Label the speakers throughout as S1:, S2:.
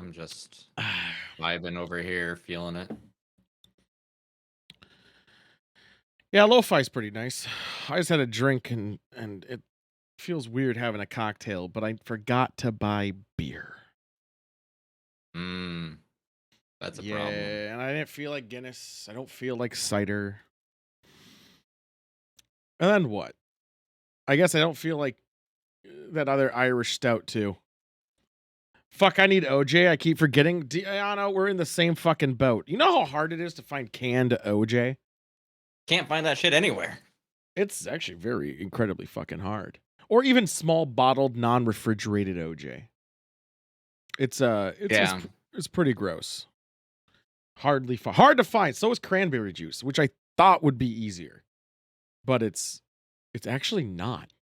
S1: I'm just vibing over here, feeling it.
S2: Yeah, lo-fi's pretty nice. I just had a drink and it feels weird having a cocktail, but I forgot to buy beer.
S1: Mm, that's a problem.
S2: Yeah, and I didn't feel like Guinness. I don't feel like cider. And then what? I guess I don't feel like that other Irish stout too. Fuck, I need OJ. I keep forgetting. Diana, we're in the same fucking boat. You know how hard it is to find canned OJ?
S1: Can't find that shit anywhere.
S2: It's actually very incredibly fucking hard. Or even small bottled non-refrigerated OJ. It's
S1: Yeah.
S2: it's pretty gross. Hard to find. So is cranberry juice, which I thought would be easier. But it's actually not.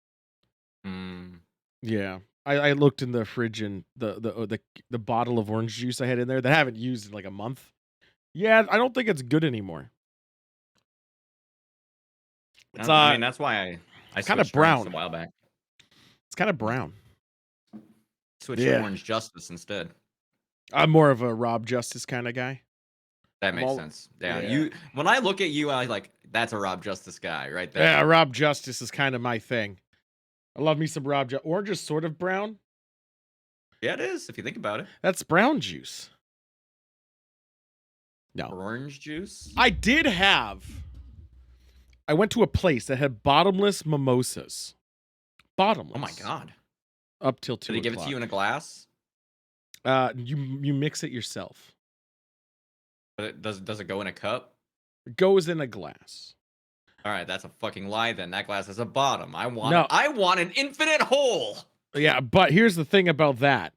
S1: Mm.
S2: Yeah. I looked in the fridge and the bottle of orange juice I had in there that I haven't used in like a month. Yeah, I don't think it's good anymore. It's
S1: I mean, that's why I
S2: kind of
S1: switched drinks a
S2: brown.
S1: while back.
S2: It's kind of brown.
S1: Switched to
S2: Yeah.
S1: Orange Justice instead.
S2: I'm more of a Rob Justice kind of guy.
S1: That
S2: I'm
S1: makes
S2: all
S1: sense. Yeah,
S2: yeah.
S1: you. When I look at you, I like that's a Rob Justice guy right
S2: Yeah,
S1: there.
S2: Rob Justice is kind of my thing. I love me some Rob Justice. Orange is sort of brown.
S1: Yeah, it is if you think about it.
S2: That's brown juice. No.
S1: Orange juice.
S2: I did have I went to a place that had bottomless mimosas. Bottomless.
S1: Oh my god!
S2: Up till
S1: Did
S2: 2
S1: he give it to you in a glass?
S2: You mix it yourself.
S1: But does it go in a cup?
S2: It goes in a glass.
S1: All right, that's a fucking lie. Then that glass has a bottom.
S2: No.
S1: I want an infinite hole.
S2: Yeah, but here's the thing about that.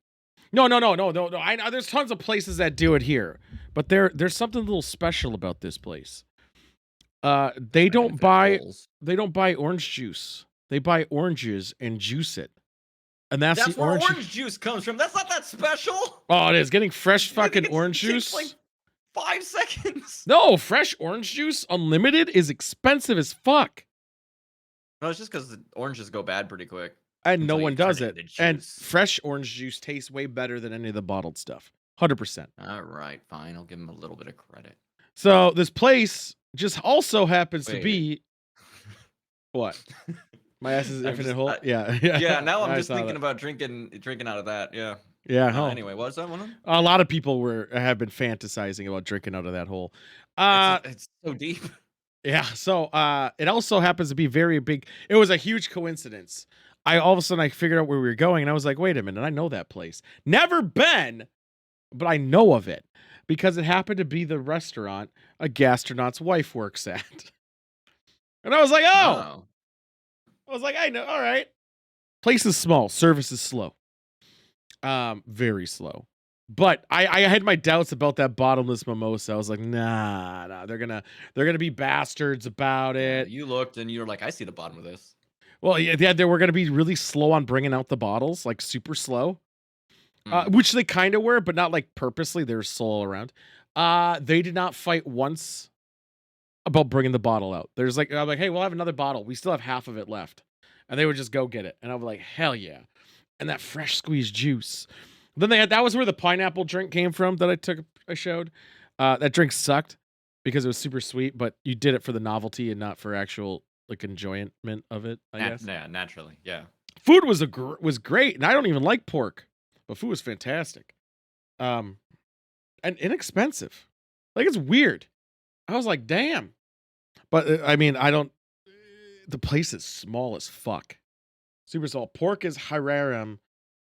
S2: No. I know there's tons of places that do it here, but there's something a little special about this place. They
S1: Like
S2: don't
S1: infinite
S2: buy
S1: holes.
S2: they don't buy orange juice. They buy oranges and juice it. And that's
S1: That's
S2: the
S1: where
S2: orange.
S1: orange juice comes from. That's not that special.
S2: Oh, it is getting fresh
S1: I think
S2: fucking orange
S1: it takes like
S2: juice.
S1: 5 seconds.
S2: No, fresh orange juice unlimited is expensive as fuck.
S1: No, it's just because the oranges go bad pretty quick
S2: And no
S1: until
S2: one
S1: you turn
S2: does
S1: it
S2: it.
S1: into
S2: And
S1: juice.
S2: fresh orange juice tastes way better than any of the bottled stuff. 100%.
S1: All right, fine. I'll give him a little bit of credit.
S2: So this place just also happens to
S1: Wait.
S2: be what? My ass is
S1: I'm
S2: infinite
S1: just,
S2: hole.
S1: I,
S2: Yeah,
S1: yeah. Now I'm
S2: I
S1: just
S2: saw
S1: thinking
S2: that.
S1: about drinking out of that. Yeah.
S2: Yeah, huh.
S1: Anyway, what's that one?
S2: A lot of people have been fantasizing about drinking out of that hole.
S1: It's so deep.
S2: Yeah. So it also happens to be very big. It was a huge coincidence. All of a sudden I figured out where we were going, and I was like, wait a minute, I know that place. Never been, but I know of it because it happened to be the restaurant a gastronaut's wife works at. And I was like, oh,
S1: Oh,
S2: I know. All right. Place is small, service is slow. Very slow. But I had my doubts about that bottomless mimosa. I was like, nah, they're gonna be bastards about
S1: yeah.
S2: it.
S1: You looked and you were like, I see the bottom of this.
S2: Well, yeah, they were gonna be really slow on bringing out the bottles, like super slow.
S1: Mm.
S2: Which they kind of were, but not like purposely. They were slow around. They did not fight once about bringing the bottle out. I'm like, hey, we'll have another bottle. We still have half of it left, and they would just go get it. And I was like, hell yeah! And that fresh squeezed juice. Then that was where the pineapple drink came from that I showed. That drink sucked because it was super sweet, but you did it for the novelty and not for actual like enjoyment of it, I guess.
S1: Yeah, naturally. Yeah.
S2: Food was great, and I don't even like pork, but food was fantastic. Um, and inexpensive. Like it's weird. I was like, damn. But I mean, I don't. The place is small as fuck. Super small. Pork is hararam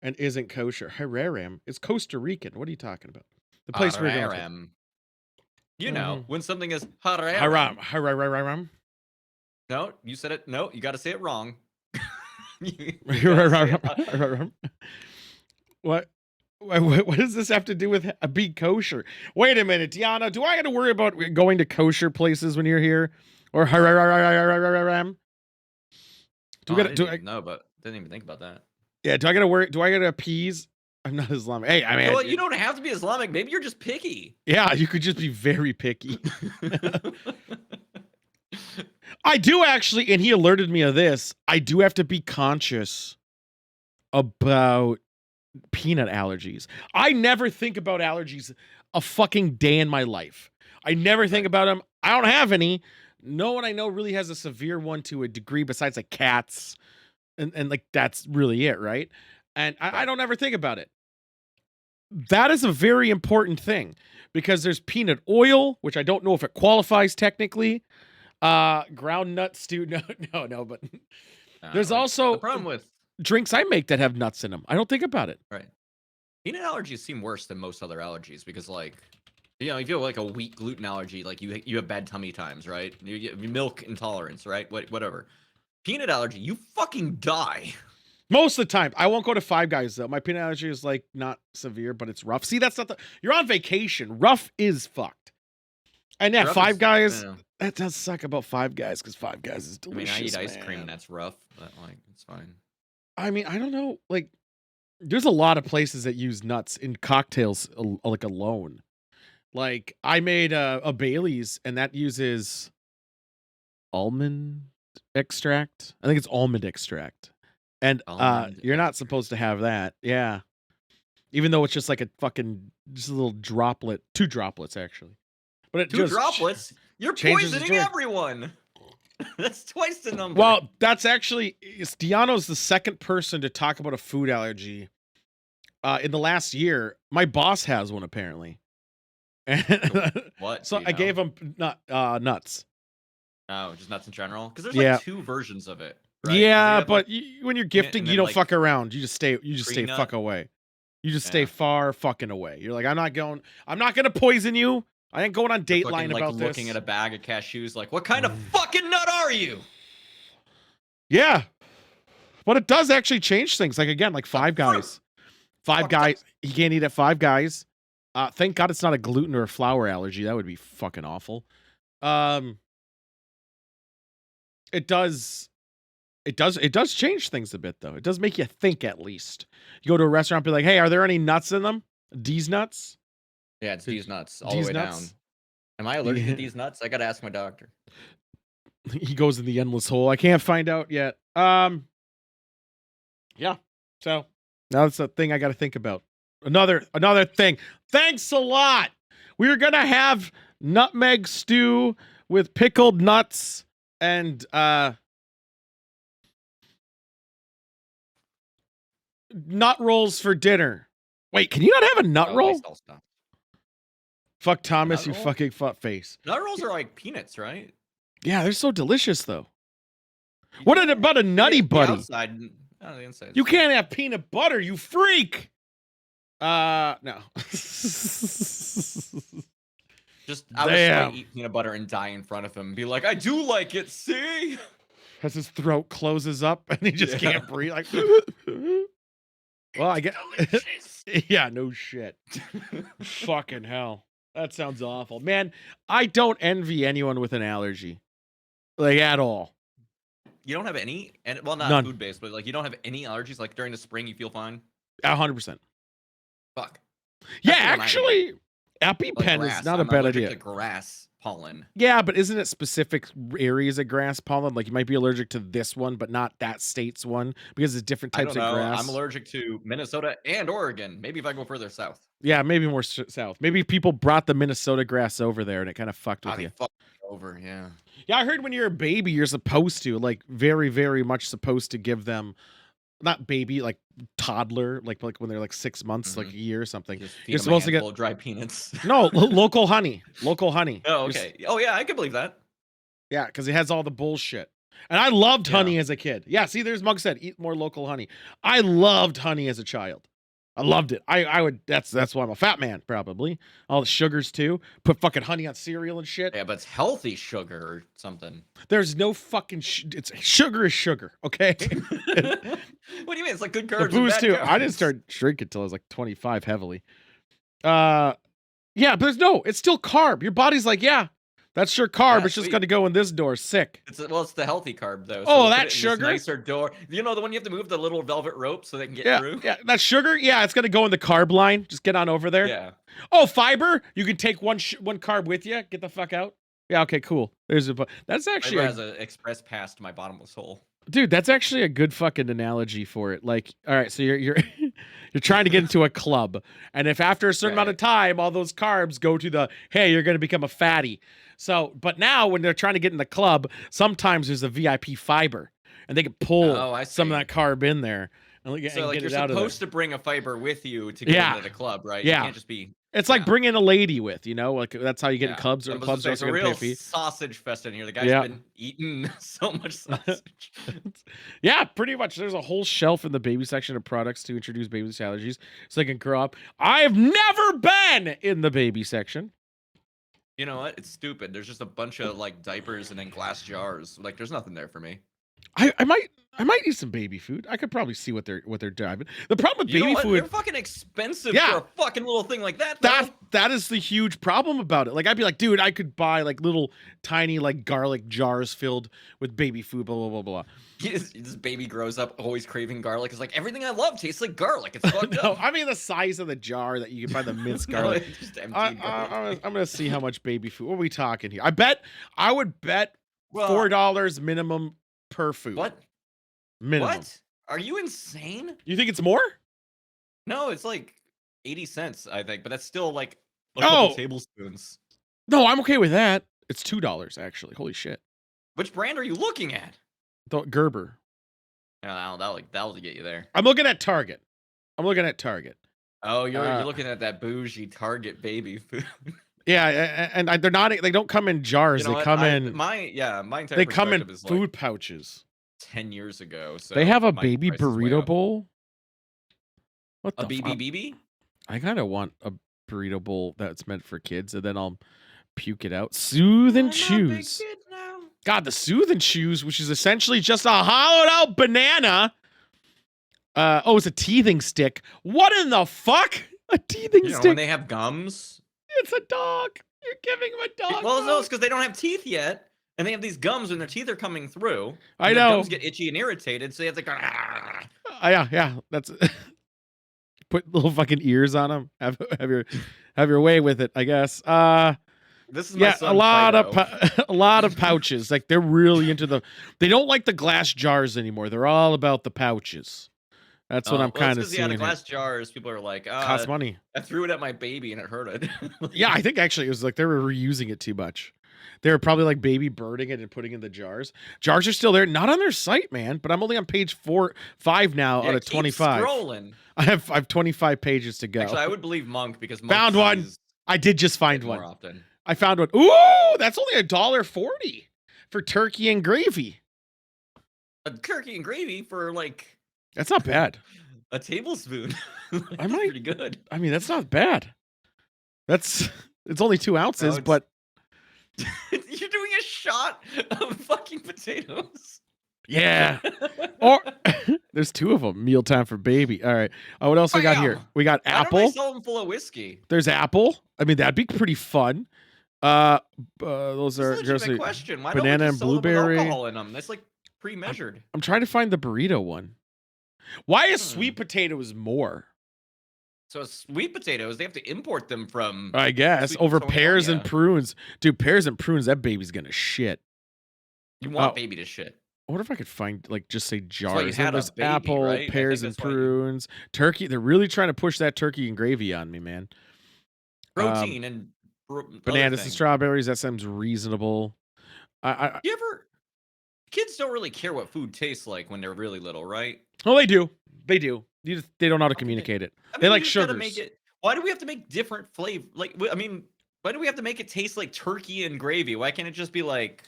S2: and isn't kosher. Hararam is Costa Rican. What are you talking about? The place we're going to.
S1: Haram. You know,
S2: Mhm.
S1: when something is
S2: Haram.
S1: haram.
S2: Hararam.
S1: No, you said it. No, you got to say it wrong. You gotta say it.
S2: Hararam. What? What does this have to do with being kosher? Wait a minute, Diana. Do I got to worry about going to kosher places when you're here, or hararam? Do
S1: Oh,
S2: we
S1: I
S2: got
S1: didn't
S2: to?
S1: even know, but didn't even think about that.
S2: Yeah. Do I got to worry? Do I got to appease? I'm not Islamic. Hey, I
S1: You know
S2: mean,
S1: what? You don't have to be Islamic. Maybe you're just picky.
S2: yeah, you could just be very picky. I do actually, and he alerted me of this. I do have to be conscious about peanut allergies. I never think about allergies a fucking day in my life. I never think about them. I don't have any. No one I know really has a severe one to a degree besides like cats. And like that's really it, right? And I don't ever think about it. That is a very important thing because there's peanut oil, which I don't know if it qualifies technically. Ground nuts stew. No, but there's also
S1: the problem with
S2: drinks I make that have nuts in them. I don't think about it.
S1: right. Peanut allergies seem worse than most other allergies because, like, you know, if you have like a wheat gluten allergy, like you have bad tummy times, right? You have milk intolerance, right? Whatever. Peanut allergy, you fucking die.
S2: Most of the time. I won't go to Five Guys though. My peanut allergy is like not severe, but it's rough. See, that's not the. You're on vacation. Rough is fucked. And yeah,
S1: Rough
S2: Five
S1: is-
S2: Guys.
S1: yeah.
S2: That does suck about Five Guys because Five Guys is
S1: I mean,
S2: delicious.
S1: I eat ice cream
S2: man.
S1: and that's rough, but like it's fine.
S2: I mean, I don't know. Like, there's a lot of places that use nuts in cocktails, like alone. Like, I made a Bailey's, and that uses almond extract. I think it's almond extract, and
S1: Almond
S2: you're not
S1: extract.
S2: supposed to have that. Yeah, even though it's just like just a little droplet, 2 droplets actually. But it
S1: 2
S2: just
S1: droplets? You're
S2: changes the
S1: poisoning
S2: drink.
S1: everyone. That's twice the number.
S2: Well, that's actually Diano's the second person to talk about a food allergy in the last year. My boss has one apparently.
S1: What?
S2: So
S1: do you
S2: I
S1: know?
S2: gave him nuts.
S1: Oh, just nuts in general? Because there's
S2: Yeah.
S1: like 2 versions of it. Right?
S2: Yeah,
S1: Have,
S2: but
S1: like,
S2: when you're gifting,
S1: and
S2: you
S1: then,
S2: don't
S1: like,
S2: fuck around. You just stay
S1: tree nut?
S2: fuck away. You just stay
S1: Yeah.
S2: far fucking away. You're like, I'm not gonna poison you. I ain't going on
S1: you're
S2: Dateline
S1: fucking, like,
S2: about
S1: looking
S2: this.
S1: at a bag of cashews, like, what kind of fucking nut are you?
S2: Yeah. But it does actually change things. Like again, like Five Guys. Five
S1: Fuck
S2: Guys. He can't eat at Five Guys. Thank God it's not a gluten or a flour allergy. That would be fucking awful. It does change things a bit though. It does make you think at least. You go to a restaurant, be like, hey, are there any nuts in them? These nuts?
S1: Yeah, it's these nuts all
S2: These
S1: the way
S2: nuts?
S1: down. Am I allergic
S2: Yeah.
S1: to these nuts? I gotta ask my doctor.
S2: He goes in the endless hole. I can't find out yet. Yeah. So now that's a thing I gotta think about. Another thing. Thanks a lot. We were gonna have nutmeg stew with pickled nuts and nut rolls for dinner. Wait, can you not have a nut
S1: Oh,
S2: roll?
S1: nice all stuff.
S2: Fuck Thomas,
S1: nut
S2: you
S1: roll?
S2: fucking fuck face.
S1: Nut rolls are like peanuts, right?
S2: Yeah, they're so delicious though. What about a nutty
S1: The
S2: buddy?
S1: outside, the inside.
S2: You can't have peanut butter, you freak. No.
S1: Just I would
S2: Damn.
S1: straight eat peanut butter and die in front of him and be like, I do like it, see?
S2: As his throat closes up and he just
S1: Yeah.
S2: can't breathe. Like, well, I get. Yeah, no shit. Fucking hell. That sounds awful. Man, I don't envy anyone with an allergy. Like, at all.
S1: You don't have any, and well, not
S2: None.
S1: food based, but like you don't have any allergies. Like during the spring, you feel fine.
S2: 100%.
S1: Fuck.
S2: Yeah,
S1: That's the one I
S2: actually,
S1: Like
S2: EpiPen
S1: grass.
S2: is not
S1: I'm
S2: a bad
S1: allergic
S2: idea.
S1: to grass pollen.
S2: Yeah, but isn't it specific areas of grass pollen? Like you might be allergic to this one, but not that state's one because it's different
S1: I
S2: types
S1: don't
S2: of
S1: know.
S2: grass.
S1: I'm allergic to Minnesota and Oregon. Maybe if I go further south.
S2: Yeah, maybe more south. Maybe people brought the Minnesota grass over there and it kind of fucked with
S1: They
S2: you.
S1: fuck me over, yeah.
S2: Yeah, I heard when you're a baby, you're supposed to, like, very, very much supposed to give them, not baby, like toddler, like when they're like 6 months, like a year or something.
S1: Just
S2: You're
S1: feed 'em a
S2: supposed to get
S1: handful of dry peanuts.
S2: no local honey, local honey.
S1: Oh,
S2: You're
S1: okay. Oh, yeah, I can believe that.
S2: Yeah, because it has all the bullshit. And I loved
S1: Yeah.
S2: honey as a kid. Yeah, see, there's Mug said, eat more local honey. I loved honey as a child. I loved it. I would. That's why I'm a fat man, probably. All the sugars too. Put fucking honey on cereal and shit.
S1: Yeah, but it's healthy sugar or something.
S2: There's no fucking. It's sugar is sugar. Okay.
S1: What do you mean? It's like good
S2: The
S1: carbs.
S2: booze
S1: and
S2: too.
S1: bad
S2: I didn't
S1: carbs.
S2: start drinking until I was like 25 heavily. Yeah, but it's still carb. Your body's like, yeah, that's sure carb.
S1: Yeah,
S2: It's just
S1: sweet.
S2: gonna go in this door. Sick.
S1: It's the healthy carb though.
S2: Oh,
S1: we'll put
S2: that
S1: it in this
S2: sugar?
S1: nicer door. You know the one you have to move the little velvet rope so they can get
S2: Yeah,
S1: through.
S2: yeah. That sugar, yeah, it's gonna go in the carb line. Just get on over there.
S1: Yeah.
S2: Oh, fiber. You can take one carb with you. Get the fuck out. Yeah. Okay. Cool. There's that's actually
S1: Fiber has an express pass to my bottomless hole.
S2: dude. That's actually a good fucking analogy for it. Like, all right, so you're You're trying to get into a club. And if after a certain amount of
S1: Right.
S2: time, all those carbs go to the, hey, you're going to become a fatty. So, but now when they're trying to get in the club, sometimes there's a VIP fiber and they can pull
S1: Oh, I
S2: some of
S1: see.
S2: that carb in there
S1: So
S2: and
S1: like
S2: get
S1: you're
S2: it out of there.
S1: supposed to bring a fiber with you to get
S2: Yeah.
S1: into the club, right? You
S2: Yeah.
S1: can't just be.
S2: It's like
S1: Yeah.
S2: bringing a lady with, like that's how you get in
S1: Yeah.
S2: clubs,
S1: I
S2: or
S1: was gonna
S2: clubs are
S1: say it's
S2: also
S1: a
S2: going to pay
S1: real
S2: a fee.
S1: sausage fest in here. The guy's
S2: Yeah.
S1: been eating so much sausage.
S2: Yeah, pretty much. There's a whole shelf in the baby section of products to introduce babies to allergies so they can grow up. I've never been in the baby section.
S1: You know what? It's stupid. There's just a bunch of like diapers and then glass jars. Like there's nothing there for me.
S2: I might eat some baby food. I could probably see what they're driving. The problem with
S1: You know
S2: baby
S1: what? They're
S2: food,
S1: fucking expensive
S2: yeah,
S1: for a fucking little thing like that, though.
S2: that is the huge problem about it. Like I'd be like, dude, I could buy like little tiny like garlic jars filled with baby food, blah blah blah blah.
S1: This baby grows up always craving garlic. It's like everything I love tastes like garlic. It's fucked
S2: No,
S1: up.
S2: I mean the size of the jar that you can buy the minced
S1: No,
S2: garlic.
S1: it's just empty garlic.
S2: I'm gonna see how much baby food. What are we talking here? I would bet
S1: Well,
S2: $4 minimum per food.
S1: what?
S2: Minimum.
S1: What? Are you insane?
S2: You think it's more?
S1: No, it's like 80 cents, I think, but that's still like a
S2: Oh.
S1: couple tablespoons.
S2: No, I'm okay with that. It's $2 actually. Holy shit.
S1: Which brand are you looking at?
S2: The Gerber.
S1: Oh, that'll get you there.
S2: I'm looking at Target.
S1: Oh, you're looking at that bougie Target baby food.
S2: Yeah, and they're not. They don't come in jars.
S1: You know
S2: They
S1: what?
S2: come in.
S1: My entire
S2: They come in
S1: perspective is
S2: food
S1: like
S2: pouches.
S1: 10 years ago. So
S2: They have a
S1: my
S2: baby
S1: price is way
S2: burrito
S1: up.
S2: bowl. What
S1: A
S2: the fuck?
S1: BB?
S2: I kind of want a burrito bowl that's meant for kids, and then I'll puke it out. Soothe and choose. God, the soothe and choose, which is essentially just a hollowed out banana. It's a teething stick. What in the fuck? A teething
S1: You know,
S2: stick.
S1: when they have gums.
S2: It's a dog. You're giving him a dog.
S1: Well, no, it's because they don't have teeth yet. And they have these gums when their teeth are coming through.
S2: I
S1: and their
S2: know.
S1: gums get itchy and irritated, so you have to go. "Ah."
S2: Yeah. That's put little fucking ears on them. Have your way with it, I guess.
S1: This is my
S2: Yeah,
S1: son,
S2: a lot
S1: Fido.
S2: a lot of pouches. Like they're really into they don't like the glass jars anymore. They're all about the pouches. That's what I'm kind of seeing.
S1: The glass jars, people are like,
S2: Costs money.
S1: I threw it at my baby and it hurt it.
S2: Yeah, I think actually it was like they were reusing it too much. They were probably like baby birding it and putting it in the jars. Jars are still there, not on their site, man. But I'm only on page 5 now out of 25.
S1: Scrolling.
S2: I have 25 pages to go.
S1: Actually, I would believe Monk because Monk
S2: Found one.
S1: sees
S2: I did just find
S1: it
S2: one.
S1: more often.
S2: I found one. Ooh, that's only $1.40 for turkey and gravy.
S1: A turkey and gravy for like
S2: That's not bad.
S1: a tablespoon.
S2: I might-
S1: pretty good.
S2: I mean, that's not bad. It's only 2 ounces,
S1: it's-
S2: but
S1: You're doing a shot of fucking potatoes.
S2: yeah. Or there's 2 of them. Mealtime for baby. All right. Oh, what else we got here?
S1: Bam!
S2: We got
S1: Why don't
S2: apple.
S1: they sell them full of whiskey?
S2: There's apple. I mean, that'd be pretty fun. Those
S1: That's
S2: are
S1: a legitimate
S2: just
S1: question. Why
S2: banana
S1: don't we
S2: and
S1: just sell them with
S2: blueberry.
S1: alcohol in them? That's like pre-measured.
S2: I'm trying to find the burrito one. Why is
S1: Hmm.
S2: sweet potatoes more?
S1: So sweet potatoes, they have to import them from.
S2: I guess
S1: Sweet
S2: over
S1: California.
S2: pears and prunes. Dude, pears and prunes, that baby's gonna shit.
S1: You want
S2: Oh.
S1: baby to shit.
S2: I wonder if I could find like just say
S1: why you
S2: jars.
S1: had a
S2: There's
S1: baby,
S2: apple,
S1: right? I
S2: pears,
S1: think
S2: and
S1: that's why you-
S2: prunes, turkey. They're really trying to push that turkey and gravy on me, man.
S1: Protein and
S2: Bananas
S1: other
S2: and strawberries. That sounds reasonable. I
S1: You ever? Kids don't really care what food tastes like when they're really little, right?
S2: oh, they do. They do. They don't know how to
S1: Okay.
S2: communicate it.
S1: I
S2: They
S1: mean,
S2: like
S1: you just gotta
S2: sugars.
S1: Make it, why do we have to make different flavor? Like, I mean, why do we have to make it taste like turkey and gravy? Why can't it just be like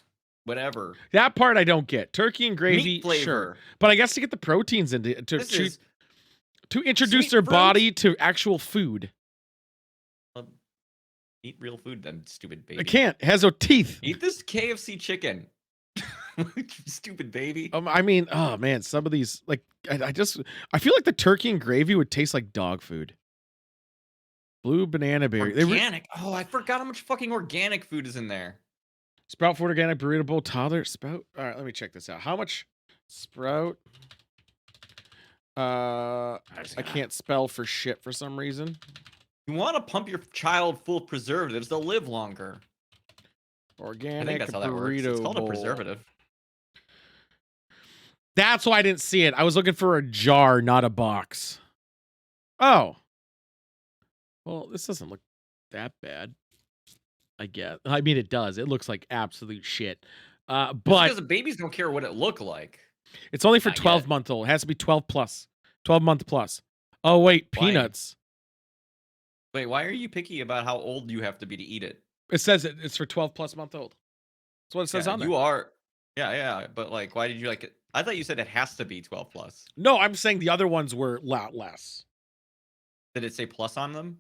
S1: whatever?
S2: That part I don't get. Turkey and gravy,
S1: Meat flavor.
S2: sure. But I guess to get the proteins into
S1: This is
S2: to introduce
S1: sweet
S2: their
S1: fruit.
S2: body to actual food.
S1: eat real food, then stupid baby.
S2: I can't. It has no teeth.
S1: Eat this KFC chicken. Stupid baby.
S2: I mean, oh man, some of these like I feel like the turkey and gravy would taste like dog food. Blue banana berry.
S1: Organic. Oh, I forgot how much fucking organic food is in there.
S2: Sprout food organic burrito bowl toddler sprout. All right, let me check this out. How much sprout? I can't spell for shit for some reason.
S1: You want to pump your child full of preservatives, they'll live longer.
S2: Organic
S1: I think that's how that works.
S2: burrito
S1: It's called
S2: bowl.
S1: a preservative.
S2: That's why I didn't see it. I was looking for a jar, not a box. Oh, well, this doesn't look that bad. I guess. I mean, it does. It looks like absolute shit.
S1: It's
S2: But
S1: because the babies don't care what it look like.
S2: it's only for
S1: Not yet.
S2: 12-month-old. It has to be 12 plus, 12-month plus. Oh wait,
S1: Why?
S2: peanuts.
S1: Wait, why are you picky about how old you have to be to eat it?
S2: It says it's for 12 plus month old. That's what it says
S1: Yeah,
S2: on there.
S1: you are. Yeah, yeah. But like, why did you like it? I thought you said it has to be 12 plus.
S2: No, I'm saying the other ones were a lot less.
S1: Did it say plus on them?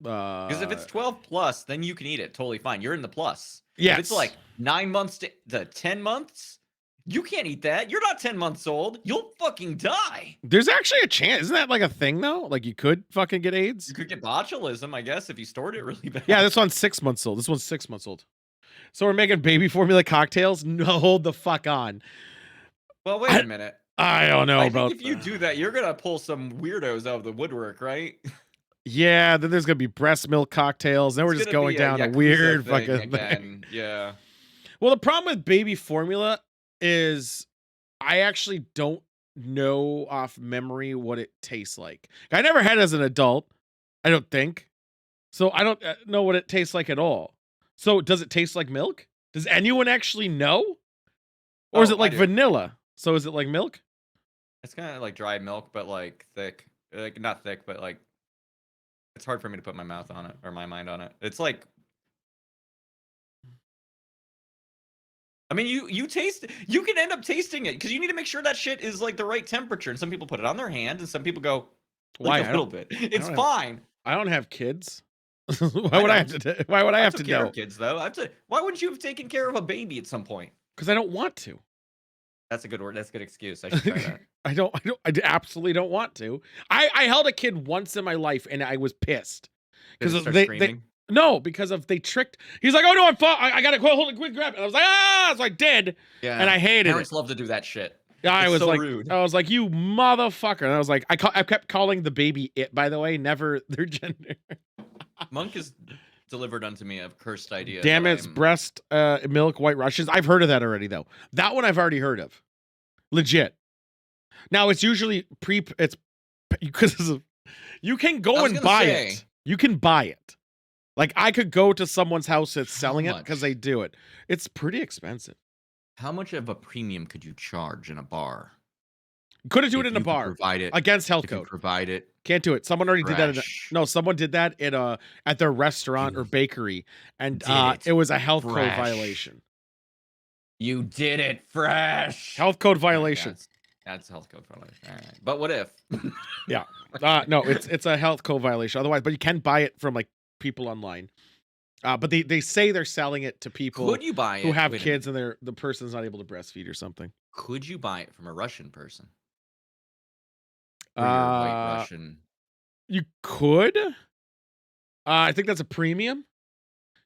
S1: Because if
S2: Uh,
S1: it's 12 plus, then you can eat it totally fine. You're in the plus. If it's
S2: yes.
S1: like 9 months to the 10 months, you can't eat that. You're not 10 months old. You'll fucking die.
S2: There's actually a chance. Isn't that like a thing though? Like you could fucking get
S1: You
S2: AIDS?
S1: could get botulism, I guess, if you stored it really bad.
S2: Yeah, this one's 6 months old. This one's 6 months old. So we're making baby formula cocktails? No, hold the fuck on.
S1: Well, wait a minute.
S2: I don't know
S1: I
S2: about
S1: think if you do that, you're gonna pull some weirdos out of the woodwork, right?
S2: Yeah, then there's gonna be breast milk cocktails. Then we're
S1: It's
S2: just
S1: gonna
S2: going
S1: be
S2: down a
S1: Yakuza
S2: weird
S1: thing
S2: fucking thing.
S1: again. Yeah.
S2: Well, the problem with baby formula is I actually don't know off memory what it tastes like. I never had it as an adult, I don't think. So I don't know what it tastes like at all. So does it taste like milk? Does anyone actually know? Or is
S1: Oh,
S2: it
S1: I
S2: like
S1: do.
S2: vanilla? So is it like milk?
S1: It's kind of like dry milk, but like thick. Like not thick, but like it's hard for me to put my mouth on it or my mind on it. It's like I mean, you taste you can end up tasting it because you need to make sure that shit is like the right temperature. And some people put it on their hand, and some people go like
S2: Why?
S1: a little bit.
S2: I
S1: It's
S2: don't have
S1: fine.
S2: I don't have kids. Why
S1: I
S2: would I have
S1: don't.
S2: to why would I
S1: I
S2: have
S1: took
S2: to
S1: care
S2: know?
S1: of kids though. Why wouldn't you have taken care of a baby at some point?
S2: Because I don't want to.
S1: That's a good word. That's a good excuse. I should try that.
S2: I absolutely don't want to. I held a kid once in my life and I was pissed
S1: Did it
S2: because
S1: start
S2: they
S1: screaming?
S2: no, because of they tricked. He's like, oh no, I gotta hold it, quick grab. And I was like, ah, so I did,
S1: Yeah.
S2: and I hated it.
S1: Parents love to do that shit.
S2: I
S1: It's
S2: was
S1: so
S2: like,
S1: rude.
S2: you motherfucker, and I was like, I kept calling the baby it. By the way, never their gender.
S1: Monk is delivered unto me a cursed idea.
S2: Damn
S1: that
S2: it's
S1: I'm-
S2: breast milk white Russians. I've heard of that already though. That one I've already heard of. Legit. Now it's usually it's because you can
S1: I
S2: go
S1: was
S2: and
S1: gonna
S2: buy
S1: say-
S2: it. You can buy it. Like I could go to someone's house that's selling it
S1: much?
S2: because they do it. It's pretty expensive.
S1: How much of a premium could you charge in a bar?
S2: You couldn't do it
S1: if
S2: in a
S1: you could
S2: bar
S1: Provide it.
S2: against health
S1: If you
S2: code.
S1: provide it.
S2: Can't do it. Someone already did that.
S1: Fresh.
S2: No, someone did that at their restaurant or bakery, and
S1: Did it
S2: it was a health code
S1: fresh.
S2: violation.
S1: You did it fresh.
S2: Health code
S1: All right,
S2: violation.
S1: that's health code violation. All right. But what if?
S2: No, it's a health code violation. Otherwise, but you can buy it from like people online. But they say they're selling it to people
S1: Could you buy it?
S2: who have
S1: Wait a
S2: kids
S1: minute.
S2: and the person's not able to breastfeed or something.
S1: Could you buy it from a Russian person? Or your white Russian?
S2: You could. I think that's a premium.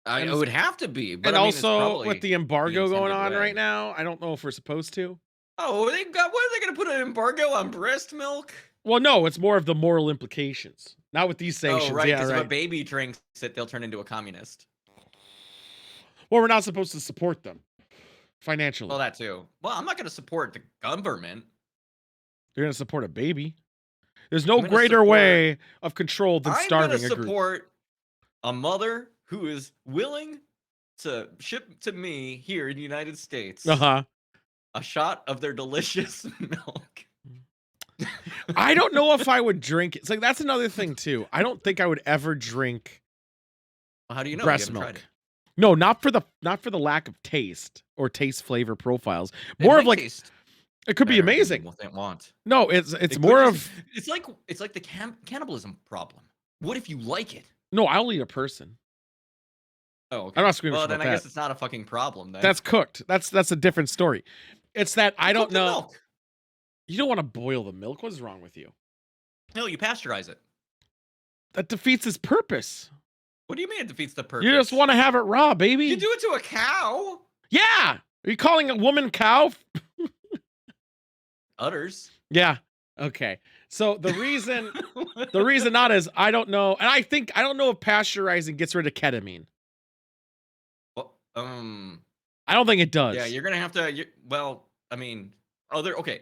S1: It would have to be. But
S2: And
S1: I mean, it's
S2: also
S1: probably
S2: with the embargo going
S1: intended
S2: on
S1: way.
S2: right now, I don't know if we're supposed to.
S1: Oh, what are they going to put an embargo on breast milk?
S2: Well, no, it's more of the moral implications. Not with these sanctions.
S1: Oh, right.
S2: Yeah,
S1: Because
S2: right.
S1: if a baby drinks it, they'll turn into a communist.
S2: Well, we're not supposed to support them financially.
S1: Well, that too. Well, I'm not going to support the government.
S2: You're going to support a baby. There's no
S1: I'm gonna
S2: greater
S1: support-
S2: way of control than
S1: I'm
S2: starving
S1: going to
S2: a group.
S1: support a mother who is willing to ship to me here in the United States
S2: Uh-huh.
S1: a shot of their delicious milk.
S2: I don't know if I would drink it. It's like that's another thing too. I don't think I would ever drink
S1: Well, how do you know?
S2: breast
S1: You haven't
S2: milk.
S1: tried it.
S2: No, not for the lack of taste or taste flavor profiles.
S1: It
S2: More
S1: might
S2: of like
S1: taste
S2: it could be
S1: better than
S2: amazing.
S1: What they want.
S2: No, it's
S1: It could
S2: more
S1: just-
S2: of
S1: it's like the cannibalism problem. What if you like it?
S2: no. I'll eat a person.
S1: Oh, okay.
S2: I'm not squeamish
S1: Well,
S2: about
S1: then I
S2: that.
S1: guess it's not a fucking problem. Then
S2: That's cooked. That's a different story. It's that I don't
S1: Cook the
S2: know.
S1: milk.
S2: You don't want to boil the milk. What's wrong with you?
S1: No, you pasteurize it.
S2: That defeats its purpose.
S1: What do you mean it defeats the purpose?
S2: You just want to have it raw, baby.
S1: You do it to a cow.
S2: Yeah. Are you calling a woman cow?
S1: Udders.
S2: Yeah. Okay. So the reason not is I don't know, and I don't know if pasteurizing gets rid of ketamine.
S1: Well,
S2: I don't think it does.
S1: yeah, you're gonna have to. Well, I mean, okay.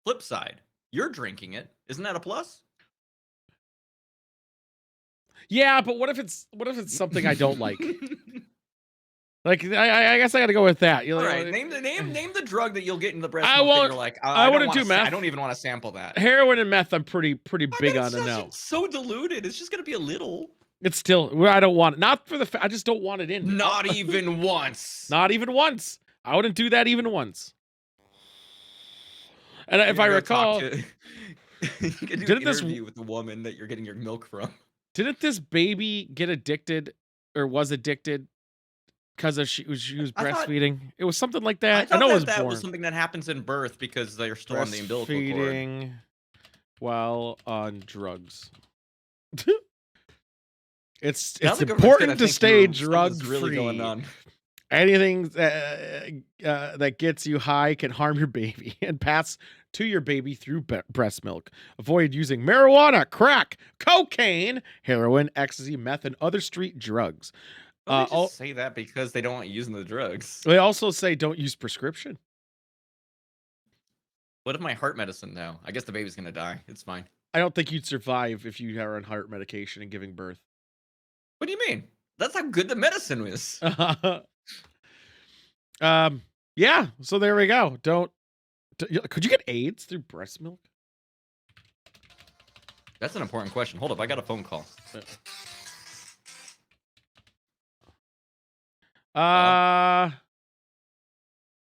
S1: Flip side, you're drinking it. Isn't that a plus?
S2: Yeah, but what if it's something I don't like? Like, I guess I got to go with that.
S1: All right, name the drug that you'll get in the breast
S2: I
S1: milk that
S2: won't.
S1: you're like,
S2: I
S1: I don't
S2: wouldn't
S1: want
S2: do
S1: to. I
S2: meth.
S1: don't even want to sample that.
S2: Heroin and meth, I'm pretty
S1: I
S2: big
S1: bet
S2: on a no.
S1: it's so diluted. It's just gonna be a little.
S2: It's still. Well, I don't want it. Not for the. I just don't want it in me.
S1: Not even once.
S2: Not even once. I wouldn't do that even once. And if I
S1: You're gonna
S2: recall,
S1: talk to, you can do an
S2: didn't this
S1: interview with the woman that you're getting your milk from.
S2: didn't this baby get addicted or was addicted because she was
S1: I thought
S2: breastfeeding? It was something like
S1: I
S2: that. I
S1: thought
S2: know it was
S1: that was
S2: born.
S1: something that happens in birth because they're still on the umbilical cord.
S2: Breastfeeding while on drugs. It's
S1: Now the government's gonna
S2: important to
S1: think
S2: stay
S1: something's
S2: drug
S1: really going
S2: free.
S1: on.
S2: Anything that gets you high can harm your baby and pass to your baby through breast milk. Avoid using marijuana, crack, cocaine, heroin, ecstasy, meth, and other street drugs.
S1: Well, they just say that because they don't want you using the drugs.
S2: They also say don't use prescription.
S1: What if my heart medicine though? I guess the baby's gonna die. It's fine.
S2: I don't think you'd survive if you are on heart medication and giving birth.
S1: What do you mean? That's how good the medicine is.
S2: Yeah. So there we go. Could you get AIDS through breast milk?
S1: That's an important question. Hold up, I got a phone call.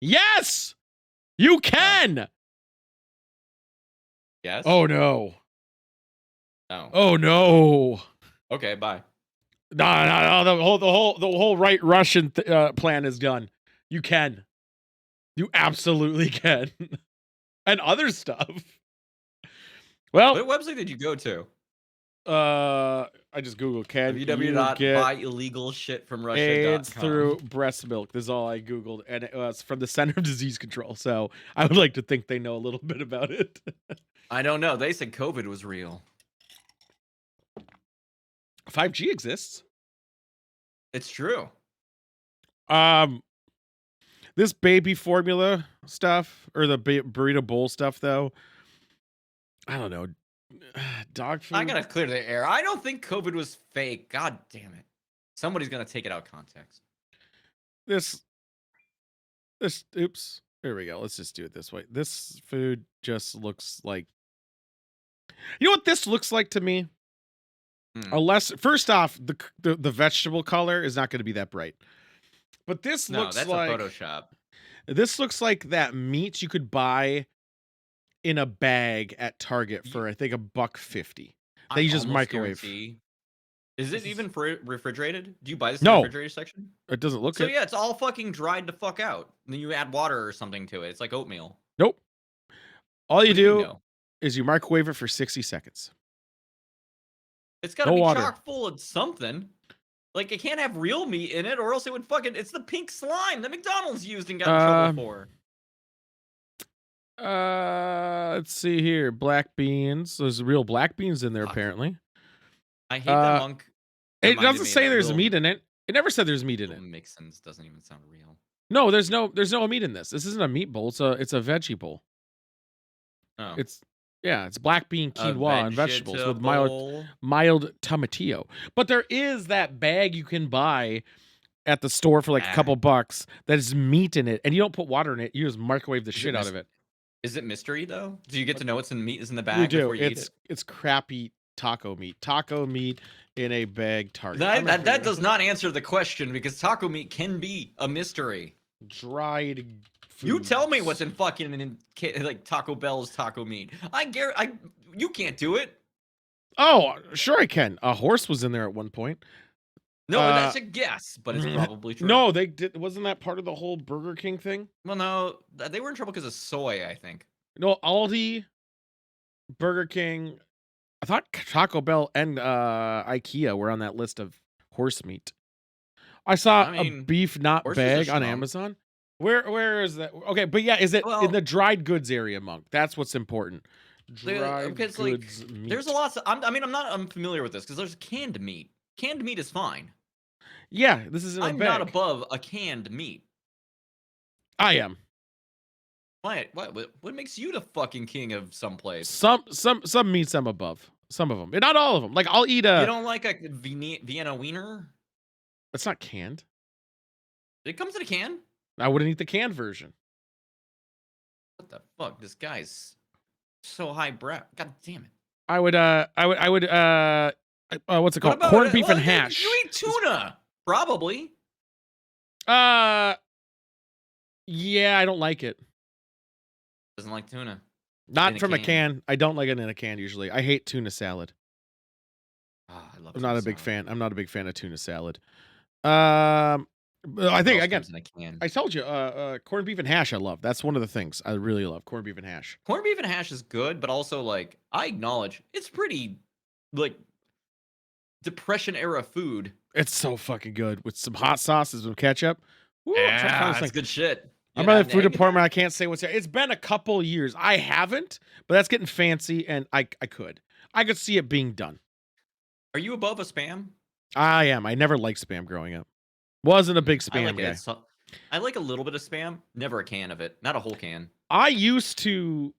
S2: Yes, you can.
S1: Yes.
S2: Oh no.
S1: Oh.
S2: Oh no.
S1: Okay. Bye.
S2: No. The whole right Russian plan is done. You can. You absolutely can. And other stuff. Well,
S1: What website did you go to?
S2: I just Googled can you get
S1: www.buyillegalshitfromrussia.com.
S2: AIDS through breast milk. This is all I Googled, and it was from the Center of Disease Control. So I would like to think they know a little bit about it.
S1: I don't know. They said COVID was real.
S2: 5G exists.
S1: It's true.
S2: This baby formula stuff or the burrito bowl stuff, though. I don't know. Dog food.
S1: I gotta clear the air. I don't think COVID was fake. God damn it. Somebody's gonna take it out of context.
S2: This. Oops. There we go. Let's just do it this way. This food just looks like. You know what this looks like to me? Unless, first off, the vegetable color is not going to be that bright. But this looks
S1: that's
S2: like
S1: a Photoshop.
S2: This looks like that meat you could buy in a bag at Target for I think $1.50. They just microwave.
S1: Is it even refrigerated? Do you buy this in
S2: No.
S1: the refrigerator section?
S2: It doesn't look
S1: So
S2: it.
S1: yeah, it's all fucking dried to fuck out. And then you add water or something to it. It's like oatmeal.
S2: Nope. All you
S1: What do you
S2: do
S1: know?
S2: is you microwave it for 60 seconds.
S1: It's gotta
S2: No
S1: be
S2: water.
S1: chock full of something. Like, it can't have real meat in it, or else it would fucking. It's the pink slime that McDonald's used and got in trouble for.
S2: Let's see here. Black beans. There's real black beans in there,
S1: Fuck.
S2: apparently.
S1: I hate that monk.
S2: It doesn't say there's meat in it. It never said there's meat in it.
S1: Mixins doesn't even sound real.
S2: No, there's no meat in this. This isn't a meat bowl. It's a veggie bowl.
S1: Oh.
S2: It's black bean quinoa and vegetables with mild tomatillo. But there is that bag you can buy at the store for like a couple bucks that is meat in it, and you don't put water in it. You just microwave the shit out of it.
S1: Is it mystery though? Do you get to know what's in the meat is in the bag
S2: You do.
S1: before you eat it?
S2: It's crappy taco meat. Taco meat in a bag. Target.
S1: That does not answer the question because taco meat can be a mystery.
S2: Dried food.
S1: You tell me what's in fucking like Taco Bell's taco meat. You can't do it.
S2: Oh, sure I can. A horse was in there at one point.
S1: No, that's a guess, but it's probably true.
S2: No, they did. Wasn't that part of the whole Burger King thing?
S1: Well, no, they were in trouble because of soy, I think.
S2: No, Aldi, Burger King. I thought Taco Bell and IKEA were on that list of horse meat. I saw a beef not bag on Amazon. Where is that? Okay, but yeah, is it in the dried goods area, Monk? That's what's important. Dried goods meat.
S1: There's a lot. I'm unfamiliar with this because there's canned meat. Canned meat is fine.
S2: Yeah, this is in a bag.
S1: I'm not above a canned meat.
S2: I am.
S1: What makes you the fucking king of some place?
S2: Some meats I'm above. Some of them, not all of them. Like I'll eat
S1: You
S2: a.
S1: don't like a Vienna wiener?
S2: It's not canned.
S1: It comes in a can.
S2: I wouldn't eat the canned version.
S1: What the fuck? This guy's so highbrow. God damn it.
S2: What's it
S1: What
S2: called?
S1: about
S2: Corned
S1: it?
S2: beef
S1: Well,
S2: and
S1: you
S2: hash.
S1: eat tuna, probably.
S2: Uh, yeah, I don't like it.
S1: Doesn't like tuna in
S2: Not
S1: a
S2: from a
S1: can.
S2: can. I don't like it in a can usually. I hate tuna salad.
S1: Ah, I love
S2: I'm
S1: tuna
S2: not a big
S1: salad.
S2: fan. I'm not a big fan of tuna salad. But I
S1: What
S2: think
S1: else
S2: again,
S1: comes in a can?
S2: I told you, corned beef and hash. I love. That's one of the things I really love. Corned beef and hash.
S1: Corned beef and hash is good, but also like I acknowledge it's pretty like depression era food.
S2: It's so fucking good with some hot sauces with ketchup. Woo, I'm trying to find
S1: Yeah,
S2: this
S1: it's
S2: thing.
S1: good shit. You
S2: I'm
S1: gonna
S2: by
S1: add
S2: the
S1: an
S2: food
S1: egg in there?
S2: department. I can't say what's there. It's been a couple years. I haven't, but that's getting fancy, and I could. I could see it being done.
S1: Are you above a spam?
S2: I am. I never liked spam growing up. Wasn't a big
S1: I like
S2: spam
S1: it.
S2: guy.
S1: I like a little bit of spam, never a can of it, not a whole can.
S2: I used to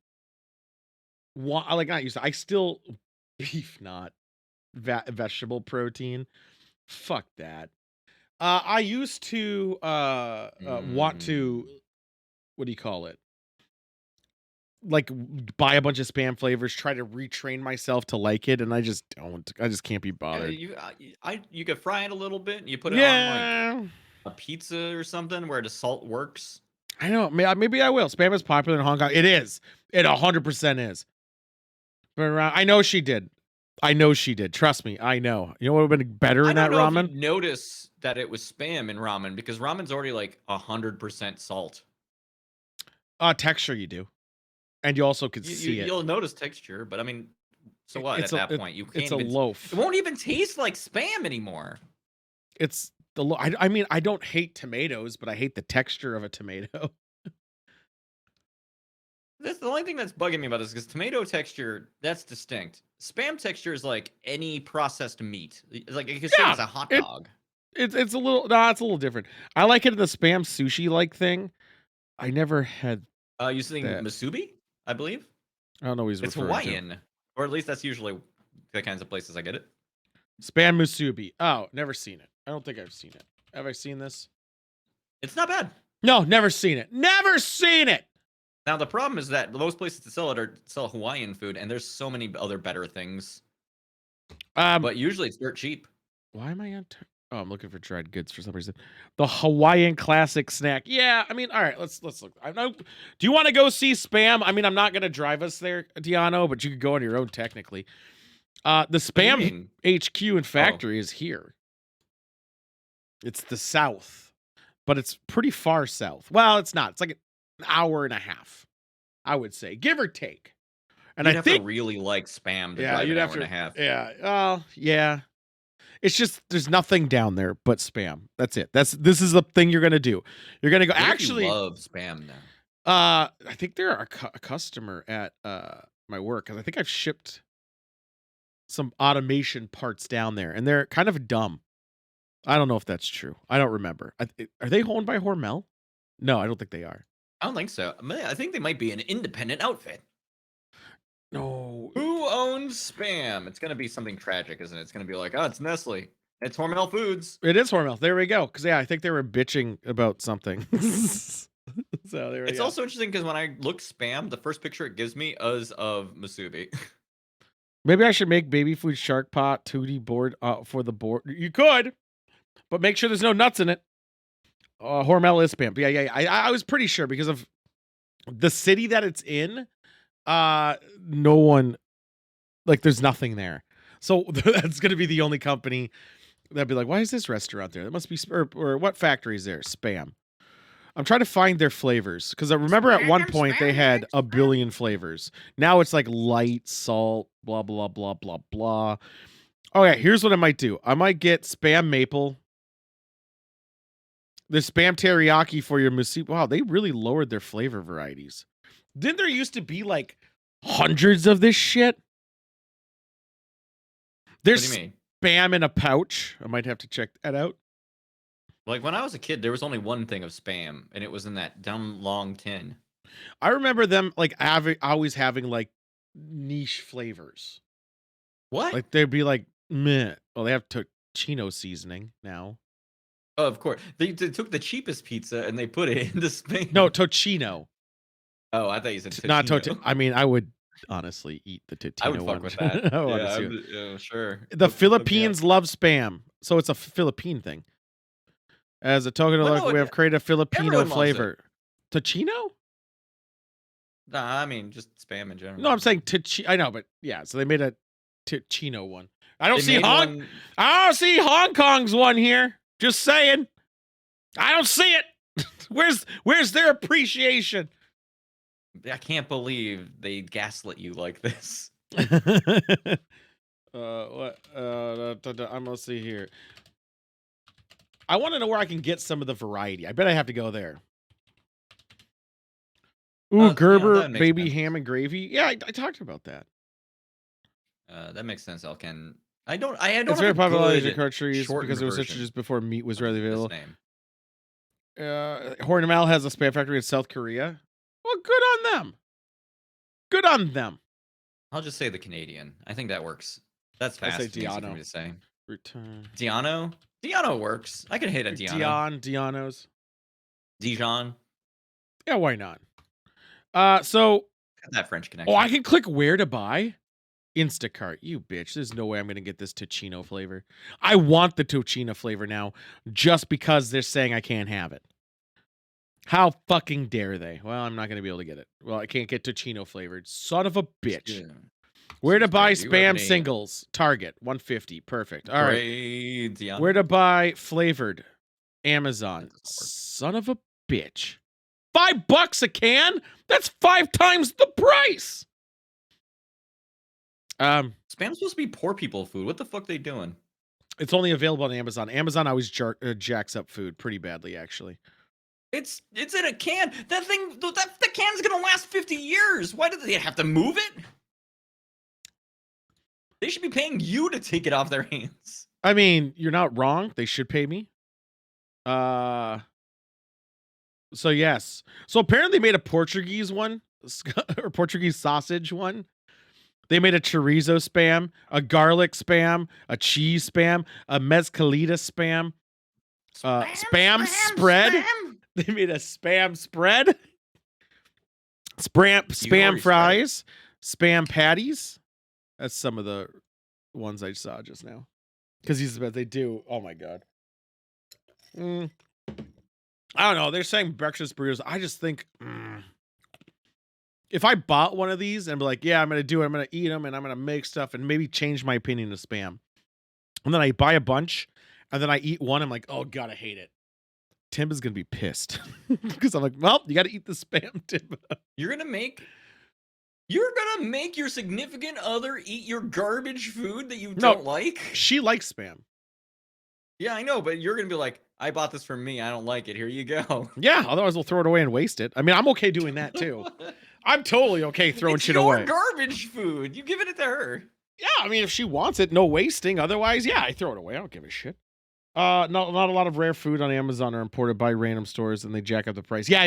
S2: want. I like not used to. I still beef not vegetable protein. Fuck that. I used to want to.
S1: Mm.
S2: What do you call it? Like buy a bunch of spam flavors, try to retrain myself to like it, and I just don't. I just can't be
S1: Yeah,
S2: bothered.
S1: you could fry it a little bit. And you put it on like
S2: Yeah,
S1: a pizza or something where the salt works.
S2: I know. Maybe I will. Spam is popular in Hong Kong. It is. It 100% is. But I know she did. I know she did. Trust me. I know. You know what would have been better
S1: I
S2: in
S1: don't
S2: that
S1: know if
S2: ramen?
S1: you'd notice that it was spam in ramen because ramen's already like 100% salt.
S2: Texture you do, and you also could see it.
S1: You'll notice texture, but I mean, so what? At that point, you
S2: It's
S1: can't
S2: a
S1: even. It
S2: loaf.
S1: won't even taste like spam anymore.
S2: It's the I mean, I don't hate tomatoes, but I hate the texture of a tomato.
S1: That's the only thing that's bugging me about this because tomato texture, that's distinct. Spam texture is like any processed meat. It's like you could say
S2: Yeah,
S1: it's a hot
S2: it
S1: dog.
S2: it's a little it's a little different. I like it in the spam sushi like thing. I never had
S1: You saying
S2: that.
S1: musubi? I believe
S2: I don't know what he's
S1: it's
S2: referring to.
S1: Hawaiian, or at least that's usually the kinds of places I get it.
S2: Spam musubi. Oh, never seen it. I don't think I've seen it. Have I seen this?
S1: It's not bad.
S2: No, never seen it. Never seen it.
S1: Now the problem is that most places to sell it sell Hawaiian food, and there's so many other better things. But usually it's dirt cheap.
S2: Why am I on? Oh, I'm looking for dried goods for some reason. The Hawaiian classic snack. Yeah, I mean, all right. Let's look. I know. Do you want to go see Spam? I mean, I'm not gonna drive us there, Diano, but you could go on your own technically. The
S1: What do you
S2: Spam
S1: mean?
S2: HQ and
S1: Oh,
S2: factory is here. It's the south, but it's pretty far south. Well, it's not. It's like an hour and a half, I would say, give or take. And
S1: you'd
S2: I
S1: have to
S2: think,
S1: really like spam to
S2: yeah,
S1: drive
S2: you'd
S1: an
S2: have
S1: hour and
S2: to,
S1: a half.
S2: yeah, yeah. It's just there's nothing down there but Spam. That's it. This is the thing you're gonna do. You're gonna go.
S1: What if you
S2: Actually,
S1: love spam now?
S2: I think they're a customer at my work because I think I've shipped some automation parts down there, and they're kind of dumb. I don't know if that's true. I don't remember. Are they owned by Hormel? No, I don't think they are.
S1: I don't think so. I think they might be an independent outfit.
S2: No,
S1: Who owns spam? It's gonna be something tragic, isn't it? It's gonna be like, oh, it's Nestle. It's Hormel Foods.
S2: it is Hormel. There we go. Because yeah, I think they were bitching about something. So there we
S1: It's
S2: go.
S1: also interesting because when I look spam, the first picture it gives me is of Musubi.
S2: Maybe I should make baby food shark pot tootie board for the board. You could, but make sure there's no nuts in it. Hormel is spam. But yeah. I was pretty sure because of the city that it's in. No one, like, there's nothing there. So that's gonna be the only company that'd be like, why is this restaurant there? That must be or what factory is there? Spam. I'm trying to find their flavors because I remember at one point they had a billion flavors. Now it's like light, salt, blah blah blah blah blah. Oh yeah, here's what I might do. I might get spam maple. The spam teriyaki for your musubi. Wow, they really lowered their flavor varieties. Didn't there used to be like hundreds of this shit?
S1: What do
S2: There's
S1: you mean?
S2: spam in a pouch. I might have to check that out.
S1: Like when I was a kid, there was only one thing of spam, and it was in that dumb long tin.
S2: I remember them like always having like niche flavors.
S1: What?
S2: Like they'd be like, meh. Well, they have tocino seasoning now.
S1: Oh, of course. They took the cheapest pizza and they put it into
S2: No,
S1: Spain.
S2: tocino.
S1: Oh, I thought you said
S2: Not tot.
S1: Totino.
S2: I mean, I would honestly eat the
S1: I
S2: tocino
S1: would fuck
S2: one.
S1: with that.
S2: I want to
S1: Yeah,
S2: see it.
S1: yeah, sure.
S2: The
S1: Hook me up.
S2: Philippines love spam, so it's a Philippine thing. As a token of
S1: But
S2: love,
S1: no,
S2: we have created a Filipino
S1: everyone loves it.
S2: flavor. Tocino?
S1: Nah, I mean just spam in
S2: No,
S1: general.
S2: I'm saying tocino. I know, but yeah. So they made a tocino one. I don't
S1: They
S2: see
S1: made one.
S2: I don't see Hong Kong's one here. Just saying. I don't see it. Where's their appreciation?
S1: I can't believe they gaslit you like this.
S2: What? I'm gonna see here. I want to know where I can get some of the variety. I bet I have to go there. Ooh,
S1: Yeah,
S2: Gerber
S1: that makes
S2: baby
S1: sense.
S2: ham and gravy. Yeah, I talked about that.
S1: That makes sense, Elkin. I don't
S2: It's
S1: have
S2: very
S1: a
S2: popular in Asian
S1: good
S2: countries because
S1: shortened
S2: it was
S1: version
S2: introduced before meat was
S1: of
S2: readily
S1: this
S2: available.
S1: name.
S2: Hormel has a spam factory in South Korea. Well, good on them. Good on them.
S1: I'll just say the Canadian. I think that works. That's
S2: I
S1: fast
S2: say
S1: and easy for
S2: Diano.
S1: me to say.
S2: Return.
S1: Diano? Diano works. I can hit a Diano.
S2: Diano's.
S1: Dijon.
S2: Yeah, why not? So
S1: Got that French connection.
S2: oh, I can click where to buy. Instacart, you bitch. There's no way I'm gonna get this tocino flavor. I want the tocino flavor now, just because they're saying I can't have it. How fucking dare they? Well, I'm not gonna be able to get it. Well, I can't get tocino flavored. Son of a bitch.
S1: Yeah.
S2: Where to
S1: Seems
S2: buy
S1: fair. Do you have
S2: spam
S1: any
S2: singles? Target 150. Perfect. All right.
S1: great Diano?
S2: Where to buy flavored? Amazon.
S1: That doesn't work.
S2: Son of a bitch. $5 a can? That's 5 times the price.
S1: Spam's supposed to be poor people food. What the fuck they doing?
S2: It's only available on Amazon. Amazon always jacks up food pretty badly, actually.
S1: It's in a can. That thing, the can's gonna last 50 years. Why do they have to move it? They should be paying you to take it off their hands.
S2: I mean, you're not wrong. They should pay me. So yes. So apparently they made a Portuguese one or Portuguese sausage one. They made a chorizo spam, a garlic spam, a cheese spam, a mezcalita spam, spam spread.
S1: Spam?
S2: They made a spam spread. Spam
S1: already
S2: fries, spam patties. That's some of the ones I saw just now. Because he's about they do. Oh my god. I don't know. They're saying breakfast burritos. I just think if I bought one of these and be like, yeah, I'm gonna do it. I'm gonna eat them and I'm gonna make stuff and maybe change my opinion to spam. And then I buy a bunch and then I eat one. I'm like, oh god, I hate it. Tim is gonna be pissed because I'm like, well, you got to eat the spam, Tim.
S1: You're gonna make your significant other eat your garbage food that you don't like?
S2: She likes spam.
S1: Yeah, I know, but you're gonna be like, I bought this for me. I don't like it. Here you go.
S2: Yeah, otherwise we'll throw it away and waste it. I mean, I'm okay doing that too. I'm totally okay throwing
S1: It's
S2: shit
S1: your
S2: away.
S1: garbage food. You giving it to her.
S2: Yeah, I mean, if she wants it, no wasting. Otherwise, yeah, I throw it away. I don't give a shit. Not a lot of rare food on Amazon are imported by random stores, and they jack up the price. Yeah.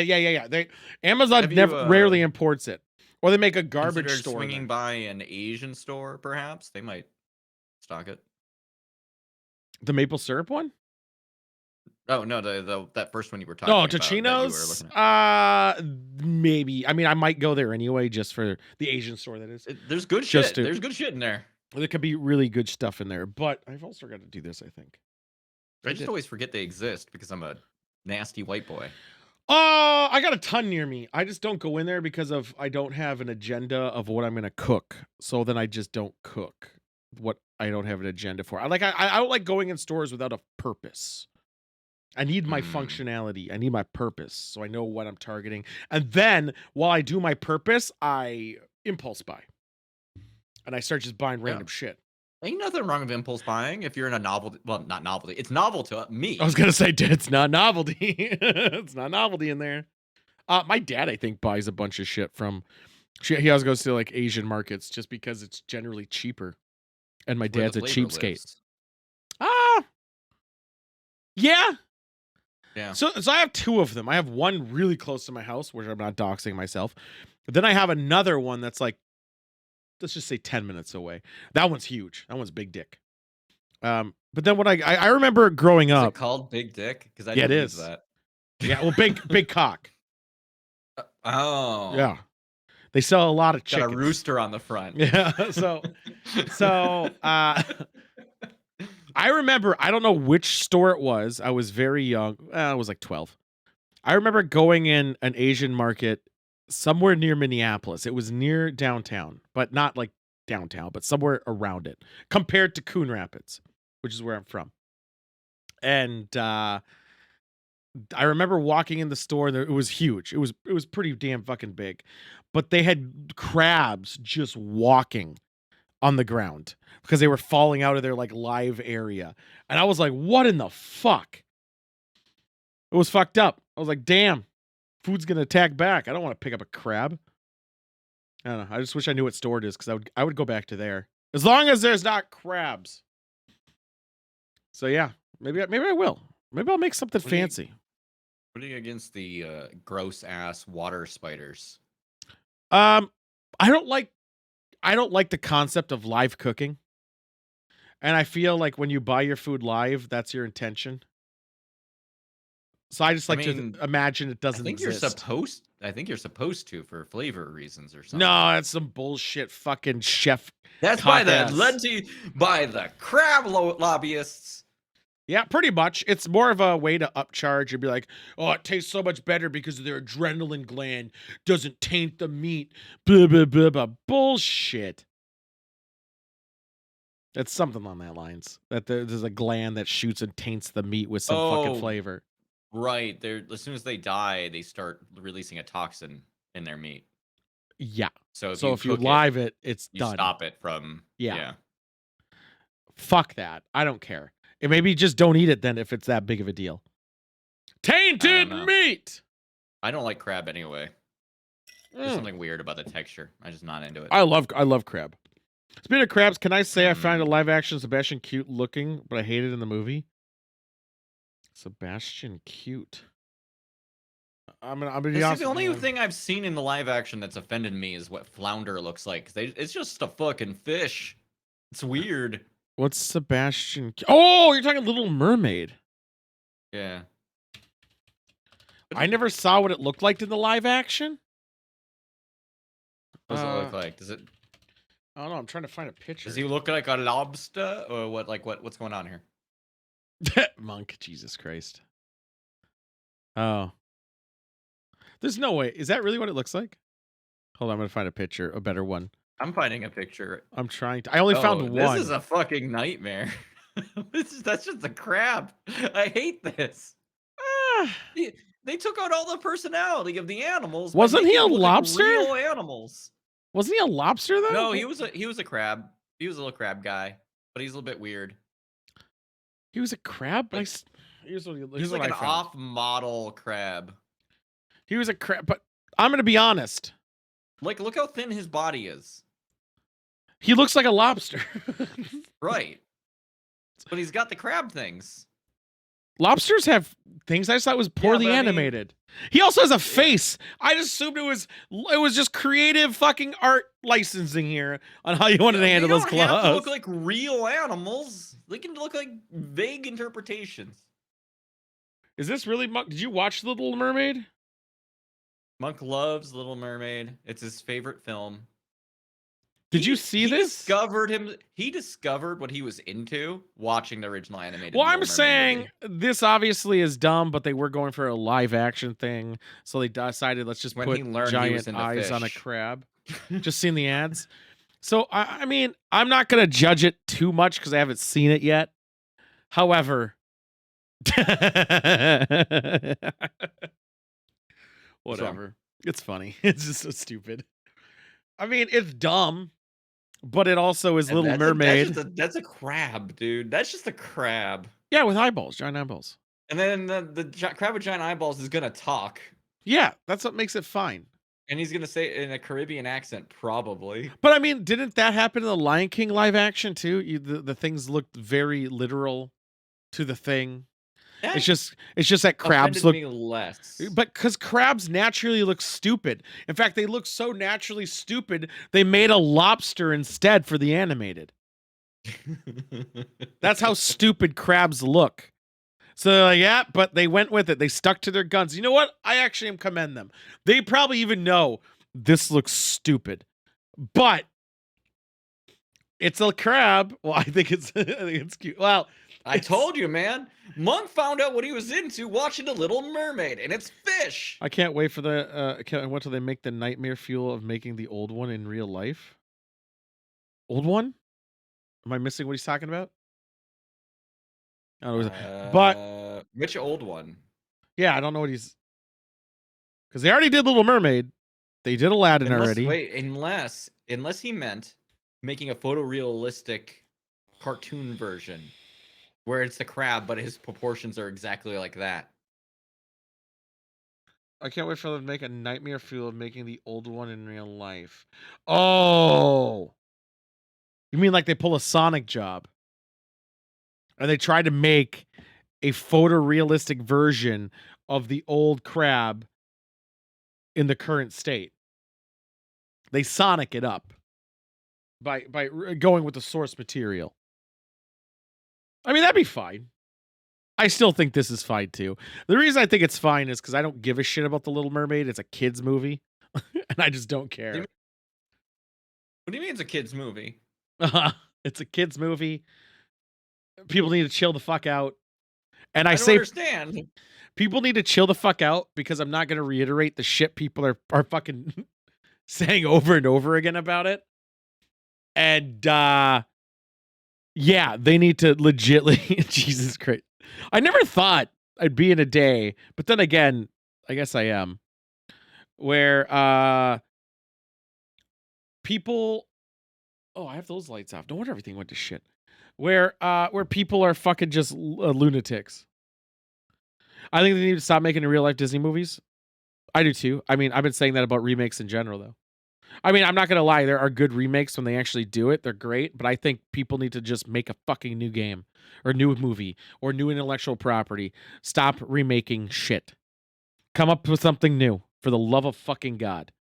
S2: Amazon
S1: Have you,
S2: rarely imports it, or they make a garbage
S1: Considered
S2: store.
S1: swinging by an Asian store, perhaps they might stock it.
S2: The maple syrup one?
S1: Oh no, that first one you were talking
S2: No,
S1: about. that you were
S2: Tocino's.
S1: looking at.
S2: Maybe. I mean, I might go there anyway, just for the Asian store. That is.
S1: There's good
S2: Just
S1: shit.
S2: to-
S1: There's good shit in there.
S2: There could be really good stuff in there, but I've also got to do this. I think.
S1: I just always forget they exist because I'm a nasty white boy.
S2: I got a ton near me. I just don't go in there because I don't have an agenda of what I'm gonna cook. So then I just don't cook what I don't have an agenda for. I don't like going in stores without a purpose. I need my functionality. I need my purpose. So I know what I'm targeting. And then while I do my purpose, I impulse buy. And I start just buying random shit.
S1: Ain't nothing wrong with impulse buying if you're in a novelty. Well, not novelty. It's novel to me.
S2: I was gonna say it's not novelty. It's not novelty in there. My dad, I think, buys a bunch of shit from. He always goes to like Asian markets just because it's generally cheaper. And my
S1: Where
S2: dad's
S1: the
S2: a
S1: flavor
S2: cheapskate.
S1: lives.
S2: Yeah.
S1: Yeah.
S2: So I have 2 of them. I have one really close to my house, which I'm not doxing myself. But then I have another one that's like let's just say 10 minutes away. That one's huge. That one's big dick. But then when I remember growing
S1: Is it
S2: up.
S1: called Big Dick? Because I
S2: Yeah, it
S1: didn't use
S2: is.
S1: that.
S2: Yeah, well, big cock.
S1: Oh.
S2: Yeah, they sell a lot of
S1: Got a
S2: chickens.
S1: rooster on the front.
S2: Yeah, so I remember, I don't know which store it was. I was very young. I was like 12. I remember going in an Asian market somewhere near Minneapolis. It was near downtown, but not like downtown, but somewhere around it, compared to Coon Rapids, which is where I'm from. And I remember walking in the store, and it was huge. It was pretty damn fucking big. But they had crabs just walking on the ground because they were falling out of their like live area. And I was like, what in the fuck? It was fucked up. I was like, damn, food's gonna attack back. I don't want to pick up a crab. I don't know. I just wish I knew what store it is because I would go back to there. As long as there's not crabs. So yeah, maybe I will. Maybe I'll make something fancy.
S1: What are you against the gross ass water spiders?
S2: I don't like the concept of live cooking. And I feel like when you buy your food live, that's your intention. So I just like to imagine it doesn't exist.
S1: I think you're supposed to for flavor reasons or something.
S2: No, that's some bullshit fucking chef.
S1: That's why that led to by the crab lobbyists.
S2: Yeah, pretty much. It's more of a way to upcharge and be like, oh, it tastes so much better because their adrenaline gland doesn't taint the meat. Blah, blah, blah, blah. Bullshit. It's something along that lines. That there's a gland that shoots and taints the meat with some fucking flavor.
S1: Right. As soon as they die, they start releasing a toxin in their meat.
S2: Yeah.
S1: So
S2: if you live it, it's
S1: you
S2: done.
S1: Stop it from. Yeah.
S2: Fuck that. I don't care. And maybe just don't eat it then if it's that big of a deal. Tainted meat.
S1: I don't like crab anyway. There's something weird about the texture. I'm just not into it.
S2: I love crab. Speaking of crabs, can I say I find a live action Sebastian cute looking, but I hate it in the movie? Sebastian cute. I'm gonna be honest.
S1: The only thing I've seen in the live action that's offended me is what flounder looks like. It's just a fucking fish. It's weird.
S2: What's Sebastian? Oh, you're talking Little Mermaid.
S1: Yeah.
S2: I never saw what it looked like in the live action.
S1: What does it look like? Does it?
S2: I don't know. I'm trying to find a picture.
S1: Does he look like a lobster, or what? Like what's going on here?
S2: Monk, Jesus Christ. Oh. There's no way. Is that really what it looks like? Hold on, I'm gonna find a picture, a better one.
S1: I'm finding a picture.
S2: I'm trying to. I only found one.
S1: This is a fucking nightmare. That's just a crab. I hate this. They took out all the personality of the animals.
S2: Wasn't he a lobster?
S1: Like real animals.
S2: Wasn't he a lobster though?
S1: No, he was a crab. He was a little crab guy, but he's a little bit weird.
S2: He was a crab.
S1: Like,
S2: here's
S1: like an off-model crab.
S2: He was a crab, but I'm gonna be honest.
S1: Like, look how thin his body is.
S2: He looks like a lobster.
S1: Right. But he's got the crab things.
S2: Lobsters have things. I just thought it was poorly animated. He also has a face. I just assumed it was just creative fucking art licensing here on how you wanted to handle those claws. They don't have to
S1: look like real animals. They can look like vague interpretations.
S2: Is this really Monk? Did you watch Little Mermaid?
S1: Monk loves Little Mermaid. It's his favorite film.
S2: Did you see this?
S1: He discovered what he was into watching the original animated.
S2: Well, I'm saying this obviously is dumb, but they were going for a live action thing, so they decided let's just put giant eyes on a crab. Just seen the ads. So I mean, I'm not gonna judge it too much because I haven't seen it yet. However, whatever. It's funny. It's just so stupid. I mean, it's dumb, but it also is Little Mermaid.
S1: That's a crab, dude. That's just a crab.
S2: Yeah, with eyeballs, giant eyeballs.
S1: And then the crab with giant eyeballs is gonna talk.
S2: Yeah, that's what makes it fine.
S1: And he's gonna say it in a Caribbean accent, probably.
S2: But I mean, didn't that happen in the Lion King live action too? The things looked very literal to the thing.
S1: That
S2: It's just that crabs
S1: offended
S2: look,
S1: me less.
S2: but because crabs naturally look stupid. In fact, they look so naturally stupid, they made a lobster instead for the animated. That's how stupid crabs look. So they're like, yeah, but they went with it. They stuck to their guns. You know what? I actually am commend them. They probably even know this looks stupid, but it's a crab. Well, I think I think it's cute. Well,
S1: I
S2: it's.
S1: told you, man. Monk found out what he was into watching The Little Mermaid, and it's fish.
S2: I can't wait for the. Can't wait till they make the nightmare fuel of making the old one in real life. Old one? Am I missing what he's talking about? I don't know. But
S1: Which old one?
S2: yeah, I don't know what he's, because they already did Little Mermaid. They did Aladdin
S1: Unless
S2: already.
S1: wait, unless he meant making a photorealistic cartoon version where it's the crab, but his proportions are exactly like that.
S2: I can't wait for them to make a nightmare fuel of making the old one in real life. Oh, you mean like they pull a Sonic job? And they try to make a photorealistic version of the old crab in the current state. They Sonic it up by going with the source material. I mean, that'd be fine. I still think this is fine too. The reason I think it's fine is because I don't give a shit about the Little Mermaid. It's a kids movie, and I just don't
S1: What do you
S2: care.
S1: mean, what do you mean it's a kids movie?
S2: It's a kids movie. People need to chill the fuck out. And I
S1: I don't
S2: say
S1: understand.
S2: people need to chill the fuck out because I'm not going to reiterate the shit people are fucking saying over and over again about it. And yeah, they need to legitly Jesus Christ. I never thought I'd be in a day, but then again, I guess I am, where people, oh, I have those lights off. No wonder everything went to shit. Where people are fucking just lunatics. I think they need to stop making real life Disney movies. I do too. I mean, I've been saying that about remakes in general, though. I mean, I'm not gonna lie. There are good remakes when they actually do it. They're great, but I think people need to just make a fucking new game, or new movie, or new intellectual property. Stop remaking shit. Come up with something new, for the love of fucking God.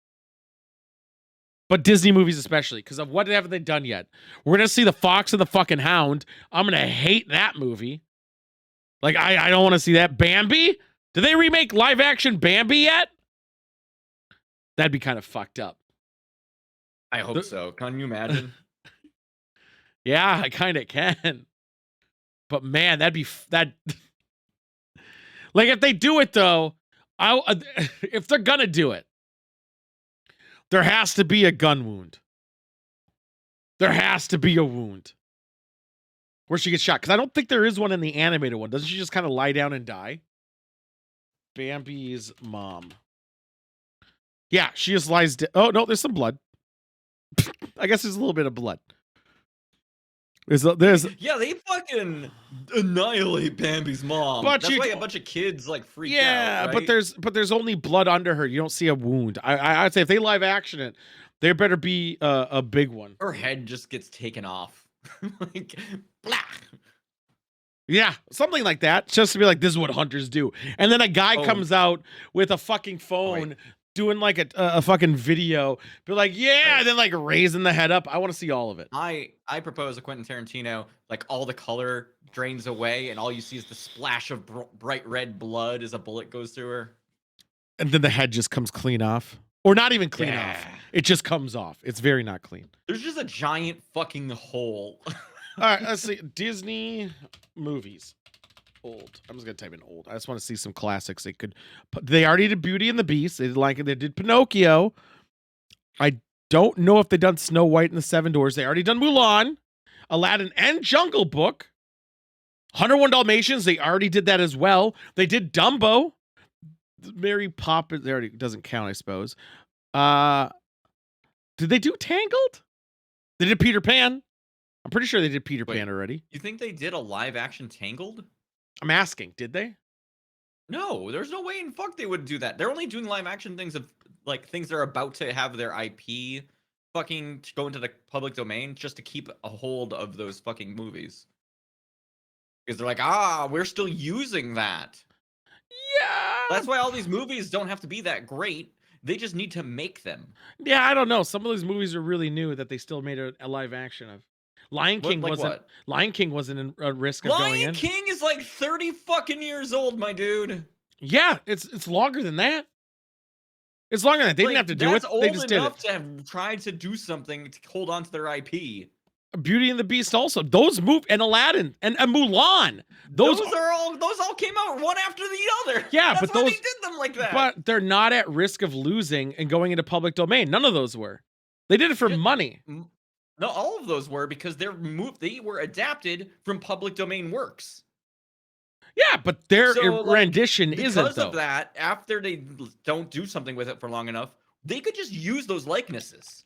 S2: But Disney movies especially, because of what haven't they done yet? We're gonna see the Fox and the fucking Hound. I'm gonna hate that movie. Like, I don't want to see that. Bambi? Did they remake live action Bambi yet? That'd be kind of fucked up.
S1: I hope so. Can you imagine?
S2: Yeah, I kind of can. But man, that'd be that. Like, if they do it though, if they're gonna do it, there has to be a gun wound. There has to be a wound where she gets shot, because I don't think there is one in the animated one. Doesn't she just kind of lie down and die? Bambi's mom. Yeah, she just lies. Oh no, there's some blood. I guess there's a little bit of blood. There's
S1: Yeah, they fucking annihilate Bambi's mom.
S2: But
S1: That's
S2: you
S1: why a
S2: don't-
S1: bunch of kids like freak
S2: yeah,
S1: out, right?
S2: but there's only blood under her. You don't see a wound. I'd say if they live action it, there better be a big one.
S1: Her head just gets taken off. Like, blah.
S2: Yeah, something like that. Just to be like, this is what hunters do. And then a guy
S1: Oh.
S2: comes out with a fucking phone doing like a fucking video. Be like, yeah,
S1: Right.
S2: and then like raising the head up. I want to see all of it.
S1: I propose a Quentin Tarantino, like all the color drains away and all you see is the splash of bright red blood as a bullet goes through her.
S2: And then the head just comes clean off. Or not even clean off.
S1: Yeah.
S2: It just comes off. It's very not clean.
S1: There's just a giant fucking hole.
S2: All right, let's see. Disney movies. Old. I'm just gonna type in old. I just want to see some classics. They already did Beauty and the Beast. They did like it. They did Pinocchio. I don't know if they done Snow White and the Seven Dwarfs. They already done Mulan, Aladdin, and Jungle Book. 101 Dalmatians. They already did that as well. They did Dumbo. Mary Poppins. They already doesn't count, I suppose. Did they do Tangled? They did Peter Pan. I'm pretty sure they did Peter Pan already.
S1: You think they did a live action Tangled?
S2: I'm asking, did they?
S1: No, there's no way in fuck they would do that. They're only doing live action things of like things that are about to have their IP fucking go into the public domain just to keep a hold of those fucking movies. because they're like, we're still using that.
S2: Yeah.
S1: That's why all these movies don't have to be that great. They just need to make them.
S2: Yeah, I don't know. Some of these movies are really new that they still made a live action of. Lion
S1: What,
S2: King
S1: like
S2: wasn't.
S1: what?
S2: Lion King wasn't in a risk of going
S1: Lion
S2: in.
S1: King is like 30 fucking years old, my dude.
S2: Yeah, it's longer than that. It's longer than that. They didn't have to do it.
S1: That's
S2: They
S1: old
S2: just did
S1: enough
S2: it.
S1: to have tried to do something to hold on to their IP.
S2: Beauty and the Beast also. Those move and Aladdin and Mulan.
S1: Those all came out one after the other.
S2: Yeah,
S1: That's
S2: but
S1: why
S2: those
S1: they did them like that.
S2: But they're not at risk of losing and going into public domain. None of those were. They did it for money.
S1: No, all of those were because they were adapted from public domain works.
S2: Yeah, but their
S1: So,
S2: rendition isn't,
S1: because
S2: though.
S1: of that, after they don't do something with it for long enough, they could just use those likenesses.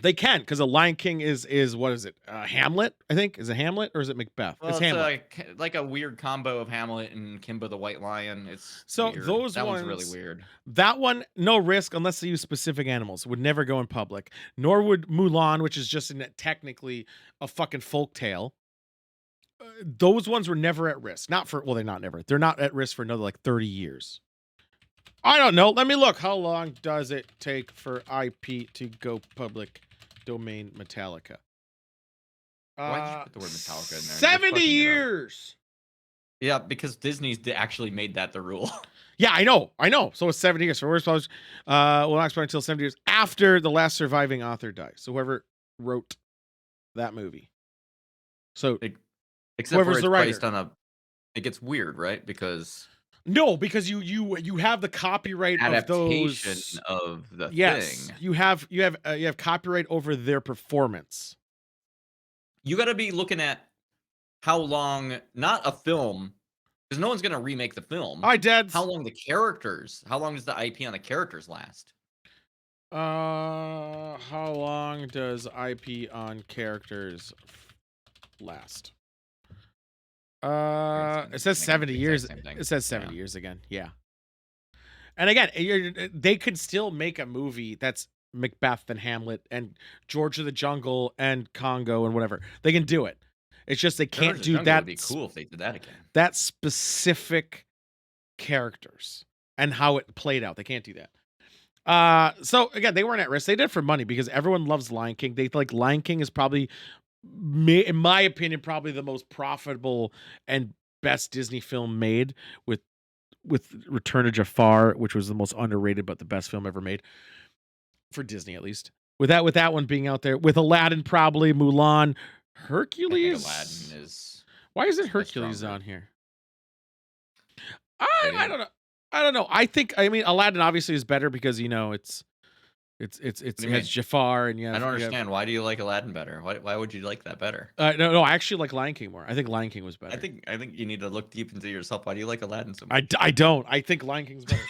S2: They can, because a Lion King is what is it? Hamlet, I think. Is it Hamlet or is it Macbeth?
S1: Well,
S2: it's Hamlet.
S1: like a weird combo of Hamlet and Kimba the White Lion. It's
S2: So
S1: weird.
S2: those
S1: that
S2: ones,
S1: one's really weird.
S2: That one, no risk unless they use specific animals. Would never go in public. Nor would Mulan, which is just technically a fucking folk tale. Those ones were never at risk. They're not never. They're not at risk for another like 30 years. I don't know. Let me look. How long does it take for IP to go public domain Metallica?
S1: Why'd you put the word Metallica in there?
S2: 70 years.
S1: Yeah, because Disney's actually made that the rule.
S2: Yeah, I know. So it's 70 years. So we're supposed will not expire until 70 years after the last surviving author dies. So whoever wrote that movie. So
S1: except
S2: whoever's
S1: for it's
S2: the writer.
S1: based on it gets weird, right? Because
S2: you have the copyright
S1: adaptation
S2: of
S1: the
S2: yes,
S1: thing.
S2: You have copyright over their performance.
S1: You got to be looking at how long, not a film, because no one's gonna remake the film.
S2: Hi, Dads.
S1: How long does the IP on the characters last?
S2: How long does IP on characters last? It says 70 years. It says 70 years again. Yeah. And again, they could still make a movie that's Macbeth and Hamlet and George of the Jungle and Congo and whatever. They can do it. It's just they can't do that.
S1: Would be cool if they did that again.
S2: That specific characters and how it played out. They can't do that. So again, they weren't at risk. They did it for money because everyone loves Lion King. They like Lion King is probably, in my opinion, probably the most profitable and best Disney film made, with Return of Jafar, which was the most underrated but the best film ever made for Disney, at least. With that one being out there, with Aladdin, probably Mulan, Hercules.
S1: Aladdin is.
S2: Why isn't Hercules on here? I don't know. I don't know. I mean, Aladdin obviously is better because it has Jafar and
S1: I don't understand. Why do you like Aladdin better? Why would you like that better?
S2: No, I actually like Lion King more. I think Lion King was better.
S1: I think you need to look deep into yourself. Why do you like Aladdin so much?
S2: I don't. I think Lion King's better.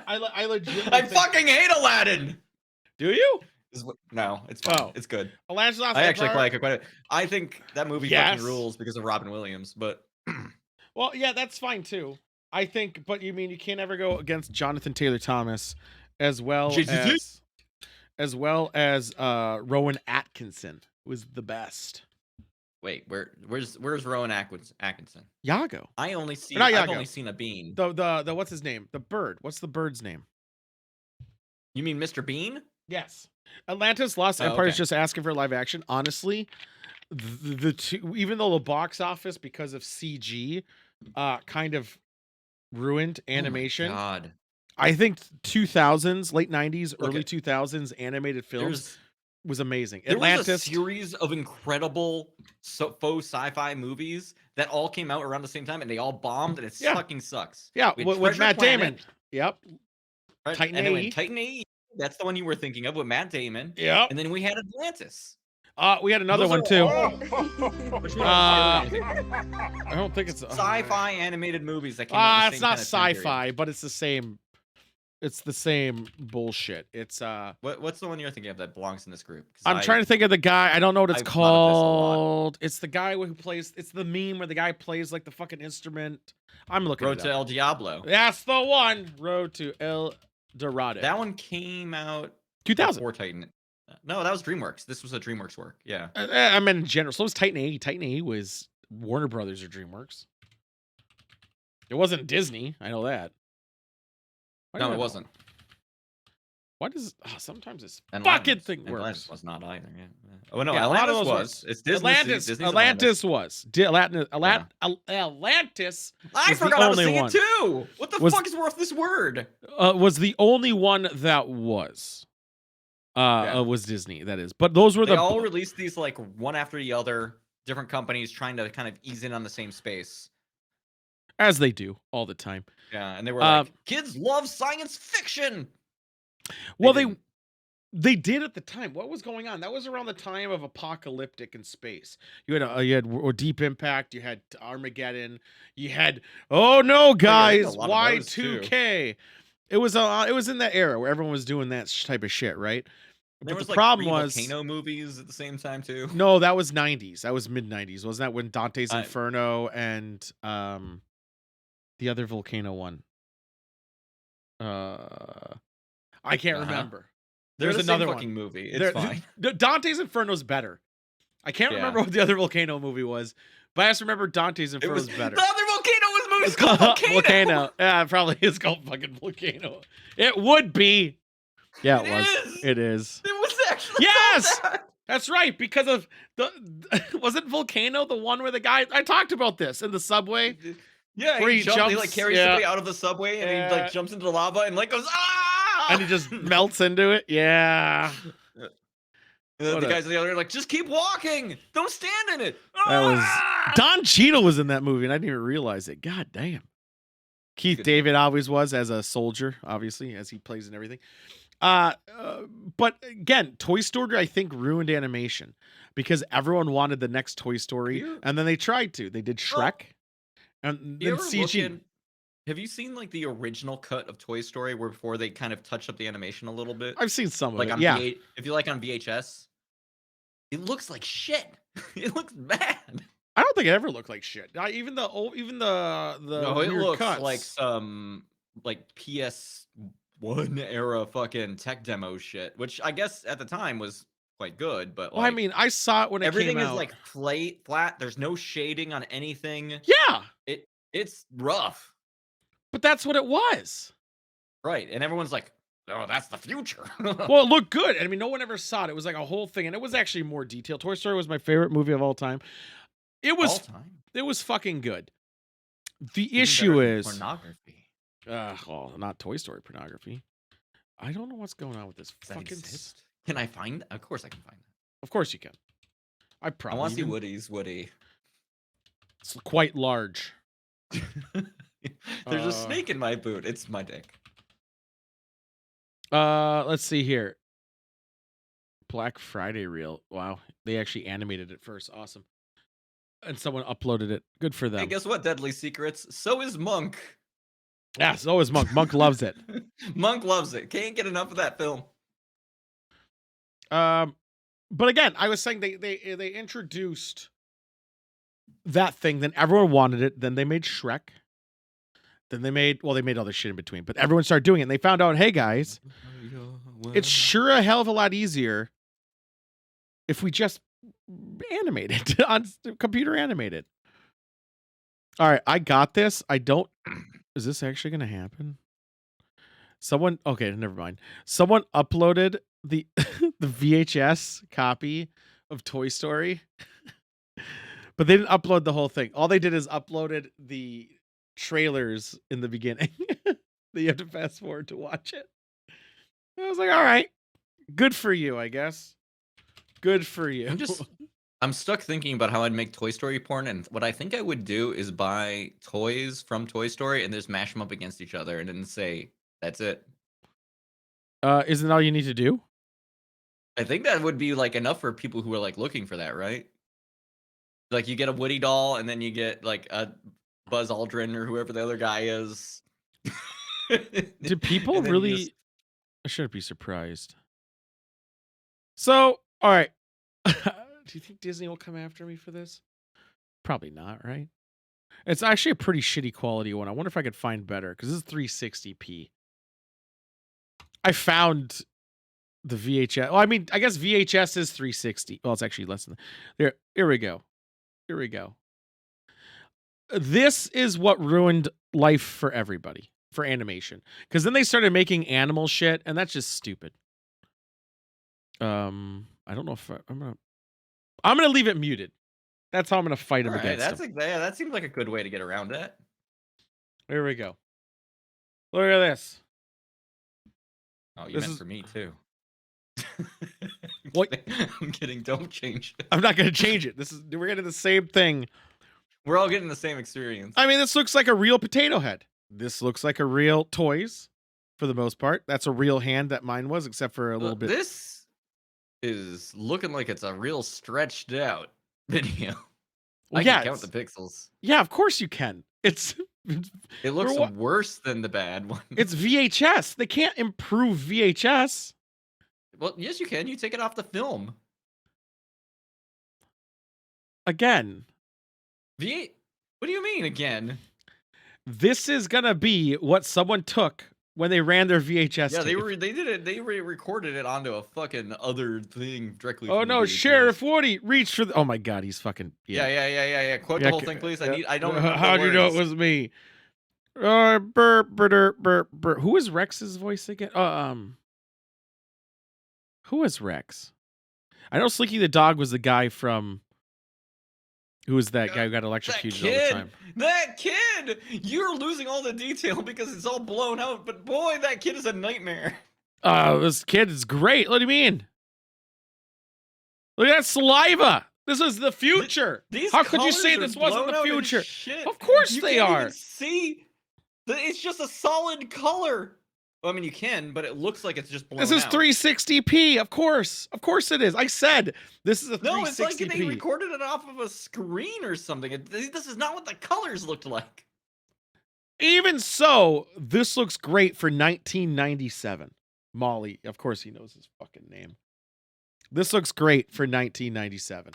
S2: I legitimately
S1: I fucking hate Aladdin.
S2: Do you?
S1: No, it's fine.
S2: Oh.
S1: It's good.
S2: Aladdin's Last
S1: I actually
S2: Empire?
S1: like it quite a bit. I think that movie fucking rules because of Robin Williams, but
S2: well, yeah, that's fine too. I think, but you mean you can't ever go against Jonathan Taylor Thomas as well as Rowan Atkinson was the best.
S1: Wait, where's Rowan Atkinson?
S2: Yago.
S1: I've only seen a bean.
S2: The what's his name? The bird. What's the bird's name?
S1: You mean Mr. Bean?
S2: Yes. Atlantis Lost Empire is just asking for live action. Honestly, the two, even though the box office because of CG kind of ruined animation.
S1: Oh my God.
S2: I think 2000s, late 90s, early 2000s animated films was amazing.
S1: Atlantis was a series of incredible faux sci-fi movies that all came out around the same time and they all bombed and it fucking sucks.
S2: Yeah, with Matt Damon. Yep.
S1: Titan AE. That's the one you were thinking of with Matt Damon.
S2: Yeah.
S1: And then we had Atlantis.
S2: We had another one too.
S1: Which one?
S2: I don't think it's
S1: sci-fi animated movies that came out.
S2: It's not sci-fi, but it's the same. It's the same bullshit. It's
S1: what's the one you're thinking of that belongs in this group?
S2: I'm trying to think of the guy. I don't know what it's called. It's the guy who plays. It's the meme where the guy plays like the fucking instrument. I'm looking.
S1: Road to El Diablo.
S2: That's the one. Road to El Dorado.
S1: That one came out
S2: 2000
S1: before Titan. No, that was DreamWorks. This was a DreamWorks work. Yeah.
S2: I meant in general. So was Titan A. Titan A was Warner Brothers or DreamWorks. It wasn't Disney. I know that. Why do
S1: No,
S2: I
S1: it
S2: know?
S1: wasn't.
S2: Why does sometimes this
S1: And
S2: fucking
S1: Atlantis.
S2: thing
S1: And Atlantis
S2: works?
S1: was not either. Yeah. Oh no,
S2: Yeah, a lot of
S1: Atlantis
S2: those
S1: was.
S2: worked.
S1: It's Disney.
S2: Atlantis.
S1: Disney's
S2: Atlantis was.
S1: Yeah.
S2: Atlantis
S1: I
S2: was the
S1: forgot how to
S2: only
S1: sing
S2: one.
S1: it too. What the
S2: Was
S1: fuck is worth this word?
S2: was the only one that was.
S1: Yeah.
S2: Was Disney, that is. But those were
S1: They
S2: the
S1: all released these like one after the other, different companies trying to kind of ease in on the same space.
S2: as they do all the time.
S1: Yeah, and they were like, kids love science fiction.
S2: Well,
S1: didn't.
S2: they did at the time. What was going on? That was around the time of apocalyptic in space. You had Deep Impact. You had Armageddon. You had oh no, guys, Y2K. It was in that era where everyone was doing that type of shit, right?
S1: There
S2: But
S1: was
S2: the
S1: like
S2: problem
S1: 3
S2: was
S1: volcano movies at the same time too.
S2: no, that was 90s. That was mid 90s. Wasn't that when Dante's Inferno and the other volcano one? I can't remember.
S1: There's
S2: There's another
S1: fucking
S2: one.
S1: movie. It's fine.
S2: Dante's Inferno's better. I can't remember what the other volcano movie was, but I just remember Dante's Inferno's better.
S1: The other volcano was called
S2: Volcano. Yeah, it probably is called fucking Volcano. It would be. Yeah, it was. It is.
S1: It was actually.
S2: Yes, that's right. Because of wasn't Volcano the one where the guy I talked about this in the subway?
S1: Yeah,
S2: where
S1: he jumps, he like carries somebody out of the subway and he like jumps into the lava and like goes ah,
S2: and he just melts into it. Yeah.
S1: The guys on the other are like, just keep walking. Don't stand in it.
S2: That was Don Cheadle was in that movie, and I didn't even realize it. God damn. Keith David always was as a soldier, obviously, as he plays in everything. But again, Toy Story, I think, ruined animation because everyone wanted the next Toy Story, and then they tried to. They did Shrek, and then CG.
S1: Have you seen like the original cut of Toy Story where before they kind of touched up the animation a little bit?
S2: I've seen some of
S1: like
S2: it.
S1: On
S2: yeah,
S1: if you like on VHS, it looks like shit. It looks bad.
S2: I don't think it ever looked like shit. Even the
S1: no, it looks
S2: cuts.
S1: like some like PS1 era fucking tech demo shit, which I guess at the time was quite good. But
S2: well, I mean, I saw it when it came out.
S1: Everything is like flat. There's no shading on anything.
S2: Yeah,
S1: it's rough.
S2: But that's what it was.
S1: Right. And everyone's like, oh, that's the future.
S2: Well, it looked good. I mean, no one ever saw it. It was like a whole thing. And it was actually more detailed. Toy Story was my favorite movie of all time. It was It was fucking good. The issue is
S1: pornography.
S2: Well, not Toy Story pornography. I don't know what's going on with this fucking.
S1: Can I find? Of course I can find that.
S2: Of course you can. I
S1: want to see Woody's Woody.
S2: It's quite large.
S1: There's a snake in my boot. It's my dick.
S2: Let's see here. Black Friday reel. Wow, they actually animated it first. Awesome. And someone uploaded it. Good for them.
S1: Hey, guess what? Deadly Secrets. So is Monk.
S2: Yeah, so is Monk. Monk loves it.
S1: Monk loves it. Can't get enough of that film.
S2: But again, I was saying they introduced that thing, then everyone wanted it, then they made Shrek. Then they made other shit in between, but everyone started doing it, and they found out, hey guys, it's sure a hell of a lot easier if we just animate it on computer animated. All right, I got this. Is this actually going to happen? Okay, never mind. Someone uploaded the the VHS copy of Toy Story, but they didn't upload the whole thing. All they did is uploaded the trailers in the beginning that you have to fast forward to watch it. I was like, all right, good for you, I guess. Good for you.
S1: I'm stuck thinking about how I'd make Toy Story porn, and what I think I would do is buy toys from Toy Story and just mash them up against each other and then say, that's it.
S2: Isn't that all you need to do?
S1: I think that would be like enough for people who are like looking for that, right? Like you get a Woody doll and then you get like a Buzz Aldrin or whoever the other guy is.
S2: Do people really? I shouldn't be surprised. So, all right. Do you think Disney will come after me for this? Probably not, right? It's actually a pretty shitty quality one. I wonder if I could find better because this is 360p. I found The VHS. Well, I mean, I guess VHS is 360. Well, it's actually less than that. Here we go. Here we go. This is what ruined life for everybody for animation. Because then they started making animal shit, and that's just stupid. I don't know if I'm gonna leave it muted. That's how I'm gonna fight him
S1: All right,
S2: against
S1: that's
S2: him.
S1: yeah, that seems like a good way to get around it.
S2: Here we go. Look at this.
S1: Oh, you
S2: This
S1: meant
S2: is
S1: for me too.
S2: what
S1: I'm kidding. Don't change it.
S2: I'm not gonna change it. We're getting the same thing.
S1: We're all getting the same experience.
S2: I mean, this looks like a real potato head. This looks like a real toys, for the most part. That's a real hand that mine was, except for a little bit.
S1: This is looking like it's a real stretched out video.
S2: Well,
S1: I
S2: yeah,
S1: can count the pixels.
S2: yeah, of course you can.
S1: It looks
S2: we're
S1: worse than the bad one.
S2: It's VHS. They can't improve VHS.
S1: Well, yes, you can. You take it off the film.
S2: Again,
S1: V8. What do you mean again?
S2: this is gonna be what someone took when they ran their VHS.
S1: Yeah,
S2: tape.
S1: they did it. They recorded it onto a fucking other thing directly.
S2: Oh
S1: from the
S2: no,
S1: VHS.
S2: Sheriff Woody, reach for the. Oh my God, he's fucking.
S1: Yeah. Quote the whole thing, please. I don't.
S2: How do you know it was me? Burp. Who is Rex's voice again? Who is Rex? I know Slinky the dog was the guy from. Who was that guy who got electrocuted all the time?
S1: That kid! You're losing all the detail because it's all blown out, but boy, that kid is a nightmare.
S2: This kid is great. What do you mean? Look at that saliva. This is the future. How could you say this wasn't the future? Of course they are.
S1: Even see, it's just a solid color. Well, I mean, you can, but it looks like it's just blown out.
S2: This is 360p. Of course it is. I said this is a 360p.
S1: No, it's like they recorded it off of a screen or something. This is not what the colors looked like.
S2: Even so, this looks great for 1997. Molly, of course he knows his fucking name. This looks great for 1997.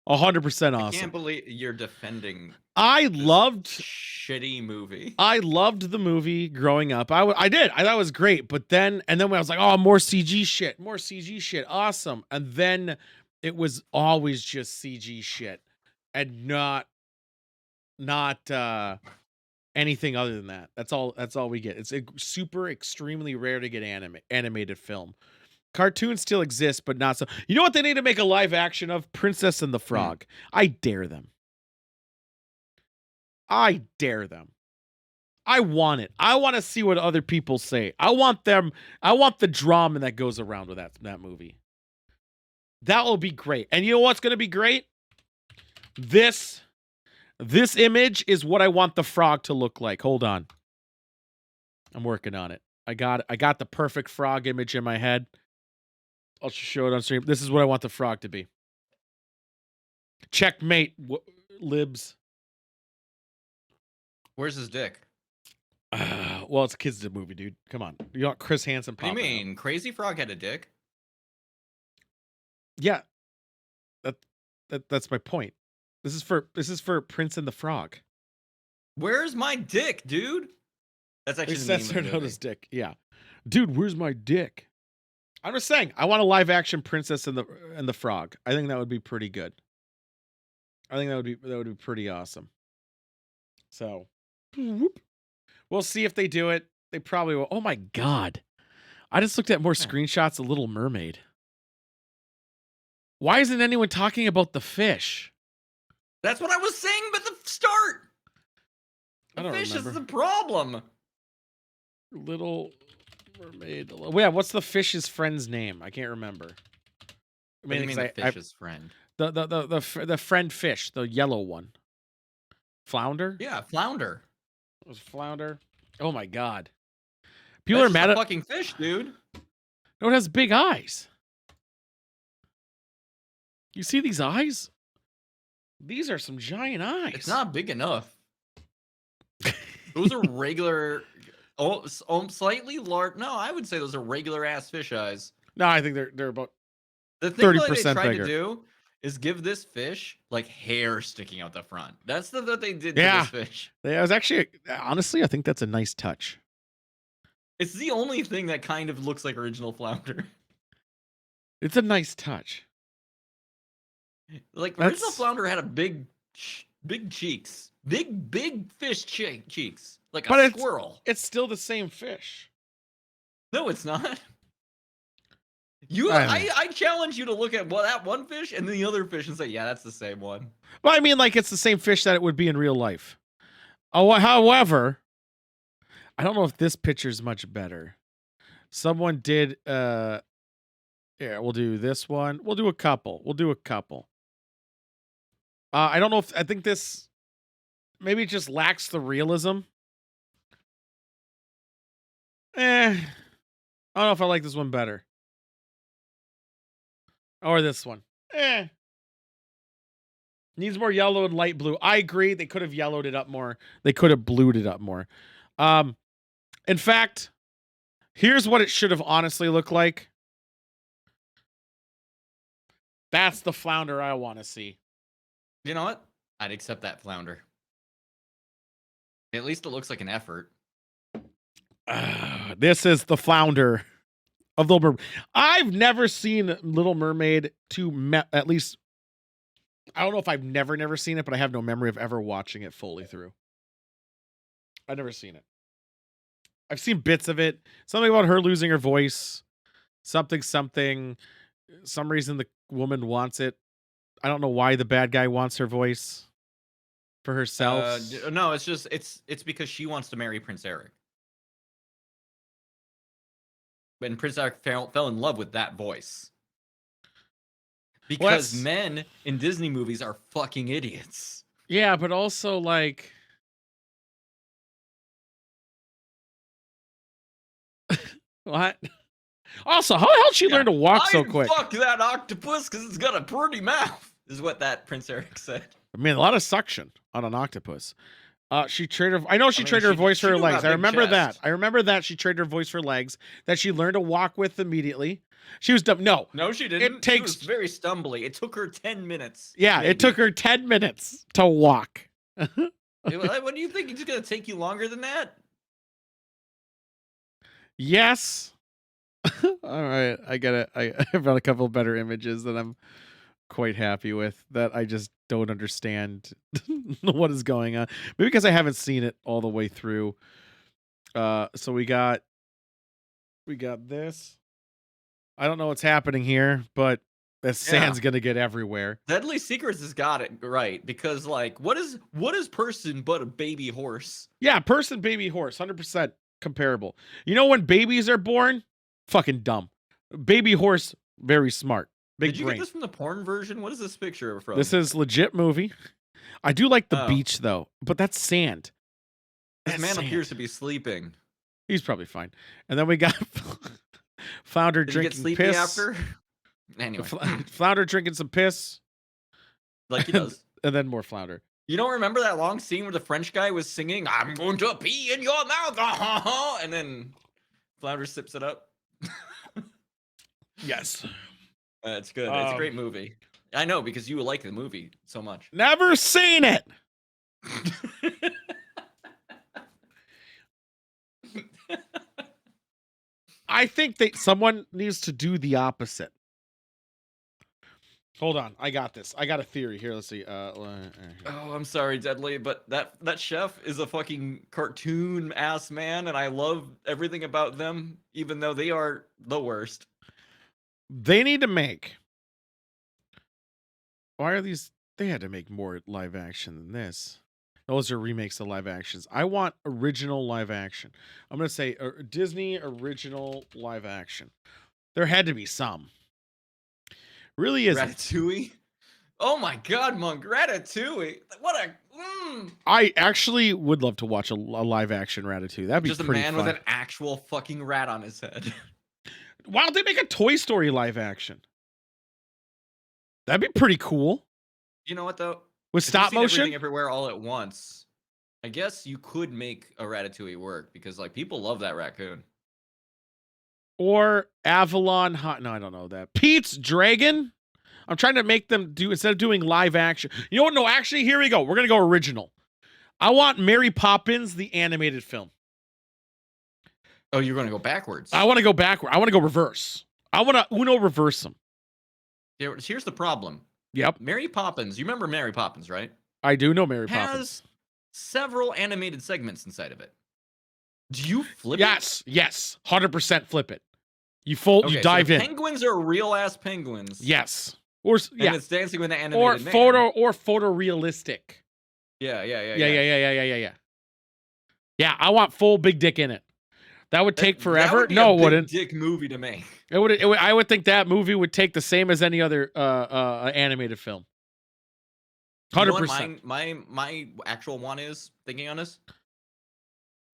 S2: 100% awesome.
S1: I can't believe you're defending.
S2: I loved
S1: shitty movie.
S2: I loved the movie growing up. I did. I thought it was great. But then when I was like, oh, more CG shit, awesome. And then it was always just CG shit, and not anything other than that. That's all we get. It's super extremely rare to get animated film. Cartoons still exist, but not so. You know what they need to make a live action of? Princess and the Frog. I dare them. I want it. I want to see what other people say. I want the drama that goes around with that movie. That will be great. And you know what's going to be great? This image is what I want the frog to look like. Hold on. I'm working on it. I got the perfect frog image in my head. I'll show it on stream. This is what I want the frog to be. Checkmate, libs.
S1: Where's his dick?
S2: Well, it's a kids' movie, dude. Come on. You want Chris Hansen popping
S1: What do you mean?
S2: Up.
S1: Crazy Frog had a dick?
S2: Yeah. That's my point. This is for Prince and the Frog.
S1: Where's my dick, dude? That's actually the name of his
S2: dick. Yeah. Dude, where's my dick? I'm just saying, I want a live action Princess and the Frog. I think that would be pretty good. I think that would be pretty awesome. So, we'll see if they do it. They probably will. Oh my God. I just looked at more screenshots of Little Mermaid. Why isn't anyone talking about the fish?
S1: That's what I was saying at the start. The fish is the problem.
S2: Little Mermaid. Yeah, what's the fish's friend's name? I can't remember.
S1: I mean, the fish's friend.
S2: The friend fish, the yellow one. Flounder?
S1: Yeah, flounder.
S2: It was flounder. Oh my God. People are mad at
S1: fucking fish, dude.
S2: No, it has big eyes. You see these eyes? These are some giant eyes.
S1: It's not big enough. Those are regular, slightly large. No, I would say those are regular ass fish eyes.
S2: No, I think they're about
S1: the thing
S2: 30%
S1: that they tried
S2: bigger.
S1: to do is give this fish like hair sticking out the front. That's what they did to this fish.
S2: Yeah, it was actually, honestly, I think that's a nice touch.
S1: It's the only thing that kind of looks like original flounder.
S2: It's a nice touch.
S1: Like original
S2: That's
S1: flounder had a big cheeks, big fish cheeks, like
S2: but
S1: a squirrel.
S2: it's still the same fish.
S1: No, it's not. I challenge you to look at that one fish and the other fish and say, yeah, that's the same one.
S2: Well, I mean, like it's the same fish that it would be in real life. Oh, however, I don't know if this picture's much better. Someone did. Yeah, we'll do this one. We'll do a couple. I don't know if I think this maybe it just lacks the realism. I don't know if I like this one better. Or this one. Needs more yellow and light blue. I agree. They could have yellowed it up more. They could have blued it up more. In fact, here's what it should have honestly looked like. That's the flounder I want to see.
S1: You know what? I'd accept that flounder. At least it looks like an effort.
S2: This is the flounder of Little Mermaid. I've never seen Little Mermaid at least. I don't know if I've never seen it, but I have no memory of ever watching it fully through. I've never seen it. I've seen bits of it. Something about her losing her voice. Something. Some reason the woman wants it. I don't know why the bad guy wants her voice for herself.
S1: No, it's just it's because she wants to marry Prince Eric. And Prince Eric fell in love with that voice. Because men in Disney movies are fucking idiots.
S2: Yeah, but also like what? Also, how the hell did she learn to walk so quick?
S1: Fuck that octopus because it's got a pretty mouth, is what that Prince Eric said.
S2: I mean, a lot of suction on an octopus. She traded. I know she traded her voice for her legs. I remember that. I remember that she traded her voice for legs that she learned to walk with immediately. She was dumb. No,
S1: she didn't. It takes she was very stumbly. It took her 10 minutes.
S2: Yeah, maybe. It took her 10 minutes to walk.
S1: What do you think? It's gonna take you longer than that?
S2: Yes. All right, I get it. I found a couple of better images that I'm quite happy with that I just don't understand what is going on. Maybe because I haven't seen it all the way through. So we got this. I don't know what's happening here, but the sand's gonna get everywhere.
S1: Deadly Secrets has got it right because, like, what is person but a baby horse?
S2: Yeah, person, baby, horse, 100% comparable. You know when babies are born, fucking dumb. Baby horse, very smart. Big
S1: Did you
S2: brain.
S1: get this from the porn version? What is this picture from?
S2: This is legit movie. I do like the beach though, but that's sand.
S1: This man appears to be sleeping.
S2: He's probably fine. And then we got Flounder drinking piss.
S1: After? Anyway.
S2: Flounder drinking some piss.
S1: Like he does.
S2: And then more Flounder.
S1: You don't remember that long scene where the French guy was singing, "I'm going to pee in your mouth," and then Flounder sips it up?
S2: Yes.
S1: It's good. It's a great movie. I know, because you like the movie so much.
S2: Never seen it. I think that someone needs to do the opposite. Hold on, I got this. I got a theory here. Let's see.
S1: Oh, I'm sorry, Deadly, but that chef is a fucking cartoon ass man, and I love everything about them, even though they are the worst.
S2: They need to make. Why are these? They had to make more live action than this. Those are remakes of live actions. I want original live action. I'm gonna say Disney original live action. There had to be some. Really isn't.
S1: Ratatouille? Oh my god, Monk, Ratatouille. What a
S2: I actually would love to watch a live action Ratatouille. That'd be
S1: just
S2: pretty
S1: a man
S2: fun.
S1: with an actual fucking rat on his head.
S2: Why don't they make a Toy Story live action? That'd be pretty cool.
S1: You know what though?
S2: With stop motion?
S1: Everything everywhere all at once. I guess you could make a Ratatouille work because like people love that raccoon.
S2: Or Avalon No, I don't know that. Pete's Dragon? I'm trying to make them do, instead of doing live action. You know what? No, actually, here we go. We're going to go original. I want Mary Poppins, the animated film.
S1: Oh, you're going to go backwards.
S2: I want to go backward. I want to go reverse. I want to Uno reverse them.
S1: Here's the problem.
S2: Yep.
S1: Mary Poppins. You remember Mary Poppins, right?
S2: I do know Mary
S1: Has
S2: Poppins.
S1: several animated segments inside of it. Do you flip
S2: Yes. 100% flip it. You
S1: it?
S2: you dive
S1: so
S2: in.
S1: Penguins are real ass penguins.
S2: Yes. Or
S1: And it's dancing with the animated man.
S2: or photorealistic.
S1: Yeah.
S2: Yeah, I want full big dick in it. That would take forever.
S1: That would be
S2: no,
S1: a
S2: it wouldn't.
S1: big dick movie to make.
S2: It would. I would think that movie would take the same as any other animated film. 100%.
S1: My actual one is thinking on this.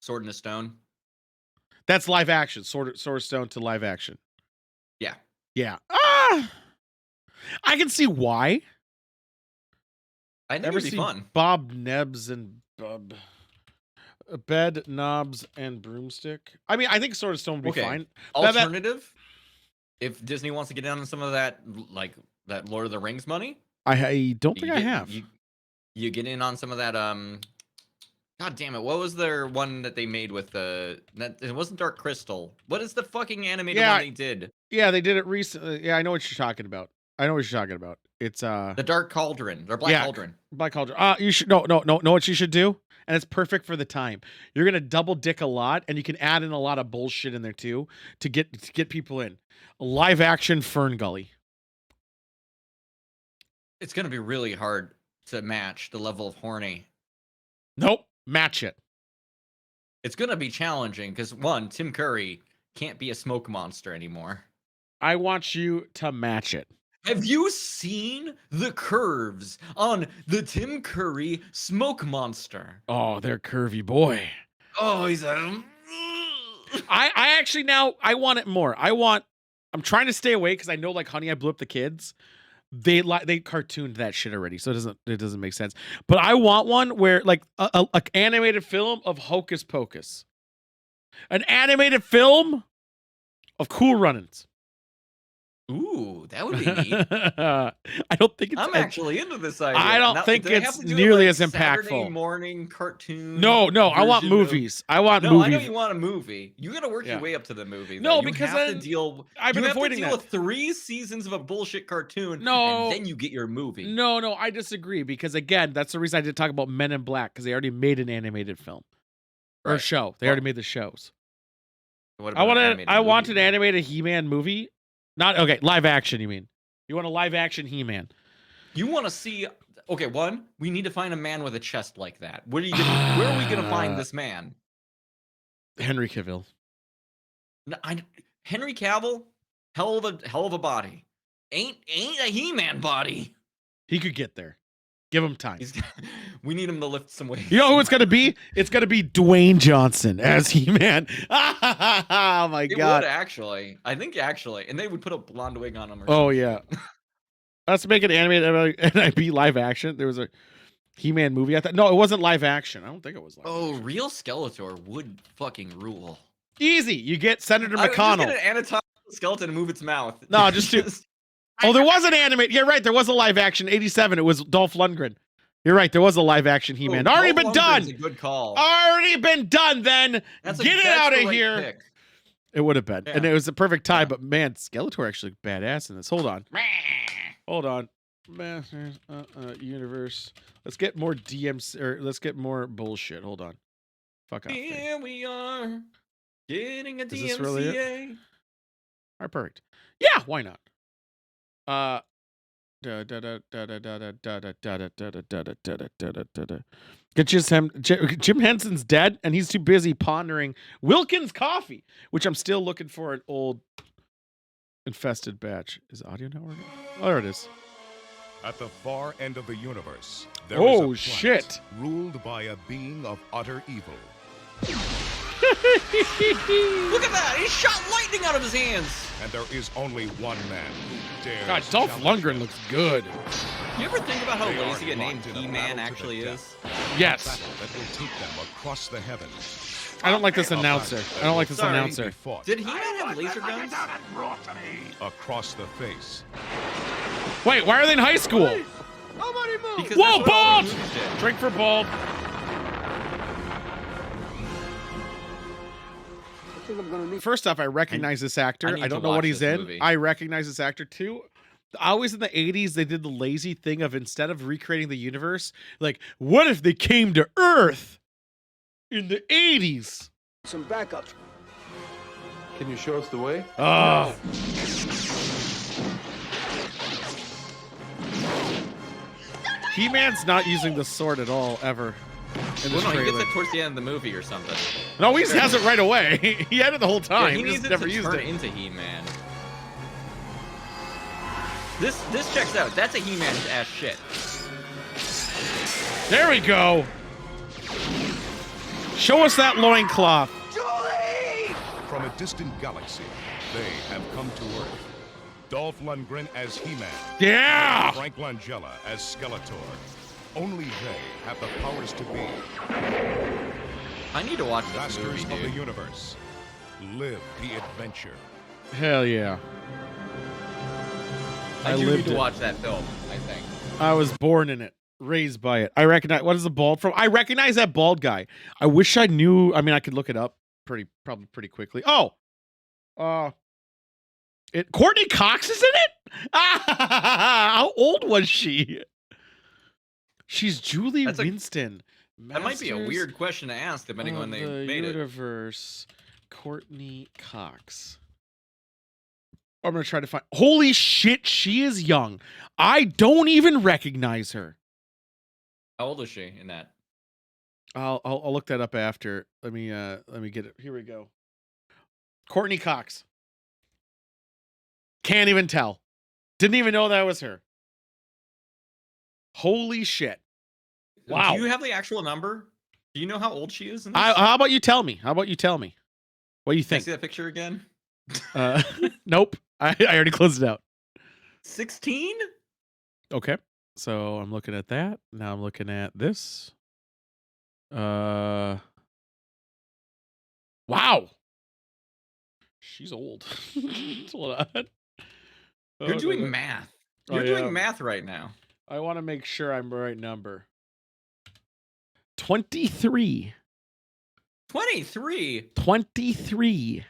S1: Sword in the Stone.
S2: That's live action. Sword of Stone to live action.
S1: Yeah.
S2: Yeah. I can see why.
S1: I think it'd be fun.
S2: Bob Nebs and Bed Knobs and Broomstick. I mean, I think Sword of Stone would be fine.
S1: Alternative, if Disney wants to get down on some of that, like that Lord of the Rings money,
S2: I don't think I have.
S1: You get in on some of that. God damn it! What was their one that they made with that? It wasn't Dark Crystal. What is the fucking animated one they did?
S2: Yeah, they did it recently. Yeah, I know what you're talking about. It's
S1: the Dark Cauldron. Or Black Cauldron.
S2: Black Cauldron. You should know what you should do, and it's perfect for the time. You're gonna double dick a lot, and you can add in a lot of bullshit in there too to get people in. A live action Fern Gully.
S1: It's gonna be really hard to match the level of horny.
S2: Nope, match it.
S1: It's gonna be challenging because one, Tim Curry can't be a smoke monster anymore.
S2: I want you to match it.
S1: Have you seen the curves on the Tim Curry smoke monster?
S2: Oh, they're curvy, boy.
S1: Oh, he's a.
S2: I actually now I want it more. I'm trying to stay away because I know like Honey, I Blew Up the Kids. They cartooned that shit already, so it doesn't make sense. But I want one where like a animated film of Hocus Pocus, an animated film of Cool Runnings.
S1: Ooh, that would be neat.
S2: I don't think it's.
S1: I'm actually into this idea.
S2: I don't think it's nearly as impactful.
S1: Saturday morning cartoon.
S2: No, I want movies. I want movies.
S1: I know you want a movie. You got to work your way up to the movie.
S2: No,
S1: though.
S2: because
S1: have to deal.
S2: I've been avoiding
S1: that. With 3 seasons of a bullshit cartoon.
S2: No,
S1: and then you get your movie.
S2: No, I disagree because again, that's the reason I did talk about Men in Black because they already made an animated film or a show. They already made the shows. I want an animated He-Man movie. Not okay, live action, you mean? You want a live action He-Man?
S1: You want to see okay, one, we need to find a man with a chest like that. Where are we gonna find this man?
S2: Henry Cavill.
S1: No, Henry Cavill, hell of a body. Ain't a He-Man body.
S2: He could get there. Give him time.
S1: We need him to lift some weights.
S2: You know who it's gonna be? It's gonna be Dwayne Johnson as He-Man. Oh my god!
S1: It would actually. I think actually, and they would put a blonde wig on him.
S2: Oh yeah. Let's make it animated NIB live action. There was a He-Man movie. I thought no, it wasn't live action. I don't think it was live action.
S1: Real Skeletor would fucking rule.
S2: Easy. You get Senator McConnell.
S1: Just get an anatomical skeleton and move its mouth.
S2: No, just oh, there was an animated. You're right. There was a live action. 87. It was Dolph Lundgren. You're right. There was a live action He-Man. Already been done. A
S1: good call.
S2: Already been done. Then get it out of here. Pick. It would have been, and it was the perfect time. Yeah. But man, Skeletor actually badass in this. Hold on. Universe. Let's get more DMC or let's get more bullshit. Hold on. Fuck off.
S1: Here we are getting a DMCA. Is this really it?
S2: All right, perfect. Yeah, why not? Jim Henson's dead, and he's too busy pondering Wilkins coffee, which I'm still looking for an old infested batch. Is audio not working? Oh, there it is.
S3: At the far end of the universe, there is a planet
S2: shit!
S3: Ruled by a being of utter evil.
S1: Look at that! He shot lightning out of his hands!
S3: And there is only one man who dares.
S2: God, Dolph Lundgren looks good.
S1: You ever think about how lazy a name He-Man actually is?
S2: Yes.
S3: That will take them across the heavens.
S2: I don't like this announcer.
S1: Did He-Man have laser guns?
S3: Across the face.
S2: Wait, why are they in high school?
S1: Nobody move!
S2: Whoa, Bald! Drink for Bald. First off, I recognize this actor.
S1: need
S2: I
S1: to
S2: don't know what
S1: watch
S2: he's
S1: this
S2: in.
S1: movie.
S2: I recognize this actor too. Always in the 80s, they did the lazy thing of instead of recreating the universe, like, what if they came to Earth in the 80s?
S4: Some backup.
S5: Can you show us the way?
S2: Oh. He-Man's not using the sword at all, ever. In
S1: Well,
S2: this
S1: no, he gets
S2: trailer.
S1: it towards the end of the movie or something.
S2: No, he has it right away. He had it the whole time.
S1: Yeah, he
S2: he
S1: needs
S2: just
S1: it
S2: never
S1: to
S2: used
S1: turn
S2: it.
S1: into He-Man. This checks out. That's a He-Man ass shit.
S2: There we go. Show us that loincloth.
S3: From a distant galaxy, they have come to Earth. Dolph Lundgren as He-Man.
S2: Yeah!
S3: Frank Langella as Skeletor. Only they have the powers to be
S1: I need to watch this
S3: masters
S1: movie,
S3: of the
S1: dude.
S3: universe. Live the adventure.
S2: Hell yeah.
S1: I do
S2: lived
S1: need to
S2: it.
S1: watch that film, I think.
S2: I was born in it, raised by it. I recognize, what is the bald from? I recognize that bald guy. I wish I knew. I mean, I could look it up probably pretty quickly. Oh, Courtney Cox is in it? How old was she? She's Julie
S1: That's a-
S2: Winston.
S1: That might be a
S2: Masters
S1: weird question to ask, depending on when they
S2: of the
S1: made it.
S2: universe. Courtney Cox. I'm gonna try to find. Holy shit, she is young. I don't even recognize her.
S1: How old is she in that?
S2: I'll look that up after. Let me get it. Here we go. Courtney Cox. Can't even tell. Didn't even know that was her. Holy shit. Wow.
S1: Do you have the actual number? Do you know how old she is in this?
S2: How about you tell me? How about you tell me? What do you
S1: Can I
S2: think?
S1: see that picture again?
S2: Nope. I already closed it out.
S1: 16?
S2: Okay. So I'm looking at that. Now I'm looking at this. Wow. She's old. Hold on.
S1: You're
S2: Oh,
S1: doing
S2: no.
S1: math.
S2: Oh,
S1: You're
S2: yeah.
S1: doing math right now.
S2: I want to make sure I'm the right number. 23.
S1: 23?
S2: 23.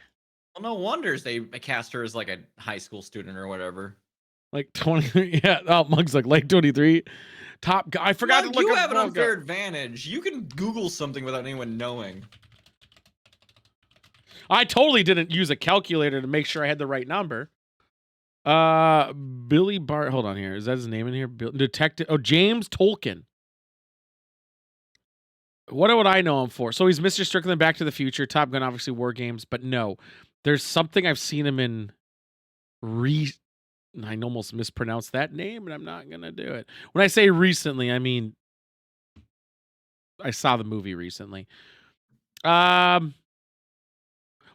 S1: Well, no wonders they cast her as like a high school student or whatever.
S2: Like 20. Yeah. Oh, Mug's like late 23. Top guy. I forgot
S1: Mug,
S2: to look
S1: you
S2: up
S1: have an
S2: Mug
S1: unfair
S2: up.
S1: advantage. You can Google something without anyone knowing.
S2: I totally didn't use a calculator to make sure I had the right number. Billy Bart. Hold on here. Is that his name in here? Detective. Oh, James Tolkien. What would I know him for? So he's Mr. Strickland, Back to the Future, Top Gun, obviously War Games, but no, there's something I've seen him in. I almost mispronounced that name, and I'm not gonna do it. When I say recently, I mean I saw the movie recently.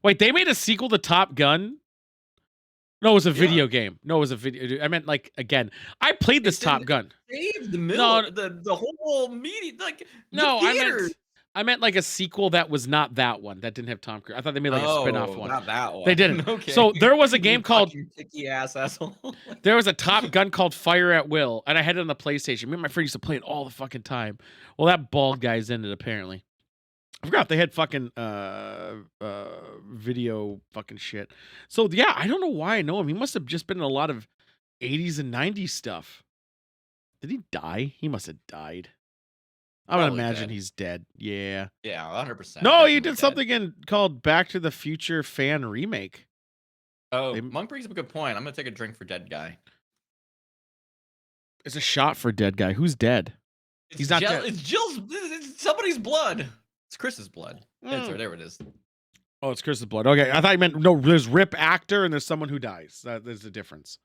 S2: Wait, they made a sequel to Top Gun? No, it was a video game. No, it was a video. I meant like again. I played this
S1: It's
S2: Top
S1: in-
S2: Gun.
S1: Save the middle,
S2: No,
S1: the whole media, like
S2: No,
S1: the theater.
S2: I meant like a sequel that was not that one. That didn't have Tom Cruise. I thought they made like a spin-off one.
S1: Not that one.
S2: They didn't.
S1: Okay.
S2: So there was a
S1: You
S2: game called
S1: fucking picky ass asshole.
S2: There was a Top Gun called Fire at Will, and I had it on the PlayStation. Me and my friend used to play it all the fucking time. Well, that bald guy's in it apparently. I forgot they had fucking video fucking shit. So yeah, I don't know why I know him. He must have just been in a lot of 80s and 90s stuff. Did he die? He must have died. I would
S1: Probably
S2: imagine
S1: dead.
S2: he's dead. Yeah.
S1: Yeah, 100%.
S2: No, he
S1: definitely
S2: did
S1: dead.
S2: something called Back to the Future fan remake.
S1: Oh,
S2: They-
S1: Monk brings up a good point. I'm gonna take a drink for dead guy.
S2: It's a shot for dead guy. Who's dead? He's not dead.
S1: It's Jill's. It's somebody's blood. It's Chris's blood. There it is.
S2: Oh, it's Chris's blood. Okay, I thought you meant no. There's Rip actor and there's someone who dies. There's the difference.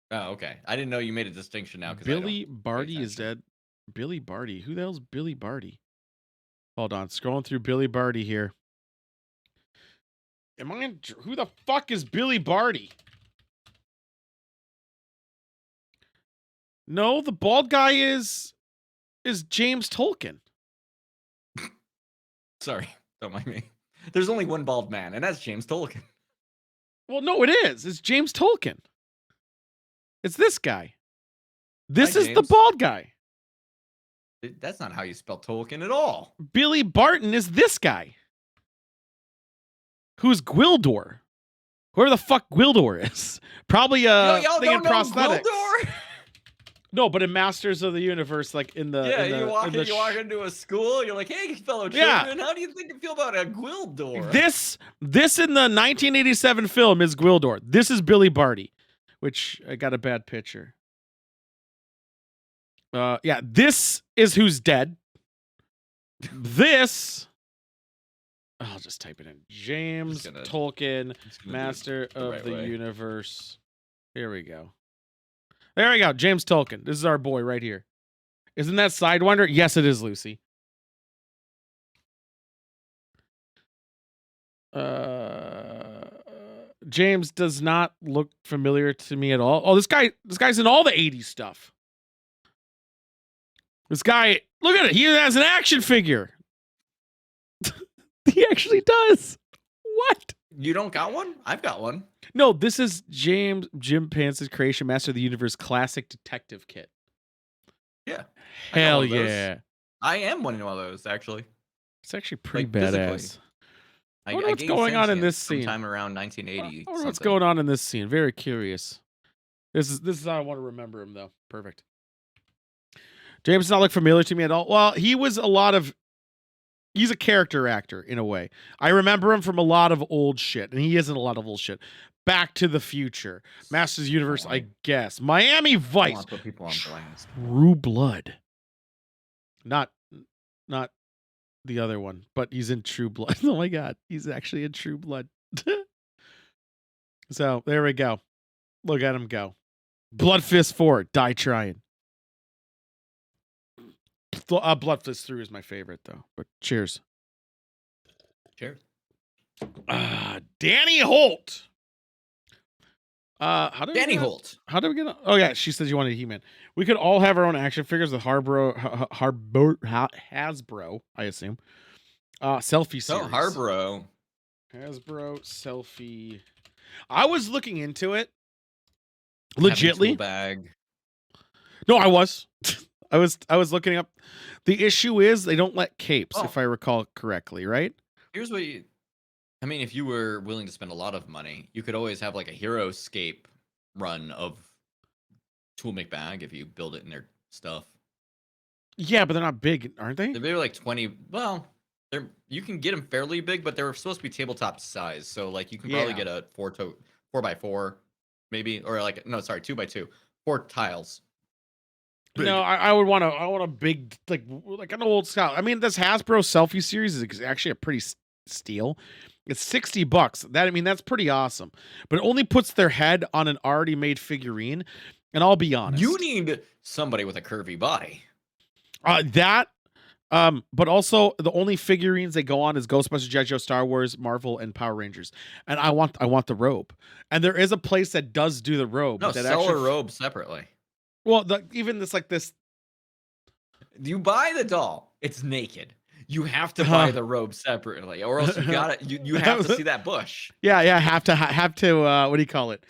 S1: Oh, okay. I didn't know you made a distinction now.
S2: Billy Barty is dead. Billy Barty. Who the hell's Billy Barty? Hold on, scrolling through Billy Barty here. Who the fuck is Billy Barty? No, the bald guy is James Tolkien.
S1: Sorry, don't mind me. There's only one bald man, and that's James Tolkien.
S2: Well, no, it is. It's James Tolkien. It's this guy. This
S1: Hi,
S2: is the
S1: James.
S2: bald guy.
S1: That's not how you spell Tolkien at all.
S2: Billy Barton is this guy. Who's Gwildor? Whoever the fuck Gwildor is. Probably
S1: Y'all
S2: thing in
S1: don't know
S2: prosthetics.
S1: Gwildor?
S2: No, but in Masters of the Universe, like in the
S1: Yeah,
S2: in the,
S1: you walk
S2: in the
S1: you walk into a school, you're like, hey, fellow
S2: Yeah.
S1: children, how do you think you feel about a Gwildor?
S2: This in the 1987 film is Gwildor. This is Billy Barty, which I got a bad picture. Yeah, this is who's dead. This, I'll just type it in. James Tolkien, Master of the Universe. Here we go. There we go. James Tolkien. This is our boy right here. Isn't that Sidewinder? Yes, it is, Lucy. James does not look familiar to me at all. Oh, this guy's in all the 80s stuff. This guy, look at it. He has an action figure. He actually does. What?
S1: You don't got one? I've got one.
S2: No, this is Jim Pance's creation, Master of the Universe Classic Detective Kit.
S1: Yeah.
S2: Hell yeah.
S1: I am one of those, actually.
S2: It's actually pretty
S1: Like,
S2: badass.
S1: physically.
S2: I wonder what's going on in this scene.
S1: Sometime around 1980.
S2: I wonder what's going on in this scene. Very curious. This is how I want to remember him, though. Perfect. James does not look familiar to me at all. Well, he's a character actor in a way. I remember him from a lot of old shit, and he is in a lot of old shit. Back to the Future, Masters of the Universe, I guess. Miami Vice,
S1: Put people on blast.
S2: True Blood. Not the other one, but he's in True Blood. Oh my god, he's actually in True Blood. So there we go. Look at him go. Blood Fist 4, Die Trying. Blood Fist 3 is my favorite though. But cheers.
S1: Cheers.
S2: Danny Holt.
S1: Danny Holt.
S2: How do we get on? Oh yeah, she says you wanted He-Man. We could all have our own action figures with Hasbro, I assume. Selfie series.
S1: Oh, Harborough.
S2: Hasbro selfie. I was looking into it.
S1: Having
S2: Legitly.
S1: tool bag.
S2: No, I was. I was looking up. The issue is they don't let capes, if I recall correctly, right?
S1: Here's what I mean, if you were willing to spend a lot of money, you could always have like a Hero-scape run of Tool McBag if you build it in their stuff.
S2: Yeah, but they're not big, aren't they?
S1: They're maybe like 20. Well, you can get them fairly big, but they're supposed to be tabletop size. So like you can probably get a 4x4, maybe, or like 2x2, 4 tiles. Big.
S2: No, I want a big like an old style. I mean, this Hasbro selfie series is actually a pretty steal. It's $60. That's pretty awesome. But it only puts their head on an already made figurine. And I'll be honest,
S1: you need somebody with a curvy body.
S2: But also the only figurines they go on is Ghostbusters, G.I. Joe, Star Wars, Marvel, and Power Rangers. And I want the robe. And there is a place that does do the robe.
S1: No,
S2: that
S1: sell a robe separately.
S2: Well, even this.
S1: You buy the doll, it's naked. You have to buy the robe separately, or else you have to see that bush.
S2: Yeah, have to what do you call it?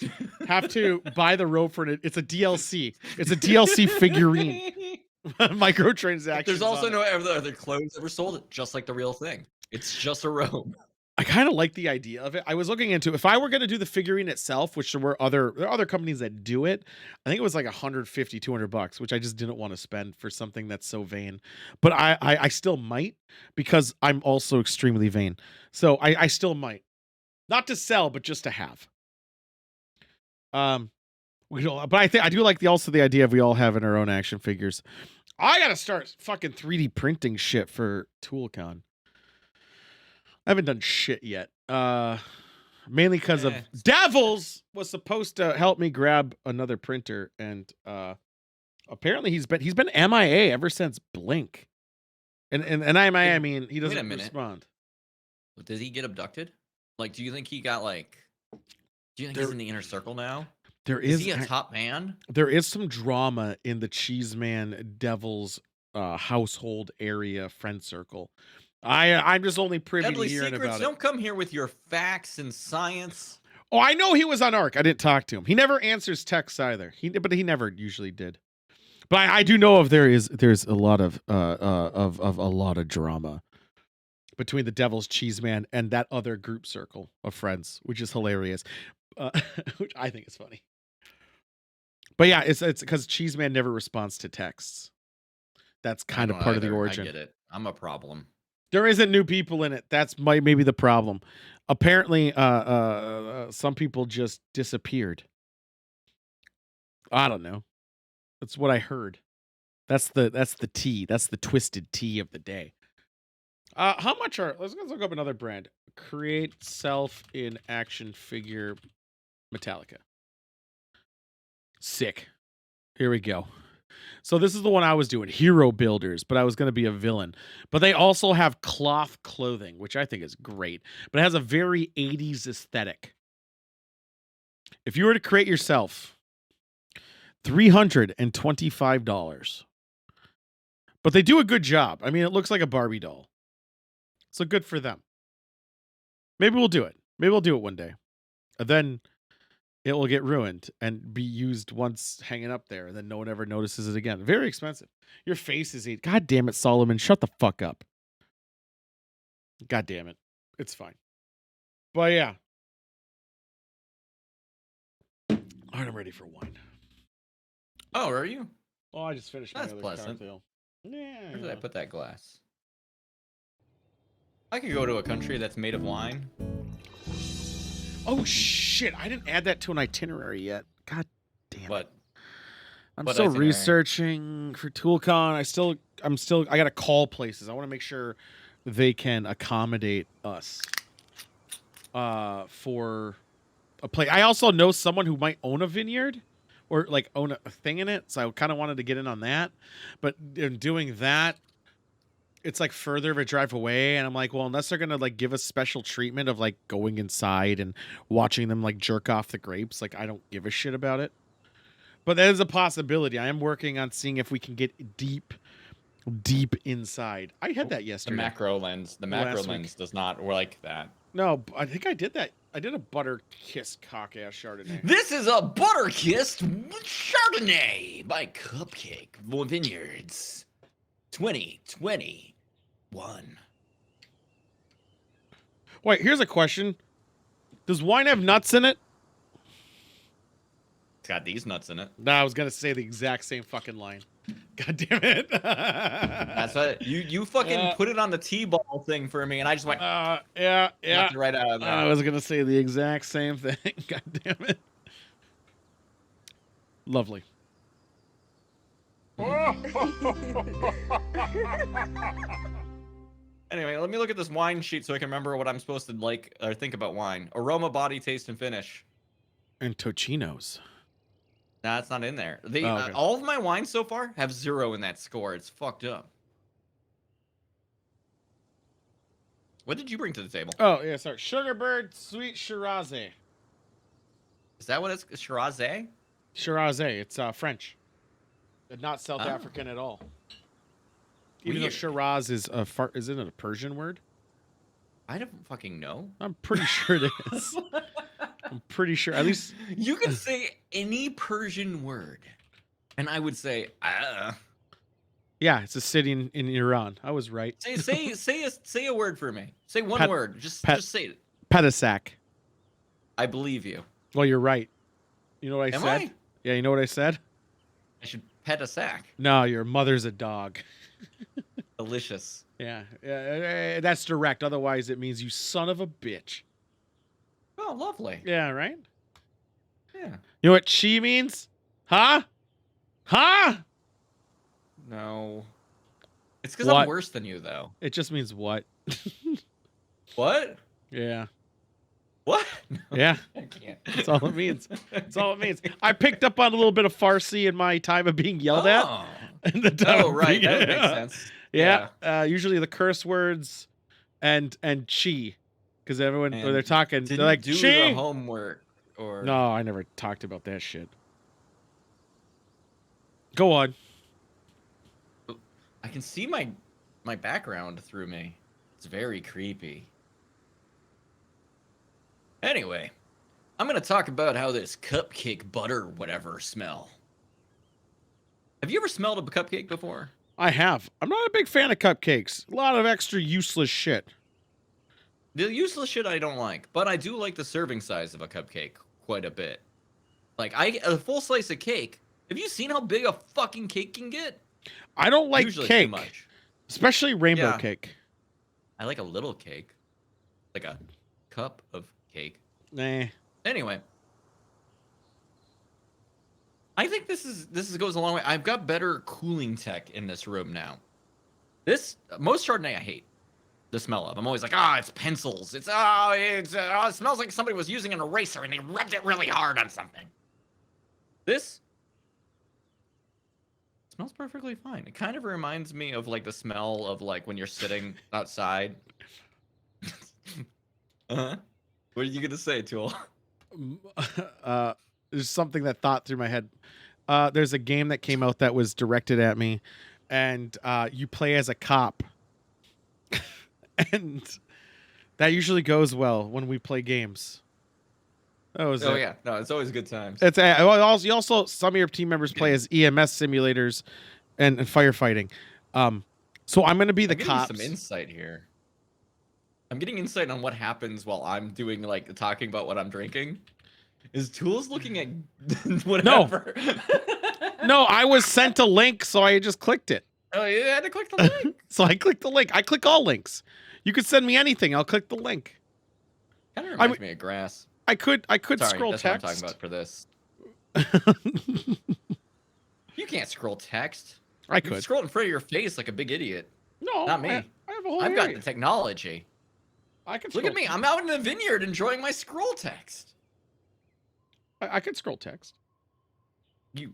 S2: Have to buy the robe for it. It's a DLC. It's a DLC figurine. Microtransactions.
S1: There's also no other clothes ever sold, just like the real thing. It's just a robe.
S2: I kind of like the idea of it. I was looking into if I were going to do the figurine itself, which there are other companies that do it. I think it was like $150, $200, which I just didn't want to spend for something that's so vain. But I still might because I'm also extremely vain. So I still might, not to sell, but just to have. But I do like the idea of we all having our own action figures. I gotta start fucking 3D printing shit for ToolCon. I haven't done shit yet. Mainly because of Devils was supposed to help me grab another printer, and apparently he's been MIA ever since Blink. And MIA, I mean he doesn't respond.
S1: Does he get abducted? Like, do you think he got he's in the inner circle now? Is he a top man?
S2: There is some drama in the Cheeseman Devils household area friend circle. I'm just only privy
S1: Deadly
S2: to hearing
S1: secrets,
S2: about it.
S1: don't come here with your facts and science.
S2: Oh, I know he was on Arc. I didn't talk to him. He never answers texts either. But he never usually did. But I do know there's a lot of a lot of drama. between the Devil's Cheese Man and that other group circle of friends, which is hilarious, uh, which I think is funny. But yeah, it's because Cheese Man never responds to texts. That's
S1: I
S2: kind of
S1: don't
S2: part of the
S1: either. I
S2: origin.
S1: get it. I'm a problem.
S2: There isn't new people in it. That's maybe the problem. Apparently, some people just disappeared. I don't know. That's what I heard. That's the tea. That's the twisted tea of the day. How much are? Let's look up another brand. Create self in action figure Metallica. Sick. Here we go. So this is the one I was doing, Hero Builders, but I was going to be a villain. But they also have cloth clothing, which I think is great. But it has a very 80s aesthetic. If you were to create yourself, $325. But they do a good job. I mean, it looks like a Barbie doll. So good for them. Maybe we'll do it. Maybe we'll do it one day. And then it will get ruined and be used once hanging up there, and then no one ever notices it again. Very expensive. Your face is God damn it, Solomon. Shut the fuck up. God damn it. It's fine. But yeah. All right, I'm ready for wine.
S1: Oh, are you?
S2: Oh, I just finished my
S1: That's
S2: other
S1: pleasant.
S2: cocktail. Yeah.
S1: Where did I put that glass? I could go to a country that's made of wine.
S2: Oh shit! I didn't add that to an itinerary yet. God damn it!
S1: But
S2: I'm
S1: what
S2: still
S1: itinerary?
S2: researching for ToolCon. I gotta call places. I want to make sure they can accommodate us. For a place. I also know someone who might own a vineyard, or like own a thing in it. So I kind of wanted to get in on that, but in doing that, it's like further of a drive away, and I'm like, well, unless they're gonna like give us special treatment of like going inside and watching them like jerk off the grapes, like I don't give a shit about it. But that is a possibility. I am working on seeing if we can get deep inside. I had that
S1: The
S2: yesterday.
S1: macro lens. The
S2: Last
S1: macro
S2: week.
S1: lens does not like that.
S2: No, I think I did that. I did a butter kiss cock ass Chardonnay.
S1: This is a butter-kissed Chardonnay by Cupcake Vineyards 2021.
S2: Wait, here's a question. Does wine have nuts in it?
S1: It's got these nuts in it.
S2: No, I was gonna say the exact same fucking line. God damn it.
S1: That's what you fucking put it on the T-ball thing for me, and I just went
S2: yeah.
S1: knocked it right out of there.
S2: I was gonna say the exact same thing. God damn it. Lovely.
S1: Anyway, let me look at this wine sheet so I can remember what I'm supposed to like or think about wine. Aroma, body, taste, and finish.
S2: And Tocinos.
S1: Nah, it's not in there.
S2: Okay.
S1: All of my wines so far have 0 in that score. It's fucked up. What did you bring to the table?
S2: Oh, yeah, sorry. Sugarbird Sweet Shiraz.
S1: Is that what it's Shiraz?
S2: Shiraz. It's French. And not South
S1: Oh.
S2: African at all. Even though
S1: Weird.
S2: Shiraz is isn't it a Persian word?
S1: I don't fucking know.
S2: I'm pretty sure it is. I'm pretty sure. At least
S1: You could say any Persian word, and I would say,
S2: yeah, it's a city in Iran. I was right.
S1: say a word for me. Say one
S2: Pet-
S1: word. Just say it.
S2: Petasak.
S1: I believe you.
S2: Well, you're right. You know what I
S1: Am
S2: said?
S1: I?
S2: Yeah, you know what I said?
S1: I should pet a sack.
S2: No, your mother's a dog.
S1: Delicious.
S2: Yeah, that's direct. Otherwise, it means you son of a bitch.
S1: Oh, lovely.
S2: Yeah, right?
S1: Yeah.
S2: You know what she means? Huh? Huh?
S1: No. It's because
S2: What?
S1: I'm worse than you, though.
S2: It just means what?
S1: What?
S2: Yeah.
S1: What?
S2: Yeah.
S1: I can't.
S2: That's all it means. That's all it means. I picked up on a little bit of Farsi in my time of being yelled at.
S1: Oh.
S2: In the time
S1: Oh,
S2: of
S1: right.
S2: being-
S1: That makes sense.
S2: Yeah. Usually the curse words and chi. Because everyone, when
S1: And
S2: they're talking,
S1: Didn't
S2: they're like,
S1: do
S2: chi.
S1: the homework or
S2: No, I never talked about that shit. Go on.
S1: I can see my background through me. It's very creepy. Anyway, I'm gonna talk about how this cupcake butter whatever smell. Have you ever smelled a cupcake before?
S2: I have. I'm not a big fan of cupcakes. A lot of extra useless shit.
S1: The useless shit I don't like, but I do like the serving size of a cupcake quite a bit. Like a full slice of cake. Have you seen how big a fucking cake can get?
S2: I don't like
S1: Usually too
S2: cake,
S1: much.
S2: especially rainbow
S1: Yeah.
S2: cake.
S1: I like a little cake, like a cup of cake.
S2: Nah.
S1: Anyway, I think this goes a long way. I've got better cooling tech in this room now. Most Chardonnay I hate the smell of. I'm always like, it's pencils. It smells like somebody was using an eraser and they rubbed it really hard on something. This smells perfectly fine. It kind of reminds me of like the smell of like when you're sitting outside. Uh-huh. What are you gonna say, Tool?
S2: There's something that thought through my head. There's a game that came out that was directed at me, and you play as a cop, and that usually goes well when we play games. That was it.
S1: Yeah, no, it's always good times.
S2: It's you also some of your team members play as EMS simulators and firefighting. So I'm gonna be the
S1: I'm getting
S2: cops.
S1: some insight here. I'm getting insight on what happens while I'm doing like talking about what I'm drinking. Is Tools looking at whatever?
S2: No, I was sent a link, so I just clicked it.
S1: Oh, you had to click the link.
S2: So I clicked the link. I click all links. You could send me anything. I'll click the link.
S1: Kind of reminds me of grass.
S2: I could
S1: Sorry,
S2: scroll
S1: that's
S2: text.
S1: what I'm talking about for this. You can't scroll text.
S2: I
S1: You
S2: could.
S1: scroll in front of your face like a big idiot.
S2: No,
S1: Not me.
S2: I have a whole
S1: I've got
S2: area.
S1: the technology.
S2: I can
S1: Look
S2: scroll
S1: at me. I'm out in the vineyard enjoying my scroll text.
S2: I could scroll text.
S1: You.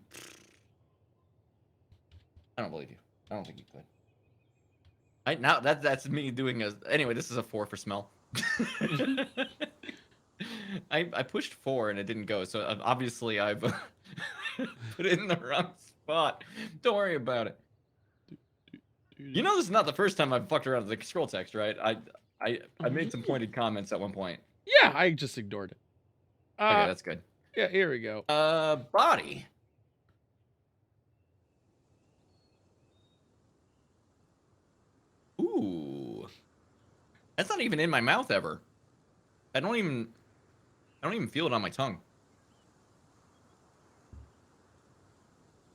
S1: I don't believe you. I don't think you could. Now that's me doing a. Anyway, this is a 4 for smell. I pushed 4 and it didn't go, so obviously I've put it in the wrong spot. Don't worry about it. You know, this is not the first time I've fucked around with the scroll text, right? I made some pointed comments at one point.
S2: Yeah, I just ignored it.
S1: Okay, that's good.
S2: Yeah, here we go.
S1: Body. Ooh. That's not even in my mouth ever. I don't even feel it on my tongue.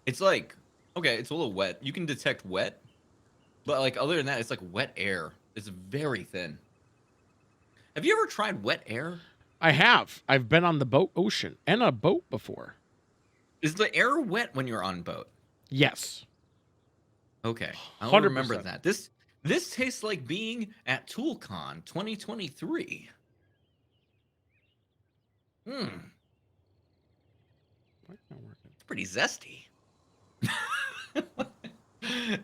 S1: It's like, okay, it's a little wet. You can detect wet, but like other than that, it's like wet air. It's very thin. Have you ever tried wet air?
S2: I have. I've been on the ocean and a boat before.
S1: Is the air wet when you're on boat?
S2: Yes.
S1: Okay, I'll
S2: 100%.
S1: remember that. This tastes like being at ToolCon 2023.
S2: Why not working?
S1: It's pretty zesty.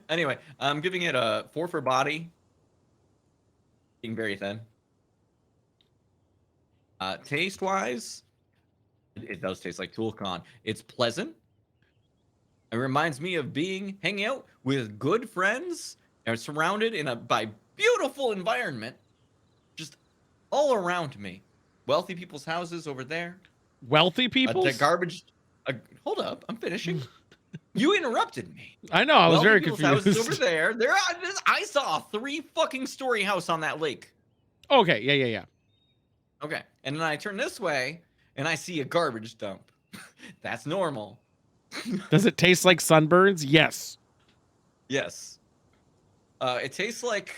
S1: Anyway, I'm giving it a 4 for body. Being very thin. Taste-wise, it does taste like ToolCon. It's pleasant. It reminds me of hanging out with good friends and surrounded by beautiful environment, just all around me. Wealthy people's houses over there.
S2: Wealthy people?
S1: The garbage. Hold up, I'm finishing. You interrupted me.
S2: I know. I was very
S1: people's
S2: confused.
S1: houses over there. I saw a 3 fucking story house on that lake.
S2: Okay. Yeah.
S1: Okay, and then I turn this way and I see a garbage dump. That's normal.
S2: Does it taste like sunburns? Yes.
S1: Yes. It tastes like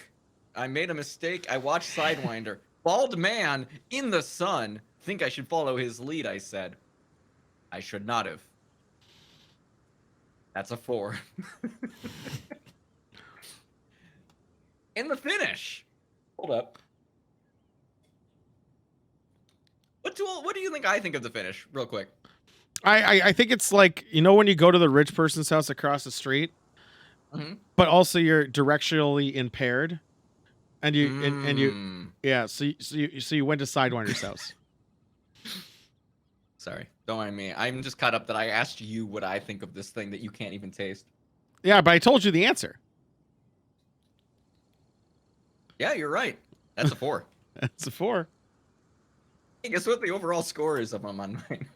S1: I made a mistake. I watched Sidewinder. Bald man in the sun. Think I should follow his lead, I said. I should not have. That's a 4. In the finish. Hold up. What do you think I think of the finish, real quick?
S2: I think it's like, you know, when you go to the rich person's house across the street, but also you're directionally impaired, and you yeah. So you went to Sidewinder's house.
S1: Sorry, don't mind me. I'm just caught up that I asked you what I think of this thing that you can't even taste.
S2: Yeah, but I told you the answer.
S1: Yeah, you're right. That's a 4.
S2: That's a 4.
S1: Hey, guess what the overall score is of them on mine?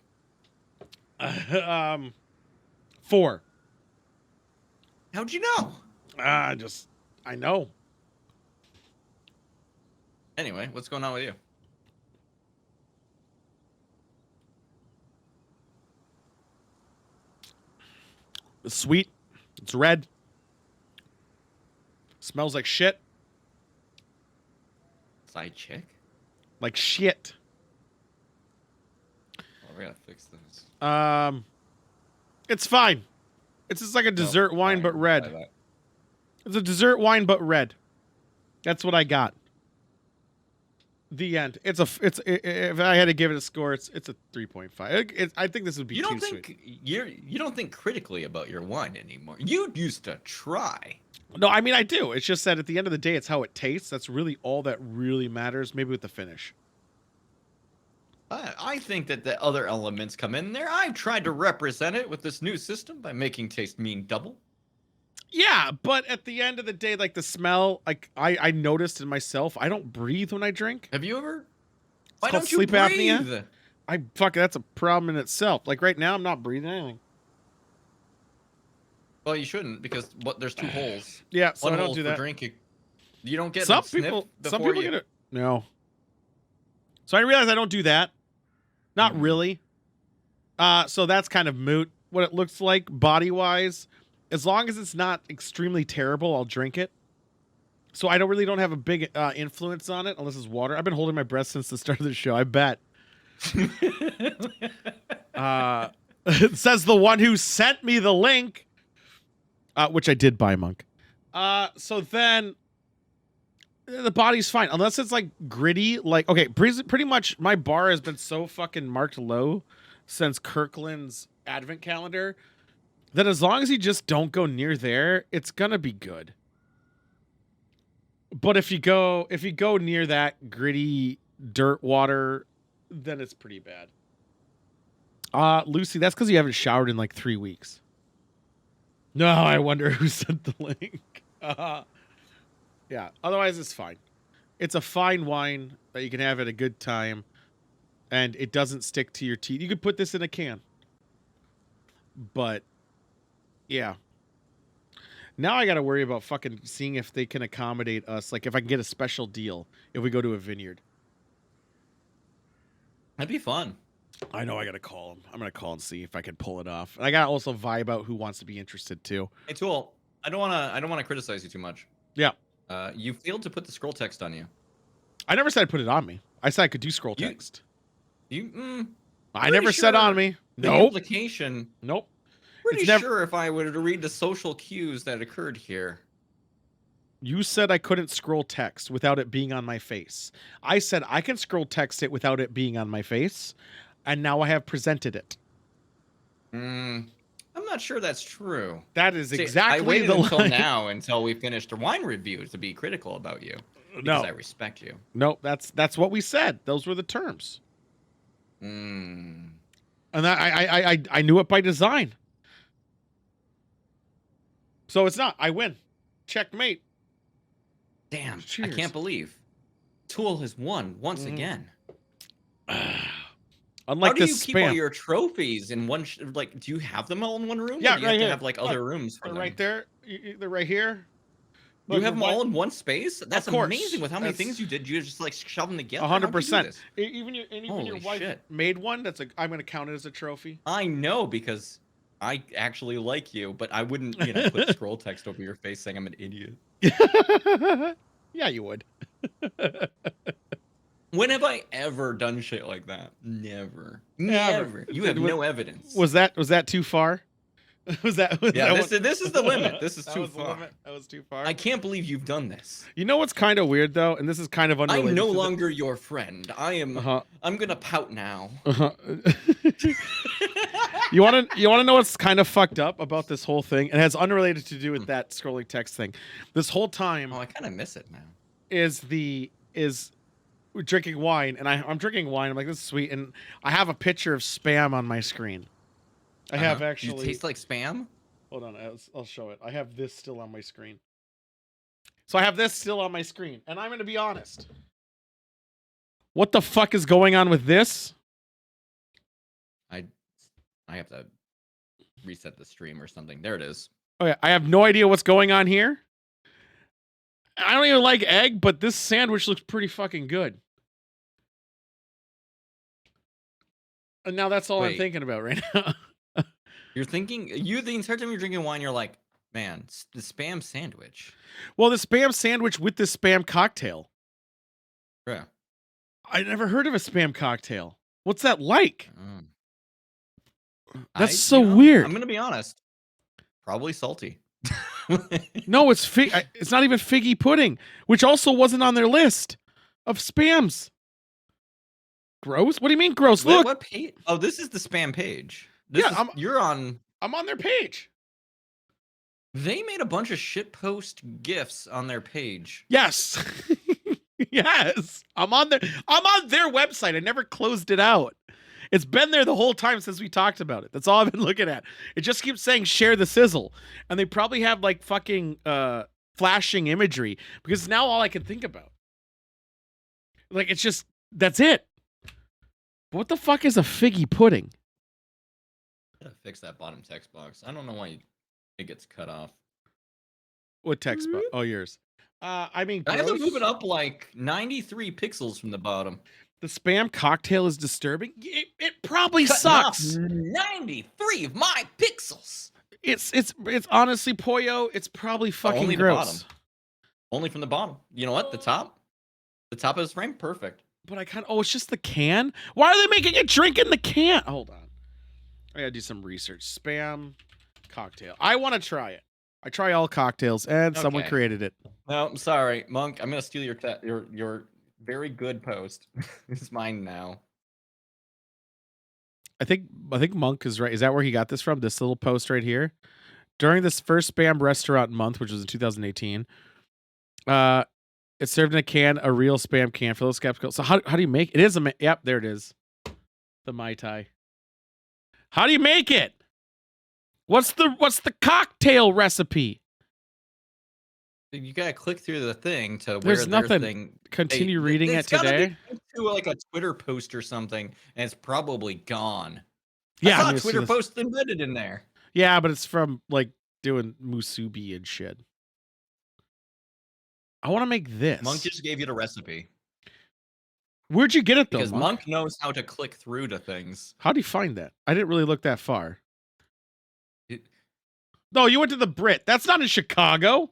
S2: 4.
S1: How'd you know?
S2: I know.
S1: Anyway, what's going on with you?
S2: It's sweet. It's red. Smells like shit.
S1: Side chick?
S2: Like shit.
S1: Oh, we gotta fix this.
S2: It's fine. It's just like a dessert wine, but red. It's a dessert wine, but red. That's what I got. The end. If I had to give it a score, it's a 3.5. I think this would be too sweet.
S1: You don't think critically about your wine anymore. You used to try.
S2: No, I mean I do. It's just that at the end of the day, it's how it tastes. That's really all that really matters. Maybe with the finish.
S1: I think that the other elements come in there. I've tried to represent it with this new system by making taste mean double.
S2: Yeah, but at the end of the day, like the smell, like I noticed in myself, I don't breathe when I drink.
S1: Have you ever?
S2: It's
S1: Why
S2: called
S1: don't you
S2: sleep
S1: breathe?
S2: apnea. That's a problem in itself. Like right now, I'm not breathing anything.
S1: Well, you shouldn't because there's two holes.
S2: Yeah, so
S1: One
S2: I don't
S1: hole
S2: do
S1: for
S2: that.
S1: drinking. You don't get
S2: Some
S1: the sniff
S2: people
S1: before you...
S2: get it. No. So I realize I don't do that. Not really. So that's kind of moot. What it looks like body wise, as long as it's not extremely terrible, I'll drink it. So I don't have a big influence on it unless it's water. I've been holding my breath since the start of the show. I bet. It says the one who sent me the link, which I did buy, Monk. So then the body's fine unless it's like gritty. Like, okay, pretty much my bar has been so fucking marked low since Kirkland's advent calendar that as long as you just don't go near there, it's gonna be good. But if you go near that gritty dirt water, then it's pretty bad. Lucy, that's because you haven't showered in like 3 weeks. No, I wonder who sent the link. Yeah, otherwise it's fine. It's a fine wine that you can have at a good time, and it doesn't stick to your teeth. You could put this in a can. But, yeah. Now I got to worry about fucking seeing if they can accommodate us. Like, if I can get a special deal if we go to a vineyard.
S1: That'd be fun.
S2: I know I got to call them. I'm going to call and see if I can pull it off. And I got to also vibe out who wants to be interested, too.
S1: Hey, Tool, I don't want to criticize you too much.
S2: Yeah.
S1: You failed to put the scroll text on you.
S2: I never said put it on me. I said I could do scroll
S1: You-
S2: text.
S1: Pretty
S2: I never said on
S1: sure
S2: me.
S1: The
S2: Nope.
S1: implication.
S2: Nope.
S1: Pretty
S2: It's never-
S1: sure if I were to read the social cues that occurred here.
S2: You said I couldn't scroll text without it being on my face. I said I can scroll text it without it being on my face, and now I have presented it.
S1: I'm not sure that's true.
S2: That is
S1: See,
S2: exactly
S1: I waited
S2: the
S1: until
S2: line.
S1: now until we finished the wine review to be critical about you. Because
S2: No,
S1: I respect you.
S2: no, that's what we said. Those were the terms,
S1: Mm.
S2: and I knew it by design. So it's not. I win. Checkmate.
S1: Damn,
S2: Cheers.
S1: I can't believe Tool has won once again.
S2: Unlike
S1: How do you
S2: this
S1: keep all
S2: spam.
S1: your trophies in one? Like, do you have them all in one room?
S2: Yeah,
S1: or do you
S2: right
S1: have to
S2: here.
S1: have like
S2: Look,
S1: other rooms for
S2: They're
S1: them?
S2: right there. They're right here.
S1: You have them all in one space? That's
S2: course.
S1: amazing. With how many
S2: That's-
S1: things you did, you just like shove them together. How'd you do
S2: 100%.
S1: this?
S2: Even your
S1: Holy
S2: wife
S1: shit.
S2: made one. I'm going to count it as a trophy.
S1: I know because I actually like you, but I wouldn't, put scroll text over your face saying I'm an idiot.
S2: Yeah, you would.
S1: When have I ever done shit like that? Never.
S2: Never.
S1: Never. You have no evidence.
S2: Was that too far? was that?
S1: Yeah,
S2: that
S1: this is the limit. This is
S2: that
S1: too
S2: was the
S1: far.
S2: limit? That was too far.
S1: I can't believe you've done this.
S2: You know what's kind of weird though, and this is kind of unrelated.
S1: I'm no
S2: to the-
S1: longer your friend.
S2: Uh-huh.
S1: I'm gonna pout now.
S2: Uh-huh. You want to know what's kind of fucked up about this whole thing? And it has unrelated to do with that scrolling text thing. This whole time
S1: Oh, I kind of miss it now.
S2: is we're drinking wine, and I'm drinking wine. I'm like, this is sweet, and I have a picture of spam on my screen. I have
S1: You
S2: actually.
S1: taste like spam?
S2: Hold on, I'll show it. I have this still on my screen. So I have this still on my screen, and I'm going to be honest. What the fuck is going on with this?
S1: I have to reset the stream or something. There it is.
S2: Okay, I have no idea what's going on here. I don't even like egg, but this sandwich looks pretty fucking good. And now that's all I'm
S1: Wait.
S2: thinking about right now.
S1: You're thinking the entire time you're drinking wine, you're like, man, the spam sandwich.
S2: Well, the spam sandwich with the spam cocktail.
S1: Yeah.
S2: I never heard of a spam cocktail. What's that like? That's so weird.
S1: I'm gonna be honest. Probably salty.
S2: No, it's it's not even figgy pudding, which also wasn't on their list of spams. Gross? What do you mean gross? Look,
S1: What page? Oh, this is the spam page. You're on.
S2: I'm on their page.
S1: They made a bunch of shitpost gifs on their page.
S2: Yes. Yes. I'm on their website. I never closed it out. It's been there the whole time since we talked about it. That's all I've been looking at. It just keeps saying share the sizzle. And they probably have like fucking flashing imagery because it's now all I can think about. Like it's just that's it. But what the fuck is a figgy pudding?
S1: Gotta fix that bottom text box. I don't know why it gets cut off.
S2: What text box? Oh, yours. I mean,
S1: I have to
S2: gross.
S1: move it up like 93 pixels from the bottom.
S2: The spam cocktail is disturbing. It probably
S1: Cutting
S2: sucks.
S1: off 93 of my pixels.
S2: It's honestly, Pollo, it's probably fucking
S1: Only the
S2: gross.
S1: bottom. Only from the bottom. You know what? The top of his frame, perfect.
S2: But I kind of it's just the can. Why are they making a drink in the can? Hold on, I gotta do some research. Spam cocktail. I want to try it. I try all cocktails, and someone
S1: Okay.
S2: created it.
S1: No, I'm sorry, Monk. I'm gonna steal your very good post. It's mine now.
S2: I think Monk is right. Is that where he got this from? This little post right here. During this first spam restaurant month, which was in 2018, it's served in a can, a real spam can for those skeptical. So how do you make it? It is yep, there it is. The Mai Tai. How do you make it? What's the cocktail recipe?
S1: You gotta click through the thing to
S2: There's
S1: where their
S2: nothing.
S1: thing.
S2: Continue reading it
S1: It's gotta be
S2: today.
S1: linked to like a Twitter post or something, and it's probably gone.
S2: Yeah,
S1: I
S2: I'm
S1: saw a
S2: gonna see
S1: Twitter
S2: this.
S1: post embedded in there.
S2: Yeah, but it's from like doing musubi and shit. I want to make this.
S1: Monk just gave you the recipe
S2: Where'd you get it though?
S1: because
S2: Monk?
S1: Monk knows how to click through to things.
S2: How do you find that? I didn't really look that far.
S1: It-
S2: No, you went to the Brit. That's not in Chicago.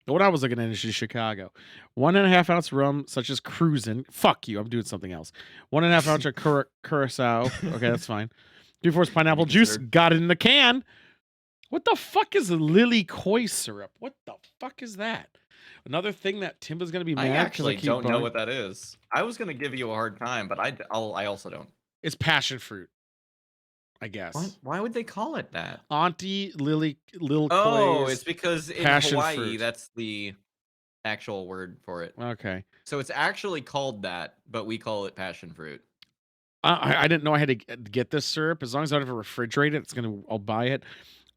S2: What I was looking at is in Chicago. 1.5 ounce rum, such as cruisin'. Fuck you, I'm doing something else. 1.5 ounce of curacao. Okay, that's fine. 3/4 pineapple juice.
S1: Reconsider.
S2: Got it in the can. What the fuck is a lily koi syrup? What the fuck is that? Another thing that Timba's gonna be mad.
S1: I
S2: 'cause
S1: actually
S2: keep
S1: don't know
S2: buying-
S1: what that is. I was gonna give you a hard time, but I also don't.
S2: It's passion fruit. I guess.
S1: Why would they call it that?
S2: Auntie Lil
S1: Oh,
S2: Koi's
S1: it's because in
S2: passion
S1: Hawaii,
S2: fruit.
S1: that's the actual word for it.
S2: Okay.
S1: So it's actually called that, but we call it passion fruit.
S2: I didn't know I had to get this syrup. As long as I don't have to refrigerate it, I'll buy it.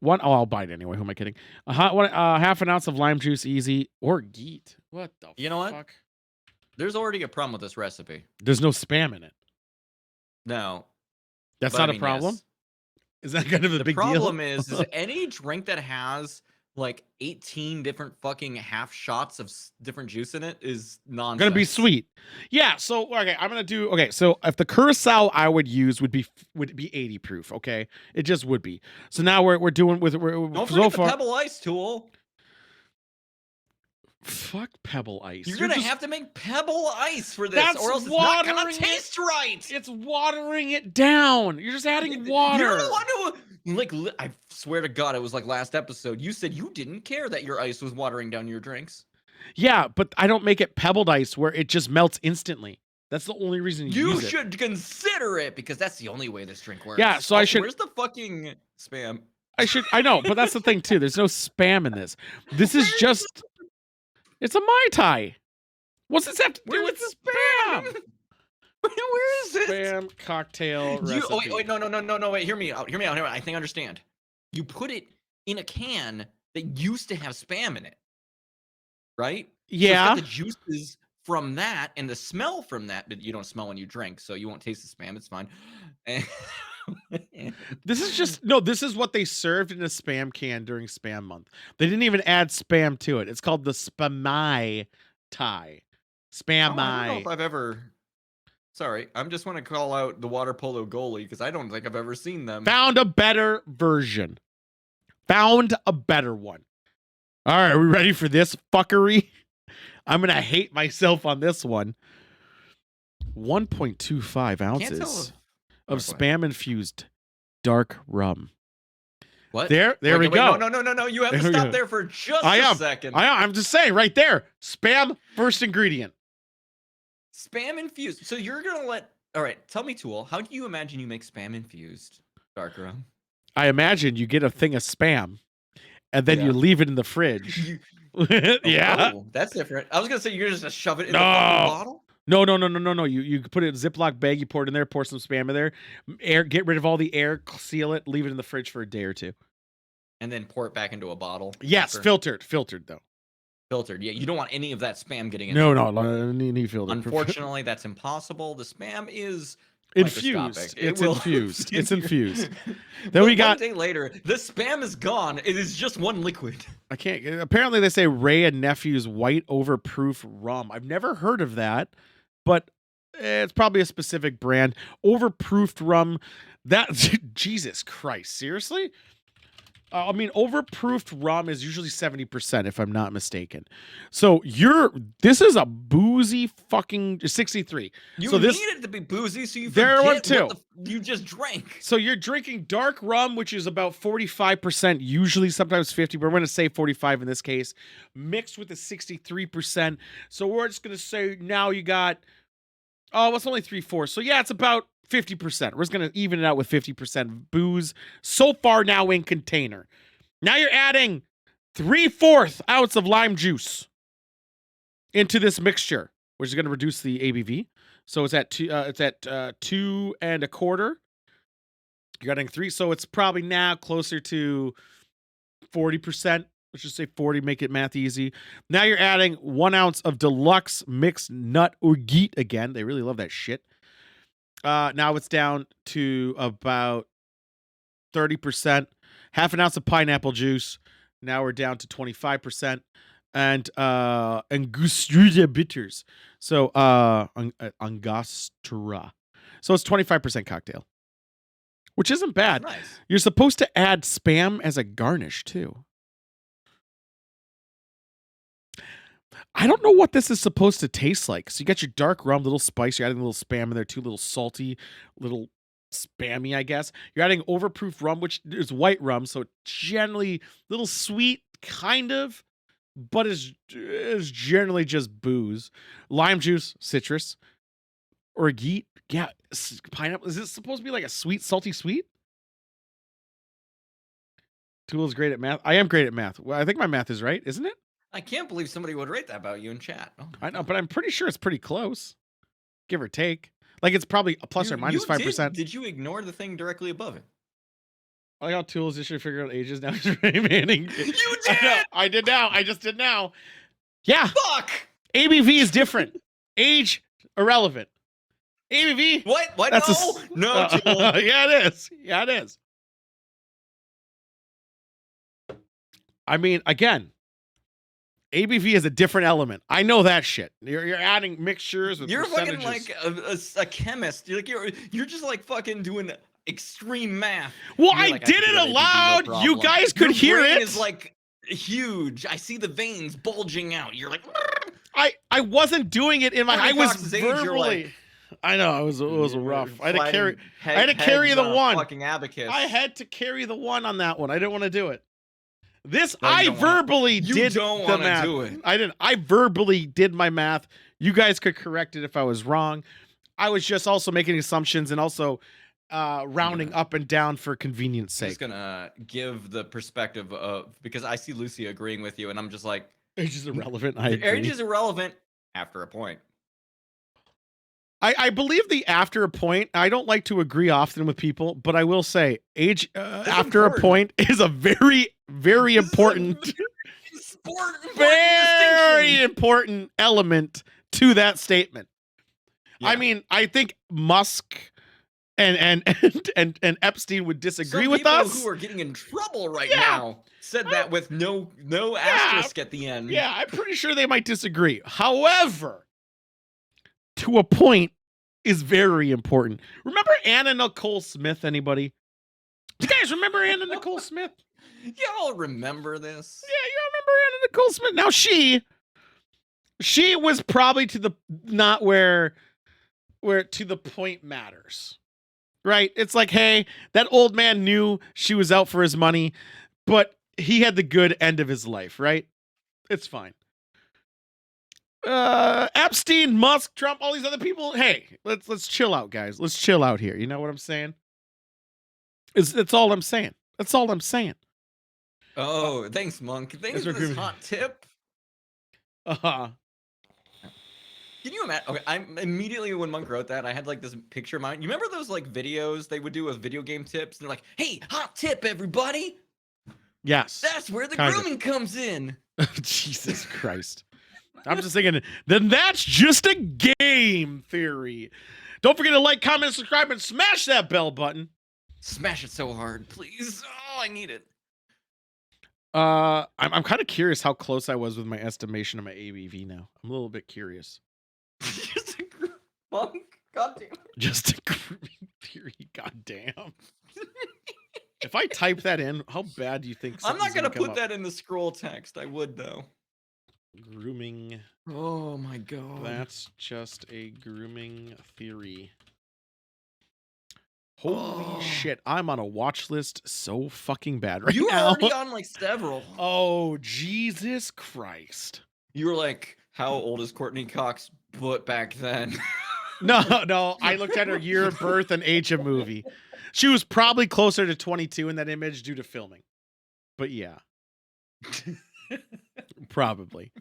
S2: I'll buy it anyway. Who am I kidding? Half an ounce of lime juice, easy, or geet. What the?
S1: You know what?
S2: fuck?
S1: There's already a problem with this recipe.
S2: There's no spam in it.
S1: No,
S2: That's
S1: but
S2: not
S1: I
S2: a
S1: mean,
S2: problem.
S1: yes.
S2: Is that kind of a
S1: The
S2: big
S1: problem
S2: deal?
S1: is any drink that has like 18 different fucking half shots of different juice in it is nonsense.
S2: Gonna be sweet. Yeah. So okay, I'm gonna do. Okay, so if the curacao I would use would be 80 proof. Okay, it just would be. So now we're doing with
S1: Don't
S2: so
S1: forget the
S2: far.
S1: Pebble Ice tool.
S2: Fuck Pebble Ice.
S1: You're
S2: You're
S1: gonna
S2: just-
S1: have to make Pebble Ice for this,
S2: That's
S1: or else it's not gonna
S2: watering it.
S1: taste right.
S2: It's watering it down. You're just adding water.
S1: You're the one who, like, I swear to God, it was like last episode. You said you didn't care that your ice was watering down your drinks.
S2: Yeah, but I don't make it pebbled ice where it just melts instantly. That's the only reason you use it.
S1: should consider it because that's the only way this drink works.
S2: Yeah, so I should-
S1: Where's the fucking spam?
S2: I know, but that's the thing too. There's no spam in this. This is just. It's a Mai Tai. What's this have to do with
S1: Where's
S2: spam?
S1: Where is it?
S2: Spam cocktail recipe.
S1: Wait, no, wait, hear me out. I think I understand. You put it in a can that used to have spam in it, right? So it's
S2: Yeah.
S1: got the juices from that and the smell from that, but you don't smell when you drink, so you won't taste the spam. It's fine. And
S2: This is just no. This is what they served in a spam can during Spam Month. They didn't even add spam to it. It's called the Spamai tie.
S1: Oh, I don't know
S2: Spamai.
S1: if I've ever. Sorry, I'm just want to call out the water polo goalie because I don't think I've ever seen them.
S2: Found a better version. Found a better one. All right, are we ready for this fuckery? I'm gonna hate myself on this one. 1.25 ounces of spam infused dark rum.
S1: What?
S2: There
S1: Wait,
S2: we
S1: wait,
S2: go.
S1: No. You have to
S2: There we
S1: stop
S2: go.
S1: there for just a second.
S2: I'm just saying, right there. Spam first ingredient.
S1: Spam infused. So you're gonna let? All right. Tell me, Tool. How do you imagine you make spam infused dark rum?
S2: I imagine you get a thing of spam, and then you leave it in the fridge. Yeah.
S1: Oh, that's different. I was gonna say you're just gonna shove it in the fucking bottle.
S2: No. You put it in a Ziploc bag, you pour it in there, pour some spam in there, get rid of all the air, seal it, leave it in the fridge for a day or two.
S1: And then pour it back into a bottle.
S2: Yes,
S1: after.
S2: filtered though.
S1: Filtered. Yeah, you don't want any of that spam getting in.
S2: No, need filtered.
S1: Unfortunately, that's impossible. The spam is
S2: infused. It's infused. It's infused. Then
S1: But
S2: we got
S1: 1 day later, the spam is gone. It is just one liquid.
S2: I can't. Apparently, they say Ray and Nephew's white overproof rum. I've never heard of that, but it's probably a specific brand. Overproofed rum. That Jesus Christ, seriously? I mean, overproofed rum is usually 70%, if I'm not mistaken. So this is a boozy fucking 63.
S1: You
S2: so
S1: need it to be boozy, so you
S2: There
S1: forget
S2: one too.
S1: what you just drank.
S2: So you're drinking dark rum, which is about 45%, usually sometimes 50, but we're going to say 45 in this case, mixed with a 63%. So we're just going to say now you got, it's only 3/4. So yeah, it's about 50%. We're just going to even it out with 50% booze so far now in container. Now you're adding 3/4 ounce of lime juice into this mixture, which is going to reduce the ABV. So it's at 2 2.25. You're adding 3, so it's probably now closer to 40%. Let's just say 40, make it math easy. Now you're adding 1 ounce of deluxe mixed nut or geet again. They really love that shit. Now it's down to about 30%. Half an ounce of pineapple juice. Now we're down to 25%. And Angostura bitters. So Angostura. So it's 25% cocktail. Which isn't bad.
S1: Nice.
S2: You're supposed to add spam as a garnish too. I don't know what this is supposed to taste like. So you got your dark rum, little spice. You're adding a little spam in there too, little salty, little spammy, I guess. You're adding overproof rum, which is white rum, so generally a little sweet, kind of, but is generally just booze. Lime juice, citrus, or geet. Yeah, pineapple. Is this supposed to be like a sweet, salty sweet? Tool is great at math. I am great at math. Well, I think my math is right, isn't it?
S1: I can't believe somebody would rate that about you in chat. Oh,
S2: I know, but I'm pretty sure it's pretty close, give or take. Like it's probably a plus or minus 5%.
S1: Did you ignore the thing directly above it?
S2: I like how Tools just should figure out ages now. Remaining.
S1: You did!
S2: I did now. I just did now. Yeah.
S1: Fuck!
S2: ABV is different. Age irrelevant. ABV.
S1: What? What?
S2: That's
S1: No, Tool.
S2: yeah, it is. Yeah, it is. I mean, again, ABV is a different element. I know that shit. You're adding mixtures with
S1: You're
S2: percentages.
S1: fucking like a chemist. You're just like fucking doing extreme math.
S2: Well,
S1: You're
S2: I
S1: like,
S2: did
S1: can
S2: it
S1: figure out ABV, no
S2: aloud. You
S1: problem.
S2: guys could hear
S1: Your brain
S2: it.
S1: is like huge. I see the veins bulging out. You're like,
S2: I wasn't doing it in my. I
S1: Tony
S2: was
S1: Fox's age, you're
S2: verbally.
S1: like-
S2: I know it was rough. I had to carry.
S1: Head,
S2: I had to carry
S1: heads
S2: the
S1: on a
S2: one.
S1: Fucking abacus.
S2: I had to carry the one on that one. I didn't want to do it. This
S1: No, you
S2: I
S1: don't wanna-
S2: verbally
S1: you
S2: did
S1: don't
S2: the
S1: wanna
S2: math.
S1: do it.
S2: I didn't. I verbally did my math. You guys could correct it if I was wrong. I was just also making assumptions and also rounding up and down for convenience
S1: I'm
S2: sake.
S1: just gonna give the perspective of, because I see Lucy agreeing with you, and I'm just like,
S2: Age is irrelevant. I
S1: age
S2: agree.
S1: is irrelevant after a point.
S2: I believe the after a point. I don't like to agree often with people, but I will say age after a point is a very, very important, very important element to that statement.
S1: Yeah.
S2: I mean, I think Musk and Epstein would disagree
S1: Some
S2: with
S1: people
S2: us.
S1: who are getting in trouble right
S2: Yeah.
S1: now said that with no asterisk at the end.
S2: Yeah, I'm pretty sure they might disagree. However, to a point is very important. Remember Anna Nicole Smith, anybody? You guys remember Anna Nicole Smith?
S1: Y'all remember this?
S2: Yeah, you remember Anna Nicole Smith. Now she was probably to the not where to the point matters. Right? It's like, hey, that old man knew she was out for his money, but he had the good end of his life, right? It's fine. Epstein, Musk, Trump, all these other people. Hey, let's chill out, guys. Let's chill out here. You know what I'm saying? That's all I'm saying. That's all I'm saying.
S1: Oh, thanks, Monk. Thanks for this hot tip. Can you imagine? Okay, I'm immediately when Monk wrote that, I had like this picture of mine. You remember those like videos they would do with video game tips? They're like, "Hey, hot tip, everybody."
S2: Yes.
S1: That's where the
S2: Kinda.
S1: grooming comes in.
S2: Jesus Christ. I'm just thinking, then that's just a game theory. Don't forget to like, comment, subscribe, and smash that bell button.
S1: Smash it so hard, please. Oh, I need it.
S2: I'm kind of curious how close I was with my estimation of my ABV now. I'm a little bit curious.
S1: Just a Monk. Goddamn.
S2: Just a grooming theory. Goddamn. If I type that in, how bad do you think?
S1: I'm not gonna put
S2: up?
S1: that in the scroll text. I would though.
S2: Grooming.
S1: Oh my god.
S2: That's just a grooming theory. Holy shit! I'm on a watch list so fucking bad right
S1: You were
S2: now.
S1: already on like several.
S2: Oh Jesus Christ!
S1: You were like, how old is Courtney Cox? But back then.
S2: No. I looked at her year of birth and age of movie. She was probably closer to 22 in that image due to filming. But yeah. Probably.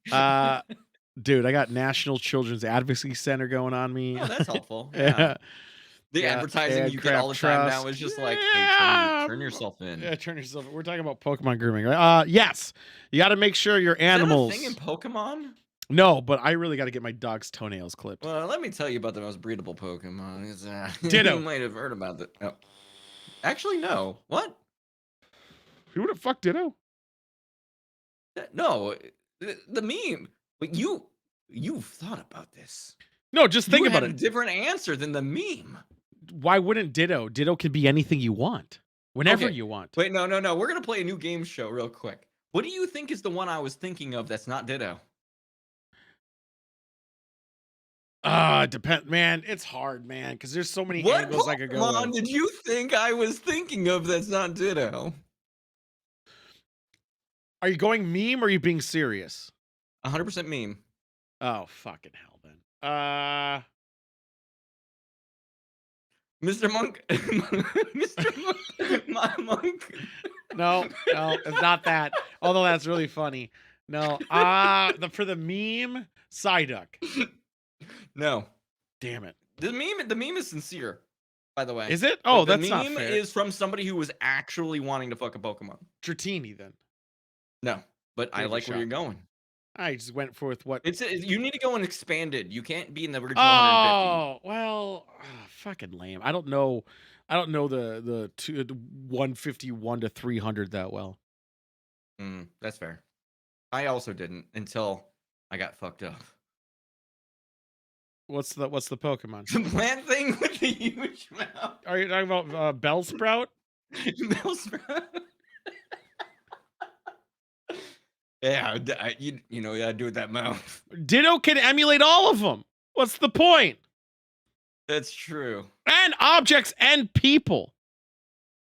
S2: Dude, I got National Children's Advocacy Center going on me.
S1: Oh, that's helpful. Yeah. The
S2: Yeah,
S1: advertising you get all the time now is just like, hey, turn yourself in.
S2: Yeah, turn yourself. We're talking about Pokemon grooming, right? Yes. You got to make sure your animals.
S1: Is that a thing in Pokemon?
S2: No, but I really got to get my dog's toenails clipped.
S1: Well, let me tell you about the most breedable Pokemon.
S2: Ditto.
S1: You might have heard about that. Oh. Actually, no. What?
S2: Who the fuck Ditto?
S1: No, the meme. But you've thought about this.
S2: No, just think about
S1: had
S2: it.
S1: A different answer than the meme.
S2: Why wouldn't Ditto? Ditto can be anything you want, whenever you want.
S1: Wait, no. We're gonna play a new game show real quick. What do you think is the one I was thinking of that's not Ditto?
S2: Depend, man. It's hard, man, because there's so many
S1: What
S2: angles I could go.
S1: Pokemon
S2: with.
S1: did you think I was thinking of that's not Ditto?
S2: Are you going meme or are you being serious?
S1: 100% meme.
S2: Oh, fucking hell, then.
S1: Mr. Monk. Mr. Monk. My Monk.
S2: No, it's not that. Although that's really funny. No, for the meme, Psyduck.
S1: No.
S2: Damn it.
S1: The meme is sincere, by the way.
S2: Is it? Oh,
S1: But
S2: that's not fair.
S1: The meme is from somebody who was actually wanting to fuck a Pokemon.
S2: Dratini, then.
S1: No, but I
S2: Take a
S1: like where
S2: shot.
S1: you're going.
S2: I just went for with what?
S1: You need to go and expanded. You can't be in the original 150.
S2: Oh, well, fucking lame. I don't know the 151 to 300 that well.
S1: That's fair. I also didn't until I got fucked up.
S2: What's the Pokemon?
S1: The plant thing with the huge mouth.
S2: Are you talking about Bellsprout?
S1: Bellsprout. Yeah, you know, you gotta do with that mouth.
S2: Ditto can emulate all of them. What's the point?
S1: That's true.
S2: And objects and people.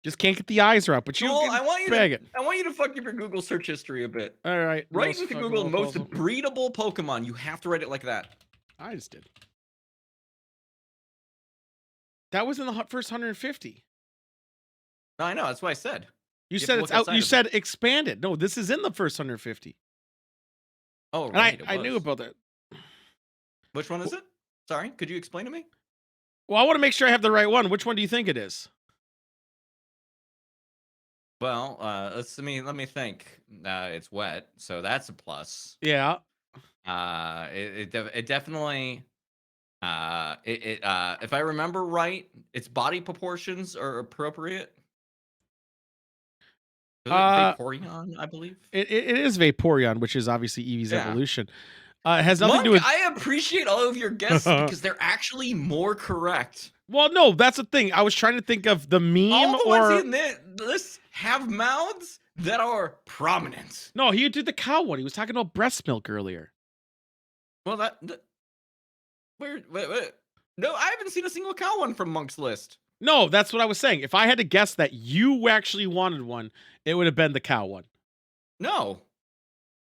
S2: Just can't get the eyes right. But you
S1: Well,
S2: can
S1: I want you to fuck up your Google search history a bit.
S2: All right.
S1: Write into Google most breedable Pokemon. You have to write it like that.
S2: I just did. That was in the first 150.
S1: No, I know. That's what I said.
S2: You
S1: have
S2: said
S1: to
S2: it's
S1: look
S2: out.
S1: outside
S2: You
S1: of
S2: said expanded. No, this is in the first 150.
S1: Oh,
S2: And
S1: right.
S2: I knew about that.
S1: Which one is it? Sorry, could you explain to me?
S2: Well, I want to make sure I have the right one. Which one do you think it is?
S1: Well, let me think. It's wet, so that's a plus.
S2: Yeah.
S1: It definitely. If I remember right, its body proportions are appropriate. Is it
S2: Uh,
S1: Vaporeon, I believe?
S2: it is Vaporeon, which is obviously Eevee's
S1: Yeah.
S2: evolution. It has nothing to
S1: Monk,
S2: do with.
S1: I appreciate all of your guesses because they're actually more correct.
S2: Well, no, that's the thing. I was trying to think of the meme
S1: All the
S2: or
S1: ones in this list have mouths that are prominent.
S2: no. He did the cow one. He was talking about breast milk earlier.
S1: Well, wait. No, I haven't seen a single cow one from Monk's list.
S2: No, that's what I was saying. If I had to guess that you actually wanted one, it would have been the cow one.
S1: No.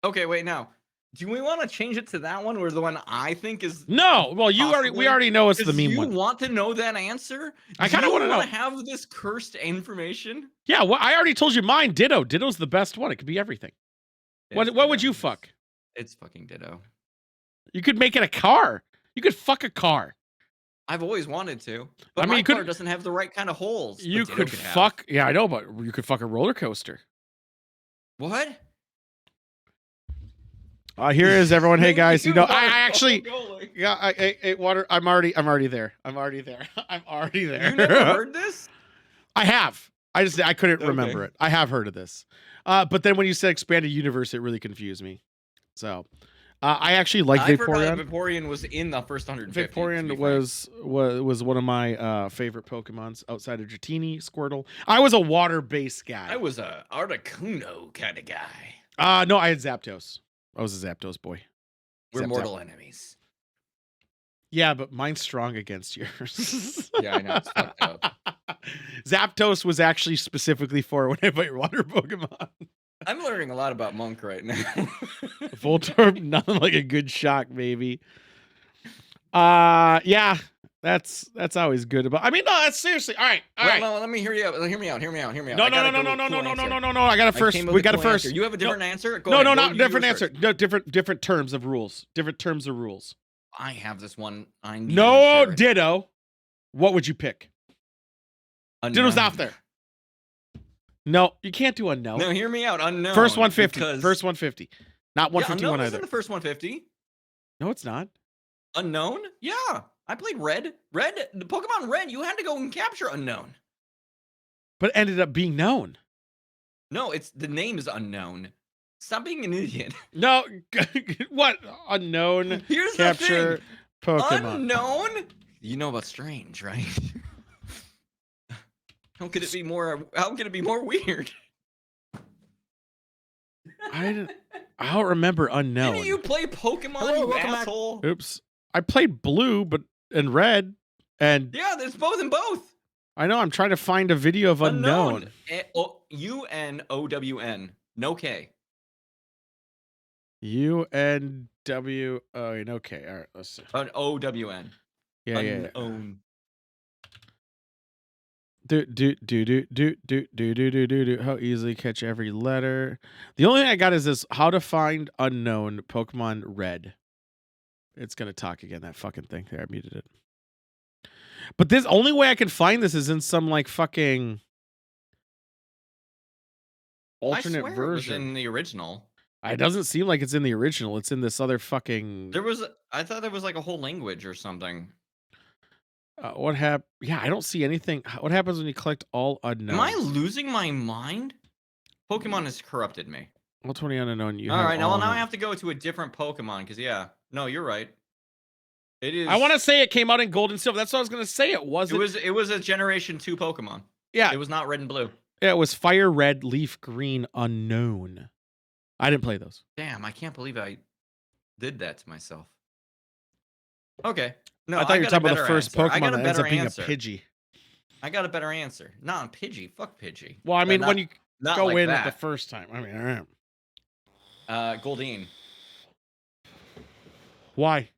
S1: Okay, wait, now. Do we want to change it to that one or the one I think is
S2: No, well, we already know it's the meme
S1: you
S2: one.
S1: want to know that answer?
S2: I kinda wanna know.
S1: Have this cursed information?
S2: Yeah, well, I already told you mine. Ditto. Ditto's the best one. It could be everything. What would you fuck?
S1: It's fucking Ditto.
S2: You could make it a car. You could fuck a car.
S1: I've always wanted to, but
S2: I mean,
S1: my
S2: you could-
S1: car doesn't have the right kind of holes.
S2: You
S1: but Ditto
S2: could
S1: have.
S2: fuck. Yeah, I know, but you could fuck a roller coaster.
S1: What?
S2: Here is everyone. Hey guys, you know, I
S1: are
S2: actually,
S1: going.
S2: yeah, water. I'm already there. I'm already there. I'm already there.
S1: You never heard this?
S2: I have. I couldn't remember
S1: Okay.
S2: it. I have heard of this. But then when you said expanded universe, it really confused me. So, I actually like
S1: I forgot
S2: Vaporeon.
S1: Vaporeon was in the first 150.
S2: Vaporeon was one of my favorite Pokemons outside of Dratini, Squirtle. I was a water-based guy.
S1: I was a Articuno kind of guy.
S2: No, I had Zapdos. I was a Zapdos boy.
S1: We're
S2: Zap,
S1: mortal
S2: zap.
S1: enemies.
S2: Yeah, but mine's strong against yours.
S1: Yeah, I know. It's fucked up.
S2: Zapdos was actually specifically for when I fight water Pokemon.
S1: I'm learning a lot about Monk right now.
S2: Voltorb, nothing like a good shock, baby. Yeah, that's always good. About, I mean, no, that's seriously. All right, all right.
S1: No, let me hear you out. Hear me out.
S2: No. I got to first. We got to first.
S1: You have a different answer? Go
S2: No,
S1: ahead,
S2: no,
S1: go
S2: not
S1: you
S2: different
S1: yours
S2: answer.
S1: first.
S2: No, different terms of rules. Different terms of rules.
S1: I have this one. I need
S2: No,
S1: to share it.
S2: Ditto. What would you pick? Ditto's
S1: Unknown.
S2: off there. No, you can't do unknown.
S1: No, hear me out. Unknown.
S2: First 150.
S1: because-
S2: First 150. Not
S1: Yeah,
S2: 151
S1: Unknown is
S2: either.
S1: in the first 150.
S2: No, it's not.
S1: Unknown? Yeah. I played Red. The Pokemon Red, you had to go and capture Unknown.
S2: But it ended up being known.
S1: No, it's the name is Unknown. Stop being an idiot.
S2: No, what? Unknown
S1: Here's
S2: capture
S1: the thing.
S2: Pokemon.
S1: Unknown? You know about Strange, right? How could it be more weird?
S2: I don't remember unknown.
S1: Didn't you play Pokemon,
S5: Hello,
S1: you
S5: welcome back.
S1: asshole?
S2: Oops. I played blue and red. And
S1: Yeah, there's both and both.
S2: I know I'm trying to find a video of unknown.
S1: UNOWN. No K.
S2: UNW. Oh, okay. All right. Let's see.
S1: OWN.
S2: Yeah.
S1: Unknown.
S2: Do. How easily catch every letter. The only thing I got is this: how to find unknown Pokemon Red. It's gonna talk again. That fucking thing. There, I muted it. But this only way I can find this is in some like fucking alternate
S1: I swear
S2: version.
S1: It was in the original.
S2: It doesn't seem like it's in the original. It's in this other fucking.
S1: I thought there was like a whole language or something.
S2: What happened? Yeah, I don't see anything. What happens when you collect all unknowns?
S1: Am I losing my mind? Pokemon has corrupted me.
S2: All 20 unknown.
S1: All right, now I have to go to a different Pokemon because no, you're right. It is.
S2: I want to say it came out in Gold and Silver. That's what I was gonna say. It wasn't.
S1: It was a Generation 2 Pokemon.
S2: Yeah,
S1: It was not Red and Blue.
S2: yeah, it was Fire Red, Leaf Green, Unknown. I didn't play those.
S1: Damn, I can't believe I did that to myself. Okay. No,
S2: I thought you were
S1: got a
S2: talking about the
S1: better
S2: first
S1: answer. I
S2: Pokemon
S1: got a
S2: that ends
S1: better
S2: up being
S1: answer.
S2: a Pidgey.
S1: I got a better answer. Not Pidgey. Fuck Pidgey.
S2: Well, I
S1: But
S2: mean,
S1: not-
S2: when you
S1: not
S2: go
S1: like
S2: in
S1: that.
S2: the first time. I mean, all right.
S1: Goldeen.
S2: Why?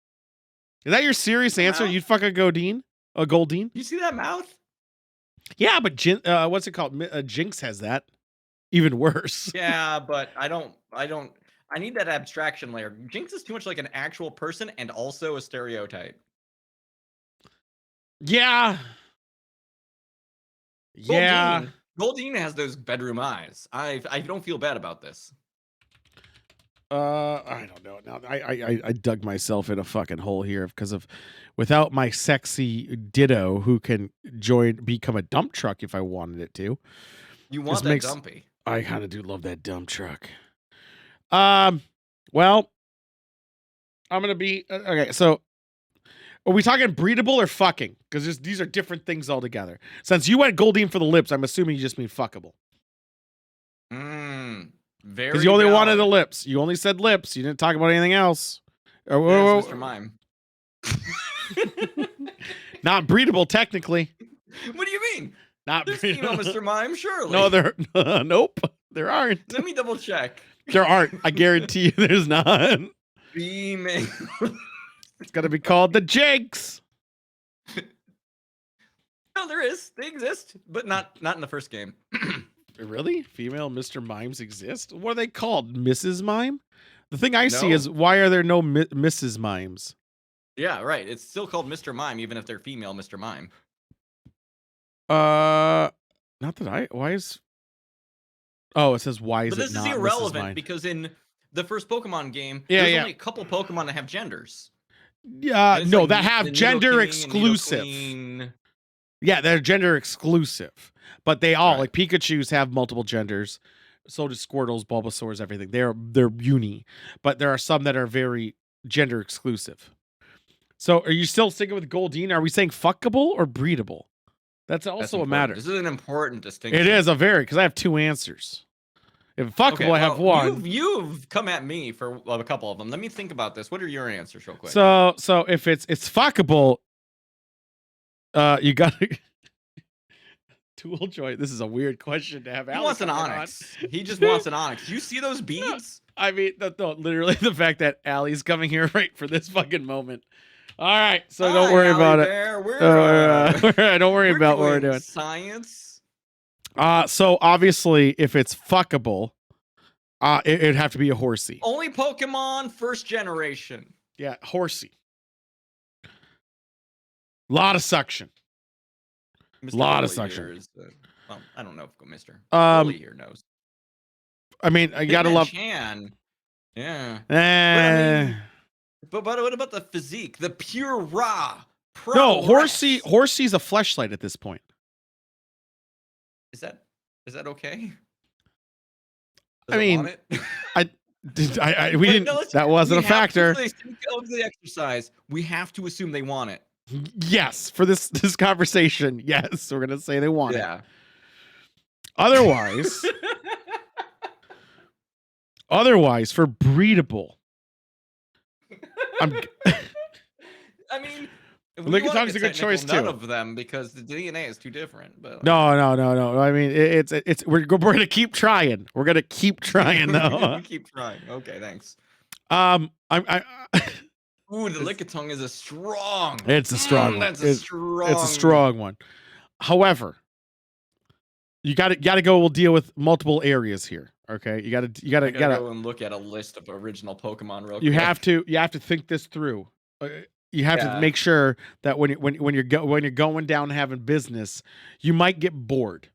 S2: Is that your serious answer?
S1: Mouth?
S2: You'd fuck a Goldeen? A Goldeen?
S1: You see that mouth?
S2: Yeah, but what's it called? Jinx has that. Even worse.
S1: Yeah, but I don't. I need that abstraction layer. Jinx is too much like an actual person and also a stereotype.
S2: Yeah. Yeah.
S1: Goldeen has those bedroom eyes. I don't feel bad about this.
S2: I don't know. Now I dug myself in a fucking hole here because of without my sexy Ditto who can become a dump truck if I wanted it to.
S1: You
S2: This
S1: want that
S2: makes
S1: dumpy.
S2: I kind of do love that dump truck. Well, I'm gonna be okay. So, are we talking breedable or fucking? Because these are different things altogether. Since you went Goldine for the lips, I'm assuming you just mean fuckable.
S1: Very.
S2: Because you only wanted the lips. You only said lips. You didn't talk about anything else.
S1: There's Mr. Mime.
S2: Not breedable, technically.
S1: What do you mean?
S2: Not
S1: There's female Mr. Mime, surely.
S2: No, nope. There aren't.
S1: Let me double check.
S2: There aren't. I guarantee you there's not.
S1: Female.
S2: It's gonna be called the Jakes.
S1: No, there is. They exist, but not in the first game.
S2: Really? Female Mr. Mimes exist? What are they called? Mrs. Mime? The thing I see
S1: No.
S2: is why are there no Mrs. Mimes?
S1: Yeah, right. It's still called Mr. Mime, even if they're female Mr. Mime.
S2: Not that why is Oh, it says why is
S1: But
S2: it
S1: this
S2: not
S1: is
S2: Mrs.
S1: irrelevant
S2: Mime?
S1: because in the first Pokemon game,
S2: Yeah,
S1: there's
S2: yeah.
S1: only a couple Pokemon that have genders.
S2: Yeah,
S1: And it's
S2: no,
S1: like
S2: that
S1: the
S2: have
S1: Nidoking
S2: gender
S1: and
S2: exclusive.
S1: Nidoqueen.
S2: Yeah, they're gender exclusive. But they all
S1: Right.
S2: like Pikachu's have multiple genders. So do Squirtles, Bulbasaur's, everything. They're uni. But there are some that are very gender exclusive. So are you still sticking with Goldine? Are we saying fuckable or breedable? That's also
S1: That's
S2: a
S1: important.
S2: matter.
S1: This is an important distinction.
S2: It is because I have two answers. If fuckable,
S1: Okay,
S2: I have
S1: well,
S2: one.
S1: You've come at me for a couple of them. Let me think about this. What are your answers, real quick?
S2: So if it's fuckable, you got Tool Joy. This is a weird question to have.
S1: He
S2: Alex
S1: wants an
S2: on.
S1: Onyx. He just wants an Onyx. You see those beads?
S2: I mean, no, literally the fact that Allie's coming here right for this fucking moment. All right, so don't worry about it. Don't worry about what we're doing.
S1: Science.
S2: So obviously, if it's fuckable, it'd have to be a horsey.
S1: Only Pokemon first generation.
S2: Yeah, horsey. Lot of suction.
S1: Mr.
S2: Lot of
S1: Bully
S2: suction.
S1: here is, well, I don't know if Mr. Bully here knows.
S2: I mean, you gotta love.
S1: Chan. Yeah.
S2: Eh.
S1: But what about the physique? The pure raw.
S2: No,
S1: prowess?
S2: horsey's a fleshlight at this point.
S1: Is that okay?
S2: I mean,
S1: want it?
S2: we
S1: But
S2: didn't.
S1: no,
S2: That wasn't a factor.
S1: For the exercise, we have to assume they want it.
S2: Yes, for this conversation, yes, we're gonna say they want it.
S1: Yeah.
S2: Otherwise, for breedable,
S1: I mean, if we
S2: Lincoln
S1: wanna
S2: Tongue's
S1: get
S2: a good choice,
S1: technical,
S2: too.
S1: None of them because the DNA is too different. But
S2: no. I mean, we're gonna keep trying. We're gonna keep trying though.
S1: keep trying. Okay, thanks. Ooh, the Lickitung is a strong.
S2: It's a strong one.
S1: That's a strong.
S2: It's a strong one. However, you gotta go. We'll deal with multiple areas here. Okay, you gotta
S1: go and look at a list of original Pokemon real quick.
S2: You have to think this through. You have to make sure that when you're going down having business, you might get bored.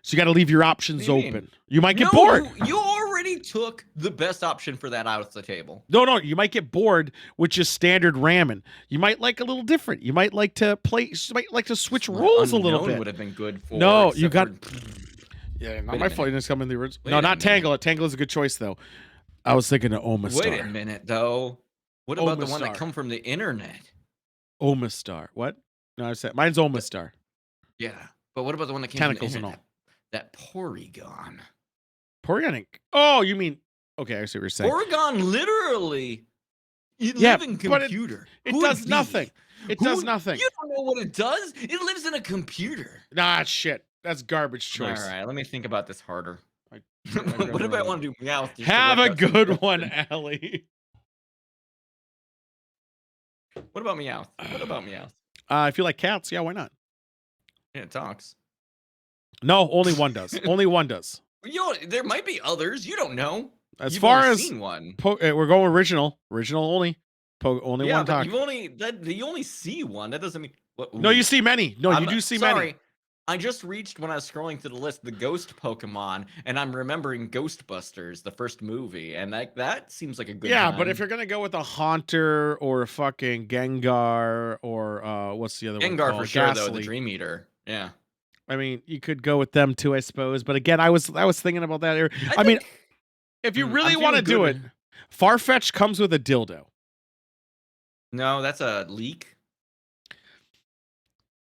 S2: So you got to leave your options open. You might get bored.
S1: You already took the best option for that out of the table.
S2: No, you might get bored with just standard ramen. You might like a little different. You might like to switch roles a little bit.
S1: Would have been good for.
S2: No, you got.
S1: For...
S2: Yeah, not my fault. You didn't come in the original.
S1: Wait
S2: No,
S1: a
S2: not
S1: minute.
S2: Tangle. Tangle is a good choice though. I was thinking of Omastar.
S1: Wait a minute, though. What about the one that
S2: Omastar.
S1: come from the internet?
S2: Omastar. What? No, I said mine's Omastar.
S1: Yeah, but what about the one that came
S2: Tentacles
S1: from
S2: and
S1: the internet? That Porygon.
S2: Porygon. Oh, you mean? Okay, I see what you're saying.
S1: Porygon literally. Living
S2: but
S1: computer.
S2: It
S1: Who
S2: does
S1: would be?
S2: nothing. It does nothing.
S1: You don't know what it does. It lives in a computer.
S2: Nah, shit. That's garbage choice.
S1: All right, let me think about this harder.
S2: I
S1: What if I want to do Meowth? just to
S2: Have
S1: work
S2: a
S1: out some
S2: good
S1: questions?
S2: one, Allie.
S1: What about Meowth? What about Meowth?
S2: If you like cats, yeah, why not?
S1: Yeah, it talks.
S2: No, only one does. Only one does.
S1: There might be others. You don't know.
S2: As
S1: You've
S2: far
S1: only
S2: as
S1: seen one.
S2: we're going original only. Only
S1: Yeah,
S2: one
S1: but
S2: talk.
S1: you only see one. That doesn't mean.
S2: No, you see many. No,
S1: I'm
S2: you do see
S1: sorry.
S2: many.
S1: I just reached when I was scrolling through the list the ghost Pokemon, and I'm remembering Ghostbusters, the first movie, and that seems like a good
S2: Yeah,
S1: time.
S2: but if you're gonna go with a Haunter or a fucking Gengar or what's the other one
S1: Gengar
S2: called?
S1: for sure, though, the
S2: Ghastly.
S1: Dream Eater. Yeah.
S2: I mean, you could go with them too, I suppose. But again, I was thinking about that.
S1: I
S2: I mean,
S1: think
S2: if you
S1: I'm
S2: really want to
S1: feeling
S2: do it,
S1: good.
S2: Farfetch comes with a dildo.
S1: No, that's a leak.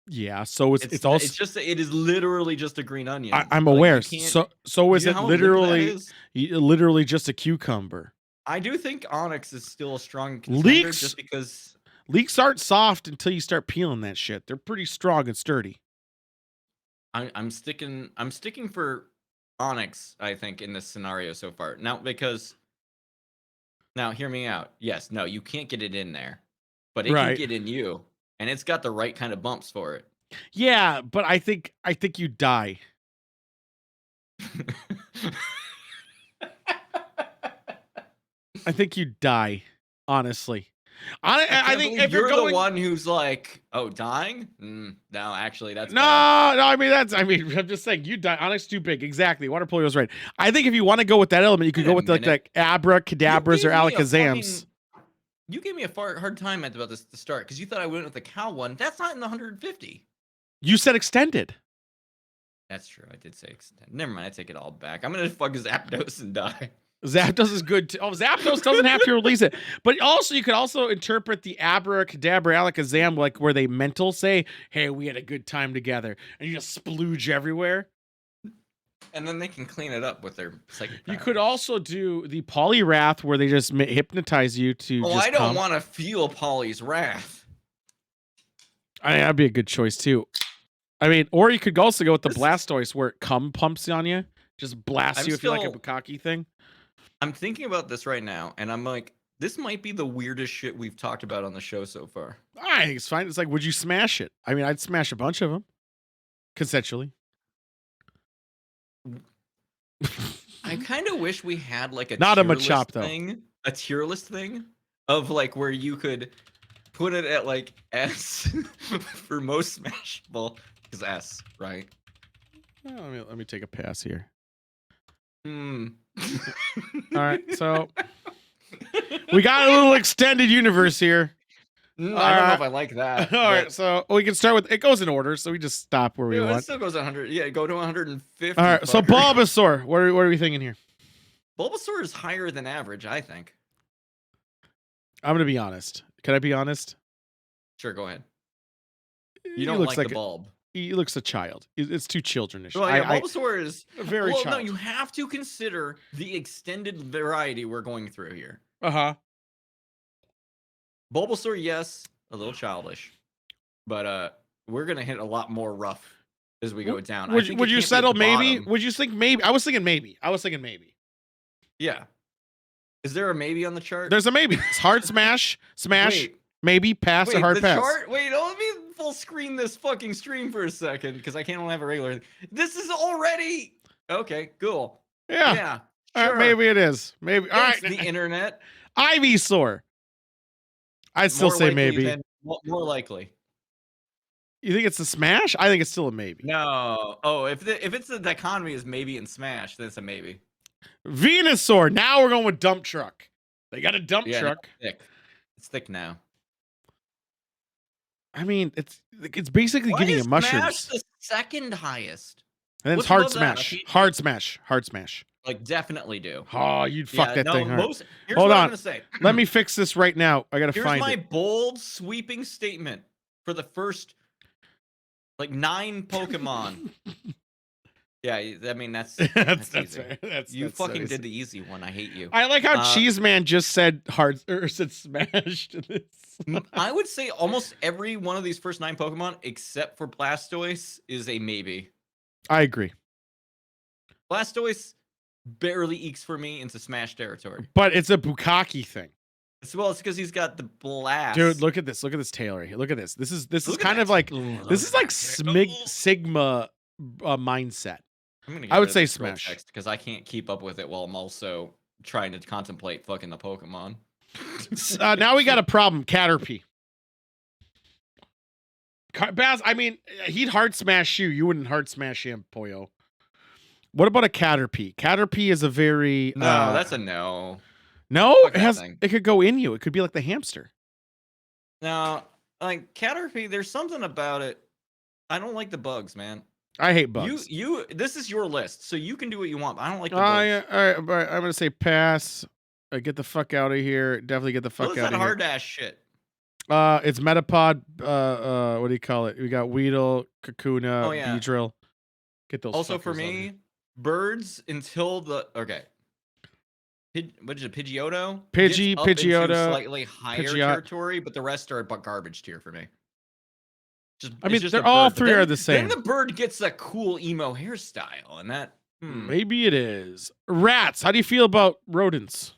S2: Yeah, so it's
S1: It's
S2: also
S1: just it is literally just a green onion.
S2: I'm
S1: Like,
S2: aware.
S1: you can't.
S2: So is
S1: You know
S2: it
S1: how liquid that
S2: literally
S1: is?
S2: literally just a cucumber?
S1: I do think Onyx is still a strong contender,
S2: Leeks
S1: just because.
S2: leeks aren't soft until you start peeling that shit. They're pretty strong and sturdy.
S1: I'm sticking for Onyx, I think, in this scenario so far. Now hear me out. Yes, no, you can't get it in there, but it can
S2: Right.
S1: get in you, and it's got the right kind of bumps for it.
S2: Yeah, but I think you die. I think you die, honestly. I
S1: can't
S2: think
S1: believe
S2: if you're
S1: you're
S2: going
S1: the one who's like, oh, dying? No, actually, that's
S2: no,
S1: bad.
S2: no, I'm just saying you die. Onyx too big. Exactly. Water polio's right. I think if you want to go with that element, you could
S1: Wait
S2: go
S1: a
S2: with like
S1: minute.
S2: abracadabras or alakazams.
S1: You gave me a hard time about this at the start because you thought I went with the cow one. That's not in the 150.
S2: You said extended.
S1: That's true. I did say extend. Never mind. I take it all back. I'm gonna fuck Zapdos and die.
S2: Zapdos is good too. Oh, Zapdos doesn't have to release it. But also, you could also interpret the abracadabra alakazam like where they mental say, hey, we had a good time together. And you just splooge everywhere.
S1: And then they can clean it up with their psychic
S2: You
S1: powers.
S2: could also do the Poliwrath where they just hypnotize you to
S1: Oh,
S2: just
S1: I don't
S2: come.
S1: want to feel Polly's wrath.
S2: That'd be a good choice too. I mean, or you could also go with the Blastoise where it pumps on you. Just blasts you if you like a Bukkake thing.
S1: I'm thinking about this right now, and I'm like, this might be the weirdest shit we've talked about on the show so far.
S2: I think it's fine. It's like, would you smash it? I mean, I'd smash a bunch of them. Consensually.
S1: I kind of wish we had like a
S2: Not a
S1: tier list
S2: Machop, though.
S1: thing, a tier list thing of like where you could put it at like S for most smashable, because S, right?
S2: Well, let me take a pass here.
S1: Hmm.
S2: All right, so we got a little extended universe here.
S1: I don't know if I like that.
S2: All right, so we can start with it goes in order, so we just stop where we
S1: It
S2: want.
S1: still goes 100. Yeah, go to 150.
S2: All right, so
S1: fucker.
S2: Bulbasaur, what are we thinking here?
S1: Bulbasaur is higher than average, I think.
S2: I'm gonna be honest. Can I be honest?
S1: Sure, go ahead.
S2: He
S1: You don't
S2: looks
S1: like the bulb.
S2: He looks a child. It's too childrenish.
S1: Well, yeah, Bulbasaur is
S2: very
S1: well,
S2: child.
S1: no, you have to consider the extended variety we're going through here.
S2: Uh-huh.
S1: Bulbasaur, yes, a little childish, but we're gonna hit a lot more rough as we go down.
S2: Would you
S1: can't be at
S2: settle
S1: the
S2: maybe?
S1: bottom.
S2: Would you think maybe? I was thinking maybe.
S1: Yeah. Is there a maybe on the chart?
S2: There's a maybe. It's hard smash,
S1: Wait,
S2: maybe pass or hard
S1: the
S2: pass.
S1: chart. Wait, let me full screen this fucking stream for a second because I can't only have a regular. This is already okay. Cool.
S2: Yeah.
S1: Yeah.
S2: All
S1: Sure.
S2: right, maybe it is. Maybe. All right.
S1: Thanks, the internet.
S2: Ivysaur. I'd still
S1: More
S2: say
S1: likely
S2: maybe.
S1: More likely.
S2: You think it's a smash? I think it's still a maybe.
S1: No. Oh, if it's the dichotomy is maybe and smash, then it's a maybe.
S2: Venusaur. Now we're going with dump truck. They got a dump
S1: Yeah,
S2: truck.
S1: thick. It's thick now.
S2: I mean, it's basically
S1: Why
S2: giving
S1: is
S2: you mushrooms.
S1: Smash the second highest?
S2: And then it's
S1: What's
S2: hard
S1: above that?
S2: smash.
S1: Okay.
S2: Hard smash. Hard smash.
S1: Like definitely do.
S2: Oh, you'd fuck that thing hard.
S1: Here's
S2: Hold
S1: what
S2: on.
S1: I'm gonna say.
S2: Let me fix this right now. I gotta
S1: Here's
S2: find
S1: my
S2: it.
S1: bold, sweeping statement for the first like 9 Pokemon. Yeah, I mean that's
S2: that's
S1: easy.
S2: fair.
S1: You
S2: that's so
S1: fucking
S2: easy.
S1: did the easy one. I hate you.
S2: I like how
S1: Uh,
S2: Cheeseman just said hard or said smash to this.
S1: I would say almost every one of these first 9 Pokemon, except for Blastoise, is a maybe.
S2: I agree.
S1: Blastoise barely ekes for me into Smash territory.
S2: But it's a Bukkake thing.
S1: Well, it's because he's got the blast.
S2: Dude, look at this. Look at this tail right here. Look at this. This is
S1: Look at
S2: kind
S1: that
S2: of like
S1: tail.
S2: this is like
S1: Look at that
S2: Sigma mindset.
S1: I'm gonna
S2: I would
S1: rid of
S2: say
S1: this scroll
S2: Smash.
S1: text because I can't keep up with it while I'm also trying to contemplate fucking the Pokemon.
S2: Now we got a problem. Caterpie. Baz, I mean, he'd hard smash you. You wouldn't hard smash him, Poyo. What about a Caterpie? Caterpie is a very
S1: No, that's a no.
S2: no.
S1: Fuck
S2: It
S1: that
S2: has.
S1: thing.
S2: It could go in you. It could be like the hamster.
S1: No, like Caterpie, there's something about it. I don't like the bugs, man.
S2: I hate bugs.
S1: This is your list, so you can do what you want. But I don't like the
S2: Oh
S1: bugs.
S2: yeah. All right, but I'm gonna say pass. Get the fuck out of here. Definitely get the fuck
S1: What's
S2: out
S1: that
S2: of here.
S1: hard ass shit?
S2: It's Metapod. What do you call it? We got Weedle, Kakuna,
S1: Oh, yeah.
S2: Beedrill. Get those.
S1: Also, for
S2: fuckers out of here.
S1: me, birds until the what is it? Pidgeotto.
S2: Pidgey,
S1: gets up into
S2: Pidgeotto,
S1: slightly higher
S2: Pidgeot.
S1: territory, but the rest are garbage tier for me.
S2: I mean,
S1: just
S2: they're
S1: a
S2: all
S1: bird.
S2: three
S1: Then-
S2: are the same.
S1: Then the bird gets a cool emo hairstyle, and that
S2: Maybe it is. Rats. How do you feel about rodents?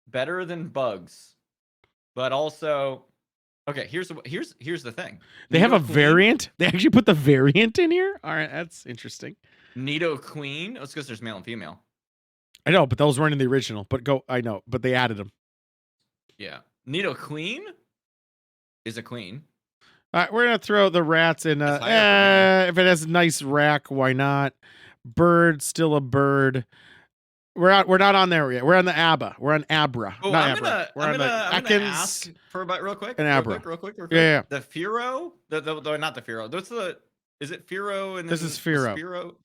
S1: better than bugs, but also okay. Here's the thing.
S2: They have a
S1: Nidoqueen-
S2: variant. They actually put the variant in here. All right, that's interesting.
S1: Nidoqueen. It's because there's male and female.
S2: I know, but those weren't in the original. But I know, but they added them.
S1: Yeah, Nidoqueen is a queen.
S2: All right, we're gonna throw the rats in.
S1: That's higher
S2: If it has a nice rack, why not? Bird, still a bird. We're not on there yet. We're on the ABBA. We're on Abra.
S1: Oh,
S2: not
S1: I'm
S2: Abra.
S1: gonna,
S2: We're
S1: I'm
S2: on
S1: gonna,
S2: the
S1: I'm gonna
S2: Ekans.
S1: ask for about real quick,
S2: and Abra.
S1: real quick.
S2: Yeah.
S1: The Firo, the not the Firo. What's the? Is it Firo? And
S2: This
S1: then
S2: is Firo.
S1: Spiro,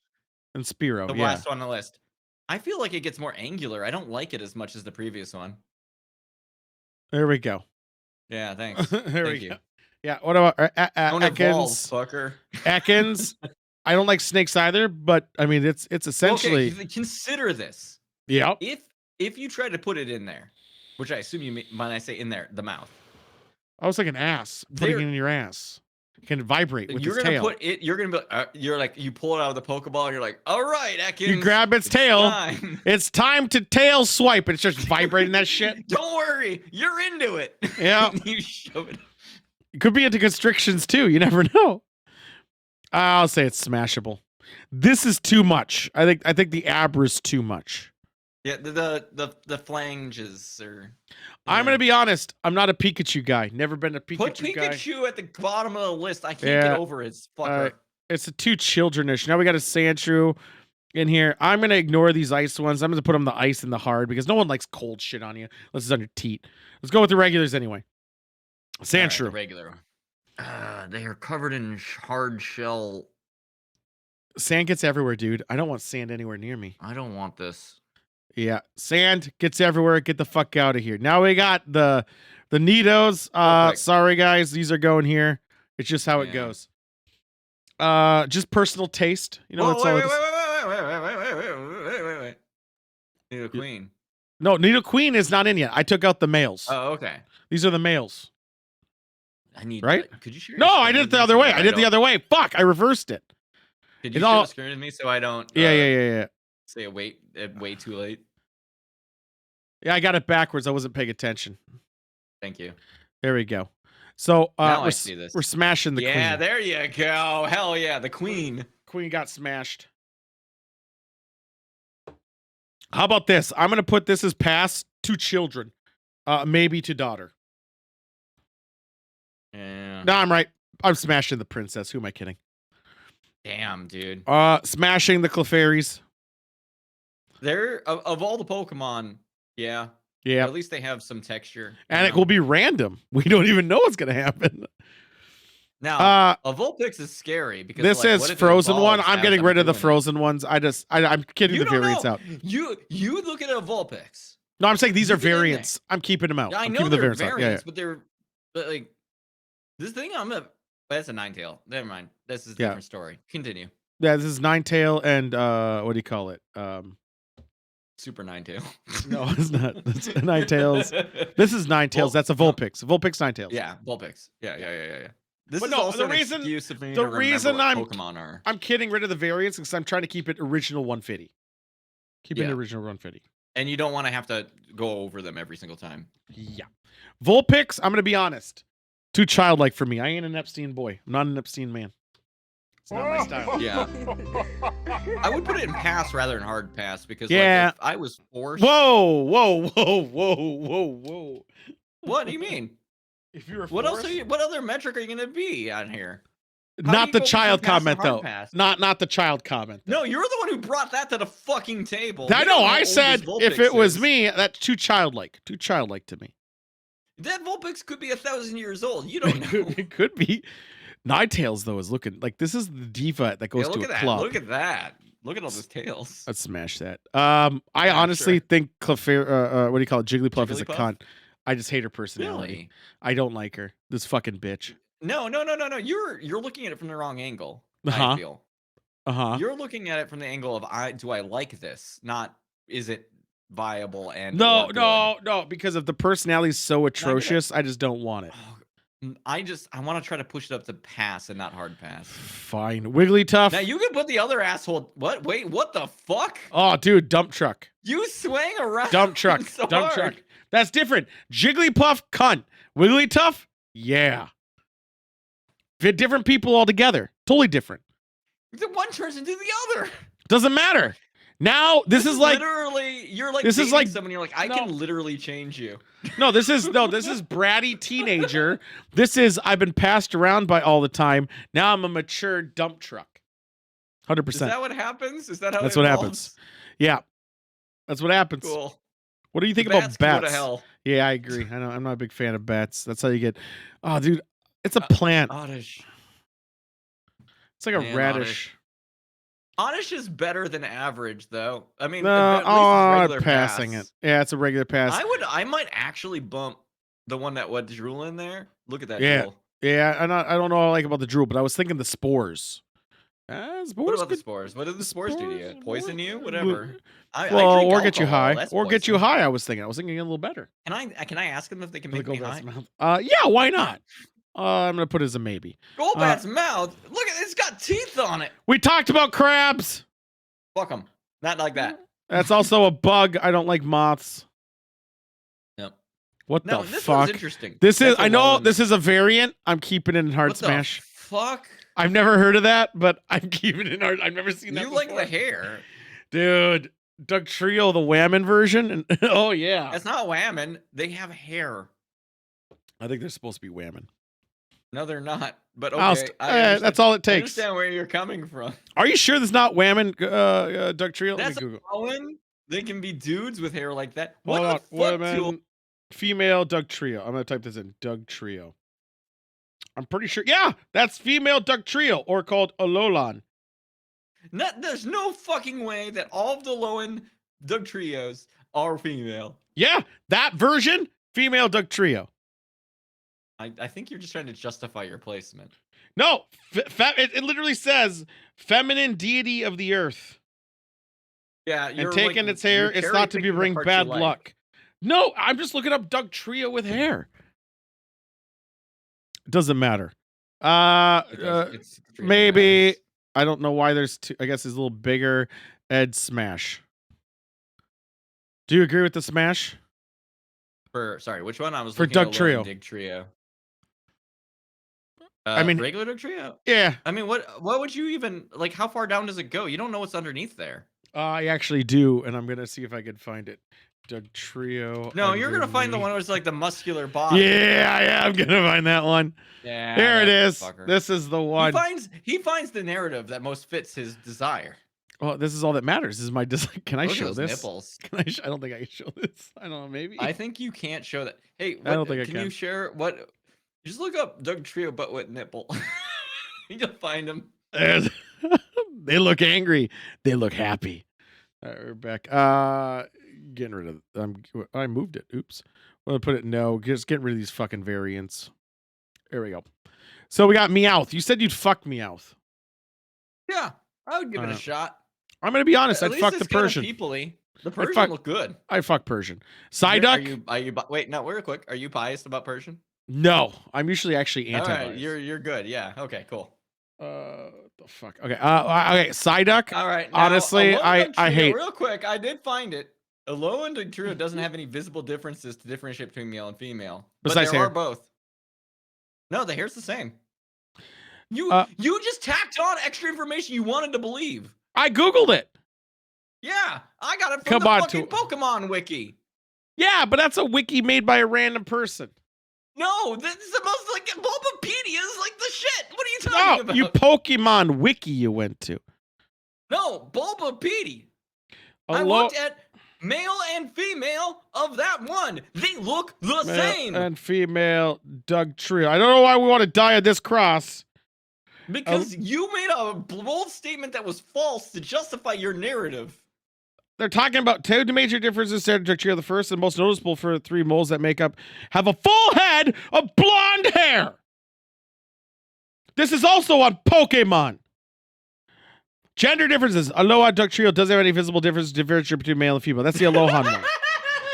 S2: And Spiro.
S1: the
S2: Yeah.
S1: last one on the list. I feel like it gets more angular. I don't like it as much as the previous one.
S2: There we go.
S1: Yeah, thanks.
S2: there
S1: Thank
S2: we
S1: you.
S2: go. Yeah. What about
S1: Don't evolve,
S2: Ekans?
S1: fucker.
S2: Ekans. I don't like snakes either, but I mean it's essentially.
S1: Okay, consider this.
S2: Yeah.
S1: If you try to put it in there, which I assume you mean when I say in there, the mouth.
S2: I was like an ass. Putting it in your ass. It can vibrate with
S1: You're
S2: its
S1: gonna
S2: tail.
S1: put it. You're gonna be. You're like you pull it out of the Pokeball. And you're like, all right, Ekans.
S2: You grab its tail.
S1: time."
S2: It's time to tail swipe. And it's just vibrating that shit.
S1: Don't worry, you're into it.
S2: Yeah.
S1: You shove it.
S2: It could be into constrictions too. You never know. I'll say it's smashable. This is too much. I think the Abra is too much.
S1: Yeah, the flanges are.
S2: I'm gonna be honest. I'm not a Pikachu guy. Never been a Pikachu
S1: Put
S2: guy.
S1: Pikachu at the bottom of the list. I can't
S2: Yeah.
S1: get over his fucker.
S2: It's a too childrenish. Now we got a Sandshrew in here. I'm gonna ignore these ice ones. I'm gonna put them the ice and the hard because no one likes cold shit on you unless it's on your teat. Let's go with the regulars anyway.
S1: All right,
S2: Sandshrew.
S1: the regular. They are covered in hard shell.
S2: Sand gets everywhere, dude. I don't want sand anywhere near me.
S1: I don't want this.
S2: Yeah, sand gets everywhere. Get the fuck out of here. Now we got the Nidos.
S1: Perfect.
S2: Sorry guys, these are going here. It's just how it
S1: Yeah.
S2: goes. Just personal taste. You know,
S1: Whoa,
S2: that's all.
S1: wait,
S2: it is.
S1: wait. Need a queen.
S2: No, Nido Queen is not in yet. I took out the males.
S1: Oh, okay.
S2: These are the males.
S1: I need.
S2: Right?
S1: Could you share?
S2: No,
S1: your
S2: I
S1: screen
S2: did it
S1: with
S2: the
S1: me
S2: other
S1: so
S2: way.
S1: that
S2: I did it the
S1: don't-
S2: other way. Fuck, I reversed it.
S1: Could
S2: It's
S1: you share
S2: all-
S1: the screen with me so I don't?
S2: Yeah.
S1: Say it way too late.
S2: Yeah, I got it backwards. I wasn't paying attention.
S1: Thank you.
S2: There we go. So
S1: Now I
S2: we're,
S1: see this.
S2: we're smashing the
S1: Yeah,
S2: queen.
S1: there you go. Hell yeah, the queen.
S2: Queen got smashed. How about this? I'm gonna put this as pass to children, maybe to daughter.
S1: Yeah.
S2: No, I'm right. I'm smashing the princess. Who am I kidding?
S1: Damn, dude.
S2: Smashing the Clefairies.
S1: They're of all the Pokemon. Yeah.
S2: Yeah,
S1: At least they have some texture.
S2: and it will be random. We don't even know what's gonna happen.
S1: Now, a Vulpix is scary because
S2: This
S1: like,
S2: is
S1: what if it
S2: frozen one.
S1: evolves
S2: I'm
S1: as
S2: getting rid of the
S1: doing it?
S2: frozen ones. I'm kidding
S1: You
S2: the
S1: don't
S2: variants
S1: know.
S2: out.
S1: You look at a Vulpix.
S2: No, I'm saying these are
S1: Leave it in there.
S2: variants. I'm keeping them out.
S1: I
S2: I'm
S1: know
S2: keeping the
S1: they're
S2: variants out.
S1: variants, but like this thing. That's a Ninetale. Never mind. This is a
S2: Yeah.
S1: different story. Continue.
S2: Yeah, this is Ninetale and what do you call it?
S1: Super Ninetale.
S2: No, it's not. It's Ninetales. This is Ninetales. That's a Vulpix. Vulpix Ninetales.
S1: Yeah, Vulpix. Yeah. This
S2: But
S1: is
S2: no,
S1: also
S2: the
S1: an
S2: reason-
S1: excuse of me
S2: the
S1: to remember
S2: reason
S1: what
S2: I'm-
S1: Pokemon are.
S2: I'm getting rid of the variants because I'm trying to keep it original 150. Keeping
S1: Yeah.
S2: the original 150.
S1: And you don't want to have to go over them every single time.
S2: Yeah. Vulpix, I'm gonna be honest. Too childlike for me. I ain't an Epstein boy. I'm not an Epstein man. It's not my style.
S1: Yeah. I would put it in pass rather than hard pass because
S2: Yeah.
S1: like, if I was forced.
S2: Whoa.
S1: What do you mean?
S2: If you were
S1: What else?
S2: forced?
S1: What other metric are you gonna be on here? How do
S2: Not
S1: you
S2: the
S1: go between
S2: child
S1: pass and
S2: comment
S1: hard
S2: though.
S1: pass?
S2: Not the child comment. Though.
S1: No, you're the one who brought that to the fucking table.
S2: I
S1: We
S2: know.
S1: don't how
S2: I
S1: old
S2: said
S1: this
S2: if
S1: Vulpix
S2: it was
S1: is.
S2: me, that's too childlike. Too childlike to me.
S1: That Vulpix could be 1,000 years old. You don't know.
S2: It could be. Ninetales though is looking like this is the diva that goes
S1: Yeah,
S2: to
S1: look
S2: a
S1: at that.
S2: club.
S1: Look at that. Look at all those tails.
S2: Let's smash that. I
S1: Yeah,
S2: honestly
S1: sure.
S2: think what do you call it? Jigglypuff is a
S1: Jigglypuff?
S2: cunt. I just hate her personality.
S1: Really?
S2: I don't like her. This fucking bitch.
S1: No. You're looking at it from the wrong angle.
S2: Uh-huh.
S1: I feel.
S2: Uh-huh.
S1: You're looking at it from the angle of do I like this? Not is it viable and
S2: No,
S1: or good?
S2: no, because if the personality is so atrocious, I just don't want it.
S1: I want to try to push it up to pass and not hard pass.
S2: Fine. Wigglytuff.
S1: Now you can put the other asshole. What? Wait, what the fuck?
S2: Oh, dude, dump truck.
S1: You swang around.
S2: Dump truck.
S1: so
S2: Dump
S1: hard.
S2: truck. That's different. Jigglypuff, cunt. Wigglytuff, yeah. Different people altogether. Totally different.
S1: The one turns into the other.
S2: Doesn't matter. Now this is like
S1: literally you're like
S2: this is
S1: dating
S2: like-
S1: someone. You're like I
S2: no.
S1: can literally change you.
S2: this is bratty teenager. This is I've been passed around by all the time. Now I'm a mature dump truck. 100%.
S1: Is that what happens? Is that how
S2: That's
S1: it
S2: what
S1: evolves?
S2: happens. Yeah. That's what happens.
S1: Cool.
S2: What do you think
S1: The
S2: about
S1: can go to
S2: bats?
S1: hell.
S2: Yeah, I agree. I know I'm not a big fan of bats. That's how you get. Oh, dude, it's a plant.
S1: Oddish.
S2: It's like a
S1: Man,
S2: radish.
S1: Oddish is better than average, though. I mean,
S2: No,
S1: at least it's
S2: I'm
S1: regular
S2: passing
S1: pass.
S2: it. Yeah, it's a regular pass.
S1: I might actually bump the one that went drool in there. Look at that
S2: Yeah.
S1: drool.
S2: Yeah, I don't know what I like about the drool, but I was thinking the spores.
S1: What
S2: Spores
S1: about the
S2: could-
S1: spores? What did the spores do to you?
S2: spores-
S1: Poison you?
S2: spores-
S1: Whatever. I
S2: Well,
S1: drink
S2: or get you
S1: alcohol.
S2: high.
S1: That's
S2: Or get you
S1: poison.
S2: high, I was thinking a little better.
S1: Can I ask them if they can
S2: Like
S1: make me
S2: Golbat's
S1: high?
S2: mouth. Yeah, why not? I'm gonna put it as a maybe.
S1: Golbat's mouth. Look at it's got teeth on it.
S2: We talked about crabs.
S1: Fuck them. Not like that.
S2: That's also a bug. I don't like moths.
S1: Yep.
S2: What
S1: No,
S2: the
S1: this
S2: fuck?
S1: one's interesting.
S2: This is.
S1: That's a
S2: I know
S1: Alolan.
S2: this is a variant. I'm keeping it in Hard
S1: What the
S2: Smash.
S1: fuck?
S2: I've never heard of that, but I'm keeping it in Hard. I've never seen that.
S1: You like
S2: before.
S1: the hair.
S2: Dude? Doug Trio, the Whammon version, and oh yeah,
S1: That's not whammon. They have hair.
S2: I think they're supposed to be Whammon.
S1: No, they're not. But
S2: I'll
S1: okay.
S2: st-
S1: I understand-
S2: that's all it
S1: I
S2: takes.
S1: understand where you're coming from.
S2: Are you sure there's not Whammon, Doug Trio? Let
S1: That's
S2: me Google.
S1: Owen. They can be dudes with hair like that.
S2: Hold
S1: What
S2: on,
S1: the fuck,
S2: Whammon,
S1: Tool?
S2: female Doug Trio. I'm gonna type this in. Doug Trio. I'm pretty sure. Yeah, that's female Doug Trio, or called Alolan.
S1: There's no fucking way that all of the Lowen Doug Trios are female.
S2: Yeah, that version, female Doug Trio.
S1: I think you're just trying to justify your placement.
S2: No, it literally says feminine deity of the earth.
S1: Yeah,
S2: And taking its hair,
S1: you're
S2: it's not to be
S1: cherry-picking the
S2: bring
S1: parts you
S2: bad
S1: like.
S2: luck. No, I'm just looking up Doug Trio with hair. Doesn't matter.
S1: It's extremely
S2: Maybe
S1: nice.
S2: I don't know why there's two. I guess it's a little bigger. Ed Smash. Do you agree with the Smash?
S1: Sorry, which one? I was
S2: For
S1: looking at
S2: Doug
S1: Alolan
S2: Trio.
S1: Dig Trio.
S2: I mean-
S1: regular Doug Trio.
S2: Yeah,
S1: I mean, what would you even like? How far down does it go? You don't know what's underneath there.
S2: I actually do, and I'm gonna see if I can find it. Doug Trio.
S1: No, you're gonna find the
S2: underneath.
S1: one where it's like the muscular body.
S2: Yeah, I'm gonna find that one.
S1: Yeah,
S2: There it
S1: that
S2: is.
S1: fucker.
S2: This is the one.
S1: He finds the narrative that most fits his desire.
S2: Oh, this is all that matters. This is my design. Can I
S1: Look at
S2: show
S1: those
S2: this?
S1: nipples.
S2: Can I? I don't think I can show this. I don't know. Maybe.
S1: I think you can't show that. Hey,
S2: I don't
S1: what,
S2: think I
S1: can
S2: can.
S1: you share what? Just look up Doug Trio butt wet nipple. You'll find him.
S2: There's- they look angry. They look happy. All right, we're back. Getting rid of. I moved it. Oops. I'm gonna put it no. Just getting rid of these fucking variants. There we go. So we got Meowth. You said you'd fuck Meowth.
S1: Yeah, I would give it
S2: Uh,
S1: a shot.
S2: I'm gonna be honest.
S1: At
S2: I'd
S1: least
S2: fuck the
S1: it's kinda
S2: Persian.
S1: People-y. The Persian
S2: fuck-
S1: look good.
S2: I fuck Persian.
S1: Are
S2: Psyduck.
S1: you? Wait, no. Real quick. Are you biased about Persian?
S2: No, I'm usually actually
S1: All
S2: anti.
S1: right, you're good. Yeah. Okay. Cool.
S2: The fuck. Okay. Okay. Psyduck.
S1: All right.
S2: Honestly,
S1: Alolan
S2: I
S1: Doug Trio,
S2: hate-
S1: Real quick, I did find it. Alolan Doug Trio doesn't have any visible differences to differentiate between male and female. But
S2: Besides
S1: there
S2: hair.
S1: are both. No, the hair's the same. You
S2: Uh,
S1: you just tacked on extra information you wanted to believe.
S2: I googled it.
S1: Yeah, I got it from
S2: Come
S1: the
S2: on,
S1: fucking Pokemon wiki.
S2: Yeah, but that's a wiki made by a random person.
S1: No, this is the most like Bulbapedia is like the shit. What are you
S2: No,
S1: talking about?
S2: you Pokemon Wiki you went to.
S1: No, Bulbapedia. I
S2: Alo-
S1: looked at male and female of that one. They look the
S2: Male
S1: same.
S2: and female Doug Trio. I don't know why we want to die at this cross.
S1: Because you made a bold statement that was false to justify your narrative.
S2: They're talking about two major differences in Doug Trio. The first and most noticeable for the three moles that make up have a full head of blonde hair. This is also on Pokemon. Gender differences. Aloha Doug Trio doesn't have any visible difference between male and female. That's the Aloha one.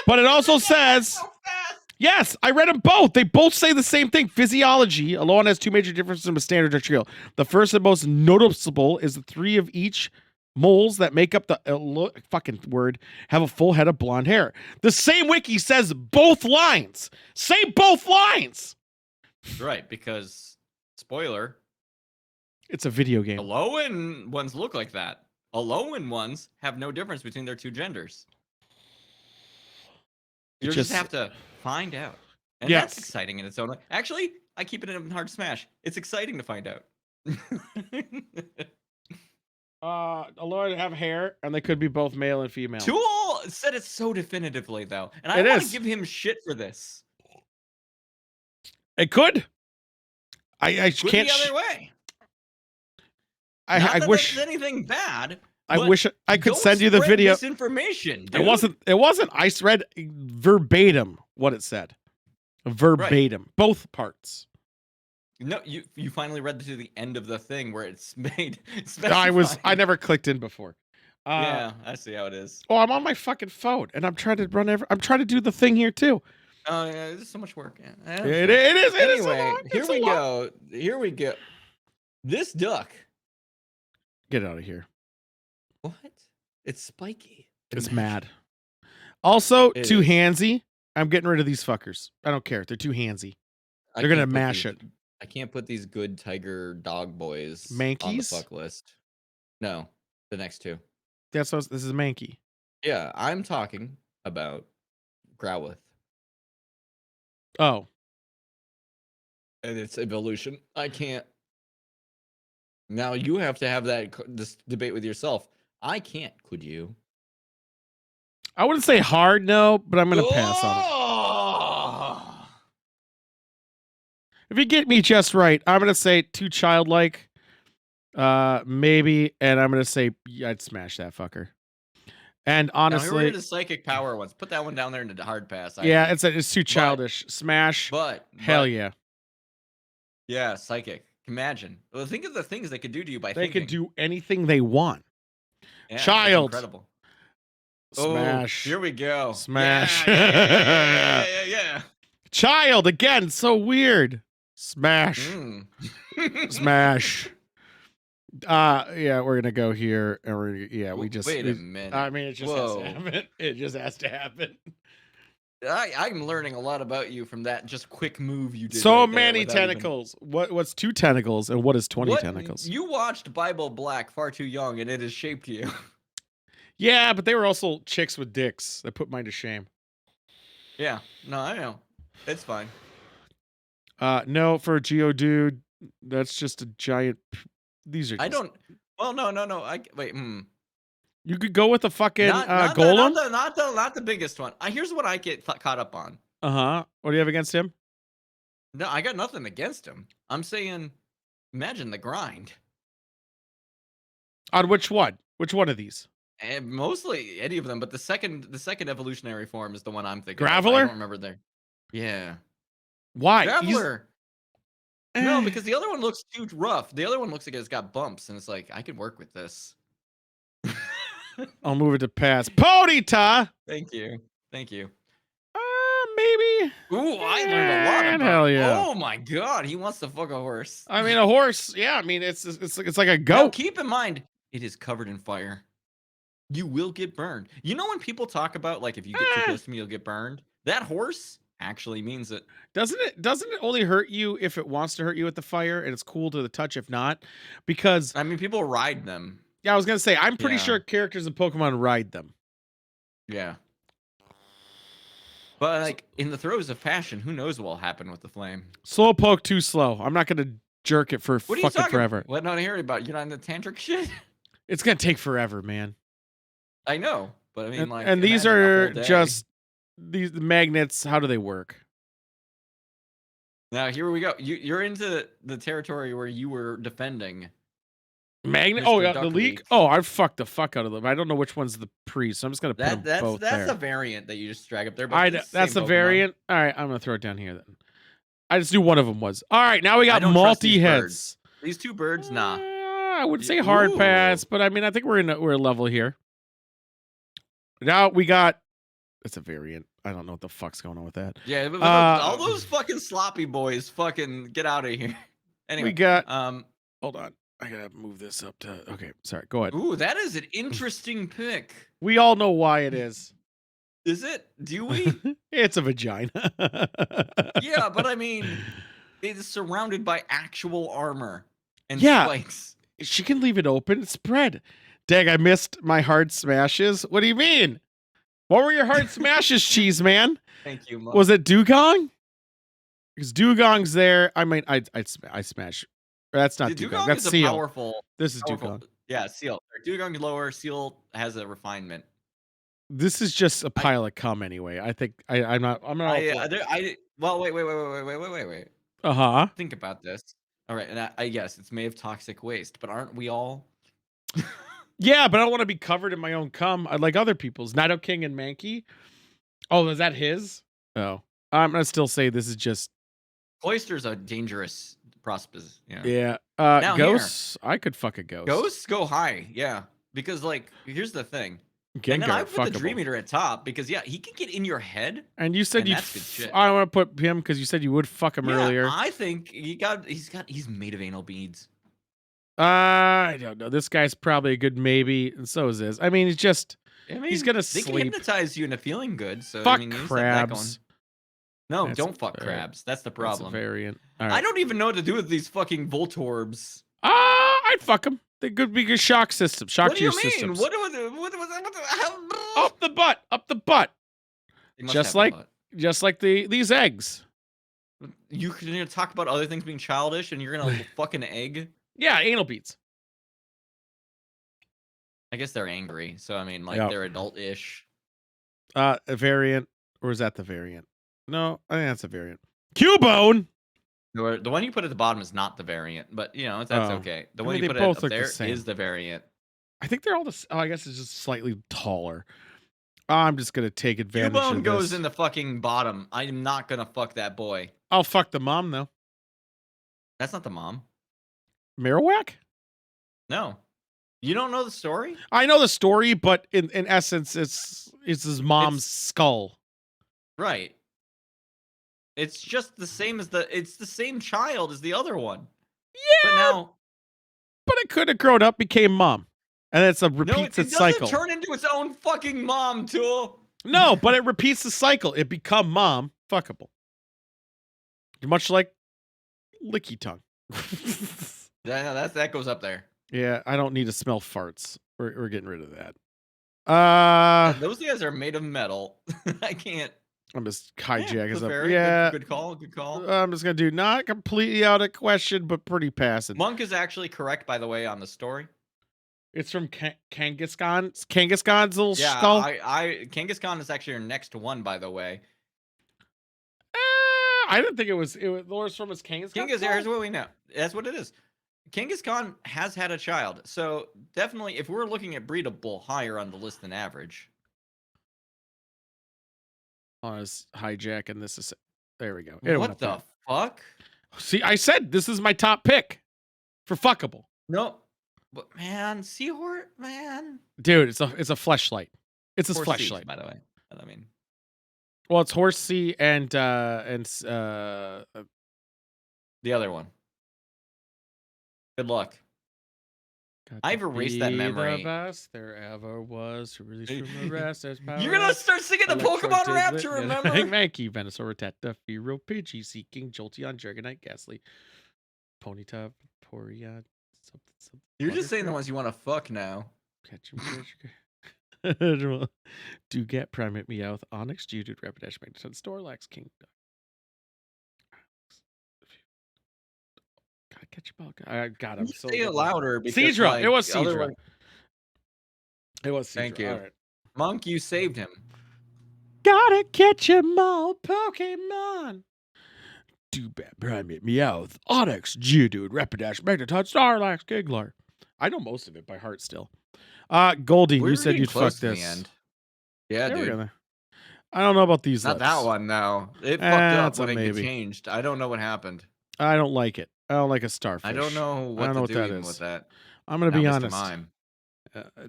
S2: But it also says,
S1: So fast.
S2: yes, I read them both. They both say the same thing. Physiology. Aloha has two major differences from a standard Doug Trio. The first and most noticeable is the three of each moles that make up the fucking word have a full head of blonde hair. The same wiki says both lines. Say both lines.
S1: Right, because spoiler,
S2: It's a video game.
S1: Alolan ones look like that. Alolan ones have no difference between their two genders. You just have to find out. And that's
S2: Yes.
S1: exciting in its own way. Actually, I keep it in hard smash. It's exciting to find out.
S2: Aloha have hair, and they could be both male and female.
S1: Tool said it so definitively, though. And I
S2: It
S1: want
S2: is.
S1: to give him shit for this.
S2: It could. I
S1: Could
S2: can't.
S1: the other way.
S2: I
S1: Not
S2: wish.
S1: that's anything bad.
S2: I
S1: but
S2: wish I could
S1: don't
S2: send you the
S1: spread
S2: video.
S1: Misinformation. Dude.
S2: It wasn't. It wasn't. I read verbatim what it said. Verbatim, both parts.
S1: No, you finally read to the end of the thing where it's made.
S2: I
S1: specified.
S2: never clicked in before.
S1: Yeah, I see how it is.
S2: Oh, I'm on my fucking phone, and I'm trying to run. I'm trying to do the thing here too.
S1: Oh yeah, there's so much work. Yeah.
S2: It is. It is a
S1: Anyway,
S2: lot,
S1: here
S2: it's a
S1: we
S2: lot.
S1: go. Here we go. This duck.
S2: Get out of here.
S1: What? It's spiky.
S2: It's
S1: Imagine.
S2: mad. Also,
S1: It
S2: too
S1: is.
S2: handsy. I'm getting rid of these fuckers. I don't care. They're too handsy.
S1: I
S2: They're gonna
S1: can't put
S2: mash
S1: these-
S2: it.
S1: I can't put these good tiger dog boys on the
S2: Mankeys?
S1: fuck list. No, the next two.
S2: That's what this is Mankey.
S1: Yeah, I'm talking about Growlithe
S2: Oh,
S1: and its evolution. I can't. Now you have to have this debate with yourself. I can't. Could you?
S2: I wouldn't say hard no, but I'm gonna pass on it.
S1: Oh!
S2: If you get me just right, I'm gonna say too childlike, maybe, and I'm gonna say yeah, I'd smash that fucker. And
S1: Now, here
S2: honestly,
S1: are the psychic power ones. Put that one down there in the hard pass. I
S2: yeah,
S1: think.
S2: it's too childish. Smash,
S1: But
S2: hell yeah,
S1: yeah, psychic. Imagine. Well, think of the things they could do to you by
S2: they
S1: thinking.
S2: could do anything they want.
S1: Yeah, that's
S2: Child.
S1: incredible.
S2: Smash,
S1: Oh, here we go.
S2: Smash.
S1: Yeah.
S2: child again. So weird. Smash,
S1: Mm.
S2: smash. Yeah, we're gonna go here, and we just
S1: Wait a minute.
S2: I mean, it just has
S1: Whoa.
S2: to happen. It just has to happen.
S1: I'm learning a lot about you from that just quick move you did.
S2: So
S1: right there
S2: many
S1: without even-
S2: tentacles. What's 2 tentacles and what is 20
S1: What?
S2: tentacles?
S1: You watched Bible Black far too young, and it has shaped you.
S2: Yeah, but they were also chicks with dicks. That put mine to shame.
S1: Yeah. No, I know. It's fine.
S2: No, for a Geodude, that's just a giant. These are.
S1: I
S2: just-
S1: don't. Well, no. Wait.
S2: You could go with a fucking
S1: Not
S2: golem.
S1: not the biggest one. Here's what I get caught up on.
S2: What do you have against him?
S1: No, I got nothing against him. I'm saying, imagine the grind.
S2: On which one? Which one of these?
S1: And mostly any of them, but the second evolutionary form is the one I'm thinking. Of.
S2: Graveler?
S1: I don't remember there. Yeah.
S2: Why?
S1: Graveler. No,
S2: Eh.
S1: because the other one looks too rough. The other one looks like it's got bumps, and it's like I could work with this.
S2: I'll move it to pass. Ponyta.
S1: Thank you.
S2: Maybe.
S1: Ooh, I learned a lot
S2: Man,
S1: about.
S2: hell yeah.
S1: Oh my god, he wants to fuck a horse.
S2: I mean, a horse. Yeah, I mean, it's like a
S1: Now,
S2: goat.
S1: keep in mind, it is covered in fire. You will get burned. You know when people talk about like if you get too close to me, you'll get burned. That horse actually means it.
S2: Doesn't it only hurt you if it wants to hurt you with the fire and it's cool to the touch if not? Because
S1: I mean, people ride them.
S2: yeah, I was gonna say I'm pretty
S1: Yeah.
S2: sure characters in Pokemon ride them.
S1: Yeah. But like in the throes of passion, who knows what will happen with the flame?
S2: Slowpoke too slow. I'm not gonna jerk it for
S1: What are you
S2: fucking
S1: talking
S2: forever.
S1: about? What not hearing about? You're not into tantric shit?
S2: It's gonna take forever, man.
S1: I know, but I mean, like,
S2: And these
S1: imagine a
S2: are
S1: whole day.
S2: just these magnets. How do they work?
S1: Now here we go. You're into the territory where you were defending.
S2: Magnet?
S1: Mr.
S2: Oh yeah, the
S1: Duck
S2: leak.
S1: Leak.
S2: Oh, I fucked the fuck out of them. I don't know which one's the pre, so I'm just gonna put them both
S1: That's
S2: there.
S1: a variant that you just drag up there. But it's
S2: That's
S1: same
S2: the
S1: Pokemon.
S2: variant. All right, I'm gonna throw it down here then. I just knew one of them was. All right, now we
S1: I
S2: got
S1: don't trust
S2: multi
S1: these
S2: heads.
S1: birds. These two birds, nah.
S2: I would say hard
S1: Ooh.
S2: pass, but I mean, I think we're a level here. Now we got. It's a variant. I don't know what the fuck's going on with that.
S1: Yeah, but all those fucking sloppy boys, fucking get out of here. Anyway,
S2: We got.
S1: um,
S2: Hold on. I gotta move this up to. Okay, sorry. Go ahead.
S1: ooh, that is an interesting pick.
S2: We all know why it is.
S1: Is it? Do we?
S2: It's a vagina.
S1: Yeah, but I mean, it is surrounded by actual armor and
S2: Yeah.
S1: spikes.
S2: She can leave it open. It's spread. Dag, I missed my hard smashes. What do you mean? What were your hard smashes, cheese man?
S1: Thank you, Mom.
S2: Was it Dugong? Because Dugong's there. I mean, I smash. That's not Dugong. That's
S1: is
S2: Seal.
S1: a powerful.
S2: This is
S1: powerful
S2: Dugong.
S1: Yeah, Seal. Dugong is lower. Seal has a refinement.
S2: This is just a pile of cum anyway. I think I'm not. Well,
S1: wait.
S2: uh huh.
S1: Think about this. All right, and I guess it's made of toxic waste, but aren't we all?
S2: Yeah, but I don't want to be covered in my own cum. I like other people's. Nido King and Mankey. Oh, is that his? Oh, I'm gonna still say this is just.
S1: Cloyster's a dangerous prospect.
S2: Yeah.
S1: Now
S2: Ghosts. I could fuck a ghost.
S1: Ghosts go high, yeah. Because like, here's the thing.
S2: Gengar,
S1: And then I put the
S2: fuckable.
S1: Dream Eater at top because yeah, he can get in your head.
S2: And you said
S1: and
S2: you.
S1: that's good shit.
S2: I want to put him because you said you would fuck him earlier.
S1: I think he's made of anal beads.
S2: I don't know. This guy's probably a good maybe, and so is this. I mean, it's just
S1: I mean,
S2: he's gonna
S1: they can
S2: sleep.
S1: hypnotise you into feeling good. So
S2: Fuck
S1: I mean, you just have that going.
S2: crabs.
S1: No,
S2: That's
S1: don't fuck
S2: a-
S1: crabs. That's the
S2: That's a
S1: problem.
S2: variant. All
S1: I
S2: right.
S1: don't even know what to do with these fucking Voltorbs.
S2: I'd fuck them. They could be good shock systems. Shock
S1: What
S2: to
S1: do
S2: your
S1: you mean?
S2: systems.
S1: What how,
S2: Up the butt. Up the butt.
S1: They must
S2: Just
S1: have a
S2: like
S1: butt.
S2: these eggs.
S1: You're gonna talk about other things being childish, and you're gonna fuck an egg.
S2: Yeah, anal beads.
S1: I guess they're angry, so I mean, like
S2: Yep.
S1: they're adult-ish.
S2: A variant, or is that the variant? No, I think that's a variant. Cubone.
S1: The one you put at the bottom is not the variant, but you know that's
S2: Oh.
S1: okay. The
S2: I
S1: one
S2: mean,
S1: you
S2: they
S1: put
S2: both
S1: up
S2: look the
S1: there
S2: same.
S1: is the variant.
S2: I think they're all the. Oh, I guess it's just slightly taller. I'm just gonna take advantage
S1: Cubone
S2: of
S1: goes
S2: this.
S1: in the fucking bottom. I am not gonna fuck that boy.
S2: I'll fuck the mom though.
S1: That's not the mom.
S2: Marowak?
S1: No, you don't know the story.
S2: I know the story, but in essence, it's his mom's
S1: It's-
S2: skull.
S1: Right. It's just the same as it's the same child as the other one.
S2: Yeah,
S1: But now
S2: but it could have grown up, became mom, and it's a
S1: no,
S2: repeats
S1: it
S2: its
S1: doesn't
S2: cycle.
S1: turn into its own fucking mom, Tool.
S2: No, but it repeats the cycle. It become mom, fuckable. Much like licky tongue.
S1: Yeah, that goes up there.
S2: Yeah, I don't need to smell farts. We're getting rid of that.
S1: Those guys are made of metal. I can't.
S2: I'm just hijacking
S1: that's
S2: up.
S1: fair.
S2: Yeah,
S1: Good call. Good call.
S2: I'm just gonna do not completely out of question, but pretty passive.
S1: Monk is actually correct, by the way, on the story.
S2: It's from Kangaskhan. Kangaskhan's little
S1: Yeah,
S2: skull.
S1: Kangaskhan is actually your next one, by the way.
S2: I didn't think it was from his Kangaskhan.
S1: Kangaskhan,
S2: skull?
S1: here's what we know. That's what it is. Kangaskhan has had a child, so definitely, if we're looking at breedable, higher on the list than average.
S2: I was hijacking this. There we go. It went
S1: What
S2: up
S1: the
S2: there.
S1: fuck?
S2: See, I said this is my top pick for fuckable.
S1: No, but man, Seahorse, man.
S2: Dude, it's a fleshlight. It's his
S1: Horsey,
S2: fleshlight.
S1: by the way. I mean,
S2: Well, it's Horsey and
S1: the other one. Good luck.
S2: got
S1: I've
S2: to
S1: erased that
S2: be
S1: memory.
S2: The best there ever was to release from the rest. There's power.
S1: You're gonna start singing the Pokemon rap to remember.
S2: Mankey, Venusaur, Rattata, Fearow, Pidgey, Seeking, Jolteon, Dragonite, Ghastly, Ponyta, Vaporeon, something.
S1: You're just saying the ones you want to fuck now.
S2: Catch him, Dugat, Primate, Meowth, Onyx, Geodude, Rapidash, Magneton, Snorlax, King. God, catch your ball. I got him.
S1: You
S2: So
S1: say it louder because
S2: Seadra. It was Seadra.
S1: otherwise,
S2: It was Seadra.
S1: thank you.
S2: All right.
S1: Monk, you saved him.
S2: Gotta catch 'em all, Pokemon. Dugat, Primate, Meowth, Onyx, Geodude, Rapidash, Magneton, Snorlax, Kingler. I know most of it by heart still. Goldie,
S1: We
S2: you
S1: were
S2: said
S1: getting
S2: you'd
S1: close
S2: fuck
S1: to the
S2: this.
S1: end. Yeah,
S2: There we
S1: dude.
S2: go there. I don't know about these
S1: Not
S2: lips.
S1: that one, no. It fucked up
S2: That's a
S1: when it
S2: maybe.
S1: changed. I don't know what happened.
S2: I don't like it. I don't like a starfish.
S1: I don't know what to do even with that.
S2: I'm gonna
S1: Now,
S2: be
S1: Mr.
S2: honest,
S1: Mime.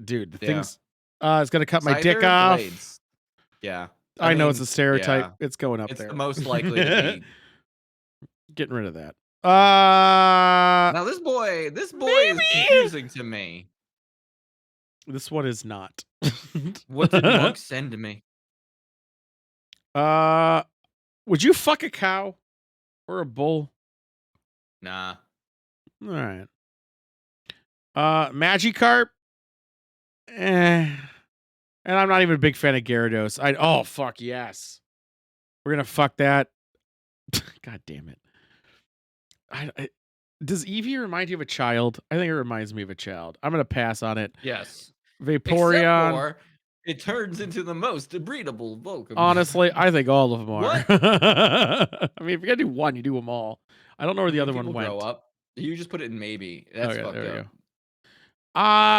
S2: dude. The
S1: Yeah.
S2: thing's it's gonna cut my dick
S1: Scyther,
S2: off.
S1: Blades. Yeah.
S2: I know it's
S1: mean,
S2: a stereotype.
S1: yeah.
S2: It's going up
S1: It's
S2: there.
S1: the most likely to be.
S2: Getting rid of that.
S1: Now this boy is
S2: maybe.
S1: confusing to me.
S2: This one is not.
S1: What did Monk send to me?
S2: Would you fuck a cow or a bull?
S1: Nah.
S2: All right. Magikarp. And I'm not even a big fan of Gyarados. Oh fuck yes. We're gonna fuck that. God damn it. Does Eevee remind you of a child? I think it reminds me of a child. I'm gonna pass on it.
S1: Yes.
S2: Vaporeon.
S1: Except for it turns into the most breedable Pokemon.
S2: Honestly, I think all of them are.
S1: What?
S2: I mean, if you're gonna do one, you do them all. I don't know where the other one
S1: People
S2: went.
S1: grow up. You just put it in maybe. That's
S2: Okay,
S1: fucked
S2: there we
S1: up.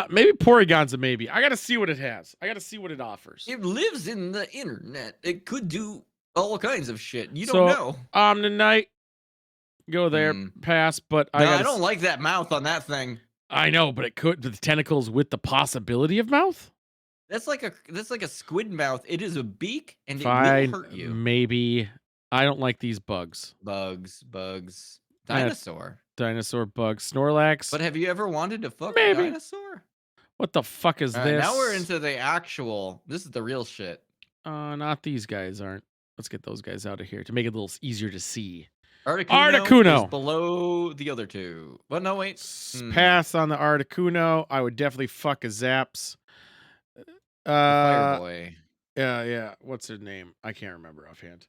S2: go. Maybe Porygon's a maybe. I gotta see what it has. I gotta see what it offers.
S1: It lives in the internet. It could do all kinds of shit. You
S2: So,
S1: don't know.
S2: Omnanite. Go there, pass. But
S1: I don't like that mouth on that thing.
S2: I know, but it could the tentacles with the possibility of mouth.
S1: That's like a squid mouth. It is a beak, and
S2: Fine,
S1: it will hurt you.
S2: Maybe. I don't like these bugs.
S1: Bugs.
S2: Dinosaur bugs. Snorlax.
S1: But have you ever wanted to fuck
S2: Maybe.
S1: a dinosaur?
S2: What the fuck is this?
S1: Now we're into the actual. This is the real shit.
S2: Not these guys aren't. Let's get those guys out of here to make it a little easier to see.
S1: Articuno is below the other two. But no, wait.
S2: Pass on the Articuno. I would definitely fuck a Zaps.
S1: Fire Boy.
S2: Yeah. What's her name? I can't remember offhand.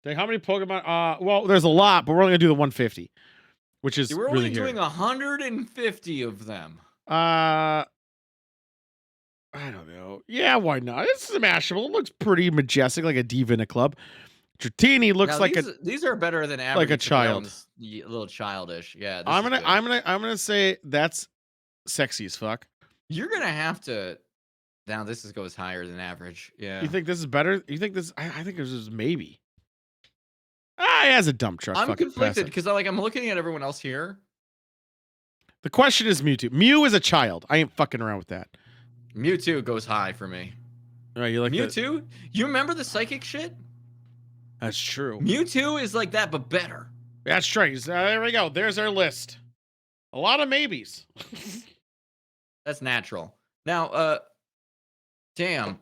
S2: How many Pokemon? Well, there's a lot, but we're only gonna do the 150, which is
S1: We're
S2: really
S1: only doing 150 of them.
S2: I don't know. Yeah, why not? It's smashable. It looks pretty majestic, like a diva in a club. Dratini looks like
S1: these are better than average.
S2: like a child.
S1: A little childish. Yeah.
S2: I'm gonna say that's sexy as fuck.
S1: You're gonna have to. Now this goes higher than average. Yeah.
S2: You think this is better? You think this? I think this is maybe. He has a dump truck.
S1: I'm conflicted because I'm looking at everyone else here.
S2: The question is Mewtwo. Mew is a child. I ain't fucking around with that.
S1: Mewtwo goes high for me.
S2: All right, you like
S1: Mewtwo? You remember the psychic shit?
S2: That's true.
S1: Mewtwo is like that, but better.
S2: That's true. There we go. There's our list. A lot of maybes.
S1: That's natural. Now, damn.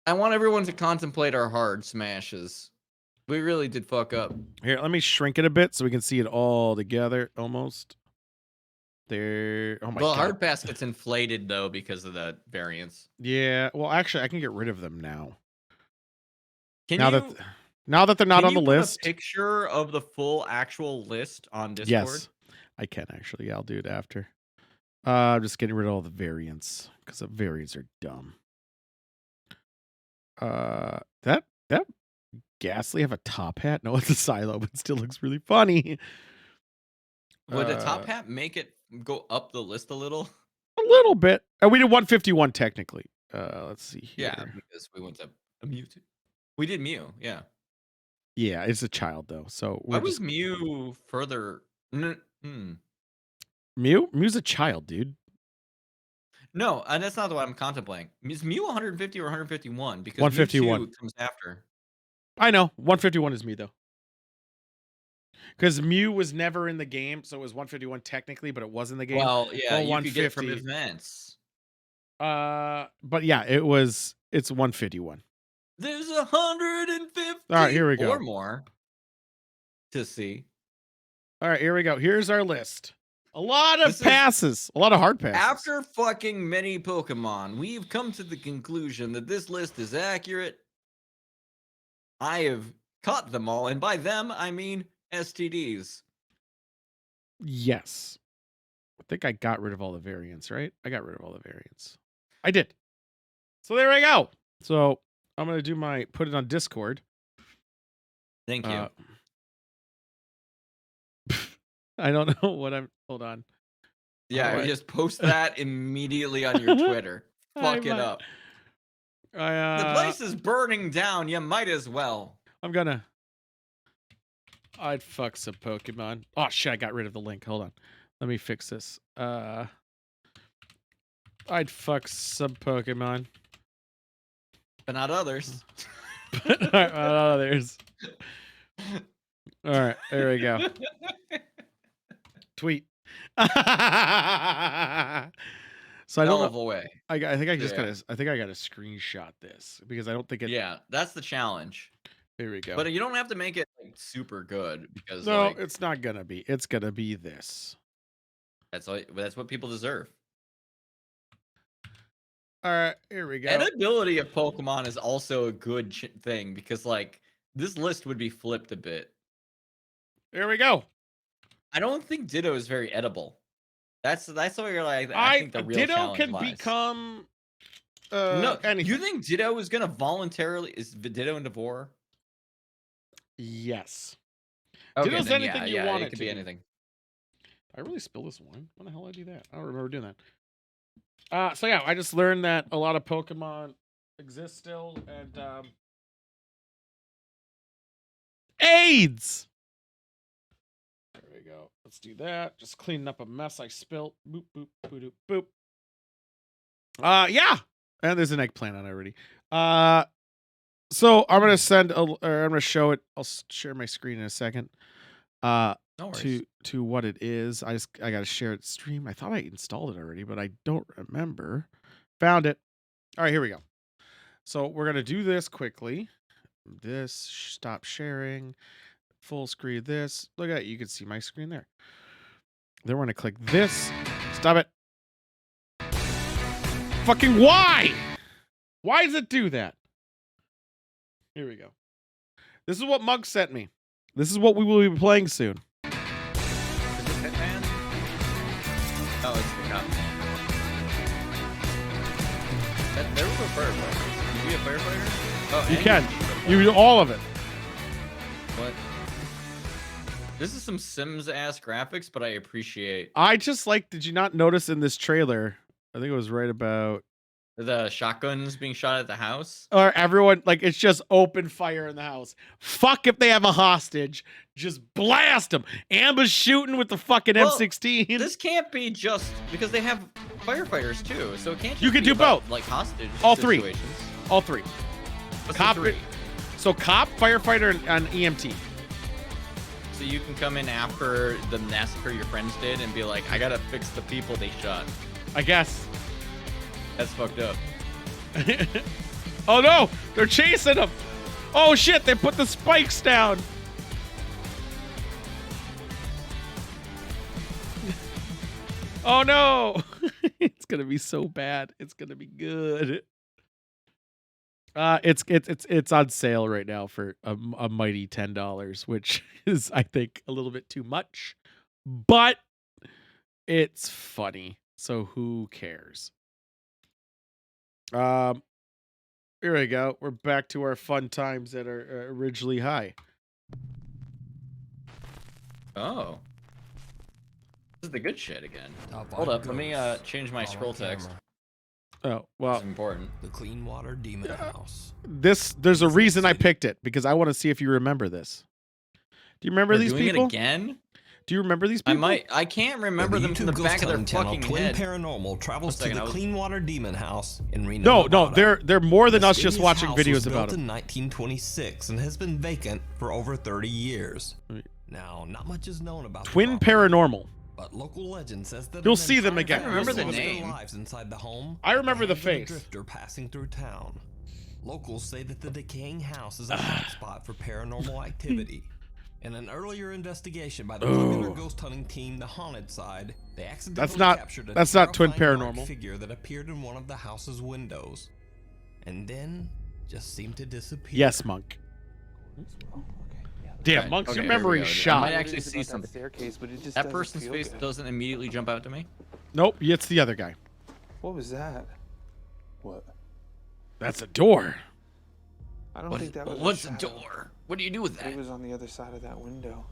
S1: I want everyone to contemplate our hard smashes. We really did fuck up.
S2: Here, let me shrink it a bit so we can see it all together almost. There. Oh my god.
S1: Hard pass gets inflated though because of the variance.
S2: Yeah. Well, actually, I can get rid of them now.
S1: Now
S2: that they're not on the list.
S1: A picture of the full actual list on Discord.
S2: Yes, I can actually. Yeah, I'll do it after. I'm just getting rid of all the variants because the variants are dumb. That Ghastly have a top hat? No, it's a silo, but it still looks really funny.
S1: Would a top hat make it go up the list a little?
S2: A little bit. We did 151 technically. Let's see here.
S1: Yeah, because we went to a Mewtwo. We did Mew, yeah.
S2: Yeah, it's a child though. So
S1: why was Mew further?
S2: Mew's a child, dude.
S1: No, and that's not what I'm contemplating. Is Mew 150 or 151? Because
S2: 151
S1: Mewtwo comes after.
S2: I know. 151 is me though. Because Mew was never in the game, so it was 151 technically, but it was in the game.
S1: Well, yeah, you
S2: 150.
S1: could get it from events.
S2: But yeah, it's 151.
S1: There's 150
S2: all right, here we go.
S1: Or more to see.
S2: All right, here we go. Here's our list. A lot of
S1: This is-
S2: passes. A lot of hard passes.
S1: After fucking many Pokemon, we've come to the conclusion that this list is accurate. I have caught them all, and by them, I mean STDs.
S2: Yes. I think I got rid of all the variants, right? I got rid of all the variants. I did. So there we go. So I'm going to do my put it on Discord.
S1: Thank you.
S2: I don't know what I'm. Hold on.
S1: Yeah,
S2: Alright.
S1: just post that immediately on your Twitter. Fuck it
S2: might-
S1: up.
S2: I,
S1: The place is burning down. You might as well.
S2: I'm gonna. I'd fuck some Pokemon. Oh shit! I got rid of the link. Hold on. Let me fix this. I'd fuck some Pokemon.
S1: But not others.
S2: Others. All right, there we go. Tweet. So I
S1: Hell
S2: don't
S1: of
S2: know.
S1: a way.
S2: I think I just
S1: Yeah.
S2: gotta. I think I gotta screenshot this because I don't think it.
S1: Yeah, that's the challenge.
S2: There we go.
S1: But you don't have to make it like super good because
S2: no,
S1: like,
S2: it's not gonna be. It's gonna be this.
S1: that's what people deserve.
S2: All right, here we go.
S1: Edibility of Pokemon is also a good thing because like this list would be flipped a bit.
S2: Here we go.
S1: I don't think Ditto is very edible. That's where you're like I think the real
S2: Ditto
S1: challenge
S2: can
S1: lies.
S2: become.
S1: No,
S2: anything.
S1: you think Ditto is gonna voluntarily is Ditto and Devore?
S2: Yes.
S1: Okay,
S2: Ditto's
S1: then
S2: anything you
S1: yeah,
S2: want
S1: it
S2: it
S1: could
S2: to
S1: be
S2: be.
S1: anything.
S2: Did I really spill this wine? When the hell did I do that? I don't remember doing that. So yeah, I just learned that a lot of Pokemon exist still, and AIDS. There we go. Let's do that. Just cleaning up a mess I spilt. Boop boop boop boop boop. Yeah, and there's an eggplant on it already. So I'm gonna I'm gonna show it. I'll share my screen in a second.
S1: No worries.
S2: To what it is. I gotta share it stream. I thought I installed it already, but I don't remember. Found it. All right, here we go. So we're gonna do this quickly. This stop sharing. Full screen. This. Look at it. You can see my screen there. Then we're gonna click this. Stop it. Fucking why? Why does it do that? Here we go. This is what Mug sent me. This is what we will be playing soon.
S1: Is it Hitman? Oh, it's the cop. There was a firefighter. Can you be a firefighter? Oh,
S2: You
S1: and
S2: can.
S1: can
S2: You do all of it.
S1: What? This is some Sims-ass graphics, but I appreciate
S2: I just like, did you not notice in this trailer? I think it was right about,
S1: the shotguns being shot at the house.
S2: or everyone, like, it's just open fire in the house. Fuck if they have a hostage. Just blast them. Amber's shooting with the fucking
S1: Well,
S2: M16.
S1: This can't be just because they have firefighters too, so it can't. Just
S2: You can
S1: be
S2: do
S1: about,
S2: both.
S1: like hostage.
S2: All three.
S1: situations.
S2: All three.
S1: What's
S2: Cop
S1: the three?
S2: So cop, firefighter, and EMT.
S1: So you can come in after the massacre your friends did and be like, I gotta fix the people they shot.
S2: I guess.
S1: That's fucked up.
S2: Oh no! They're chasing him! Oh shit, they put the spikes down! Oh no! It's gonna be so bad. It's gonna be good. It's on sale right now for a mighty $10, which is, I think, a little bit too much. But it's funny. So who cares? Here we go. We're back to our fun times that are originally high.
S1: Oh. This is the good shit again. Hold up, let me change my scroll text.
S2: Oh, well,
S1: It's important.
S4: The Clean Water Demon House.
S2: there's a reason I picked it, because I want to see if you remember this. Do you remember
S1: We're
S2: these
S1: doing
S2: people?
S1: it again?
S2: Do you remember these people?
S1: I can't remember them from the back of their fucking
S4: Twin
S1: head.
S4: Paranormal travels
S1: One second,
S4: to
S1: I
S4: the
S1: was-
S4: Clean Water Demon House in Reno.
S2: No,
S4: Nevada.
S2: they're more than
S4: The
S2: us just
S4: mysterious
S2: watching
S4: house was
S2: videos about
S4: built
S2: them.
S4: in 1926 and has been vacant for over 30 years.
S2: Right.
S4: Now, not much is known about the
S2: Twin
S4: property,
S2: Paranormal.
S4: but local legend says that
S2: You'll
S4: an
S2: see them
S4: entire
S2: again.
S1: I remember the
S4: family lived
S1: name.
S4: their lives inside the home.
S2: I remember the
S4: at hand of a
S2: face.
S4: Drifter passing through town. Locals say that the decaying house is a hotspot for paranormal activity. In an earlier investigation by the popular ghost hunting team, The Haunted Side, they accidentally captured a
S2: that's not Twin
S4: terrifying dark
S2: Paranormal.
S4: figure that appeared in one of the house's windows, and then just seemed to disappear.
S2: Yes, Monk. Damn,
S1: Okay,
S2: Monk's
S1: okay,
S2: your
S1: here we
S2: memory
S1: go. I
S2: shot.
S1: might actually see
S5: That
S1: something.
S5: staircase, but it just
S1: That
S5: doesn't
S1: person's
S5: feel
S1: face
S5: good.
S1: doesn't immediately jump out to me.
S2: Nope, it's the other guy.
S5: What was that? What?
S2: That's a door.
S5: I don't think that was
S1: What's
S5: a
S1: the
S5: shadow.
S1: door? What do you do with that?
S5: It was on the other side of that window.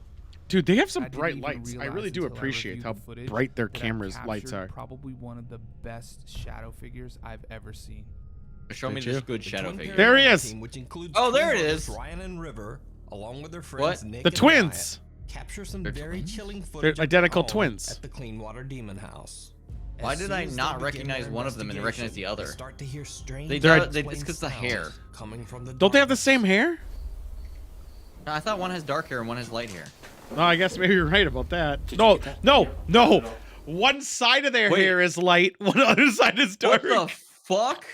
S2: Dude, they have some
S6: I didn't
S2: bright
S6: even
S2: lights. I
S6: realize
S2: really do
S6: until I
S2: appreciate
S6: reviewed
S2: how
S6: the footage
S2: bright their
S6: that I
S2: cameras lights
S6: captured
S2: are.
S6: Probably one of the best shadow figures I've ever seen.
S1: Show me
S2: Did you?
S1: this good
S4: The
S1: shadow
S4: Twin
S1: figure.
S2: There he
S4: Paranormal
S2: is.
S4: Team, which includes
S1: Oh, there
S4: twin
S1: it
S4: brothers
S1: is.
S4: Ryan and River, along with their friends
S1: What?
S4: Nick
S2: The
S4: and
S2: twins.
S4: Wyatt, capture some
S1: They're
S4: very
S1: twins?
S4: chilling
S2: They're
S4: footage of
S2: identical
S4: their home
S2: twins.
S4: at the Cleanwater Demon House.
S1: Why
S4: As
S1: did
S4: soon
S1: I
S4: as they
S1: not
S4: begin
S1: recognize
S4: their
S1: one of them and recognize the
S4: investigation,
S1: other?
S4: they start to hear strange
S1: They
S2: They're-
S1: it's
S4: unexplained
S1: because the
S4: sounds
S1: hair.
S4: coming from the
S2: Don't they have the
S4: darkness.
S2: same hair?
S1: No, I thought one has dark hair and one has light hair.
S2: No, I guess maybe you're right about that. No, no, no. One side of their
S1: Wait.
S2: hair is light, one other side is dark.
S1: What the fuck?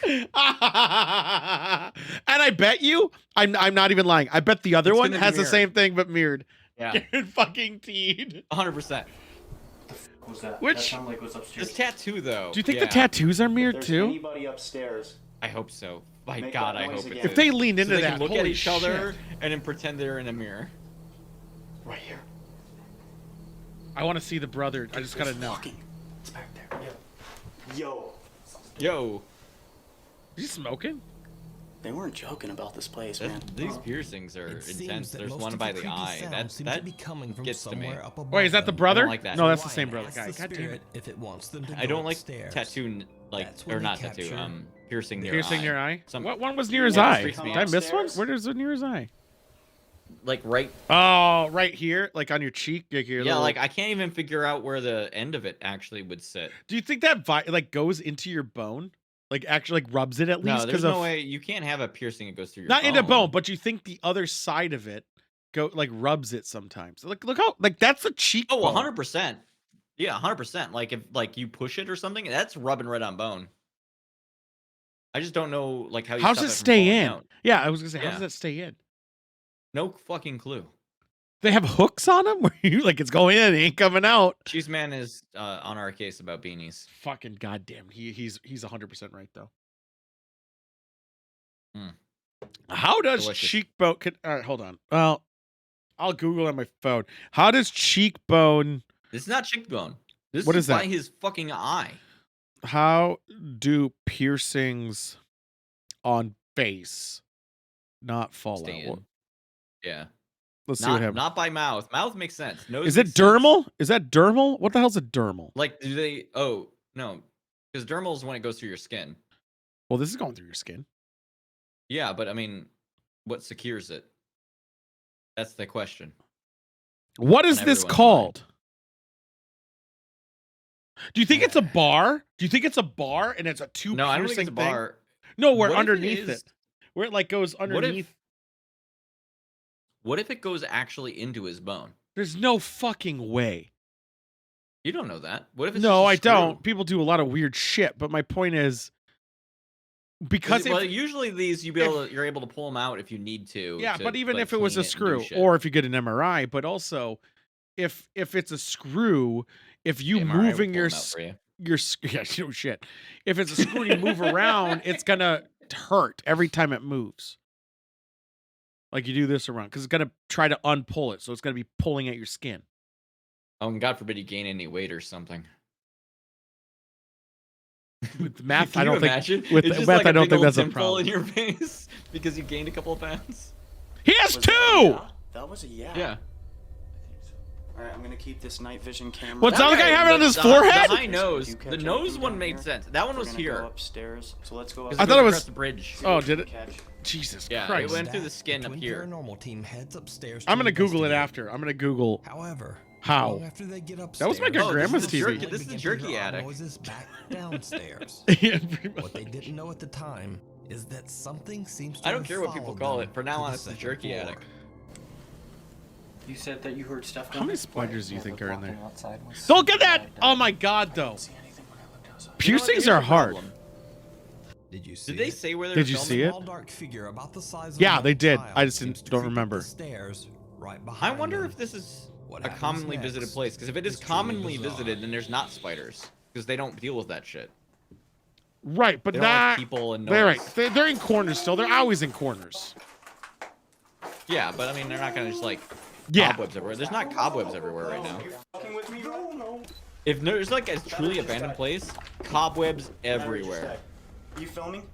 S2: And I bet you, I'm not even lying. I bet the other
S1: It's
S2: one
S1: gonna be
S2: has the
S1: mirrored.
S2: same thing but mirrored.
S1: Yeah,
S2: Fucking teen.
S1: 100%.
S7: What was that?
S2: Which-
S7: That sounded like it was upstairs.
S1: This tattoo, though.
S2: Do you think
S1: yeah,
S2: the tattoos are
S7: If
S2: mirrored
S7: there's
S2: too?
S7: anybody upstairs,
S1: I hope so. My
S7: Make
S1: God,
S7: that
S1: I
S7: noise
S1: hope it
S7: again.
S2: If they leaned
S1: so
S2: into
S1: they
S2: that,
S1: can look at
S2: holy
S1: each other
S2: shit.
S1: and then pretend they're in a mirror.
S7: right here.
S2: I want to see the brother. I just gotta know.
S7: Walking. It's back there. Yo.
S1: Yo,
S2: Is he smoking?
S7: They weren't joking about this place,
S1: that,
S7: man.
S1: these piercings are
S4: It seems
S1: intense.
S4: that
S1: There's
S4: most
S1: one
S4: of
S1: by
S4: the
S1: the
S4: creepy
S1: eye.
S4: sounds seem to be coming from
S1: gets to me.
S4: somewhere up above
S2: Wait, is that the
S4: them.
S2: brother?
S1: like that.
S2: No, that's the
S4: Ryan
S2: same brother.
S4: asks
S2: Guy,
S4: the
S2: God damn
S4: spirit
S2: it.
S4: if it wants them to
S1: I
S4: go
S1: don't like
S4: upstairs.
S1: tattoo like
S4: That's when
S1: or
S4: they
S1: not tattoo.
S4: capture
S1: Piercing near
S2: Piercing
S1: eye.
S2: your eye?
S1: Some-
S2: What one was near his
S1: Yeah,
S2: eye?
S1: freaks
S2: Did
S1: me
S2: I
S1: out.
S2: miss one?
S7: Upstairs?
S2: Where is it near his eye?
S1: Like right.
S2: Oh, right here, like on your cheek. Like your
S1: Yeah,
S2: little-
S1: like I can't even figure out where the end of it actually would sit.
S2: Do you think that like goes into your bone? Like actually like rubs it at
S1: No,
S2: least?
S1: there's
S2: of
S1: no way you can't have a piercing that goes through your
S2: not
S1: bone.
S2: into bone, but you think the other side of it go like rubs it sometimes. Look how like that's a cheekbone.
S1: Oh, 100%. Yeah, 100%. Like if like you push it or something, that's rubbing right on bone. I just don't know like how you
S2: How's
S1: stop
S2: it
S1: from
S2: stay
S1: falling
S2: in?
S1: out.
S2: Yeah, I was gonna say, how
S1: Yeah.
S2: does that stay in?
S1: No fucking clue.
S2: They have hooks on them where you like it's going in, it ain't coming out.
S1: Cheese Man is on our case about beanies.
S2: Fucking goddamn, he's 100% right though.
S1: Mm.
S2: How does
S1: Delicious.
S2: cheekbone? All right, hold on. Well, I'll Google on my phone. How does cheekbone?
S1: This is not cheekbone. This
S2: What
S1: is
S2: is that?
S1: by his fucking eye.
S2: How do piercings on face not fall
S1: Stay
S2: out?
S1: in. Yeah.
S2: Let's see what
S1: Not
S2: happens.
S1: not by mouth. Mouth makes sense. Nose
S2: Is it
S1: makes sense.
S2: dermal? Is that dermal? What the hell's a dermal?
S1: Like do they? Oh no, because dermal is when it goes through your skin.
S2: Well, this is going through your skin.
S1: Yeah, but I mean, what secures it? That's the question.
S2: What is
S1: On
S2: this
S1: everyone's mind.
S2: called? Do you think it's a bar? Do you think it's a bar and it's a two?
S1: No, I don't think it's
S2: piercing
S1: a
S2: thing?
S1: bar.
S2: No, where
S1: What if
S2: underneath
S1: is-
S2: it, where it like goes
S1: What
S2: underneath.
S1: What if it goes actually into his bone?
S2: There's no fucking way.
S1: You don't know that. What if it's
S2: No,
S1: just a
S2: I don't.
S1: screw?
S2: People do a lot of weird shit, but my point is because
S1: Well,
S2: if,
S1: usually these you're able to pull them out if you need to.
S2: yeah,
S1: to,
S2: but even
S1: like,
S2: if it was
S1: clean
S2: a
S1: and do
S2: screw,
S1: shit.
S2: or if you get an MRI, but also if it's a screw, if you
S1: MRI will
S2: moving
S1: pull
S2: your
S1: 'em out for you.
S2: yeah, no shit. If it's a screw and you move around, it's gonna hurt every time it moves. Like you do this around, because it's gonna try to unpull it, so it's gonna be pulling at your skin.
S1: Oh, and God forbid you gain any weight or something.
S2: With math,
S1: Can
S2: I
S1: you
S2: don't think.
S1: imagine?
S2: With
S1: It's just
S2: math,
S1: like
S2: I
S1: a
S2: don't
S1: big
S2: think
S1: old
S2: that's a
S1: dimple in
S2: problem.
S1: your face because you gained a couple of pounds.
S2: He has
S7: Was that a
S2: two.
S7: yeah? That was a yeah.
S1: Yeah.
S7: All right, I'm gonna keep this night vision camera.
S2: What's the other guy having on his
S1: the
S2: forehead?
S1: high nose.
S7: You catch
S1: The nose
S7: anything
S1: one
S7: down
S1: made
S7: here?
S1: sense. That one
S7: We're
S1: was
S7: gonna
S1: here.
S7: Go upstairs. So let's go
S1: 'Cause
S2: I
S1: it
S2: thought
S1: goes
S2: it was-
S1: across the bridge.
S2: Oh, did it?
S7: Catch.
S2: Jesus
S1: Yeah, it
S2: Christ!
S1: went through
S4: That,
S1: the skin
S4: the
S1: up
S4: Twin
S1: here.
S4: Paranormal team heads upstairs.
S2: I'm
S4: to
S2: gonna Google it
S4: investigate.
S2: after. I'm gonna Google.
S4: However,
S2: How?
S4: long after they get
S2: That was my
S4: upstairs,
S2: grandma's
S1: Oh, this is the
S2: TV.
S1: jerky- this is the
S4: they begin to
S1: jerky
S4: hear odd
S1: attic.
S4: noises back downstairs.
S2: Yeah, pretty much.
S4: What they didn't know at the time is that something seems to
S1: I don't
S4: have
S1: care what people
S4: followed
S1: call
S4: them
S1: it. For now
S4: to
S1: on,
S4: the
S1: it's the
S4: second
S1: jerky
S4: floor.
S1: attic.
S7: You said that you heard stuff.
S2: How
S7: down
S2: many
S7: there?
S2: spiders do you think are in there?
S7: Outside was
S2: Don't get that!
S7: super
S2: Oh
S7: loud.
S2: my god, though.
S7: I didn't see anything when I looked outside.
S2: Piercings
S1: Here's
S2: are
S1: the
S2: hard.
S1: problem.
S4: Did you see
S1: Did they
S4: it?
S1: say where they
S2: Did
S1: were
S2: you
S1: filming?
S2: see it?
S4: Small dark figure about the size of
S2: Yeah,
S4: a
S2: they
S4: young
S2: did.
S4: child
S2: I just
S4: seems to
S2: don't
S4: creep up
S2: remember.
S4: the stairs right
S1: I
S4: behind
S1: wonder
S4: them.
S1: if this is
S4: What
S1: a
S4: happens
S1: commonly visited
S4: next
S1: place. Because if it is
S4: truly
S1: commonly
S4: bizarre.
S1: visited, then there's not spiders. Because they don't deal with that shit.
S2: Right, but
S1: They don't like
S2: not.
S1: people and
S2: They're
S1: noise.
S2: right. They're in corners still. They're always in corners.
S1: Yeah, but I mean, they're not gonna just like
S2: Yeah.
S1: cobwebs everywhere. There's not cobwebs everywhere right now.
S7: Fucking with me, bro? No.
S1: If there's like a truly abandoned place, cobwebs everywhere.
S7: You filming?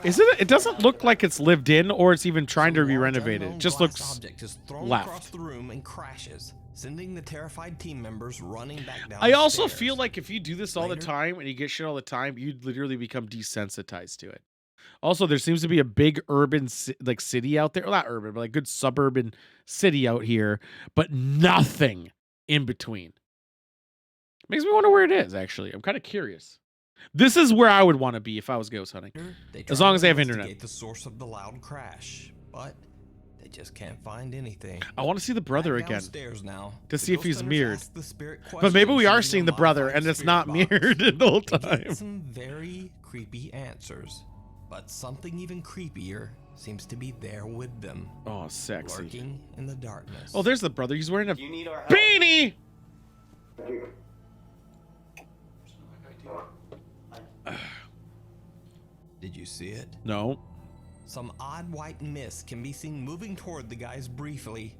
S2: Is it? It doesn't look like it's lived in or it's even trying to
S4: Some
S2: be
S4: large
S2: renovated.
S4: unknown
S2: It just
S4: glass
S2: looks.
S4: object is thrown
S2: left.
S4: across the room and crashes, sending the terrified team members running back down.
S2: I
S4: the
S2: also
S4: stairs.
S2: feel like if you do this all the
S4: Later-
S2: time and you get shit all the time, you'd literally become desensitized to it. Also, there seems to be a big urban like city out there. Well, not urban, but like good suburban city out here, but nothing in between. Makes me wonder where it is, actually. I'm kind of curious. This is where I would want to be if I was ghost hunting.
S4: They
S2: As
S4: try
S2: long
S4: to
S2: as they have internet.
S4: investigate the source of the loud crash, but they just can't find anything.
S2: I want to see the brother
S4: Back
S2: again.
S4: downstairs now,
S2: to
S4: the
S2: see if
S4: ghost
S2: he's
S4: hunters
S2: mirrored.
S4: ask the spirit
S2: But maybe we
S4: questions
S2: are
S4: using
S2: seeing
S4: a
S2: the brother
S4: modified
S2: and it's
S4: spirit
S2: not
S4: box.
S2: mirrored the whole
S4: They
S2: time.
S4: get some very creepy answers, but something even creepier seems to be there with them,
S2: Oh, sexy.
S4: lurking in the darkness.
S2: Oh, there's the brother. He's wearing a
S7: You need our help.
S2: beanie.
S4: Did you see it?
S2: No.
S4: Some odd white mist can be seen moving toward the guys briefly.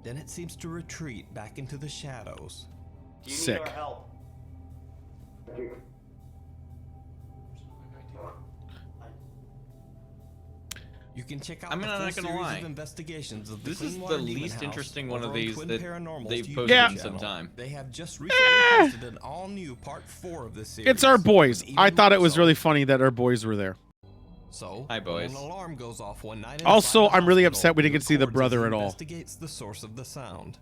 S4: Then it seems to retreat back into the shadows.
S7: You need
S2: Sick.
S7: our help.
S4: You can check out
S1: I'm
S4: the
S1: not
S4: full
S1: gonna
S4: series
S1: lie.
S4: of investigations of
S1: This
S4: the
S1: is
S4: Cleanwater
S1: the
S4: Demon
S1: least
S4: House
S1: interesting one of
S4: over on
S1: these
S4: Twin
S1: that
S4: Paranormal's
S1: they've
S4: YouTube
S1: posted
S2: Yeah.
S1: in some
S4: channel.
S1: time.
S4: They have just recently posted an all-new part 4 of this series.
S2: It's our boys.
S4: with
S2: I
S4: even
S2: thought it
S4: more
S2: was
S4: so.
S2: really funny that our boys were there.
S4: So,
S1: Hi,
S4: when
S1: boys.
S4: an alarm goes off one night
S2: Also,
S4: inside the
S2: I'm really
S4: hospital,
S2: upset we didn't
S4: he
S2: get to see the
S4: records as
S2: brother
S4: he
S2: at all.
S4: Investigates the source of the sound.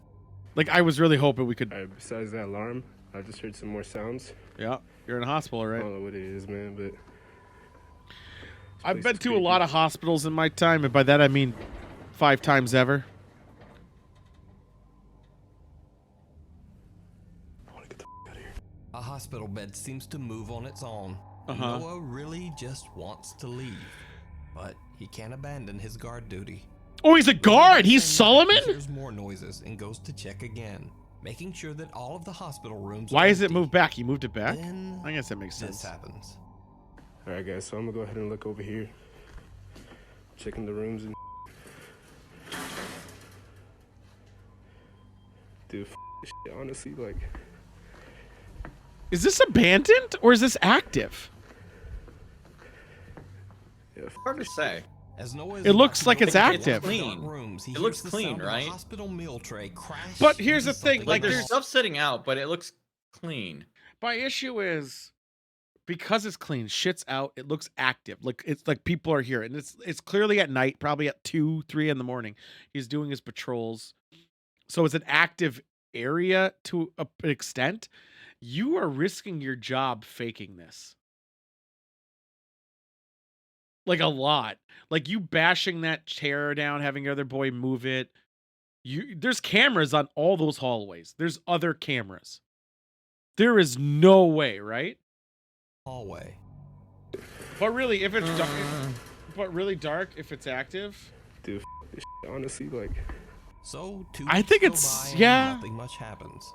S2: Like, I was really hoping we could.
S8: Besides that alarm, I just heard some more sounds.
S2: Yeah, you're in a hospital,
S8: I
S2: right?
S8: don't know what it is, man, but
S2: I've
S8: place
S2: been
S8: is
S2: to a
S8: creepy.
S2: lot of hospitals in my time, and by that I mean 5 times ever.
S8: I want to get the out of here.
S4: A hospital bed seems to move on its own.
S2: Uh-huh.
S4: Noah really just wants to leave, but he can't abandon his guard duty.
S2: Oh, he's a guard. He's
S4: He
S2: Solomon.
S4: hears more noises and goes to check again, making sure that all of the hospital rooms.
S2: Why
S4: are
S2: is it
S4: empty.
S2: moved back? He moved it back.
S4: Then
S2: I guess that makes
S4: this
S2: sense.
S4: happens.
S8: All right, guys, so I'm gonna go ahead and look over here, checking the rooms and. Dude, this shit, honestly, like,
S2: Is this abandoned or is this active?
S8: yeah,
S1: Hard to say.
S4: As Noah is
S2: It looks
S4: about to
S2: like
S4: go
S2: it's
S4: into one of
S2: active.
S4: the dark
S1: Clean.
S4: Rooms, he
S1: It
S4: hears
S1: looks
S4: the
S1: clean,
S4: sound of a
S1: right?
S4: hospital meal tray crash
S2: But here's
S4: into
S2: the thing,
S4: something
S2: like,
S1: There's
S2: there's-
S1: stuff sitting out, but it looks clean.
S2: My issue is because it's clean, shit's out. It looks active. Like it's like people are here, and it's clearly at night, probably at 2, 3 in the morning. He's doing his patrols, so it's an active area to an extent. You are risking your job faking this, like a lot. Like you bashing that chair down, having your other boy move it. There's cameras on all those hallways. There's other cameras. There is no way, right?
S4: hallway.
S2: But really, if it's dark, but really dark, if it's active,
S8: dude, this shit, honestly, like,
S4: So 2
S2: I
S4: weeks
S2: think
S4: go
S2: it's-
S4: by and
S2: yeah.
S4: Nothing much happens.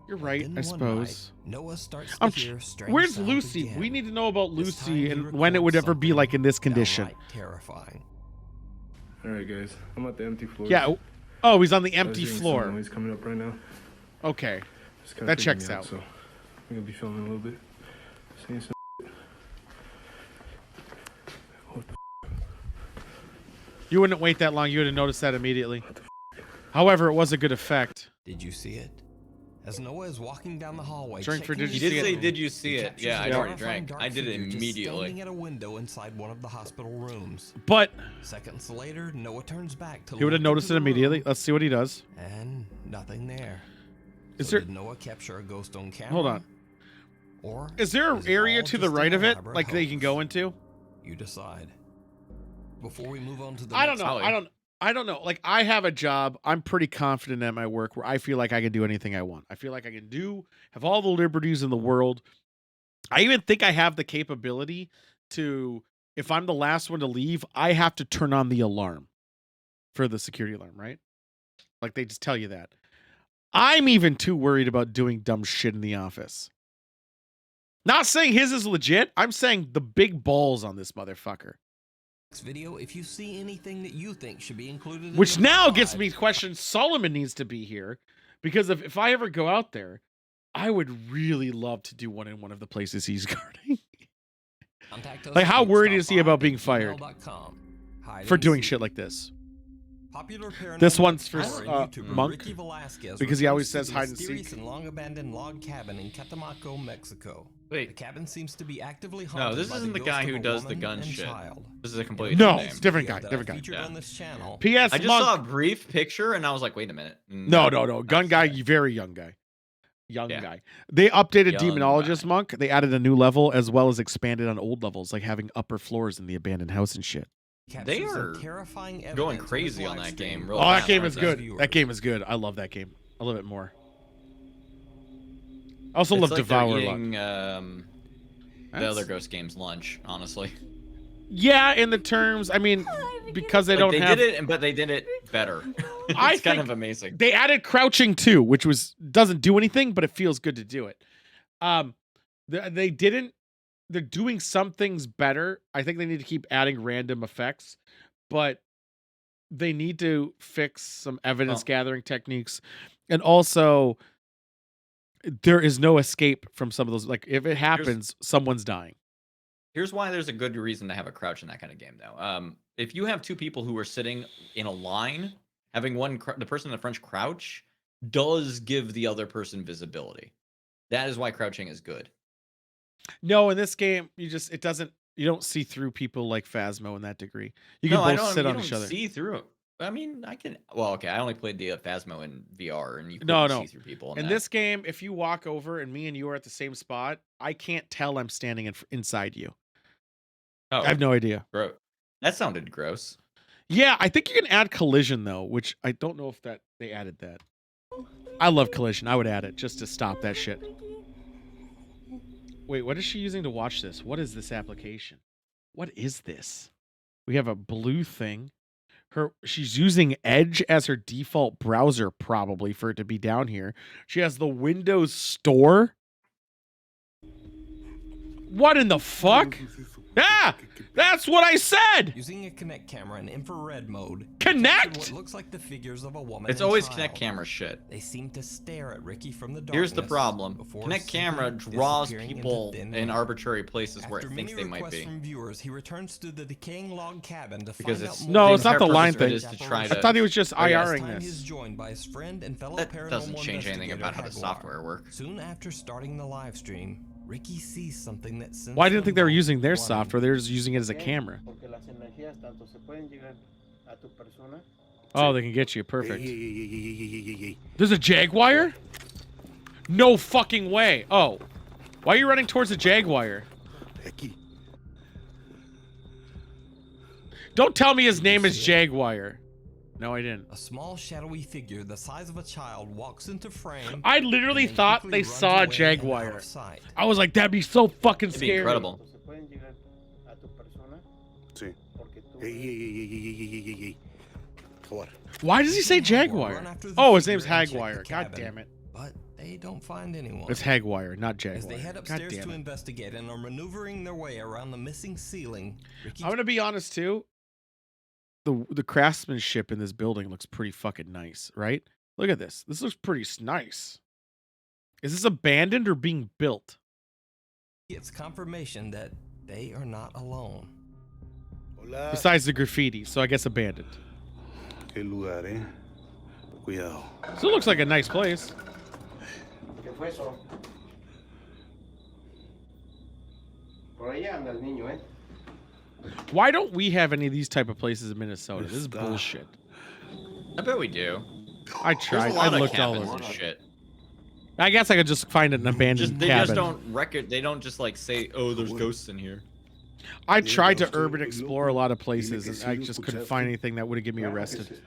S2: you're right.
S4: Then
S2: I
S4: one
S2: suppose.
S4: night, Noah starts to
S2: I'm
S4: hear strange
S2: Where's
S4: sounds
S2: Lucy?
S4: again.
S2: We need to know about
S4: This time
S2: Lucy
S4: he
S2: and when it would
S4: records
S2: ever be
S4: something
S2: like in this condition.
S4: downright terrifying.
S8: all right, guys, I'm at the empty floor.
S2: Yeah. Oh, he's on the
S8: I was
S2: empty
S8: hearing some
S2: floor.
S8: noise coming up right now.
S2: Okay.
S8: It's kinda
S2: That
S8: freaking
S2: checks
S8: me
S2: out.
S8: So I'm gonna be filming a little bit. Seeing some. What the
S2: You wouldn't wait that long. You would have noticed that immediately. However, it was a good effect.
S4: Did you see it? As Noah is walking down the hallway,
S2: Drink for
S4: checking
S2: did
S1: He
S2: you
S4: his
S1: did
S2: see
S1: say,
S2: it?
S1: "Did you see
S4: he
S1: it?"
S4: captures
S1: Yeah,
S4: a
S1: I'd already
S4: terrifying
S1: drank.
S4: dark
S1: I did it
S4: figure just
S1: immediately.
S4: standing at a window inside one of the hospital rooms.
S2: But
S4: Seconds later, Noah turns back to
S2: he would have
S4: look
S2: noticed
S4: into
S2: it
S4: the
S2: immediately.
S4: room,
S2: Let's see what he does.
S4: and nothing there.
S2: Is
S4: So
S2: there?
S4: did Noah capture a ghost on camera?
S2: Hold on.
S4: Or
S2: Is there an
S4: it
S2: area
S4: all
S2: to the
S4: just
S2: right
S4: an
S2: of it,
S4: elaborate
S2: like they can
S4: hoax?
S2: go into?
S4: You decide. Before we move on to the
S2: I don't
S4: next
S2: know.
S1: Holly.
S2: I don't know. Like I have a job. I'm pretty confident at my work where I feel like I can do anything I want. I feel like I can have all the liberties in the world. I even think I have the capability to, if I'm the last one to leave, I have to turn on the alarm for the security alarm, right? Like they just tell you that. I'm even too worried about doing dumb shit in the office. Not saying his is legit. I'm saying the big balls on this motherfucker.
S4: Video if you see anything that you think should be included in
S2: Which
S4: the
S2: now
S4: top
S2: gets
S4: 5.
S2: me to question Solomon needs to be here because if I ever go out there, I would really love to do one in one of the places he's guarding.
S4: Contact us
S2: Like, how
S4: at
S2: worried is he about being
S4: gmail.com.
S2: fired
S4: Hide
S2: for
S4: and
S2: doing
S4: seek.
S2: shit like this?
S4: Popular
S2: This
S4: paranormal
S2: one's for
S4: explorer and YouTuber
S2: Monk,
S4: Ricky Velasquez
S2: because he always
S4: returns
S2: says
S4: to the
S2: hide and
S4: mysterious
S2: seek.
S4: and long-abandoned log cabin in Catemaco, Mexico.
S1: Wait.
S4: The cabin seems to be actively haunted
S1: No, this
S4: by
S1: isn't the
S4: ghost
S1: guy
S4: of
S1: who
S4: a
S1: does the
S4: woman
S1: gun
S4: and
S1: shit.
S4: child.
S1: This is a completely
S2: No,
S1: different name.
S2: different guy,
S4: Video that
S2: different
S4: I
S2: guy.
S4: featured
S1: Yeah.
S4: on this channel.
S2: P.S.
S1: I just
S2: Monk.
S1: saw a brief picture and I was like, wait a minute.
S2: No. Gun
S1: that's
S2: guy,
S1: it.
S2: very young guy. Young
S1: Yeah.
S2: guy. They updated
S1: Young
S2: Demonologist
S1: guy.
S2: Monk. They added a new level as well as expanded on old levels, like having upper floors in the abandoned house and shit.
S1: They
S4: Captures some
S1: are
S4: terrifying
S1: going
S4: evidence on his
S1: crazy on
S4: live
S1: that
S4: stream.
S1: game. Real
S2: Oh, that
S1: fast,
S2: game
S1: aren't
S2: is
S1: they?
S2: good. That game is good. I love that game. I love it more. I also
S1: It's
S2: love
S1: like
S2: Devour
S1: they're
S2: a lot.
S1: eating, the
S2: That's-
S1: other Ghost game's lunch, honestly.
S2: Yeah, in the terms, I mean, because they
S1: Like,
S2: don't
S1: they
S2: have.
S1: did it, but they did it better. It's
S2: I
S1: kind
S2: think
S1: of amazing.
S2: They added crouching too, which doesn't do anything, but it feels good to do it. They didn't. They're doing some things better. I think they need to keep adding random effects, but they need to fix some evidence gathering techniques, and also there is no escape from some of those. Like if it happens, someone's dying.
S1: Here's why there's a good reason to have a crouch in that kind of game, though. If you have two people who are sitting in a line, having the person in the front crouch does give the other person visibility. That is why crouching is good.
S2: No, in this game, you don't see through people like Phasmo in that degree. You can both sit on each other.
S1: See through it. I mean, I can. Well, okay. I only played the Phasmo in VR, and you
S2: No.
S1: couldn't see through people.
S2: In this game, if you walk over and me and you are at the same spot, I can't tell I'm standing inside you.
S1: Oh,
S2: I have no idea.
S1: bro, that sounded gross.
S2: Yeah, I think you can add collision though, which I don't know if they added that. I love collision. I would add it just to stop that shit. Wait, what is she using to watch this? What is this application? What is this? We have a blue thing. She's using Edge as her default browser, probably, for it to be down here. She has the Windows Store. What in the fuck? Ah! That's what I said!
S4: Using a Kinect camera in infrared mode.
S2: Kinect?
S4: captured What looks like the figures of a woman.
S1: It's
S4: and
S1: always
S4: child.
S1: Kinect camera shit.
S4: They seem to stare at Ricky from the darkness.
S1: Here's the problem.
S4: before
S1: Kinect camera
S4: simply
S1: draws
S4: disappearing into
S1: people
S4: thin
S1: in
S4: air.
S1: arbitrary places where
S4: After
S1: it thinks
S4: many
S1: they might
S4: requests
S1: be.
S4: from viewers, he returns to the decaying log cabin to
S1: Because
S4: find
S1: it's
S4: out
S2: No,
S4: more
S2: it's not
S1: entire
S2: the line
S1: purpose of it
S2: thing.
S1: is to try
S2: I
S1: to.
S2: thought he was just
S1: Oh, yeah,
S2: IRing
S4: This time
S2: this.
S4: he's joined by his friend and fellow
S1: That
S4: paranormal
S1: doesn't change anything
S4: investigator,
S1: about how the
S4: Jaguar.
S1: software works.
S4: Soon after starting the live stream, Ricky sees something that sends
S2: Well, I didn't
S4: him
S2: think they were
S4: both
S2: using their
S4: running.
S2: software. They were just using it as a camera. Oh, they can get you. Perfect. There's a Jaguar? No fucking way. Oh. Why are you running towards the Jaguar? Don't tell me his name is Jaguar. No, I didn't.
S4: A small shadowy figure the size of a child walks into frame.
S2: I literally
S4: and then
S2: thought
S4: quickly
S2: they
S4: runs
S2: saw a
S4: away and out
S2: Jaguar.
S4: of sight.
S2: I was like, that'd be so fucking
S1: It'd be
S2: scary.
S1: incredible.
S2: Why does he say
S4: Run
S2: Jaguar?
S4: after the
S2: Oh, his name's
S4: figure and check
S2: Hagwire.
S4: the
S2: God
S4: cabin,
S2: damn it.
S4: But they don't find anyone.
S2: It's Hagwire, not
S4: As they
S2: Jaguar.
S4: head
S2: God
S4: upstairs
S2: damn
S4: to
S2: it.
S4: investigate and are maneuvering their way around the missing ceiling, Ricky
S2: I'm gonna be honest too. The craftsmanship in this building looks pretty fucking nice, right? Look at this. This looks pretty nice. Is this abandoned or being built?
S4: gets confirmation that they are not alone.
S2: Besides the graffiti, so I guess abandoned.
S3: Qué lugar, eh? Cuidado.
S2: So it looks like a nice place. Why don't we have any of these type of places in Minnesota? This is bullshit.
S1: I bet we do.
S2: I
S1: There's
S2: tried.
S1: a lot
S2: I
S1: of
S2: looked all
S1: cabins
S2: over.
S1: and shit.
S2: I guess I could just find an abandoned
S1: They
S2: cabin.
S1: just don't record. They don't just like say, "Oh, there's ghosts in here."
S2: I tried to urban explore a lot of places, and I just couldn't find anything that would have given me arrested.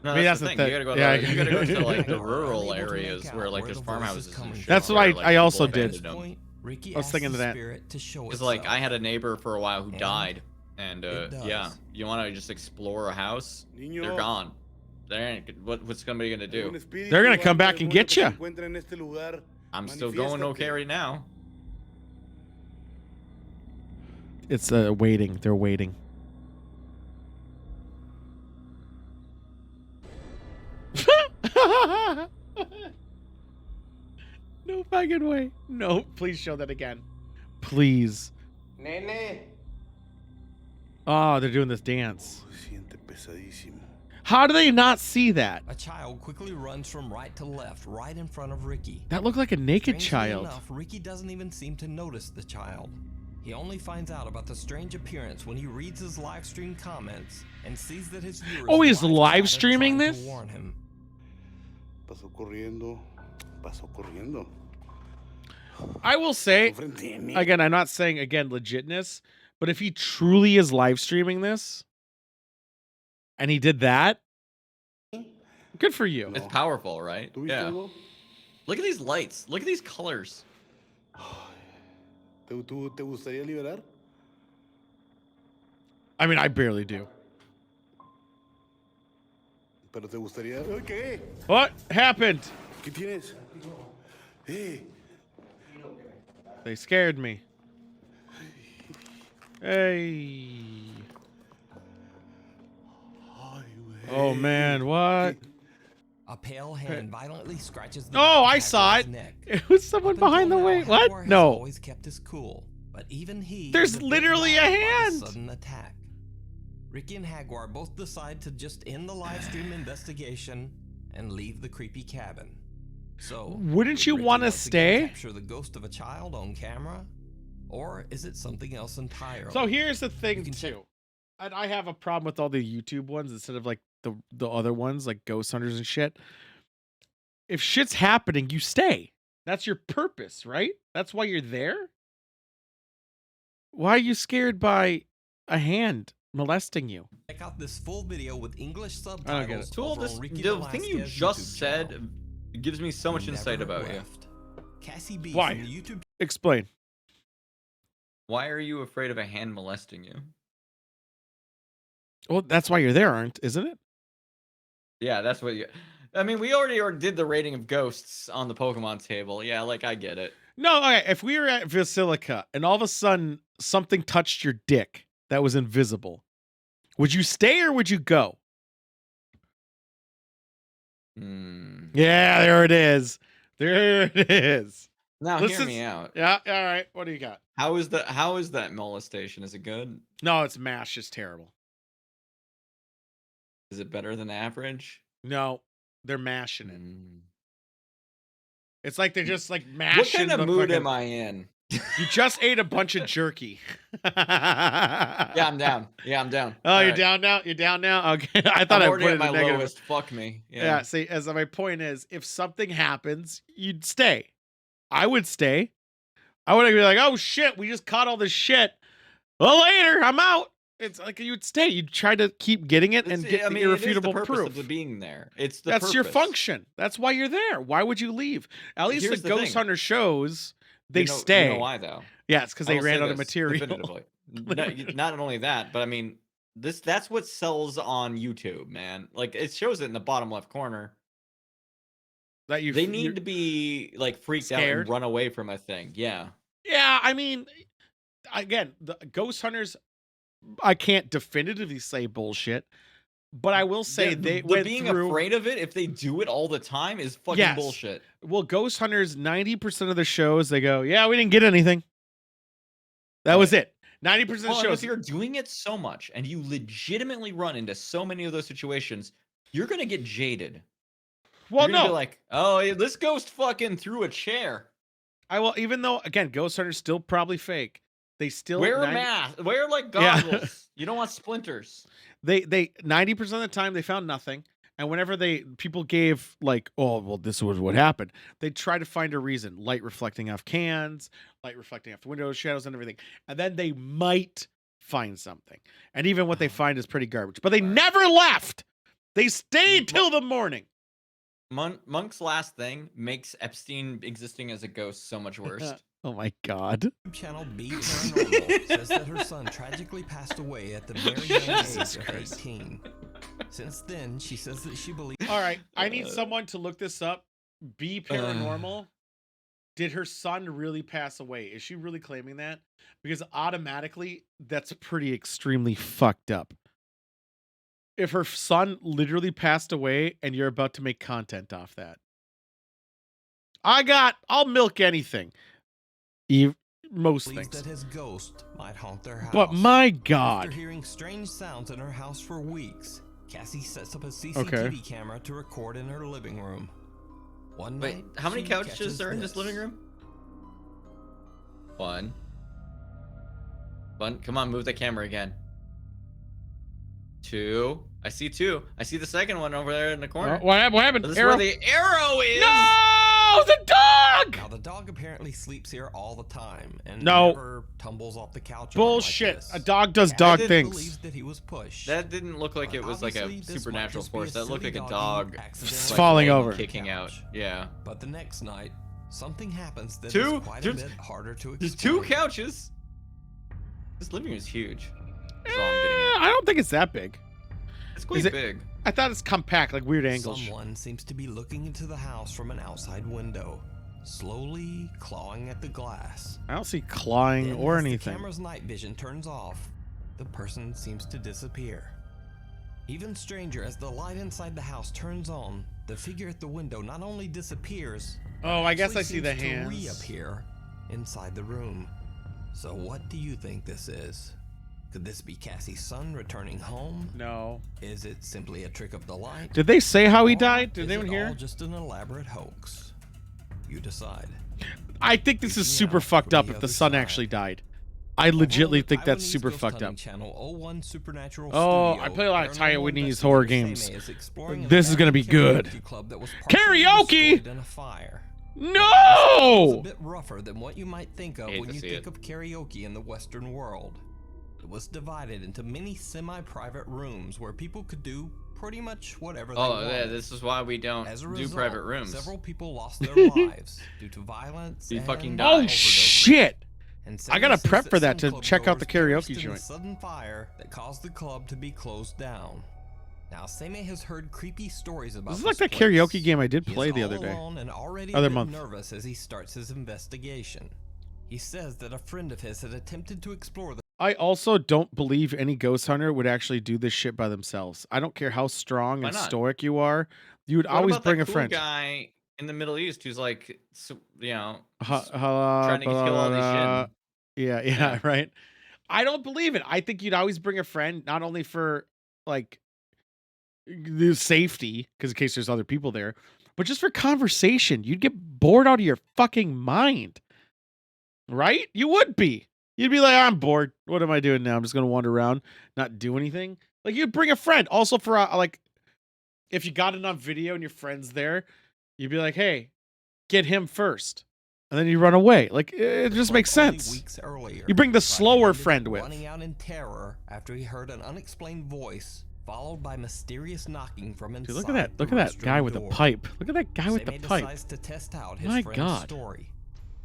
S1: No,
S2: Maybe
S1: that's
S2: that's
S1: the
S2: the
S1: thing. You gotta go.
S2: thing. Yeah,
S1: You gotta go to like the
S4: They're
S1: rural
S4: unable to
S1: areas
S4: make
S1: where
S4: out
S1: like
S4: where
S1: there's
S4: the
S1: farmhouses
S4: voices
S1: and
S4: come
S1: shit.
S4: from.
S2: That's what
S1: where,
S2: I
S1: like,
S2: also
S1: people
S2: did.
S1: abandoned them.
S4: Ricky
S2: I was
S4: asks
S2: thinking
S4: the
S2: of that.
S4: spirit to show
S1: Because like I
S4: itself.
S1: had a neighbor for a while who
S4: And
S1: died, And
S4: It
S1: yeah,
S4: does.
S1: you want to just explore a house? They're
S8: Niño,
S1: gone. They ain't. What's somebody gonna
S8: hay un
S1: do?
S8: espíritu
S2: They're gonna
S8: o
S2: come
S8: algo
S2: back and
S8: demonio
S2: get
S8: que se
S2: ya.
S8: encuentra en este lugar.
S1: I'm still going okay
S8: Manifiéstate.
S1: right now.
S2: It's waiting. They're waiting. No fucking way. No, please show that again. Please.
S5: Nene.
S2: Oh, they're doing this dance.
S8: Siente pesadísimo.
S2: How do they not see that?
S4: A child quickly runs from right to left, right in front of Ricky.
S2: That looked like a naked
S4: Strangely
S2: child.
S4: enough, Ricky doesn't even seem to notice the child. He only finds out about the strange appearance when he reads his live stream comments and sees that his viewers.
S2: Oh, he's
S4: live
S2: live
S4: chat are
S2: streaming
S4: trying
S2: this?
S4: to warn him.
S8: Pasó corriendo. Pasó corriendo.
S2: I will say,
S8: Enfrente de mí.
S2: again, I'm not saying, again, legitness, but if he truly is live streaming this and he did that, good for you.
S1: It's powerful, right?
S8: ¿Tú viste
S1: Yeah.
S8: algo?
S1: Look at these lights. Look at these colors.
S8: ¿Te gustaría liberar?
S2: I mean, I barely do.
S8: Pero te gustaría. Ay, ¿qué?
S2: What happened?
S8: ¿Qué tienes? Hey.
S2: They scared me. Hey.
S8: Ay, güey.
S2: Oh, man, what?
S4: A pale hand violently scratches the
S2: Oh,
S4: back
S2: I
S4: of
S2: saw
S4: Hagrid's
S2: it.
S4: neck.
S2: It was someone
S4: Up until
S2: behind the
S4: now,
S2: way.
S4: Hagrid
S2: What?
S4: has
S2: No.
S4: always kept his cool, but even he
S2: There's
S4: is a bit
S2: literally a
S4: wowed by the
S2: hand.
S4: sudden attack. Ricky and Hagwar both decide to just end the live stream investigation and leave the creepy cabin. So,
S2: Wouldn't
S4: did
S2: you
S4: Ricky
S2: wanna
S4: once again
S2: stay?
S4: capture the ghost of a child on camera, or is it something else entirely?
S2: So here's the
S4: You
S2: thing,
S4: can check-
S2: too. And I have a problem with all the YouTube ones instead of like the other ones, like Ghost Hunters and shit. If shit's happening, you stay. That's your purpose, right? That's why you're there. Why are you scared by a hand molesting you?
S4: Check out this full video with English
S2: I don't get
S4: subtitles
S2: it.
S1: Tool,
S4: over
S1: this
S4: on Ricky
S1: the thing you
S4: Velasquez's
S1: just
S4: YouTube
S1: said
S4: channel.
S1: gives me so much
S4: Never
S1: insight about you.
S4: left. Cassie B
S2: Why?
S4: from the YouTube
S2: Explain.
S1: Why are you afraid of a hand molesting you?
S2: Well, that's why you're there, isn't it?
S1: Yeah, that's what you. I mean, we already did the rating of ghosts on the Pokemon table. Yeah, like I get it.
S2: No, okay. If we were at Basilica and all of a sudden something touched your dick that was invisible, would you stay or would you go?
S1: Hmm.
S2: Yeah, there it is. There it is.
S1: Now
S2: This
S1: hear
S2: is-
S1: me out.
S2: Yeah, all right. What do you got?
S1: How is that molestation? Is it good?
S2: No, it's MASH. Just terrible.
S1: Is it better than average?
S2: No, they're mashing it.
S1: Hmm.
S2: It's like they're just like mashing.
S1: What kind of
S2: the
S1: mood
S2: fucking-
S1: am I in?
S2: You just ate a bunch of jerky.
S1: Yeah, I'm down. Yeah, I'm down.
S2: Oh,
S1: All
S2: you're
S1: right.
S2: down now? You're down now? Okay. I thought
S1: I'm
S2: I
S1: already
S2: put
S1: at
S2: it
S1: my
S2: in negative.
S1: lowest. Fuck me.
S2: Yeah. See, as my point is, if something happens, you'd stay. I would stay. I would be like, oh shit, we just caught all this shit. Well, later, I'm out. It's like you'd stay. You'd try to keep getting it and get the irrefutable
S1: it is the purpose
S2: proof.
S1: of the being there. It's the
S2: That's your
S1: purpose.
S2: function. That's why you're there. Why would you leave? At least
S1: Here's
S2: the
S1: the
S2: Ghost
S1: thing.
S2: Hunter shows, they
S1: You know
S2: stay.
S1: why though?
S2: Yeah, it's because
S1: I
S2: they
S1: will
S2: ran
S1: say
S2: out of
S1: this
S2: material.
S1: definitively. Not only that, but I mean, that's what sells on YouTube, man. Like it shows it in the bottom left corner.
S2: That you
S1: They need to be like freaked out
S2: scared?
S1: and run away from a thing. Yeah.
S2: Yeah, I mean, again, the Ghost Hunters, I can't definitively say bullshit, but I will say they
S1: the
S2: went
S1: being
S2: through.
S1: afraid of it if they do it all the time is fucking
S2: Yes.
S1: bullshit.
S2: Well, Ghost Hunters, 90% of the shows, they go, yeah, we didn't get anything. That was it. 90% of the
S1: Well, and
S2: shows.
S1: if you're doing it so much and you legitimately run into so many of those situations, you're gonna get jaded.
S2: Well,
S1: You're gonna
S2: no.
S1: be like, oh, yeah, this ghost fucking threw a chair.
S2: I will, even though, again, Ghost Hunters still probably fake. They still
S1: Wear a
S2: 90
S1: mask. Wear like
S2: Yeah.
S1: goggles. You don't want splinters.
S2: They 90% of the time they found nothing. And whenever people gave like, oh, well, this was what happened, they try to find a reason. Light reflecting off cans, light reflecting off windows, shadows, and everything. And then they might find something. And even what they find is pretty garbage. But they never left. They stayed till the morning.
S1: Monk's last thing makes Epstein existing as a ghost so much worse.
S2: Oh my god.
S4: Channel B Paranormal says that her son tragically passed away at the very young age
S2: Jesus
S4: of
S2: Christ.
S4: 18. Since then, she says that she believes.
S2: All right, I need someone to look this up. Be paranormal. Did her son really pass away? Is she really claiming that? Because automatically, that's pretty extremely fucked up. If her son literally passed away and you're about to make content off that. I'll milk anything. Most
S4: believes
S2: things.
S4: that his ghost might haunt their house.
S2: But my god.
S4: After hearing strange sounds in her house for weeks, Cassie sets up a CCTV camera to record in her living room. One
S1: Wait,
S4: night,
S1: how many
S4: she
S1: couches
S4: catches
S1: are in this living room? One. Come on, move the camera again. Two. I see two. I see the second one over there in the corner.
S2: What happened?
S1: This is
S2: Arrow?
S1: where the arrow is.
S2: No, the dog.
S4: Now the dog apparently sleeps here all the time and
S2: No.
S4: never tumbles off the couch. around
S2: Bullshit.
S4: Like this.
S2: A dog does dog
S4: Cassie
S2: things.
S4: believes that he was pushed.
S1: That didn't look like
S4: But
S1: it was like a
S4: obviously, this might
S1: supernatural
S4: just be a
S1: force. That looked
S4: silly
S1: like a
S4: doggy
S1: dog
S4: accidentally
S2: falling
S4: laying
S2: over.
S4: on the
S1: kicking out.
S4: couch.
S1: Yeah.
S4: But the next night, something happens that
S1: Two?
S4: is quite a
S1: There's-
S4: bit harder to
S1: There's
S4: explain.
S1: two couches. This living room is huge. That's all I'm
S2: Eh,
S1: getting at.
S2: I don't think it's that big.
S1: It's quite
S2: Is it-
S1: big.
S2: I thought it's compact, like weird angles.
S4: Someone seems to be looking into the house from an outside window, slowly clawing at the glass.
S2: I don't see clawing
S4: Then,
S2: or
S4: as
S2: anything.
S4: the camera's night vision turns off, the person seems to disappear. Even stranger, as the light inside the house turns on, the figure at the window not only disappears,
S2: Oh, I guess
S4: actually
S2: I see the
S4: seems to
S2: hands.
S4: reappear inside the room. So what do you think this is? Could this be Cassie's son returning home?
S2: No.
S4: Is it simply a trick of the light?
S2: Did they say how he
S4: Or
S2: died? Did
S4: is
S2: anyone
S4: it
S2: hear?
S4: all just an elaborate hoax? You decide.
S2: I think this is super
S4: out
S2: fucked
S4: from
S2: up
S4: the
S2: if the
S4: other
S2: son
S4: side.
S2: actually died. I legitimately think that's
S4: Taiwanese
S2: super
S4: ghost
S2: fucked
S4: hunting
S2: up.
S4: Channel 01 Supernatural
S2: Oh,
S4: Studio,
S2: I play a lot of
S4: paranormal
S2: Taiwanese horror
S4: investigator
S2: games.
S4: Seme is exploring an
S2: This is gonna be
S4: abandoned
S2: good.
S4: karaoke club that was partially
S2: Karaoke!
S4: destroyed in a fire. It was
S2: No!
S4: a bit rougher than what you might think of
S1: Hate
S4: when
S1: to
S4: you
S1: see
S4: think
S1: it.
S4: of karaoke in the Western world. It was divided into many semi-private rooms where people could do pretty much whatever they
S1: Oh,
S4: wanted.
S1: yeah, this is why we don't
S4: As a
S1: do
S4: result,
S1: private rooms.
S4: several people lost their lives due to violence
S1: You
S4: and
S1: fucking die.
S2: Oh
S1: Overdose.
S2: shit!
S4: And
S2: I gotta
S4: Seme says
S2: prep for that
S4: some
S2: to
S4: club
S2: check out the
S4: goers
S2: karaoke
S4: perished in
S2: joint.
S4: the sudden fire that caused the club to be closed down. Now, Seme has heard creepy stories about
S2: This is like that
S4: place.
S2: karaoke game I did
S4: He is
S2: play the
S4: all
S2: other day.
S4: alone and already
S2: Other
S4: a bit
S2: month.
S4: nervous as he starts his investigation. He says that a friend of his had attempted to explore the
S2: I also don't believe any ghost hunter would actually do this shit by themselves. I don't care how strong
S1: Why
S2: and
S1: not?
S2: stoic you are. You would
S1: What
S2: always
S1: about
S2: bring
S1: that
S2: a
S1: cool
S2: friend.
S1: guy in the Middle East who's like, you know,
S2: Trying
S1: trying to kill all these shit.
S2: Yeah,
S1: Yeah.
S2: right. I don't believe it. I think you'd always bring a friend, not only for like the safety, because in case there's other people there, but just for conversation. You'd get bored out of your fucking mind, right? You would be. You'd be like, I'm bored. What am I doing now? I'm just gonna wander around, not do anything. Like you'd bring a friend. Also for like, if you got it on video and your friend's there, you'd be like, hey, get him first. And then you run away. Like it just makes
S4: club only
S2: sense.
S4: weeks earlier.
S2: You bring the
S4: but
S2: slower
S4: ended up
S2: friend with.
S4: running out in terror after he heard an unexplained voice followed by mysterious knocking from inside.
S2: Dude, look at that.
S4: the
S2: Look at that
S4: restroom
S2: guy with the
S4: door.
S2: pipe. Look at that guy with the
S4: Seme
S2: pipe.
S4: decides to test out his
S2: My
S4: friend's
S2: God.
S4: story.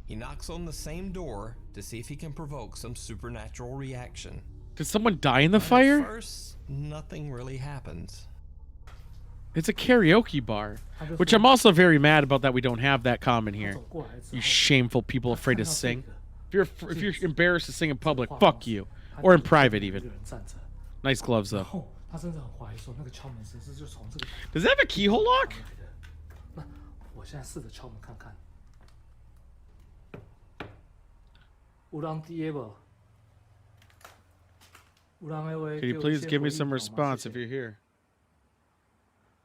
S4: He knocks on the same door to see if he can provoke some supernatural reaction.
S2: Did someone die in the
S4: But
S2: fire?
S4: At first, nothing really happens.
S2: It's a karaoke bar, which I'm also very mad about that we don't have that common here. You shameful people afraid to sing. If you're embarrassed to sing in public, fuck you, or in private even. Nice gloves though. Does it have a keyhole lock?
S9: 我现在试着敲门看看。有人伫个无？有人的话，
S2: Can you
S9: 叫
S2: please
S9: 先
S2: give me
S9: 回应
S2: some
S9: 好吗？
S2: response
S9: 谢
S2: if
S9: 谢
S2: you're here?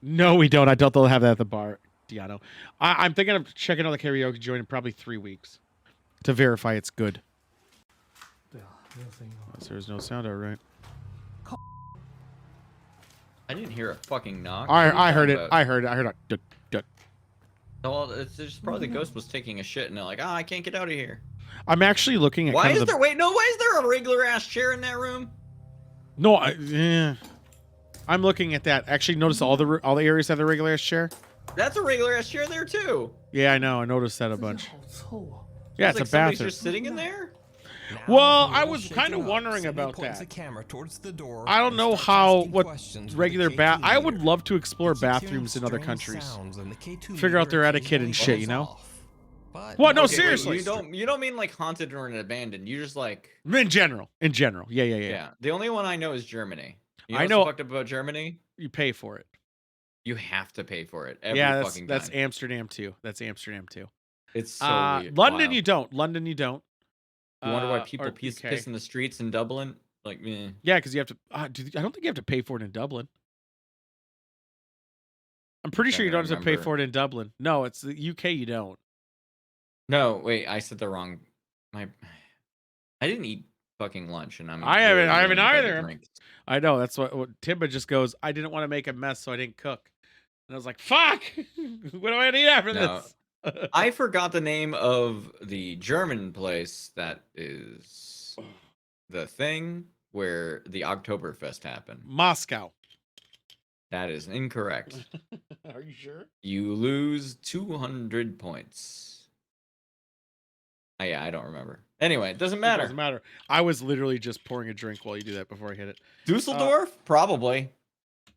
S2: No, we don't. I doubt they'll have that at the bar, Diano. I'm thinking of checking out the karaoke joint in probably 3 weeks to verify it's good.
S9: 对啊，没有声音哦。
S2: There's no sound, all right.
S1: I didn't hear a fucking knock.
S2: I heard it. I heard it. I heard it.
S1: Well, it's just probably the ghost was taking a shit and they're like, I can't get out of here.
S2: I'm actually looking at
S1: Why
S2: kind
S1: is
S2: of the...
S1: there? Wait, no. Why is there a regular ass chair in that room?
S2: No, I'm looking at that. Actually, notice all the areas have the regular ass chair.
S1: That's a regular ass chair there too.
S2: Yeah, I know. I noticed that a
S9: 这间
S2: bunch.
S9: 好臭哦，
S2: Yeah,
S1: It's
S2: it's
S1: like
S2: a
S1: somebody's
S2: bathroom.
S1: just sitting in there.
S4: Now,
S2: Well,
S4: a
S2: I
S4: little
S2: was
S4: shaken
S2: kind of
S4: up,
S2: wondering
S4: Sammy
S2: about
S4: points
S2: that.
S4: the camera towards the door
S2: I don't
S4: and
S2: know
S4: starts
S2: how
S4: asking
S2: what
S4: questions with the
S2: regular
S4: K2
S2: I would
S4: leader.
S2: love to explore
S4: He keeps hearing
S2: bathrooms in other
S4: strange
S2: countries.
S4: sounds, and the K2
S2: Figure out
S4: leader
S2: their etiquette and
S4: occasionally
S2: shit, you
S4: goes
S2: know?
S4: off. But
S2: What? No,
S1: Okay, wait,
S2: seriously.
S1: you don't mean like haunted or an abandoned. You just like
S2: In general. Yeah.
S1: yeah. The only one I know is Germany. You know
S2: I
S1: what's
S2: know-
S1: fucked up about Germany?
S2: You pay for it.
S1: You have to pay for it every
S2: Yeah,
S1: fucking
S2: that's
S1: time.
S2: Amsterdam too. That's Amsterdam too.
S1: It's so weird.
S2: London,
S1: wild.
S2: you don't. London, you don't.
S1: You wonder why
S2: Or
S1: people piss
S2: UK.
S1: in the streets in Dublin? Like, meh.
S2: Yeah, because you have to. Dude, I don't think you have to pay for it in Dublin. I'm pretty sure you
S1: Trying
S2: don't
S1: to
S2: have to pay
S1: remember.
S2: for it in Dublin. No, it's the UK. You don't.
S1: No, wait, I said the wrong. I didn't eat fucking lunch, and I'm.
S2: I haven't
S1: really dealing with other
S2: either.
S1: drinks.
S2: I know. That's what Timba just goes. I didn't want to make a mess, so I didn't cook. And I was like, "Fuck! What do I need after
S1: No.
S2: this?"
S1: I forgot the name of the German place that is the thing where the Oktoberfest happened.
S2: Moscow.
S1: That is incorrect.
S2: Are you sure?
S1: You lose 200 points. Yeah, I don't remember. Anyway, it doesn't
S2: It
S1: matter.
S2: doesn't matter. I was literally just pouring a drink while you do that before I hit it.
S1: Dusseldorf? Probably.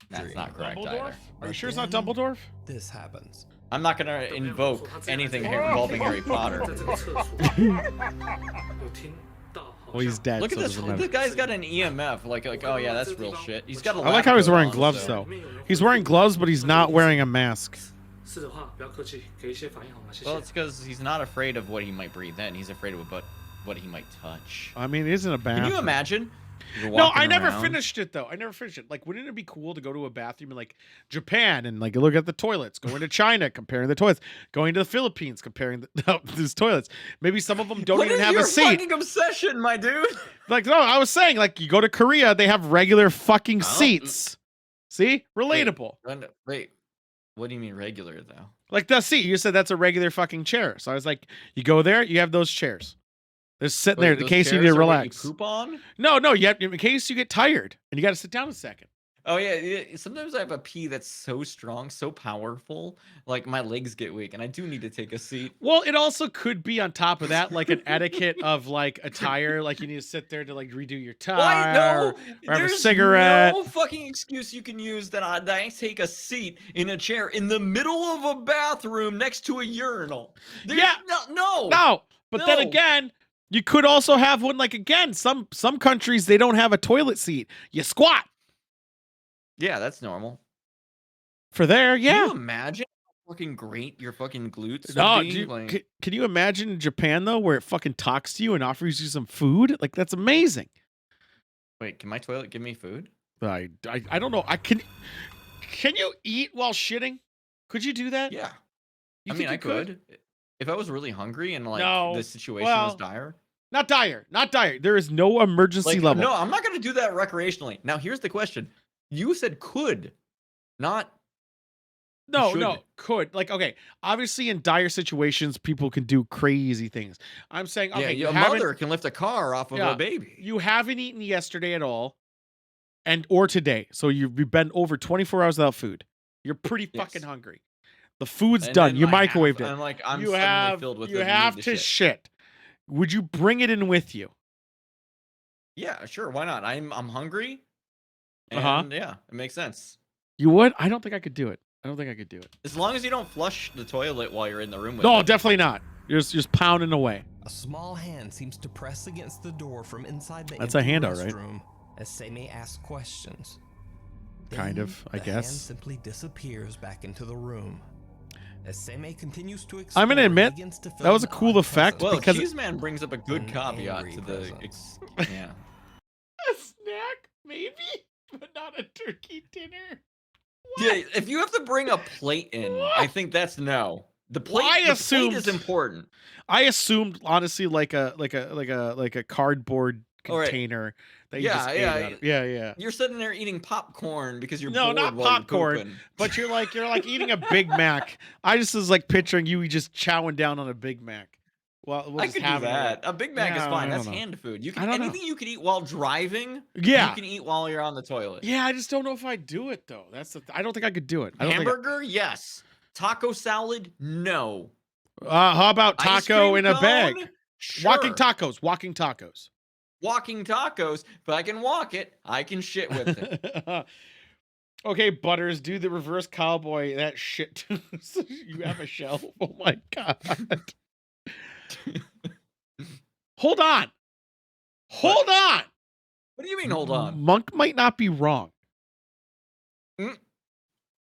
S1: That's not correct
S2: Dumbledore?
S1: either.
S2: Are you
S4: But
S2: sure it's not
S4: then
S2: Dumbledore?
S4: This happens.
S1: I'm not gonna invoke anything involving Harry Potter.
S9: 在这个厕所有听到好
S2: Well, he's
S9: 像
S2: dead.
S1: Look at
S2: so it
S1: this.
S2: doesn't
S1: This
S2: matter.
S1: guy's got an EMF. Like, oh yeah, that's real shit. He's got a.
S2: I like how he's
S1: lab
S2: wearing
S1: coat on,
S2: gloves
S1: so-
S2: though. He's wearing gloves, but he's not wearing a mask.
S9: 是的话不要客气，给一些反应好吗？谢
S1: Well,
S9: 谢
S1: it's。because he's not afraid of what he might breathe in. He's afraid of what he might touch.
S2: I mean, it isn't a
S1: Can
S2: bathroom.
S1: you imagine? You're
S2: No,
S1: walking
S2: I never
S1: around.
S2: finished it though. I never finished it. Like, wouldn't it be cool to go to a bathroom in like Japan and like look at the toilets? Going to China, comparing the toilets. Going to the Philippines, comparing these toilets. Maybe some of them don't
S1: What
S2: even
S1: is
S2: have
S1: your
S2: a seat.
S1: fucking obsession, my dude?
S2: Like, no, I was saying, like, you go to Korea, they have regular fucking
S1: Oh.
S2: seats. See, relatable.
S1: Wait, what do you mean regular though?
S2: Like the seat, you said that's a regular fucking chair. So I was like, you go there, you have those chairs. They're sitting there in
S1: Those
S2: case you
S1: chairs
S2: need to
S1: are what
S2: relax.
S1: You poop on?
S2: No, you have, in case you get tired and you got to sit down a second.
S1: Oh yeah. Sometimes I have a pee that's so strong, so powerful, like my legs get weak, and I do need to take a seat.
S2: Well, it also could be on top of that, like an etiquette of like attire, like you need to sit there to like redo your tie.
S1: Why no?
S2: or have a
S1: There's
S2: cigarette.
S1: no fucking excuse you can use that I take a seat in a chair in the middle of a bathroom next to a urinal. There's
S2: Yeah.
S1: no.
S2: No, but then
S1: No.
S2: again, you could also have one like again. Some countries they don't have a toilet seat. You squat
S1: Yeah, that's normal.
S2: for there.
S1: Can
S2: Yeah.
S1: you imagine how fucking great your fucking glutes
S2: No,
S1: would be?
S2: dude,
S1: Like,
S2: can you imagine Japan though, where it fucking talks to you and offers you some food? Like that's amazing.
S1: wait, can my toilet give me food?
S2: I don't know. Can you eat while shitting? Could you do that?
S1: Yeah.
S2: You
S1: I
S2: think
S1: mean,
S2: you
S1: I could. If I was really hungry and like
S2: No.
S1: the situation
S2: Well,
S1: was dire.
S2: Not dire. Not dire. There is no emergency
S1: Like,
S2: level.
S1: no, I'm not gonna do that recreationally. Now, here's the question: you said could, not
S2: No,
S1: should.
S2: could. Like, okay, obviously in dire situations, people can do crazy things. I'm saying, okay,
S1: yeah. A
S2: haven't-
S1: mother can lift a car off of
S2: Yeah.
S1: a baby.
S2: you haven't eaten yesterday at all, or today. So you've been over 24 hours without food. You're pretty fucking
S1: Yes.
S2: hungry. The food's
S1: And
S2: done.
S1: then
S2: You
S1: I have-
S2: microwaved it.
S1: I'm like, I'm
S2: you
S1: suddenly
S2: have
S1: filled with
S2: you
S1: the need
S2: have to
S1: shit.
S2: shit. Would you bring it in with you?
S1: Yeah, sure. Why not? I'm hungry. And
S2: Uh-huh.
S1: yeah, it makes sense.
S2: You would? I don't think I could do it. I don't think I could do it.
S1: As long as you don't flush the toilet while you're in the room with
S2: No,
S1: it.
S2: definitely not. You're just pounding away.
S4: A small hand seems to press against the door from inside the
S2: That's a
S4: empty
S2: handout, right?
S4: restroom as Semi asks questions.
S2: Kind
S4: Then
S2: of, I
S4: the
S2: guess.
S4: hand simply disappears back into the room. As Semi continues to explore,
S2: I'm gonna
S4: he
S2: admit,
S4: begins to feel
S2: that was
S4: an
S2: a cool
S4: odd
S2: effect
S4: presence.
S1: Well,
S2: because
S1: Cheese Man brings up a good
S4: An
S1: caveat
S4: angry
S1: to the.
S4: presence.
S1: Yeah.
S2: A snack, maybe, but not a turkey dinner.
S1: Yeah, if you have to bring a plate in, I think that's no. The plate,
S2: Well, I
S1: the plate
S2: assumed-
S1: is important.
S2: I assumed honestly like a cardboard
S1: All right.
S2: container that you
S1: Yeah,
S2: just ate
S1: yeah,
S2: out of. Yeah.
S1: You're sitting there eating popcorn because you're
S2: No,
S1: bored
S2: not
S1: while you're
S2: popcorn,
S1: pooping.
S2: But you're like eating a Big Mac. I just was like picturing you just chowing down on a Big Mac. Well,
S1: I could do that. A Big Mac is
S2: Yeah,
S1: fine.
S2: I
S1: That's
S2: don't know.
S1: hand food. You
S2: I
S1: can
S2: don't know.
S1: anything you can eat while driving.
S2: Yeah.
S1: You can eat while you're on the toilet.
S2: Yeah, I just don't know if I'd do it though. That's I don't think I could do it. I don't think
S1: Hamburger, yes. Taco salad, no.
S2: How about
S1: Ice
S2: taco
S1: cream
S2: in a bag?
S1: cone?
S2: Walking
S1: Sure.
S2: tacos. Walking tacos.
S1: Walking tacos. If I can walk it, I can shit with it.
S2: Okay, Butters, do the reverse cowboy. That shit. You have a shelf. Oh my god. Hold on. Hold on.
S1: What do you mean, hold on?
S2: Monk might not be wrong.
S1: Mm.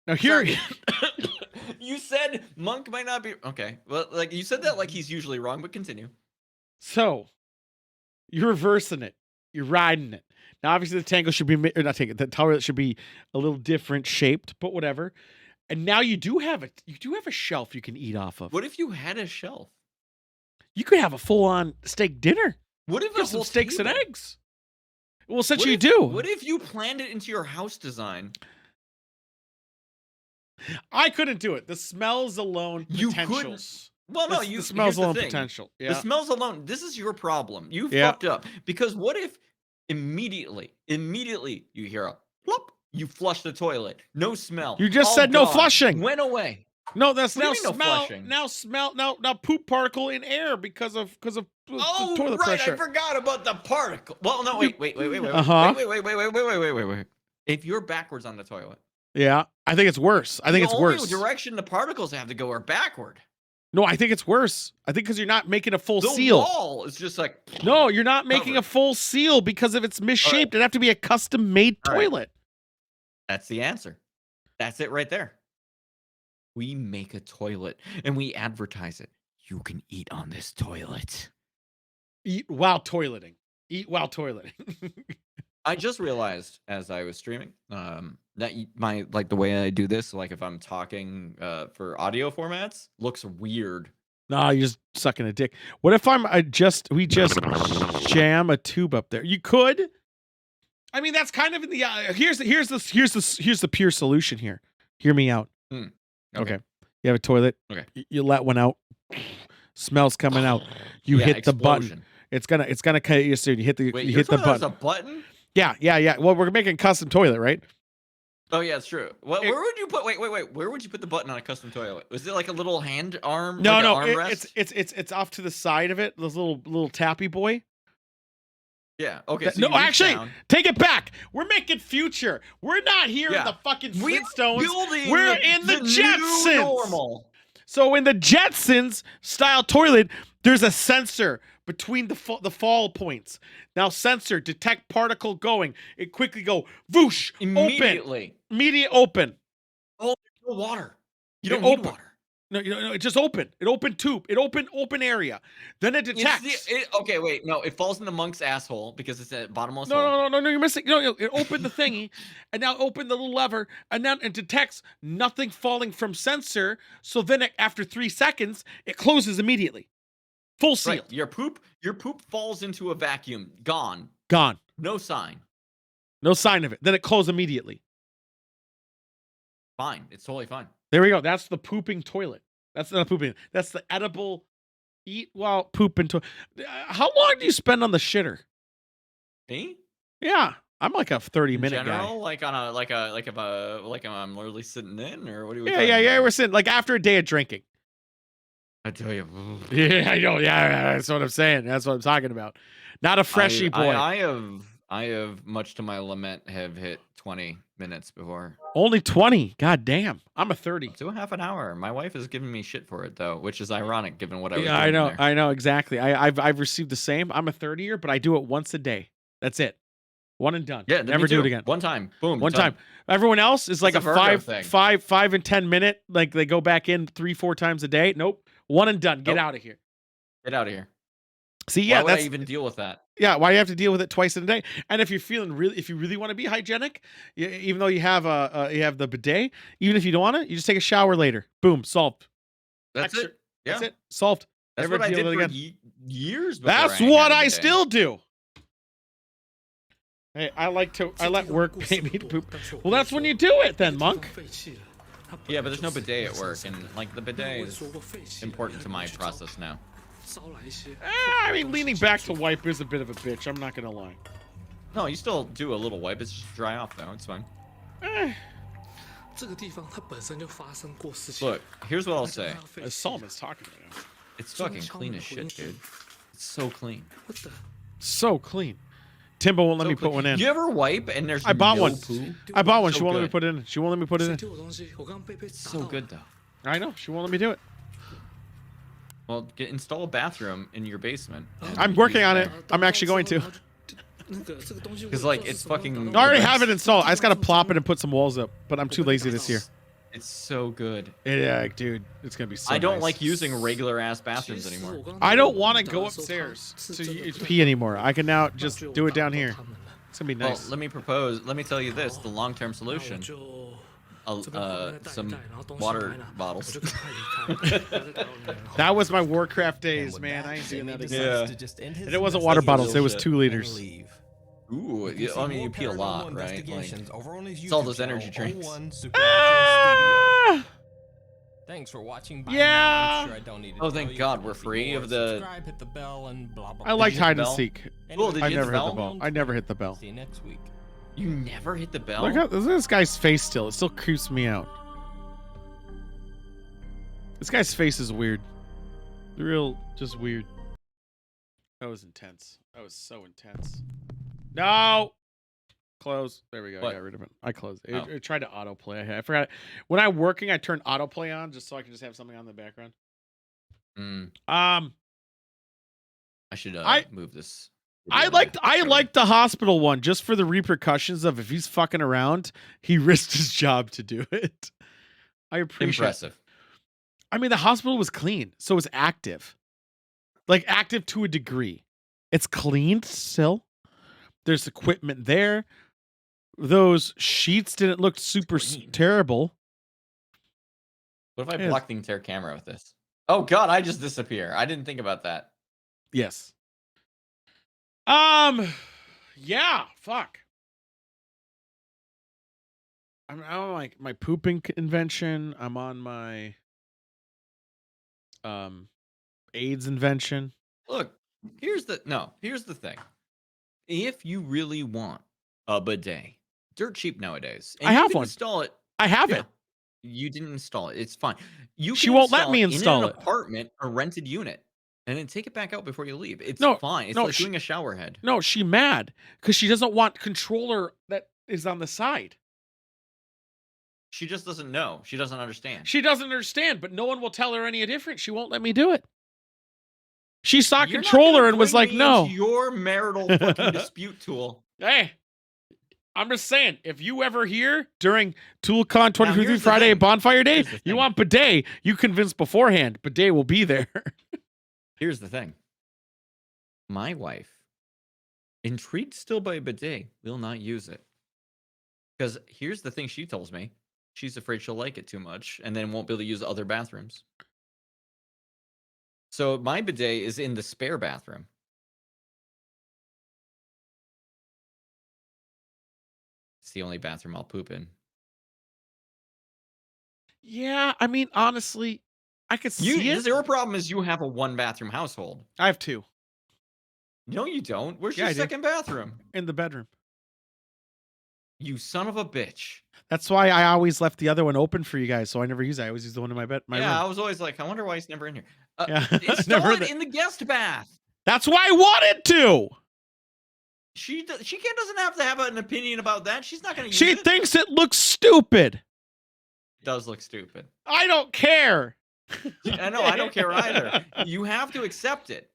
S2: Now here,
S1: Sorry. You said Monk might not be okay. Well, like you said that like he's usually wrong, but continue.
S2: so you're reversing it. You're riding it. Now, obviously, the tango should be or not tango. The toilet should be a little different shaped, but whatever. And now you do have a shelf you can eat off of.
S1: What if you had a shelf?
S2: You could have a full-on steak dinner.
S1: What if
S2: Get
S1: a
S2: some
S1: whole
S2: steaks and
S1: table?
S2: eggs. Well, essentially, you
S1: What if-
S2: do.
S1: What if you planned it into your house design?
S2: I couldn't do it. The smells alone,
S1: You
S2: potentials.
S1: Well, no,
S2: The
S1: you.
S2: smells
S1: here's the
S2: alone,
S1: thing.
S2: potential.
S1: The
S2: Yeah.
S1: smells alone. This is your problem. You
S2: Yeah.
S1: fucked up because what if immediately you hear a plop, you flush the toilet, no smell.
S2: You just
S1: all
S2: said no
S1: gone,
S2: flushing.
S1: Went away.
S2: No, that's
S1: What do
S2: now
S1: you mean no
S2: smell.
S1: flushing?
S2: Now smell. Now poop particle in air because of the
S1: Oh,
S2: toilet
S1: right.
S2: pressure.
S1: I forgot about the particle. Well, no, wait.
S2: Uh-huh.
S1: Wait. If you're backwards on the toilet,
S2: Yeah, I think it's worse. I think it's
S1: the only
S2: worse.
S1: direction the particles have to go are backward.
S2: No, I think it's worse. I think because you're not making a full
S1: The
S2: seal.
S1: wall is just like
S2: No, you're not making
S1: covered.
S2: a full seal because if it's misshaped, it'd have to be a custom made
S1: All right.
S2: toilet.
S1: That's the answer. That's it right there. We make a toilet and we advertise it. You can eat on this toilet.
S2: Eat while toileting. Eat while toileting.
S1: I just realized as I was streaming that my like the way I do this, like if I'm talking for audio formats, looks weird.
S2: No, you're just sucking a dick. What if we just jam a tube up there? You could. I mean, that's kind of in the here's the pure solution here. Hear me out. Okay. You have a toilet.
S1: Okay.
S2: You let one out. Smells coming out. You
S1: Yeah,
S2: hit the button.
S1: explosion.
S2: It's gonna cut you soon. You hit the
S1: Wait,
S2: you
S1: your
S2: hit the
S1: toilet has
S2: button.
S1: a button?
S2: Yeah. Well, we're making a custom toilet, right?
S1: Oh yeah, it's true. Where would you put? Wait. Where would you put the button on a custom toilet? Was it like a little hand arm?
S2: No,
S1: like
S2: no.
S1: an armrest?
S2: It's off to the side of it. This little tappy boy.
S1: Yeah. Okay. So
S2: No,
S1: you reach
S2: actually,
S1: down.
S2: take it back. We're making future. We're not here in
S1: Yeah.
S2: the fucking
S1: We're
S2: Flintstones.
S1: building
S2: We're in the
S1: new
S2: Jetsons.
S1: normal.
S2: So in the Jetsons style toilet, there's a sensor between the fall points. Now sensor detect particle going. It quickly go whoosh
S1: Immediately.
S2: open. Immediate open.
S1: Oh, there's no water. You
S2: It
S1: don't need
S2: open.
S1: water.
S2: No, it just open. It open tube. It open area. Then it
S1: It's
S2: detects.
S1: okay, wait. No, it falls in the monk's asshole because it's at bottomless hole.
S2: No, you're missing. No, it opened the thingy, and now open the little lever, and now it detects nothing falling from sensor. So then, after 3 seconds, it closes immediately, full seal,
S1: Right. Your poop falls into a vacuum. Gone.
S2: gone,
S1: No sign.
S2: no sign of it. Then it closes immediately.
S1: Fine. It's totally fine.
S2: There we go. That's the pooping toilet. That's not pooping. That's the edible eat while pooping toilet. How long do you spend on the shitter?
S1: Me?
S2: Yeah, I'm like a 30-minute
S1: In general,
S2: guy.
S1: like on a like if I'm literally sitting in, or what are we?
S2: Yeah. We're sitting like after a day of drinking.
S1: I tell you.
S2: Yeah, I know. Yeah, that's what I'm saying. That's what I'm talking about. Not a freshie boy.
S1: I have much to my lament have hit 20 minutes before.
S2: Only 20. God damn. I'm a 30.
S1: To a half an hour. My wife is giving me shit for it though, which is ironic given what I was
S2: Yeah,
S1: doing there.
S2: I know exactly. I've received the same. I'm a 30-year, but I do it once a day. That's it. One and done.
S1: Yeah,
S2: Never
S1: me
S2: do
S1: too.
S2: it again.
S1: One time. Boom.
S2: One
S1: done.
S2: time. Everyone else is like
S1: It's
S2: a
S1: a Virgo thing.
S2: 5 and 10 minute. Like they go back in 3-4 times a day. Nope. One and done. Get
S1: Nope.
S2: out of here.
S1: Get out of here.
S2: See, yeah,
S1: Why would
S2: that's
S1: I even deal with that?
S2: yeah. Why do you have to deal with it twice in a day? And if you're feeling if you really want to be hygienic, even though you have the bidet, even if you don't want it, you just take a shower later. Boom, solved.
S1: That's
S2: Extra-
S1: it. Yeah.
S2: That's it. Solved.
S1: That's
S2: Never
S1: what I
S2: deal
S1: did
S2: with
S1: for
S2: it again.
S1: years. Before
S2: That's
S1: I
S2: what
S1: had a
S2: I
S1: bidet.
S2: still do. Hey, I let work pay me to poop. Well, that's when you do it then, Monk.
S1: Yeah, but there's no bidet at work, and like the bidet is important to my process now.
S2: I mean, leaning back to wipe is a bit of a bitch. I'm not gonna lie.
S1: No, you still do a little wipe. It's just dry off though. It's fine.
S9: 这个地方它本身就发生过事情。
S1: Look, here's what I'll say.
S2: Solomon's talking right now.
S1: It's fucking clean as shit, dude. It's so clean.
S9: What the?
S2: So clean. Timbo won't let
S1: So
S2: me put
S1: clean.
S2: one in.
S1: You ever wipe and there's
S2: I bought
S1: no
S2: one.
S1: poo?
S2: I bought one.
S1: So
S2: She won't let me
S1: good.
S2: put it in. She won't let me put it
S9: 谁
S2: in.
S9: 丢我东西？我刚刚被打
S1: So
S9: 到。
S1: good though.
S2: I know. She won't let me do it.
S1: Well, install a bathroom in your basement.
S2: I'm working on it. I'm actually going to.
S9: 那个这个东西
S1: 'Cause, like, it's fucking-
S2: I already have it installed. I just gotta plop it and put some walls up, but I'm too lazy this year.
S1: It's so good.
S2: Yeah, dude, it's gonna be so
S1: I don't
S2: nice.
S1: like using regular ass bathrooms anymore.
S2: I don't want to go upstairs to pee anymore. I can now just do it down here. It's gonna be
S1: Well,
S2: nice.
S1: let me tell you this: the long-term solution, some water bottles.
S2: That was my Warcraft days, man. I ain't doing that again.
S1: Yeah.
S4: To just end his
S2: And it wasn't water bottles. It was
S1: Bullshit.
S2: 2 liters.
S4: leave.
S1: Ooh,
S4: You can
S1: I
S4: see
S1: mean,
S4: more
S1: you pee a
S4: paranormal
S1: lot, right? Like,
S4: investigations over on his
S1: it's all
S4: YouTube
S1: those energy
S4: channel,
S1: drinks.
S4: 01 Supernatural Studio.
S2: Ah!
S4: Thanks for watching. Bye
S2: Yeah.
S4: now. I'm sure I don't need to
S1: Oh,
S4: tell
S1: thank
S4: you.
S1: God
S4: If
S1: we're
S4: you
S1: free
S4: want
S1: of
S4: to
S1: the-
S4: subscribe, hit the bell, and blah, blah,
S2: I
S4: blah.
S2: liked
S1: hit the
S2: hide and
S1: bell?
S2: seek.
S1: Cool, did
S2: I
S1: you hit
S2: never
S1: the
S2: hit the
S1: bell?
S2: bell. I never hit the bell.
S4: See you next week.
S1: You never hit the bell?
S2: Look at this guy's face still. It still creeps me out. This guy's face is weird. Real, just weird. That was intense. That was so intense. No! Close. There we go.
S1: What?
S2: I got rid of it. I closed it.
S1: Oh.
S2: It tried to autoplay. I forgot. When I'm working, I turn autoplay on just so I can just have something on in the background.
S1: Mm,
S2: Um,
S1: I should
S2: I-
S1: move this.
S2: I liked the hospital one just for the repercussions of if he's fucking around, he risked his job to do it. I appreciate.
S1: Impressive.
S2: I mean, the hospital was clean, so it was active. Like active to a degree. It's cleaned still. There's equipment there. Those sheets didn't look super
S1: Clean.
S2: terrible.
S1: What if I
S2: Yeah.
S1: block the entire camera with this? Oh God, I just disappear. I didn't think about that.
S2: Yes. Yeah, fuck. I'm on like my pooping invention. I'm on my AIDS invention.
S1: Look, here's the thing. If you really want a bidet, dirt cheap nowadays. And
S2: I
S1: you
S2: have
S1: can
S2: one.
S1: Install it.
S2: I have
S1: Yeah.
S2: it.
S1: You didn't install it. It's fine. You
S2: She
S1: can
S2: won't let me
S1: in
S2: install
S1: an
S2: it.
S1: apartment or rented unit, and then take it back out before you leave. It's
S2: No,
S1: fine. It's
S2: no,
S1: like
S2: she-
S1: doing a shower head.
S2: No, she mad because she doesn't want controller that is on the side.
S1: She just doesn't know. She doesn't understand.
S2: She doesn't understand, but no one will tell her any different. She won't let me do it. She saw
S1: You're not
S2: controller
S1: gonna
S2: and was
S1: bring
S2: like,
S1: me
S2: no.
S1: into your marital fucking dispute tool.
S2: Hey, I'm just saying, if you ever hear during ToolCon
S1: Now,
S2: 2023
S1: here's the
S2: Friday
S1: thing.
S2: Bonfire Day,
S1: Here's the
S2: you
S1: thing.
S2: want bidet, you convince beforehand. Bidet will be there.
S1: Here's the thing. My wife, intrigued still by a bidet, will not use it. Because here's the thing she tells me. She's afraid she'll like it too much and then won't be able to use other bathrooms. So my bidet is in the spare bathroom. It's the only bathroom I'll poop in.
S2: Yeah, I mean, honestly, I could see it.
S1: Your problem is you have a one bathroom household.
S2: I have 2
S1: No, you don't. Where's
S2: Yeah,
S1: your
S2: I do.
S1: second bathroom?
S2: in the bedroom.
S1: You son of a bitch.
S2: That's why I always left the other one open for you guys, so I never use it. I always use the one in my bed. My
S1: Yeah, I
S2: room.
S1: was always like, I wonder why he's never in here.
S2: Yeah, I
S1: Install
S2: never
S1: it
S2: that-
S1: in the guest bath.
S2: That's why I wanted to.
S1: She doesn't have to have an opinion about that. She's not going to use
S2: She
S1: it.
S2: thinks it looks stupid.
S1: It does look stupid.
S2: I don't care.
S1: I know. I don't care either. You have to accept it.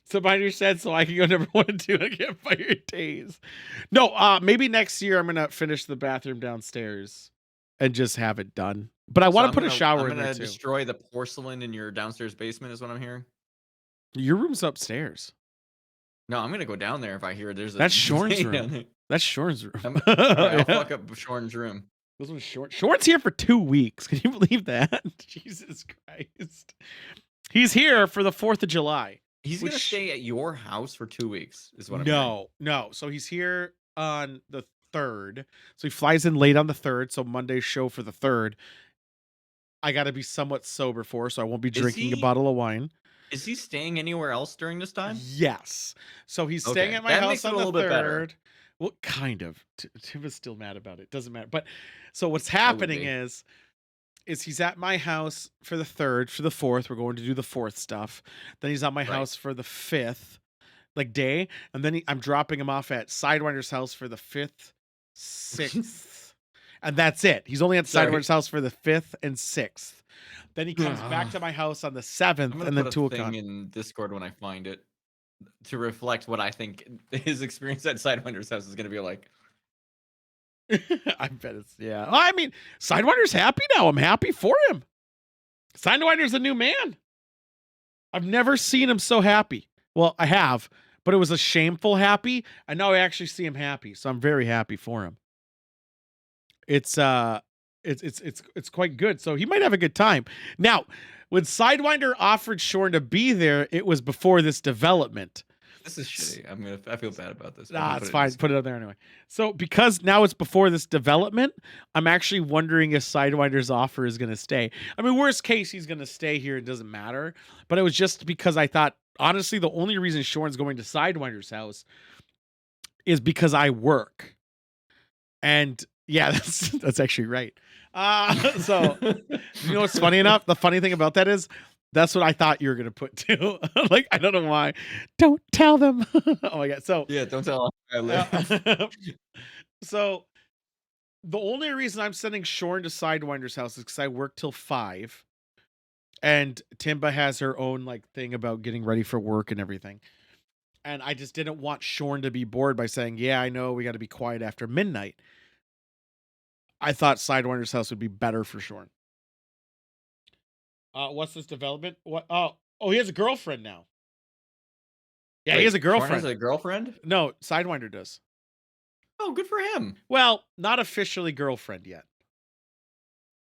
S2: Somebody said so I can go number 1 and 2 and get fired days. No, maybe next year I'm gonna finish the bathroom downstairs and just have it done. But I
S1: So
S2: want
S1: I'm
S2: to put a
S1: gonna-
S2: shower
S1: I'm
S2: in there
S1: gonna
S2: too.
S1: destroy the porcelain in your downstairs basement. Is what I'm hearing.
S2: Your room's upstairs.
S1: No, I'm gonna go down there if I hear there's a.
S2: That's Shorn's
S1: thing
S2: room.
S1: down there.
S2: That's Shorn's room.
S1: All right, I'll
S2: Yeah.
S1: fuck up Shorn's room.
S2: This one's Shorn. Shorn's here for 2 weeks. Can you believe that? Jesus Christ. He's here for the 4th of July.
S1: He's gonna
S2: Which-
S1: stay at your house for 2 weeks. Is what I'm hearing.
S2: No. So he's here on the 3rd. So he flies in late on the 3rd. So Monday's show for the 3rd. I got to be somewhat sober for, so I won't be drinking a
S1: he-
S2: bottle of wine.
S1: Is he staying anywhere else during this time?
S2: Yes. So he's staying
S1: Okay,
S2: at my
S1: that
S2: house
S1: makes it
S2: on
S1: a
S2: the
S1: little bit better.
S2: 3rd. Well, kind of. Tim is still mad about it. Doesn't matter. But so what's
S1: I would
S2: happening
S1: be.
S2: is he's at my house for the 3rd, for the 4th. We're going to do the 4th stuff. Then he's at my
S1: Right.
S2: house for the 5th, like day, and then I'm dropping him off at Sidewinder's house for the 5th, 6th, and that's it. He's only at
S1: Sorry.
S2: Sidewinder's house for the 5th and 6th. Then he comes back to my house on the 7th,
S1: I'm gonna
S2: and then
S1: put
S2: 2
S1: a thing
S2: o'clock.
S1: in Discord when I find it to reflect what I think his experience at Sidewinder's house is gonna be like.
S2: I bet it's yeah. Well, I mean, Sidewinder's happy now. I'm happy for him. Sidewinder's a new man. I've never seen him so happy. Well, I have, but it was a shameful happy. And now I actually see him happy, so I'm very happy for him. It's quite good. So he might have a good time. Now, when Sidewinder offered Shorn to be there, it was before this development.
S1: This is shitty. I feel bad about this.
S2: Nah, it's fine. Put it on there anyway. So because now it's before this development, I'm actually wondering if Sidewinder's offer is going to stay. I mean, worst case, he's going to stay here. It doesn't matter. But it was just because I thought, honestly, the only reason Shorn's going to Sidewinder's house is because I work. And yeah, that's actually right. So you know what's funny enough? The funny thing about that is that's what I thought you were gonna put too. Like, I don't know why. Don't tell them. Oh my god. So
S1: Yeah, don't tell him I live.
S2: so the only reason I'm sending Shorn to Sidewinder's house is because I work till 5. And Timba has her own like thing about getting ready for work and everything. And I just didn't want Shorn to be bored by saying, yeah, I know we got to be quiet after midnight. I thought Sidewinder's house would be better for Shorn. What's this development? What? Oh, he has a girlfriend now. Yeah, he has a girlfriend.
S1: Shorn has a girlfriend?
S2: No, Sidewinder does.
S1: Oh, good for him.
S2: Well, not officially girlfriend yet.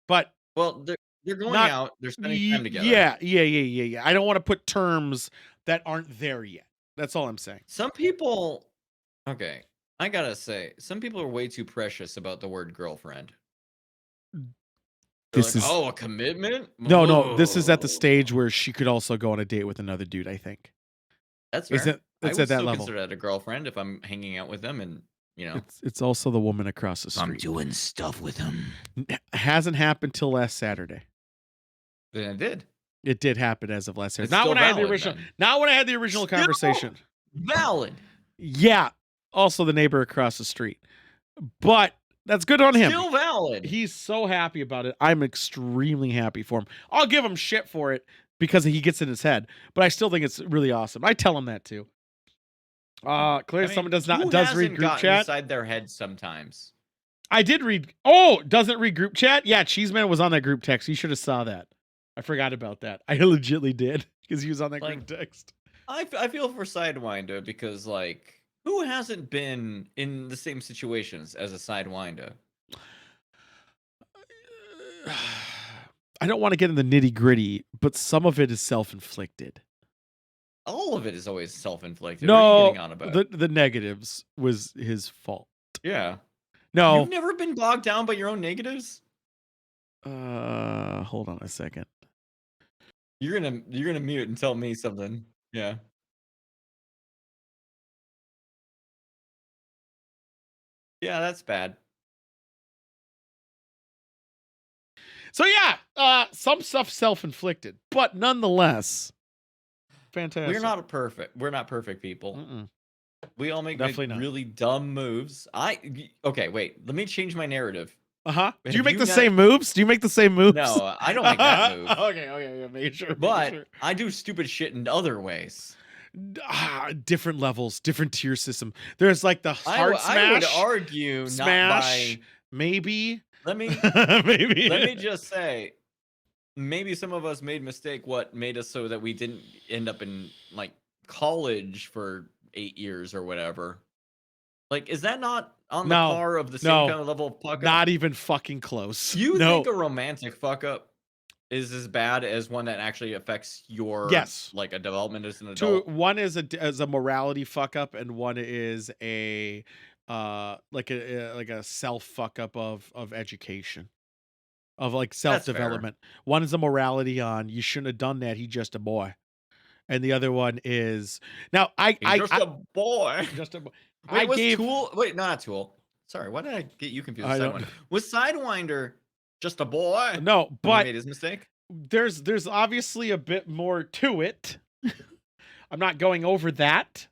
S2: But
S1: well, they're going out. They're spending time together.
S2: Yeah. I don't want to put terms that aren't there yet. That's all I'm saying.
S1: Some people, okay, I gotta say, some people are way too precious about the word girlfriend. This is a commitment.
S2: No. This is at the stage where she could also go on a date with another dude. I think
S1: that's fair.
S2: It's at that level.
S1: Consider that a girlfriend if I'm hanging out with them, and you know,
S2: it's also the woman across the street.
S1: I'm doing stuff with him.
S2: Hasn't happened till last Saturday.
S1: Then it did.
S2: It did happen as of last Saturday.
S1: It's
S2: Not
S1: still
S2: when I had the
S1: valid,
S2: original.
S1: then.
S2: Not when I had the original
S1: Still
S2: conversation.
S1: Valid.
S2: Yeah. Also, the neighbor across the street. But that's good on him.
S1: Still valid.
S2: He's so happy about it. I'm extremely happy for him. I'll give him shit for it because he gets in his head, but I still think it's really awesome. I tell him that too. Clear, someone does read group chat
S1: inside their head sometimes.
S2: I did read. Oh, doesn't read group chat? Yeah, Cheeseman was on that group text. You should have saw that. I forgot about that. I legitly did because he was on that group text.
S1: I feel for Sidewinder because, like, who hasn't been in the same situations as a Sidewinder?
S2: I don't want to get in the nitty gritty, but some of it is self-inflicted.
S1: All of it is always self-inflicted.
S2: No,
S1: what are you getting on about?
S2: The negatives was his fault.
S1: Yeah.
S2: No.
S1: You've never been bogged down by your own negatives?
S2: Hold on a second.
S1: You're gonna mute and tell me something. Yeah. Yeah, that's bad.
S2: So yeah, some stuff self-inflicted, but nonetheless, fantastic.
S1: We're not perfect people.
S2: Mm-mm.
S1: We all make
S2: Definitely not.
S1: really dumb moves. Okay, wait. Let me change my narrative.
S2: Do you make the same moves? Do you make the same moves?
S1: No, I don't make that move.
S2: Okay, yeah, make sure.
S1: But I do stupid shit in other ways.
S2: Different levels, different tier system. There's like the hard smash.
S1: I would argue
S2: smash,
S1: not by.
S2: Maybe.
S1: Let me
S2: maybe.
S1: Let me just say, maybe some of us made mistake. What made us so that we didn't end up in like college for 8 years or whatever. Like, is that not on the par of the same kind of level of fuck up?
S2: Not even fucking close.
S1: You think a romantic fuck up is as bad as one that actually affects your like a development as an adult?
S2: One is a morality fuck up, and one is a like a self fuck up of education, of like self development. One is a morality on you shouldn't have done that. He's just a boy. And the other one is now
S1: He's just a boy.
S2: Just a boy.
S1: Wait,
S2: I
S1: was
S2: gave.
S1: Tool? Wait, no, not Tool. Sorry, why did I get you confused?
S2: I
S1: with
S2: don't
S1: Sidewinder?
S2: know.
S1: Was Sidewinder just a boy?
S2: No,
S1: when he
S2: but
S1: made his mistake.
S2: there's obviously a bit more to it. I'm not going over that.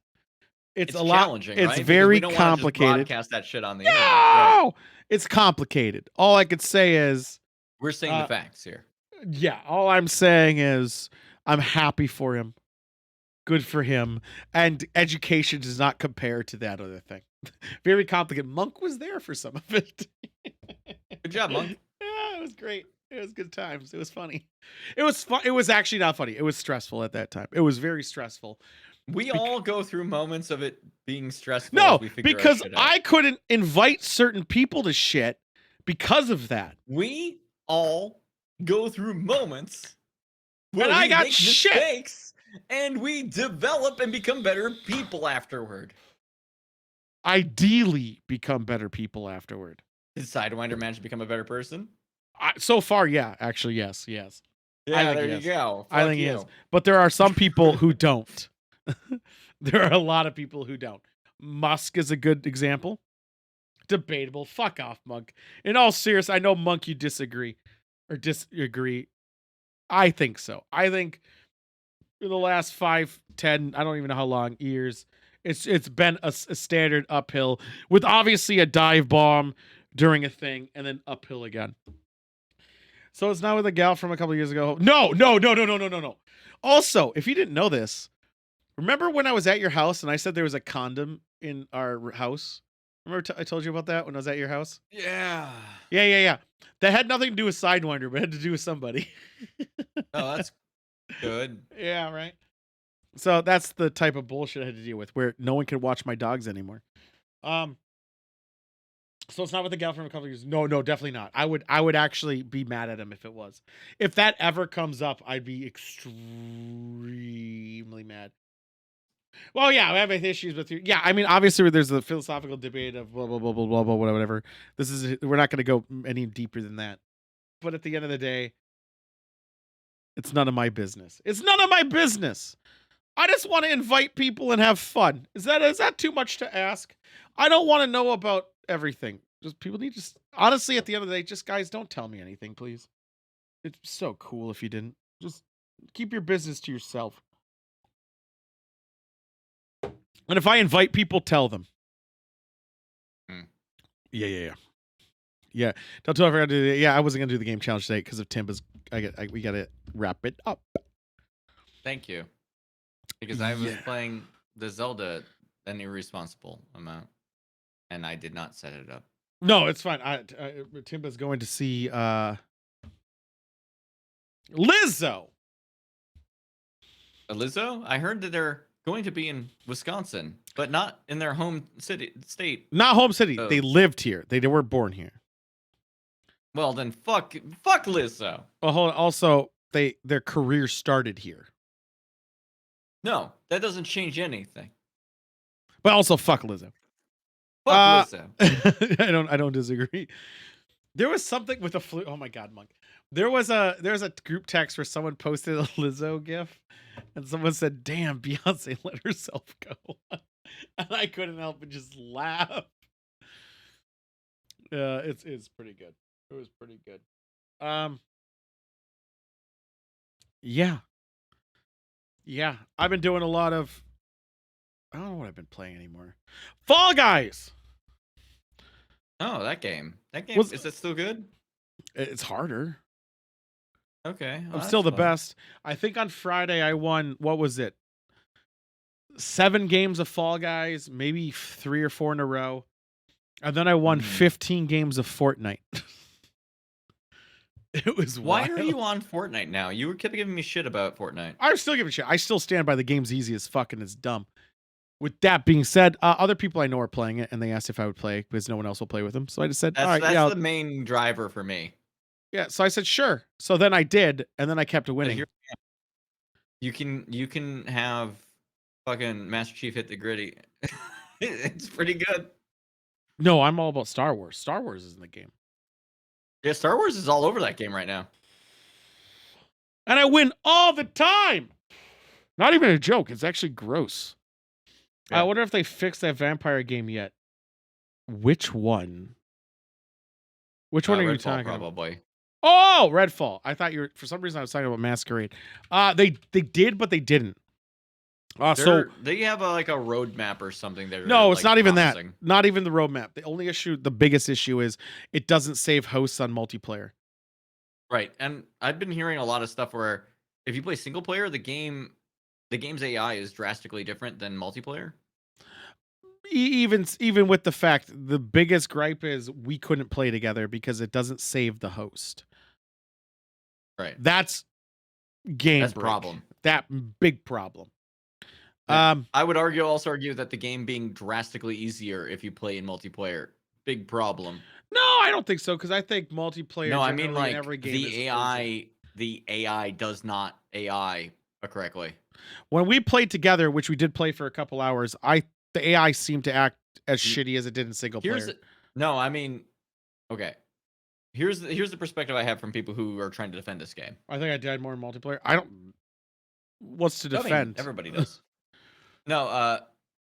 S2: It's a lot.
S1: challenging,
S2: It's
S1: right? Because
S2: very
S1: we don't wanna just
S2: complicated.
S1: broadcast that shit on the internet. Right.
S2: No, it's complicated. All I could say is,
S1: We're saying the facts here.
S2: yeah. All I'm saying is, I'm happy for him. Good for him. And education does not compare to that other thing. Very complicated. Monk was there for some of it.
S1: Good job, Monk.
S2: Yeah, it was great. It was good times. It was funny. It was fun. It was actually not funny. It was stressful at that time. It was very stressful.
S1: We all go through moments of it being stressful.
S2: No,
S1: as we figure our
S2: because
S1: shit out.
S2: I couldn't invite certain people to shit because of that.
S1: We all go through moments where
S2: And I
S1: we
S2: got
S1: make
S2: shit.
S1: mistakes and we develop and become better people afterward.
S2: Ideally, become better people afterward.
S1: Did Sidewinder manage to become a better person?
S2: So far, yeah. Actually, yes.
S1: Yeah,
S2: think
S1: there
S2: he
S1: you
S2: is.
S1: go.
S2: I
S1: Fuck
S2: think he
S1: you.
S2: is. But there are some people who don't. There are a lot of people who don't. Musk is a good example. Debatable. Fuck off, Monk. In all seriousness, I know, Monk, you disagree. I think so. I think in the last 5, 10, I don't even know how long, years, it's been a standard uphill with obviously a dive bomb during a thing and then uphill again. So it's not with a gal from a couple of years ago. No. Also, if you didn't know this, remember when I was at your house and I said there was a condom in our house? Remember I told you about that when I was at your house?
S1: Yeah.
S2: Yeah. That had nothing to do with Sidewinder, but had to do with somebody.
S1: Oh, that's good.
S2: Yeah, right. So that's the type of bullshit I had to deal with, where no one could watch my dogs anymore. So it's not with the gal from a couple of years. No, definitely not. I would actually be mad at him if it was. If that ever comes up, I'd be extremely mad. Well, yeah, I have issues with you. Yeah, I mean, obviously there's the philosophical debate of blah blah blah blah blah blah whatever. We're not going to go any deeper than that. But at the end of the day, it's none of my business. It's none of my business. I just want to invite people and have fun. Is that too much to ask? I don't want to know about everything. Just people need to honestly, at the end of the day, just guys, don't tell me anything, please. It's so cool if you didn't. Just keep your business to yourself. And if I invite people, tell them. Yeah. Don't tell everyone to do that. Yeah, I wasn't gonna do the game challenge today because of Timba's. We gotta wrap it up.
S1: Thank you. Because I was playing the Zelda an irresponsible amount, and I did not set it up.
S2: No, it's fine. Timba's going to see Lizzo.
S1: Lizzo? I heard that they're going to be in Wisconsin, but not in their home state.
S2: Not home city.
S1: Oh.
S2: They lived here. They were born here.
S1: Well, then fuck Lizzo.
S2: Well, hold on. Also, their career started here.
S1: No, that doesn't change anything.
S2: But also, fuck Lizzo.
S1: Fuck Lizzo.
S2: I don't disagree. There was something with a flu. Oh my god, Monk. There was a group text where someone posted a Lizzo gif, and someone said, "Damn, Beyonce let herself go," and I couldn't help but just laugh. It's pretty good. It was pretty good. Yeah. I've been doing a lot of. I don't know what I've been playing anymore. Fall Guys.
S1: Oh, that game.
S2: Was-
S1: Is that still good?
S2: It's harder.
S1: Okay.
S2: I'm still the best. I think on Friday I won, what was it? 7 games of Fall Guys, maybe 3 or 4 in a row. And then I won 15 games of Fortnite. It was
S1: Why
S2: wild.
S1: are you on Fortnite now? You were giving me shit about Fortnite.
S2: I'm still giving shit. I still stand by the game's easy as fuck and it's dumb. With that being said, other people I know are playing it, and they asked if I would play because no one else will play with them. So I just said, all right,
S1: That's the main driver for me.
S2: Yeah, so I said, sure. So then I did, and then I kept winning.
S1: You can have fucking Master Chief hit the gritty. It's pretty good.
S2: No, I'm all about Star Wars. Star Wars is in the game.
S1: Yeah, Star Wars is all over that game right now.
S2: And I win all the time. Not even a joke. It's actually gross. I wonder if they fixed that vampire game yet. Which one? Which one are you
S1: Redfall,
S2: talking about?
S1: probably.
S2: Oh, Redfall. I thought you were, for some reason I was talking about Masquerade. They did, but they didn't. So
S1: They have like a roadmap or something.
S2: no, it's
S1: like,
S2: not even
S1: promising.
S2: that. Not even the roadmap. The biggest issue is it doesn't save hosts on multiplayer.
S1: Right, and I've been hearing a lot of stuff where if you play single player, the game's AI is drastically different than multiplayer.
S2: Even with the fact, the biggest gripe is we couldn't play together because it doesn't save the host.
S1: Right.
S2: That's game
S1: That's
S2: break.
S1: problem.
S2: That big problem.
S1: Yeah. I would also argue that the game being drastically easier if you play in multiplayer. Big problem.
S2: No, I don't think so, because I think multiplayer.
S1: No, I mean
S2: generally in
S1: like
S2: every game
S1: the AI does not AI correctly.
S2: When we played together, which we did play for a couple hours, the AI seemed to act as shitty as it did in single player.
S1: No, I mean, okay. Here's the perspective I have from people who are trying to defend this game.
S2: I think I died more in multiplayer. I don't. What's to defend?
S1: I mean, everybody does. No,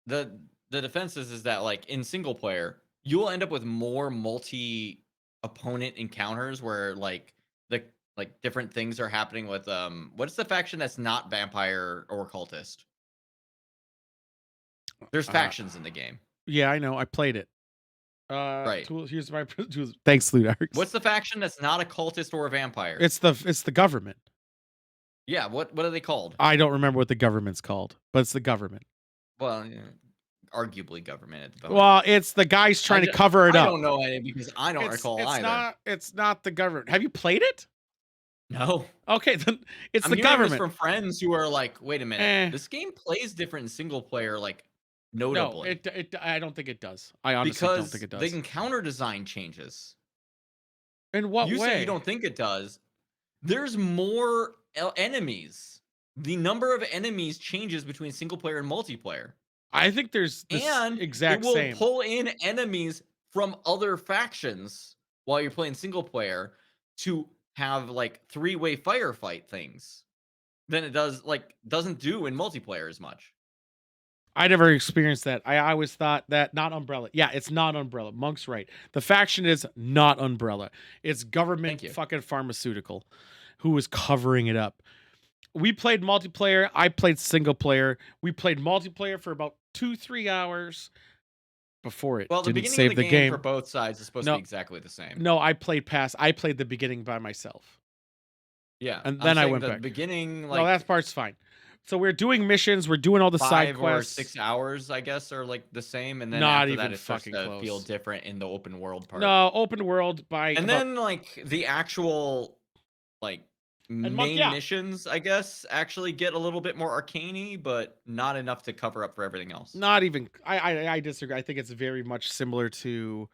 S1: the defense is that like in single player, you will end up with more multi-opponent encounters where like different things are happening with what's the faction that's not vampire or cultist? There's factions in the game.
S2: Yeah, I know. I played it.
S1: Right.
S2: Here's my thanks, Ludarks.
S1: What's the faction that's not a cultist or a vampire?
S2: It's the government.
S1: Yeah, what are they called?
S2: I don't remember what the government's called, but it's the government.
S1: Well, arguably government at the moment.
S2: Well, it's the guys trying to cover it up.
S1: I don't know any because I don't recall either.
S2: It's not the government. Have you played it?
S1: No.
S2: Okay, then it's
S1: I'm
S2: the
S1: hearing
S2: government.
S1: This from friends who are like, wait a minute, this game plays different in single player, like notably.
S2: No, I don't think it does. I honestly don't think it does.
S1: The encounter design changes.
S2: In what way?
S1: You say you don't think it does. There's more enemies. The number of enemies changes between single player and multiplayer.
S2: I think there's this exact
S1: it will
S2: same.
S1: Pull in enemies from other factions while you're playing single player to have like three-way firefight things than it doesn't do in multiplayer as much.
S2: I never experienced that. I always thought that not Umbrella. Yeah, it's not Umbrella. Monk's right. The faction is not Umbrella. It's government fucking pharmaceutical who is covering it up. We played multiplayer. I played single player. We played multiplayer for about 2-3 hours before it
S1: the
S2: didn't save
S1: of the
S2: game
S1: for both sides is supposed to be exactly the same.
S2: No, I played the beginning by myself.
S1: Yeah,
S2: and then I went
S1: the
S2: back.
S1: Beginning,
S2: no, that part's fine. So we're doing missions. We're doing all the side quests.
S1: 5 or 6 hours, I guess, are like the same, and then
S2: not
S1: after
S2: even
S1: that, it starts to
S2: close.
S1: feel different in the open world part.
S2: No, open world
S1: then like the actual like main missions, I guess, actually get a little bit more arcane-y, but not enough to cover up for everything else.
S2: Not even. I disagree. I think it's very much similar to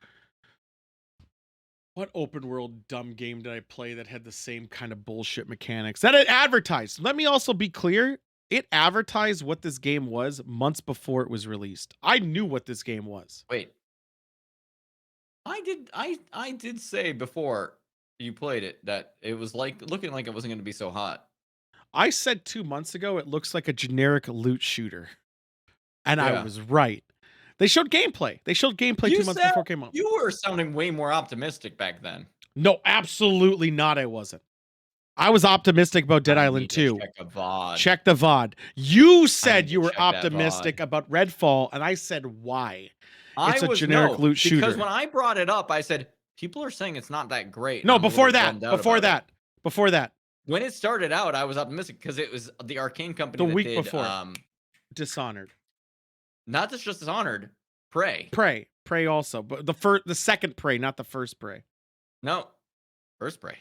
S2: what open world dumb game did I play that had the same kind of bullshit mechanics that it advertised. Let me also be clear. It advertised what this game was months before it was released. I knew what this game was.
S1: Wait. I did say before you played it that it was looking like it wasn't going to be so hot.
S2: I said 2 months ago it looks like a generic loot shooter. And I was right. They showed gameplay. 2 months before it came out.
S1: You were sounding way more optimistic back then.
S2: No, absolutely not. I wasn't. I was optimistic about Dead Island 2. Check the VOD. You said you were optimistic about Redfall, and I said why. It's a generic loot shooter.
S1: Because when I brought it up, I said, people are saying it's not that great.
S2: No, before that.
S1: When it started out, I was optimistic because it was the Arcane company
S2: the week before. Dishonored.
S1: Not just Dishonored. Prey
S2: also, but the second Prey, not the first Prey.
S1: No, first Prey.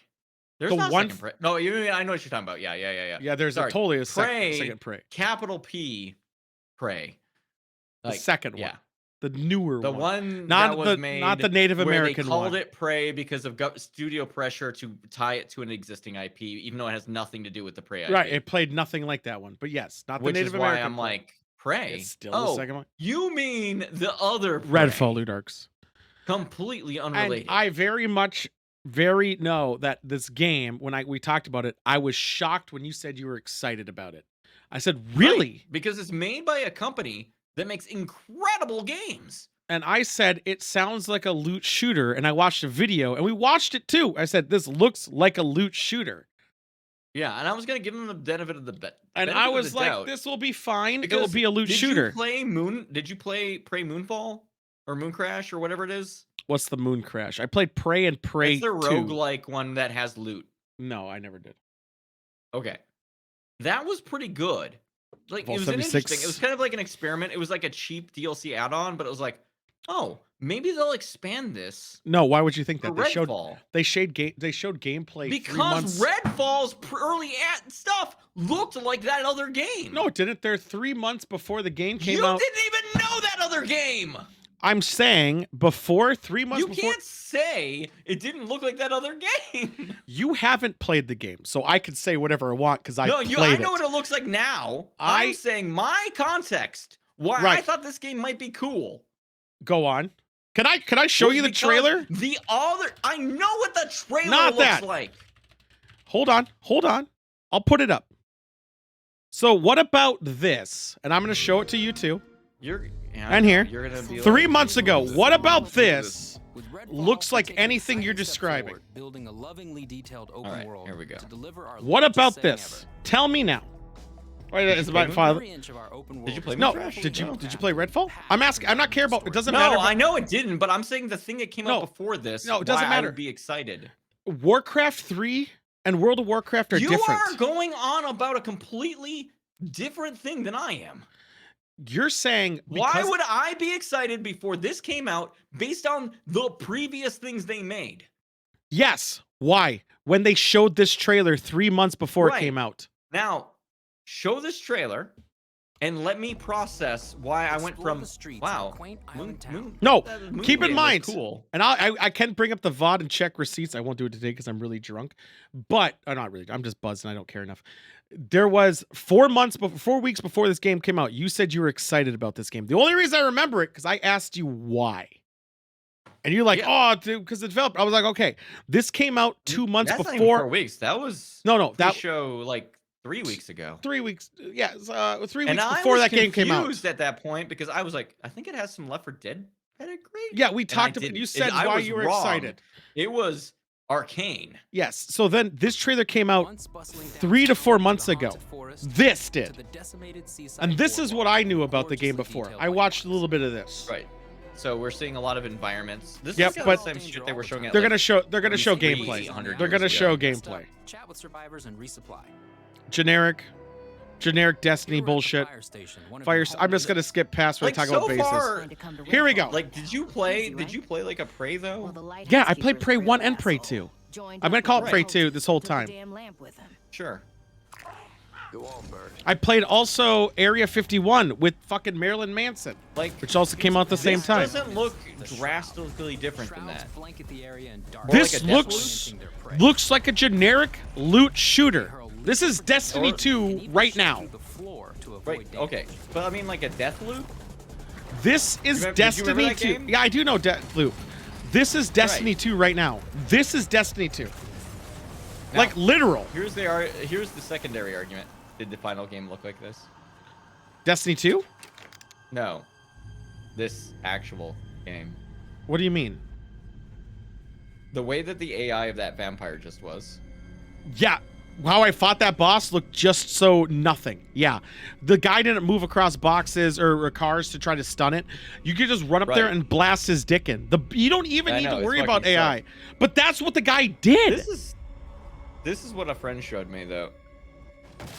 S1: There's not second Prey. No, I know what you're talking about. Yeah.
S2: Yeah, there's totally a second Prey.
S1: Capital P, Prey.
S2: The second one.
S1: Yeah.
S2: The newer one.
S1: The one
S2: not
S1: that was made
S2: not the Native American
S1: they called it Prey because of studio pressure to tie it to an existing IP, even though it has nothing to do with the Prey IP.
S2: Right, it played nothing like that one. But yes, not the Native American.
S1: Which is why I'm like, Prey?
S2: It's still the second one.
S1: You mean the other Prey.
S2: Redfall, Ludarks.
S1: Completely unrelated.
S2: And I very know that this game, when we talked about it, I was shocked when you said you were excited about it. I said, really?
S1: Right, because it's made by a company that makes incredible games.
S2: And I said, it sounds like a loot shooter. And I watched a video, and we watched it too. I said, this looks like a loot shooter.
S1: Yeah, and I was gonna give them the benefit of the bet.
S2: And I was like, this will be fine. It'll
S1: Because
S2: be a loot shooter.
S1: Did you play Prey Moonfall or Moon Crash or whatever it is?
S2: What's the Moon Crash? I played Prey and Prey
S1: It's the
S2: 2.
S1: roguelike one that has loot.
S2: No, I never did.
S1: Okay, that was pretty good. Like
S2: Vault
S1: it was
S2: 76.
S1: interesting. It was kind of like an experiment. It was like a cheap DLC add-on, but it was like, oh, maybe they'll expand this.
S2: No, why would you think
S1: For
S2: that?
S1: Redfall.
S2: They showed gameplay 3
S1: Because
S2: months.
S1: Redfall's early stuff looked like that other game.
S2: No, it didn't. They're 3 months before the game came
S1: you
S2: out.
S1: didn't even know that other game.
S2: I'm saying before 3 months
S1: You
S2: before.
S1: can't say it didn't look like that other game.
S2: You haven't played the game, so I could say whatever I want because I
S1: No,
S2: played
S1: I
S2: it.
S1: know what it looks like now. I'm saying my context. Why I
S2: Right.
S1: thought this game might be cool.
S2: Go on. Can I show
S1: was
S2: you the
S1: because
S2: trailer?
S1: The other, I know what the trailer
S2: Not
S1: looks
S2: that.
S1: like.
S2: Hold on. I'll put it up. So what about this? And I'm going to show it to you too. And here.
S1: You're gonna be
S2: 3
S1: like,
S2: months ago. What about this? Looks like anything you're describing.
S10: Building a lovingly detailed open
S1: All right,
S10: world
S1: here we go.
S10: to deliver our
S2: What
S10: largest
S2: about
S10: setting
S2: this?
S10: ever.
S2: Tell me now. Wait, it's about
S10: Every inch of our open
S1: Did you
S10: world
S1: play
S10: is
S2: No,
S1: Trash?
S2: did you
S1: No.
S2: play Redfall? I'm asking. I'm not care about. It doesn't
S1: No,
S2: matter.
S1: I know it didn't, but I'm saying the thing that came
S2: No.
S1: out before this.
S2: No, it doesn't
S1: why
S2: matter.
S1: I would be excited.
S2: Warcraft 3 and World of Warcraft are
S1: You
S2: different.
S1: are going on about a completely different thing than I am.
S2: You're saying
S1: Why
S2: because-
S1: would I be excited before this came out based on the previous things they made?
S2: Yes. Why? When they showed this trailer 3 months before
S1: Right.
S2: it came out.
S1: Now, show this trailer and let me process why I went
S10: Explore
S1: from
S10: the streets of
S1: wow.
S10: a quaint island town.
S2: No,
S1: Moon
S2: keep in
S1: game was
S2: mind.
S1: cool.
S2: And I can bring up the VOD and check receipts. I won't do it today because I'm really drunk. But not really. I'm just buzzed and I don't care enough. There was 4 weeks before this game came out. You said you were excited about this game. The only reason I remember it because I asked you why. And you're like,
S1: Yeah.
S2: oh, dude, because the developer. I was like, okay, this came out 2 months
S1: That's not even
S2: before.
S1: 4 weeks. That was
S2: No, that
S1: show like 3 weeks ago.
S2: 3 weeks. Yeah, 3
S1: And
S2: weeks
S1: I
S2: before
S1: was
S2: that game came out.
S1: confused at that point because I was like, I think it has some Left 4 Dead pedigree.
S2: Yeah, we
S1: And
S2: talked
S1: I
S2: about. You
S1: didn't.
S2: said
S1: I
S2: why
S1: was
S2: you were
S1: wrong.
S2: excited.
S1: It was Arcane.
S2: Yes. So then this trailer came out
S10: Once bustling
S2: 3 to 4
S10: downtown
S2: months
S10: the
S2: ago.
S10: haunted forest,
S2: This
S10: to
S2: did.
S10: the decimated seaside
S2: And this is what I knew about the
S10: gorgeously
S2: game before.
S10: detailed
S2: I watched a
S10: landmarks.
S2: little bit of this.
S1: Right. So we're seeing a lot of environments. This
S2: Yep,
S1: is
S2: but-
S1: the same shit they were showing at
S2: They're
S1: like,
S2: gonna show. They're gonna show
S1: 300
S2: gameplay.
S1: years
S2: They're gonna
S1: ago.
S2: show
S10: Next up,
S2: gameplay.
S10: Chat with survivors and resupply.
S2: Generic Destiny
S10: Here we're at the
S2: bullshit.
S10: fire station, one of
S2: Fire.
S10: the
S2: I'm just
S10: homes
S2: gonna skip past when
S1: Like
S2: I talk
S1: so
S2: about bases.
S1: far,
S2: Here we go.
S1: like did you play like a Prey though?
S2: Yeah, I played Prey 1 and Prey 2. I'm gonna call it Prey 2 this whole time.
S1: Sure.
S2: I played also Area 51 with fucking Marilyn Manson,
S1: Like
S2: which also came out at the same
S1: this
S2: time.
S1: doesn't look drastically different than
S10: Shrouds
S1: that.
S10: blanket the area in dark.
S1: Or
S2: This
S1: like a Deathloop?
S2: looks like a generic loot shooter. This is Destiny 2 right now.
S10: The floor to avoid
S1: Right.
S10: danger.
S1: Okay. But I mean like a Deathloop?
S2: This is
S1: Did you remember
S2: Destiny
S1: that
S2: 2.
S1: game?
S2: Yeah, I do know Deathloop. This is Destiny 2 right now. This is Destiny 2.
S1: Now,
S2: Like literal.
S1: Here's the secondary argument. Did the final game look like this?
S2: Destiny 2?
S1: No. This actual game.
S2: What do you mean?
S1: The way that the AI of that vampire just was.
S2: Yeah. How I fought that boss looked just so nothing. Yeah. The guy didn't move across boxes or cars to try to stun it. You could just run up there
S1: Right.
S2: and blast his dick in. You don't even
S1: I
S2: need
S1: know,
S2: to
S1: it's
S2: worry about
S1: fucking
S2: AI.
S1: suck.
S2: But that's what the guy did.
S1: This is what a friend showed me though.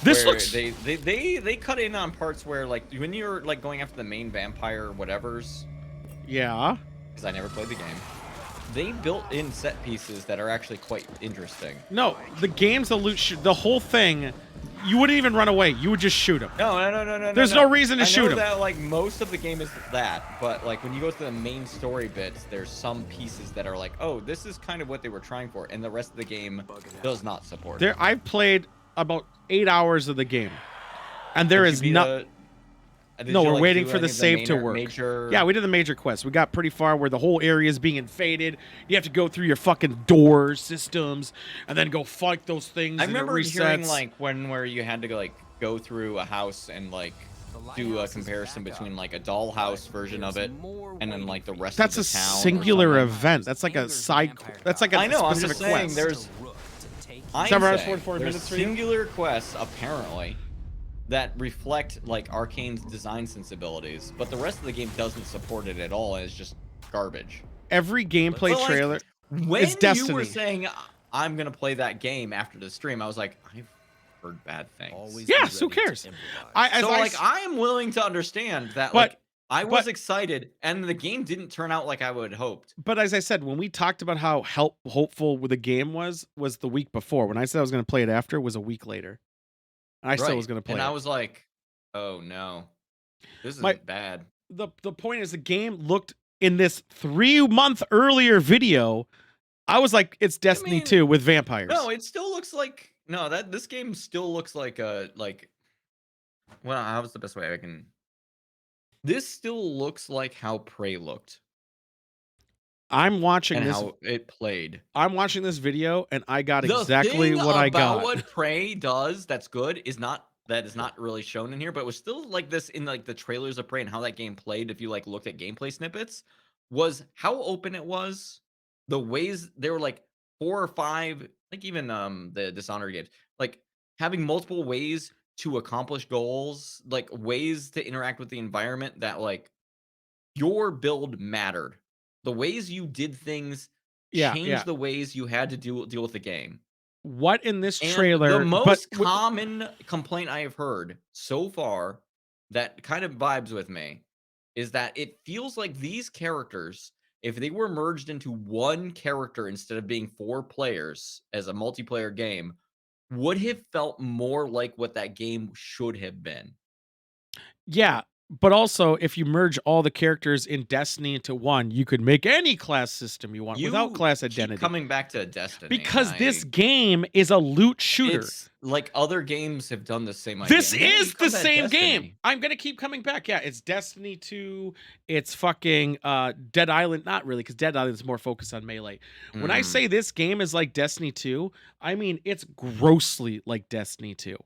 S2: This
S1: where
S2: looks
S1: they cut in on parts where like when you're like going after the main vampire whatever's,
S2: Yeah.
S1: because I never played the game. They built in set pieces that are actually quite interesting.
S2: No, the game's the loot the whole thing, you wouldn't even run away. You would just shoot him.
S1: No.
S2: There's no reason to shoot
S1: I know
S2: him.
S1: that like most of the game is that, but like when you go to the main story bits, there's some pieces that are like, oh, this is kind of what they were trying for, and the rest of the game does not support. it.
S2: I've played about 8 hours of the game. And there
S1: Did
S2: is
S1: you beat
S2: not
S1: did
S2: No,
S1: you,
S2: we're
S1: like,
S2: waiting
S1: do
S2: for
S1: any
S2: the
S1: of
S2: save to work.
S1: Major...
S2: Yeah, we did the major quest. We got pretty far where the whole area is being invaded. You have to go through your fucking door systems and then go fight those things.
S1: I
S2: and it
S1: remember hearing
S2: resets.
S1: like where you had to go through a house and like do a comparison between like a dollhouse version of it and then like the rest
S2: That's
S1: of
S2: a
S1: the town. or
S2: singular
S1: something.
S2: event. That's like a side. That's like a
S1: I know. I'm just
S2: specific
S1: saying.
S2: quest.
S1: There's. I'm
S2: 7 hours,
S1: saying
S2: 44
S1: there's
S2: minutes for you?
S1: singular quests apparently that reflect like Arcane's design sensibilities, but the rest of the game doesn't support it at all. And it's just garbage.
S2: Every gameplay
S1: But, like,
S2: trailer.
S1: When
S2: It's Destiny.
S1: you were saying I'm gonna play that game after the stream, I was like, I've heard bad things.
S2: Yes, who cares?
S1: I am willing to understand that.
S2: But-
S1: Like, I was
S2: but-
S1: excited, and the game didn't turn out like I would hoped.
S2: But as I said, when we talked about how hopeful the game was the week before. When I said I was going to play it after, it was a week later. And I still was going to play
S1: and
S2: it.
S1: I was like, oh no, this is
S2: My-
S1: bad.
S2: The point is, the game looked in this 3-month earlier video. I was like, it's Destiny 2 with vampires.
S1: No, it still looks like this game still looks like a well, how's the best way I can. This still looks like how Prey looked
S2: I'm watching
S1: and
S2: this.
S1: how it played.
S2: I'm watching this video, and I got
S1: The
S2: exactly
S1: thing
S2: what I
S1: about
S2: got.
S1: what Prey does that's good is not really shown in here, but it was still like this in like the trailers of Prey and how that game played. If you like looked at gameplay snippets, was how open it was. The ways there were like 4 or 5, like even the Dishonored games, like having multiple ways to accomplish goals, like ways to interact with the environment that like your build mattered. The ways you did things changed the ways you had to deal with the game.
S2: What in this
S1: And
S2: trailer?
S1: the most common complaint I have heard so far that kind of vibes with me is that it feels like these characters, if they were merged into one character instead of being 4 players as a multiplayer game, would have felt more like what that game should have been.
S2: Yeah, but also if you merge all the characters in Destiny into one, you could make any class system you want without class
S1: keep
S2: identity.
S1: coming back to Destiny.
S2: Because this game is a loot shooter.
S1: It's like other games have done the same idea.
S2: This
S1: And then you
S2: is
S1: come
S2: the
S1: at
S2: same
S1: Destiny.
S2: game. I'm gonna keep coming back. Yeah, it's Destiny 2. It's fucking Dead Island. Not really, because Dead Island is more focused on melee. When I say this game is like Destiny 2, I mean it's grossly like Destiny 2.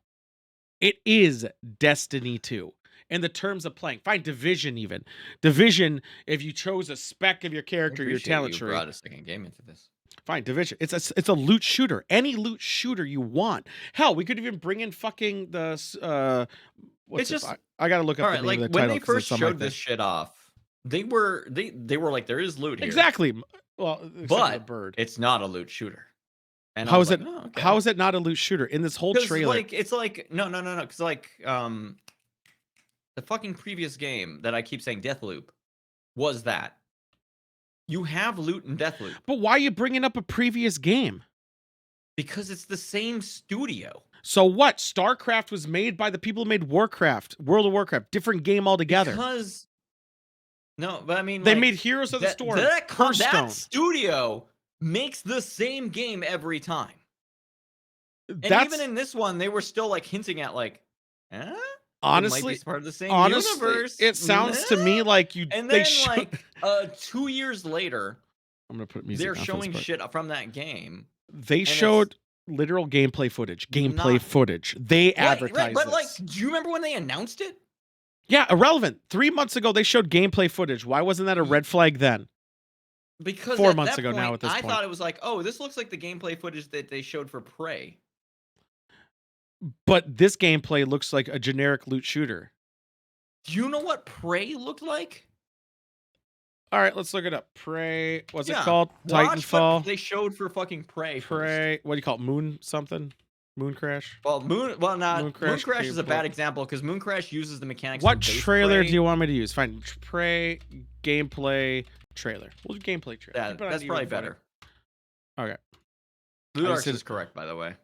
S2: It is Destiny 2. In the terms of playing, fine, Division even. Division, if you chose a spec of your character, your talent
S1: you
S2: tree.
S1: brought a second game into this.
S2: Fine, Division. It's a loot shooter. Any loot shooter you want. Hell, we could even bring in fucking the what's
S1: It's
S2: it?
S1: just
S2: I gotta look up
S1: all
S2: the
S1: right.
S2: name
S1: Like
S2: of the
S1: when
S2: title
S1: they
S2: 'cause
S1: first
S2: it's on my
S1: showed this
S2: thing.
S1: shit off, they were like, there is loot here.
S2: Exactly. Well, except for the
S1: But
S2: bird.
S1: it's not a loot shooter. And I
S2: How
S1: was
S2: is
S1: like,
S2: it?
S1: "Oh, okay."
S2: How is it not a loot shooter in this whole
S1: 'Cause,
S2: trailer?
S1: like it's like no, because like the fucking previous game that I keep saying Deathloop was that you have loot in Deathloop
S2: But why are you bringing up a previous game?
S1: because it's the same studio.
S2: So what? StarCraft was made by the people who made Warcraft, World of Warcraft, different game altogether.
S1: Because no, but I mean
S2: They
S1: like,
S2: made Heroes of the Storm,
S1: That
S2: Hearthstone.
S1: studio makes the same game every time. And
S2: That's
S1: even in this one, they were still like hinting at like, it
S2: honestly
S1: might be part of the same
S2: honestly,
S1: universe.
S2: it sounds to me like you.
S1: And
S2: they
S1: then
S2: show-
S1: like 2 years later,
S2: I'm gonna put music.
S1: they're
S2: off this
S1: showing
S2: part.
S1: shit from that game.
S2: They
S1: it's
S2: showed literal gameplay footage. Gameplay
S1: not-
S2: footage. They
S1: Right,
S2: advertised
S1: but
S2: this.
S1: like, do you remember when they announced it?
S2: Yeah, irrelevant. 3 months ago, they showed gameplay footage. Why wasn't that a red flag then?
S1: Because
S2: 4
S1: at
S2: months
S1: that
S2: ago now
S1: point,
S2: at this
S1: I
S2: point.
S1: thought it was like, oh, this looks like the gameplay footage that they showed for Prey.
S2: But this gameplay looks like a generic loot shooter.
S1: Do you know what Prey looked like?
S2: All right, let's look it up. Prey. What's it
S1: Yeah,
S2: called?
S1: Watch what
S2: Titanfall.
S1: they showed for fucking Prey. first.
S2: Prey. What do you call it? Moon something? Moon Crash.
S1: Well, Moon
S2: Moon
S1: Crash
S2: Crash
S1: is a
S2: gameplay.
S1: bad example because Moon Crash uses the mechanics.
S2: What
S1: from base
S2: trailer
S1: Prey.
S2: do you want me to use? Fine. Prey gameplay trailer. We'll do gameplay trailer.
S1: Yeah,
S2: Keep it on
S1: that's
S2: even
S1: probably
S2: funnier.
S1: better.
S2: Okay.
S1: Blue
S2: I
S1: Arcs
S2: said-
S1: is correct, by the way.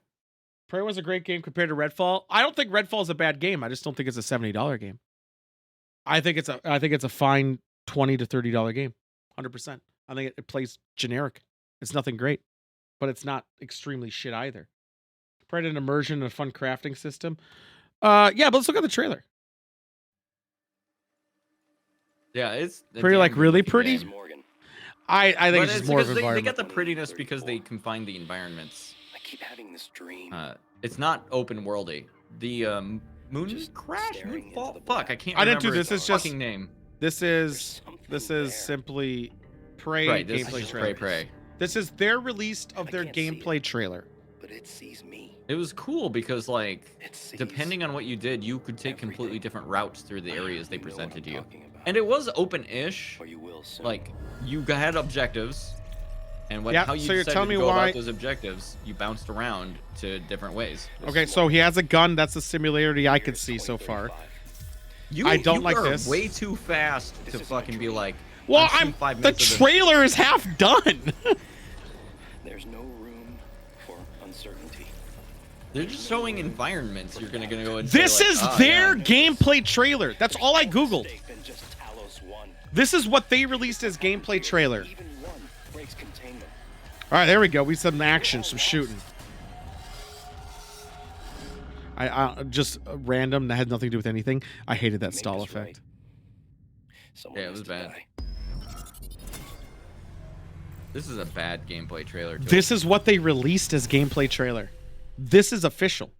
S2: Prey was a great game compared to Redfall. I don't think Redfall is a bad game. I just don't think it's a $70 game. I think it's a fine $20 to $30 game. 100%. I think it plays generic. It's nothing great, but it's not extremely shit either. Prey had an immersion and a fun crafting system. Yeah, but let's look at the trailer.
S1: Yeah, it's a
S2: Pretty,
S1: damn
S2: like,
S1: good
S2: really
S1: looking
S2: pretty?
S1: game.
S2: I think
S1: But
S2: it's just more of
S1: because they
S2: environment.
S1: get the prettiness because they confine the environments.
S8: I keep having this dream.
S1: It's not open worldy. The Crash, Moonfall. Fuck, I can't.
S2: I didn't do
S1: remember
S2: this.
S1: his
S2: It's just
S1: fucking name.
S2: This is simply Prey
S1: Right, this is
S2: gameplay
S1: just
S2: trailer.
S1: Prey.
S2: This is their release of their gameplay trailer.
S11: But it sees me.
S1: It was cool because, like, depending on what you did, you could take completely different routes through the areas they presented to you. And it was open-ish. Like, you had objectives, and how you
S2: so you're
S1: decided
S2: telling
S1: to
S2: me
S1: go
S2: why
S1: about those objectives, you bounced around to different ways.
S2: Okay, so he has a gun. That's the similarity I could see so far. I don't like this.
S1: Way too fast to fucking be like.
S2: Well, the trailer is half done.
S11: There's no room for uncertainty.
S1: They're just showing environments. You're gonna go and
S2: This
S1: say, like,
S2: is their gameplay trailer. That's all I googled. This is what they released as gameplay trailer. All right, there we go. We said some action, some shooting. I just random that had nothing to do with anything. I hated that stall effect.
S1: Yeah, it was bad. This is a bad gameplay trailer.
S2: This is what they released as gameplay trailer. This is official.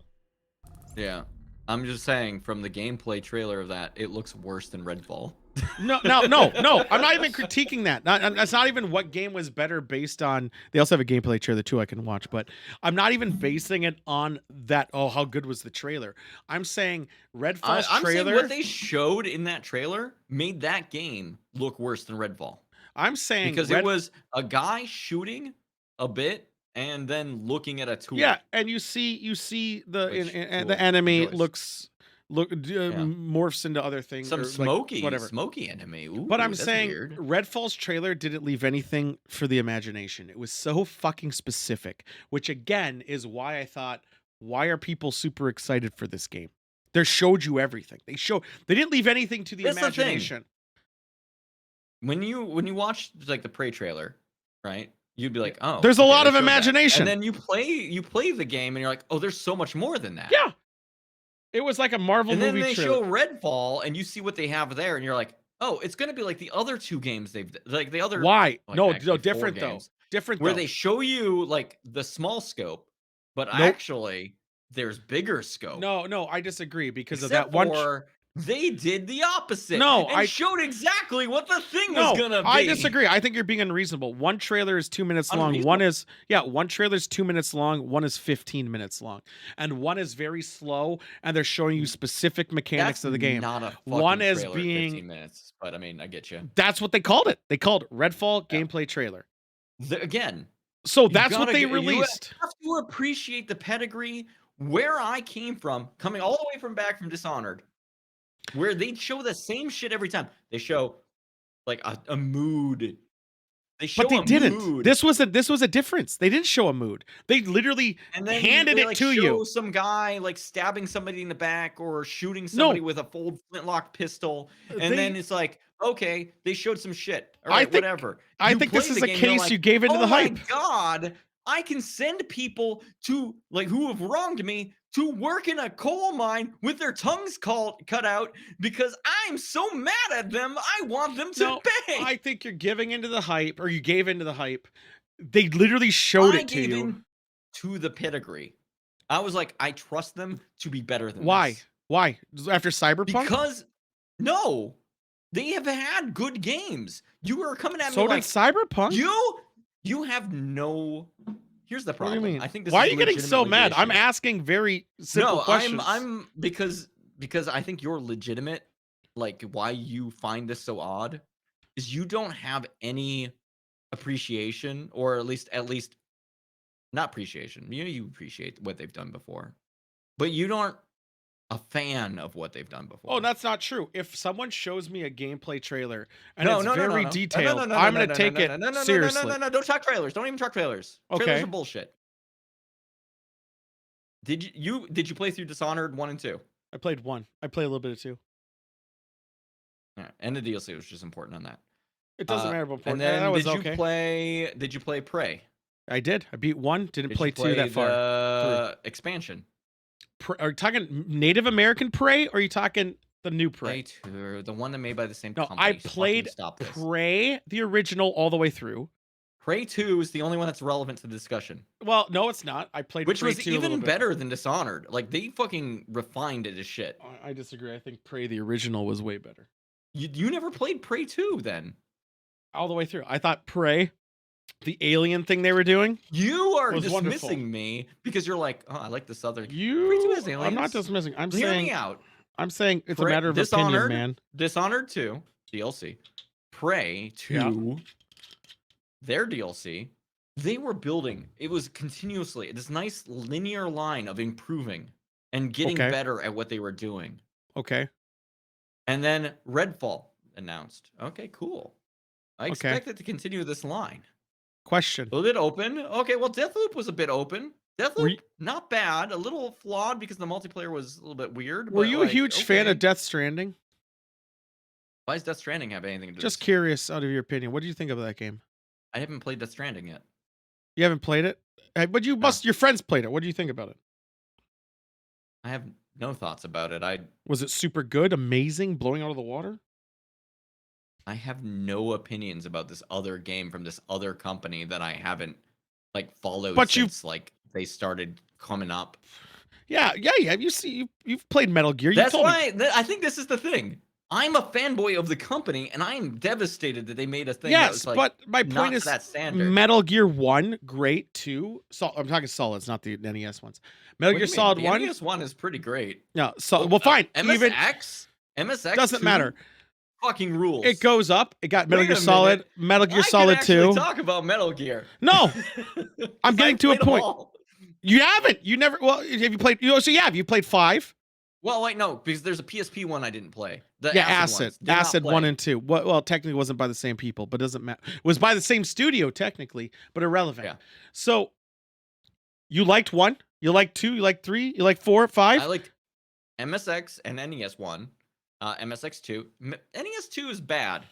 S1: Yeah, I'm just saying from the gameplay trailer of that, it looks worse than Redfall.
S2: No. I'm not even critiquing that. That's not even what game was better based on. They also have a gameplay trailer too I can watch, but I'm not even basing it on that. Oh, how good was the trailer? I'm saying Redfall's
S1: I'm
S2: trailer.
S1: saying what they showed in that trailer made that game look worse than Redfall.
S2: I'm saying
S1: because it was a guy shooting a bit and then looking at a tool.
S2: Yeah, and you see the the enemy morphs into other things.
S1: Some
S2: or
S1: smoky enemy. Ooh,
S2: but I'm
S1: that's
S2: saying
S1: weird.
S2: Redfall's trailer didn't leave anything for the imagination. It was so fucking specific, which again is why I thought, why are people super excited for this game? They showed you everything. They didn't leave anything to the imagination.
S1: When you watch like the Prey trailer, right? You'd be like, oh,
S2: there's a lot of imagination.
S1: And then you play the game and you're like, oh, there's so much more than that.
S2: Yeah. It was like a Marvel movie
S1: And then they
S2: trailer.
S1: show Redfall and you see what they have there and you're like, oh, it's going to be like the other two games like the other.
S2: Why?
S1: Like,
S2: no,
S1: actually,
S2: different though.
S1: Games,
S2: Different
S1: where
S2: though.
S1: they show you like the small scope, but actually there's bigger scope.
S2: No, I disagree because
S1: Except
S2: of that one.
S1: They did the opposite.
S2: No,
S1: I showed exactly what the thing was gonna be.
S2: I disagree. I think you're being unreasonable. One trailer is 2 minutes long. One trailer is 2 minutes long. One is 15 minutes long, and one is very slow. And they're showing you specific mechanics of the game.
S1: Not a
S2: one is
S1: trailer,
S2: being
S1: 15 minutes, but I mean, I get you.
S2: That's what they called it. They called it Redfall gameplay trailer.
S1: Again.
S2: So that's what they released.
S1: You have to appreciate the pedigree where I came from, coming all the way from back from Dishonored. Where they show the same shit every time. They show like a mood.
S2: But they didn't.
S1: Mood.
S2: This was a difference. They didn't show a mood. They literally handed it to you.
S1: Some guy like stabbing somebody in the back or shooting somebody with a full flintlock pistol, and then it's like, okay, they showed some shit. All right, whatever.
S2: I think this is a case you gave into the hype.
S1: Oh my god, I can send people to like who have wronged me to work in a coal mine with their tongues cut out because I'm so mad at them. I want them to pay.
S2: I think you're giving into the hype, or you gave into the hype. They literally showed it to you.
S1: To the pedigree. I was like, I trust them to be better than
S2: Why?
S1: this.
S2: Why? After Cyberpunk?
S1: Because no, they have had good games. You are coming at me
S2: so
S1: like
S2: did Cyberpunk.
S1: You have no. Here's the problem.
S2: What do you mean?
S1: I think this
S2: why
S1: is
S2: are you getting so mad? I'm asking very simple questions.
S1: I'm because I think you're legitimate. Like why you find this so odd is you don't have any appreciation, or at least not appreciation. You appreciate what they've done before, but you don't a fan of what they've done before.
S2: Oh, that's not true. If someone shows me a gameplay trailer and it's very detailed, I'm going to take it seriously.
S1: No, don't talk trailers. Don't even talk trailers.
S2: Okay.
S1: Trailers are bullshit. Did you play through Dishonored 1 and 2?
S2: I played 1. I played a little bit of 2.
S1: Yeah, and the DLC was just important on that.
S2: It doesn't matter about
S1: important. And then did you play Prey?
S2: I did. I beat 1, didn't play 2 that far.
S1: The expansion.
S2: Are you talking Native American Prey, or are you talking the new Prey?
S1: The one that made by the same
S2: no,
S1: company.
S2: I played Prey, the original, all the way through.
S1: Prey 2 is the only one that's relevant to the discussion.
S2: Well, no, it's not. I played
S1: Which
S2: Prey
S1: was
S2: 2 a little
S1: even
S2: bit.
S1: better than Dishonored. Like, they fucking refined it as shit.
S2: I disagree. I think Prey the original was way better.
S1: You never played Prey 2 then?
S2: All the way through. I thought Prey, the alien thing they were doing,
S1: You are
S2: was
S1: dismissing
S2: wonderful.
S1: me because you're like, oh, I like this other. Prey 2
S2: You,
S1: has aliens.
S2: I'm not dismissing. I'm
S1: Hear
S2: saying,
S1: me out.
S2: I'm saying it's a
S1: Prey-
S2: matter of
S1: Dishonored,
S2: opinion, man.
S1: Dishonored 2, DLC. Prey 2,
S2: Yeah.
S1: their DLC. They were building. It was continuously this nice linear line of improving and getting
S2: Okay.
S1: better at what they were doing.
S2: Okay.
S1: And then Redfall announced. Okay, cool. I expect it to continue this line.
S2: Question.
S1: A little bit open. Okay, well, Deathloop was a bit open. Deathloop,
S2: Were you-
S1: not bad. A little flawed because the multiplayer was a little bit weird.
S2: Were
S1: but,
S2: you a
S1: like,
S2: huge fan of
S1: okay.
S2: Death Stranding?
S1: Why does Death Stranding have anything to do
S2: Just
S1: with this?
S2: curious, out of your opinion, what do you think of that game?
S1: I haven't played Death Stranding yet.
S2: You haven't played it, but you must. Your friends played it. What do you think about it?
S1: I have no thoughts about it.
S2: Was it super good, amazing, blowing out of the water?
S1: I have no opinions about this other game from this other company that I haven't like followed
S2: But
S1: since like they started coming up.
S2: Yeah. You see, you've played Metal Gear. You
S1: That's
S2: told me.
S1: why I think this is the thing. I'm a fanboy of the company, and I'm devastated that they made a thing. that
S2: Yes,
S1: was, like,
S2: but my point
S1: not
S2: is,
S1: that standard.
S2: Metal Gear 1, great. 2, I'm talking solids, not the NES ones. Metal
S1: What do
S2: Gear
S1: you mean?
S2: Solid
S1: The
S2: 1.
S1: NES one is pretty great.
S2: No, well, fine. Even
S1: MSX
S2: doesn't
S1: 2
S2: matter.
S1: Fucking rules.
S2: It goes up. It got Metal
S1: Wait
S2: Gear
S1: a
S2: Solid,
S1: minute.
S2: Metal Gear
S1: I
S2: Solid
S1: can actually
S2: 2.
S1: talk about Metal Gear.
S2: No, I'm getting to a
S1: played them
S2: point.
S1: all.
S2: You haven't. You never. Well, have you played? So yeah, have you played 5?
S1: Well, wait, no, because there's a PSP one I didn't play. The
S2: Yeah,
S1: Acid ones. Did not
S2: Acid
S1: play.
S2: 1 and 2. Well, technically, it wasn't by the same people, but doesn't matter. It was by the same studio, technically, but irrelevant.
S1: Yeah.
S2: So, you liked 1, you liked 2, you liked 3, you liked 4, 5.
S1: I liked MSX and NES 1, MSX 2. NES 2 is bad.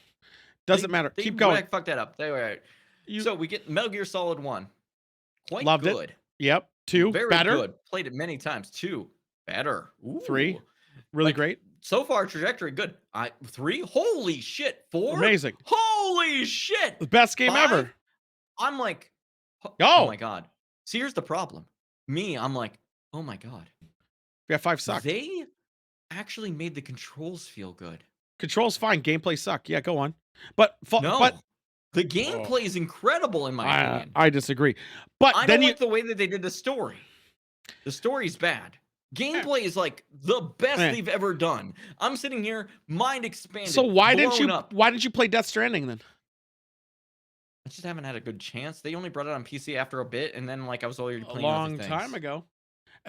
S2: Doesn't matter.
S1: They
S2: Keep going.
S1: Fucked that up. They were right. So we get Metal Gear Solid 1. Quite
S2: Loved
S1: good.
S2: it. Yep. 2,
S1: Very
S2: better.
S1: good. Played it many times. 2, better. Ooh.
S2: 3, really great.
S1: So far, trajectory good. 3, holy shit. 4,
S2: Amazing.
S1: Holy shit.
S2: The best game
S1: 5,
S2: ever.
S1: I'm like, oh
S2: Oh.
S1: my god. See, here's the problem. I'm like, oh my god.
S2: Yeah, 5 sucked.
S1: They actually made the controls feel good.
S2: Controls fine. Gameplay suck. Yeah, go on. But
S1: No, the gameplay is incredible in my opinion.
S2: I disagree. But
S1: I
S2: then
S1: don't like the way that they did the story. The story's bad. Gameplay is like the best they've ever done. I'm sitting here, mind expanded.
S2: So why didn't you
S1: up.
S2: play Death Stranding then?
S1: I just haven't had a good chance. They only brought it on PC after a bit, and then like I was already
S2: A
S1: playing
S2: long
S1: other things.
S2: time ago.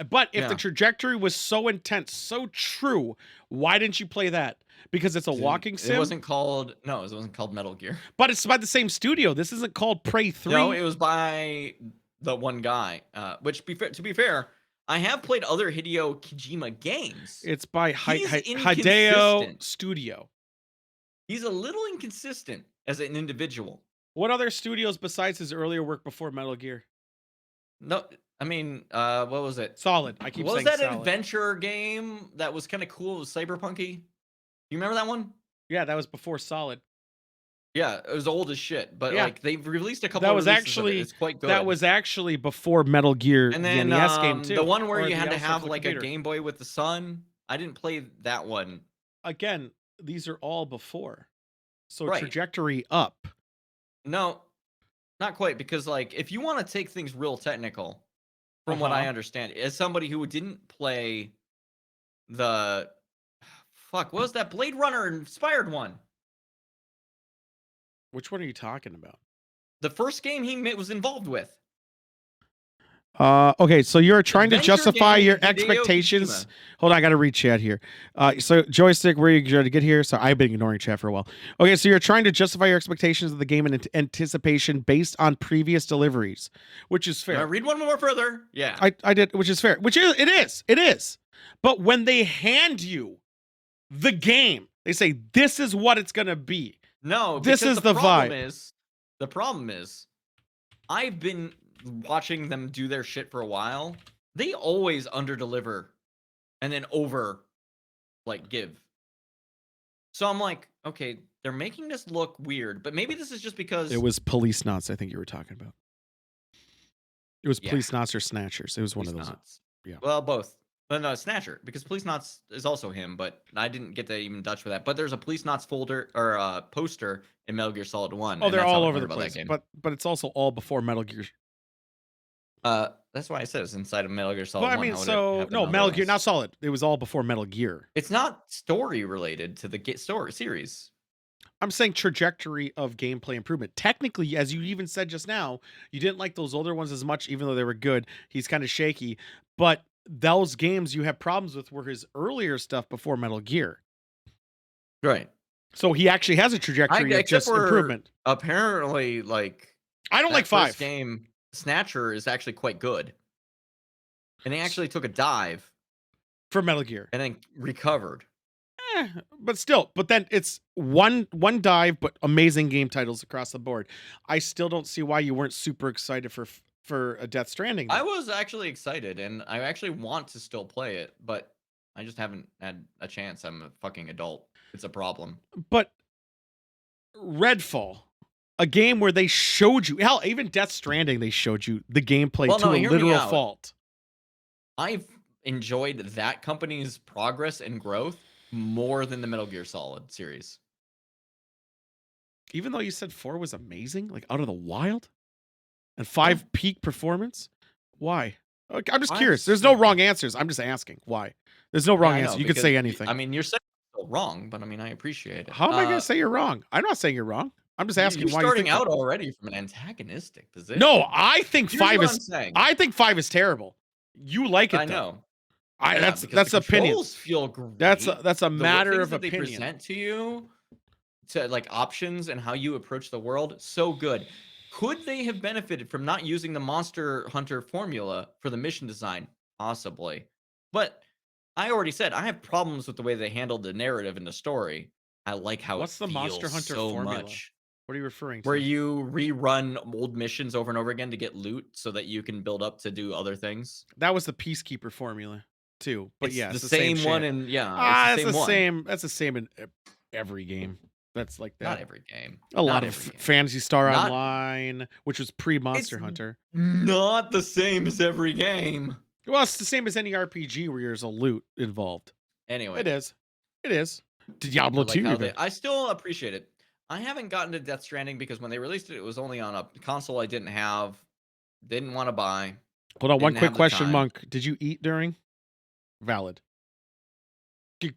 S2: But if the trajectory was so intense, so true, why didn't you play that? Because it's a walking sim.
S1: It wasn't called Metal Gear.
S2: But it's by the same studio. This isn't called Prey 3.
S1: No, it was by the one guy. Which to be fair, I have played other Hideo Kojima games.
S2: It's by
S1: He's
S2: Hideo
S1: inconsistent.
S2: Studio.
S1: He's a little inconsistent as an individual.
S2: What other studios besides his earlier work before Metal Gear?
S1: No, I mean, what was it?
S2: Solid. I keep
S1: What was
S2: saying
S1: that
S2: Solid.
S1: adventure game that was kind of cool? It was cyberpunky. You remember that one?
S2: Yeah, that was before Solid.
S1: Yeah, it was old as shit, but
S2: Yeah.
S1: like they've released a couple.
S2: That
S1: of
S2: was
S1: releases of it.
S2: actually
S1: It's quite good.
S2: That was actually before Metal Gear,
S1: and then
S2: the NES game too.
S1: the one where
S2: or
S1: you
S2: the
S1: had to
S2: outside
S1: have
S2: for the
S1: like a
S2: computer.
S1: Game Boy with the sun. I didn't play that one.
S2: Again, these are all before. So
S1: Right.
S2: trajectory up.
S1: No, not quite, because like if you want to take things real technical, from what I understand, as somebody who didn't play the what was that Blade Runner inspired one?
S2: Which one are you talking about?
S1: The first game he was involved with.
S2: Okay, so you're trying to
S1: Adventure
S2: justify
S1: game
S2: your
S1: with Hideo
S2: expectations.
S1: Kojima.
S2: Hold on, I got to read chat here. So joystick, where are you trying to get here? So I've been ignoring chat for a while. Okay, so you're trying to justify your expectations of the game in anticipation based on previous deliveries, which is fair.
S1: Read one more further. Yeah,
S2: I did, which is fair. Which is it is. But when they hand you the game, they say this is what it's gonna be.
S1: No,
S2: this
S1: because
S2: is the
S1: problem
S2: vibe.
S1: The problem is, I've been watching them do their shit for a while. They always underdeliver and then over like give. So I'm like, okay, they're making this look weird, but maybe this is just because
S2: It was Police Knots, I think you were talking about. It was
S1: Yeah.
S2: Police Knots or Snatchers. It was one of
S1: Police
S2: those.
S1: Knots.
S2: Yeah.
S1: Well, both. But no, Snatcher, because Police Knots is also him, but I didn't get to even touch with that. But there's a Police Knots folder or poster in Metal Gear Solid 1.
S2: Oh,
S1: and
S2: they're
S1: that's how
S2: all
S1: I
S2: over
S1: heard
S2: the
S1: about
S2: place.
S1: that game.
S2: But it's also all before Metal Gear.
S1: That's why I said it's inside of Metal Gear Solid
S2: Well, I
S1: 1.
S2: mean,
S1: How would it
S2: so
S1: happen
S2: no, Metal Gear,
S1: otherwise?
S2: not Solid. It was all before Metal Gear.
S1: It's not story related to the story series.
S2: I'm saying trajectory of gameplay improvement. Technically, as you even said just now, you didn't like those older ones as much, even though they were good. He's kind of shaky. But those games you have problems with were his earlier stuff before Metal Gear.
S1: Right.
S2: So he actually has a trajectory of
S1: except
S2: just
S1: for
S2: improvement.
S1: Apparently, like
S2: I don't
S1: that
S2: like
S1: first
S2: 5.
S1: game, Snatcher is actually quite good. And they actually took a dive
S2: For Metal Gear.
S1: and then recovered.
S2: But still, but then it's one dive, but amazing game titles across the board. I still don't see why you weren't super excited for a Death Stranding.
S1: I was actually excited, and I actually want to still play it, but I just haven't had a chance. I'm a fucking adult. It's a problem.
S2: But Redfall, a game where they showed you, hell, even Death Stranding, they showed you the gameplay
S1: Well,
S2: to
S1: no,
S2: a
S1: hear me
S2: literal
S1: out.
S2: fault.
S1: I've enjoyed that company's progress and growth more than the Metal Gear Solid series.
S2: Even though you said 4 was amazing, like out of the wild, and 5 peak performance, why? Okay, I'm just curious. There's no wrong answers. I'm just asking why. There's no wrong
S1: I know,
S2: answer. You could
S1: because,
S2: say anything.
S1: I mean, you're saying it's still wrong, but I mean, I appreciate it.
S2: How am I going to say you're wrong? I'm not saying you're wrong. I'm just asking
S1: You're
S2: why you
S1: starting
S2: think
S1: out
S2: that.
S1: already from an antagonistic position.
S2: No, I think
S1: Here's
S2: 5
S1: what
S2: is.
S1: I'm saying.
S2: I think 5 is terrible. You like it.
S1: I
S2: though.
S1: know.
S2: I
S1: Yeah,
S2: that's
S1: because the
S2: opinion.
S1: controls feel great.
S2: That's a
S1: The
S2: matter
S1: things
S2: of
S1: that they
S2: opinion.
S1: present to you, to like options and how you approach the world, so good. Could they have benefited from not using the Monster Hunter formula for the mission design? Possibly. But I already said I have problems with the way they handled the narrative and the story. I like how
S2: What's
S1: it
S2: the
S1: feels
S2: Monster Hunter
S1: so
S2: formula?
S1: much.
S2: What are you referring to?
S1: Where you rerun old missions over and over again to get loot so that you can build up to do other things.
S2: That was the Peacekeeper formula too. But
S1: It's
S2: yeah,
S1: the
S2: it's the
S1: same one,
S2: shit.
S1: and yeah,
S2: That's
S1: it's the
S2: the
S1: same one.
S2: same. That's the same in every game. That's like that.
S1: Not every game.
S2: A lot
S1: Not
S2: of
S1: every game.
S2: Phantasy Star
S1: Not-
S2: Online, which was pre-Monster
S1: It's
S2: Hunter.
S1: Not the same as every game.
S2: Well, it's the same as any RPG where there's a loot involved.
S1: Anyway,
S2: It is. It is. Diablo
S1: I like
S2: 2.
S1: how
S2: even.
S1: I still appreciate it. I haven't gotten to Death Stranding because when they released it, it was only on a console I didn't have, didn't want to buy.
S2: Hold on, one
S1: didn't
S2: quick
S1: have the
S2: question,
S1: time.
S2: Monk. Did you eat during? Valid.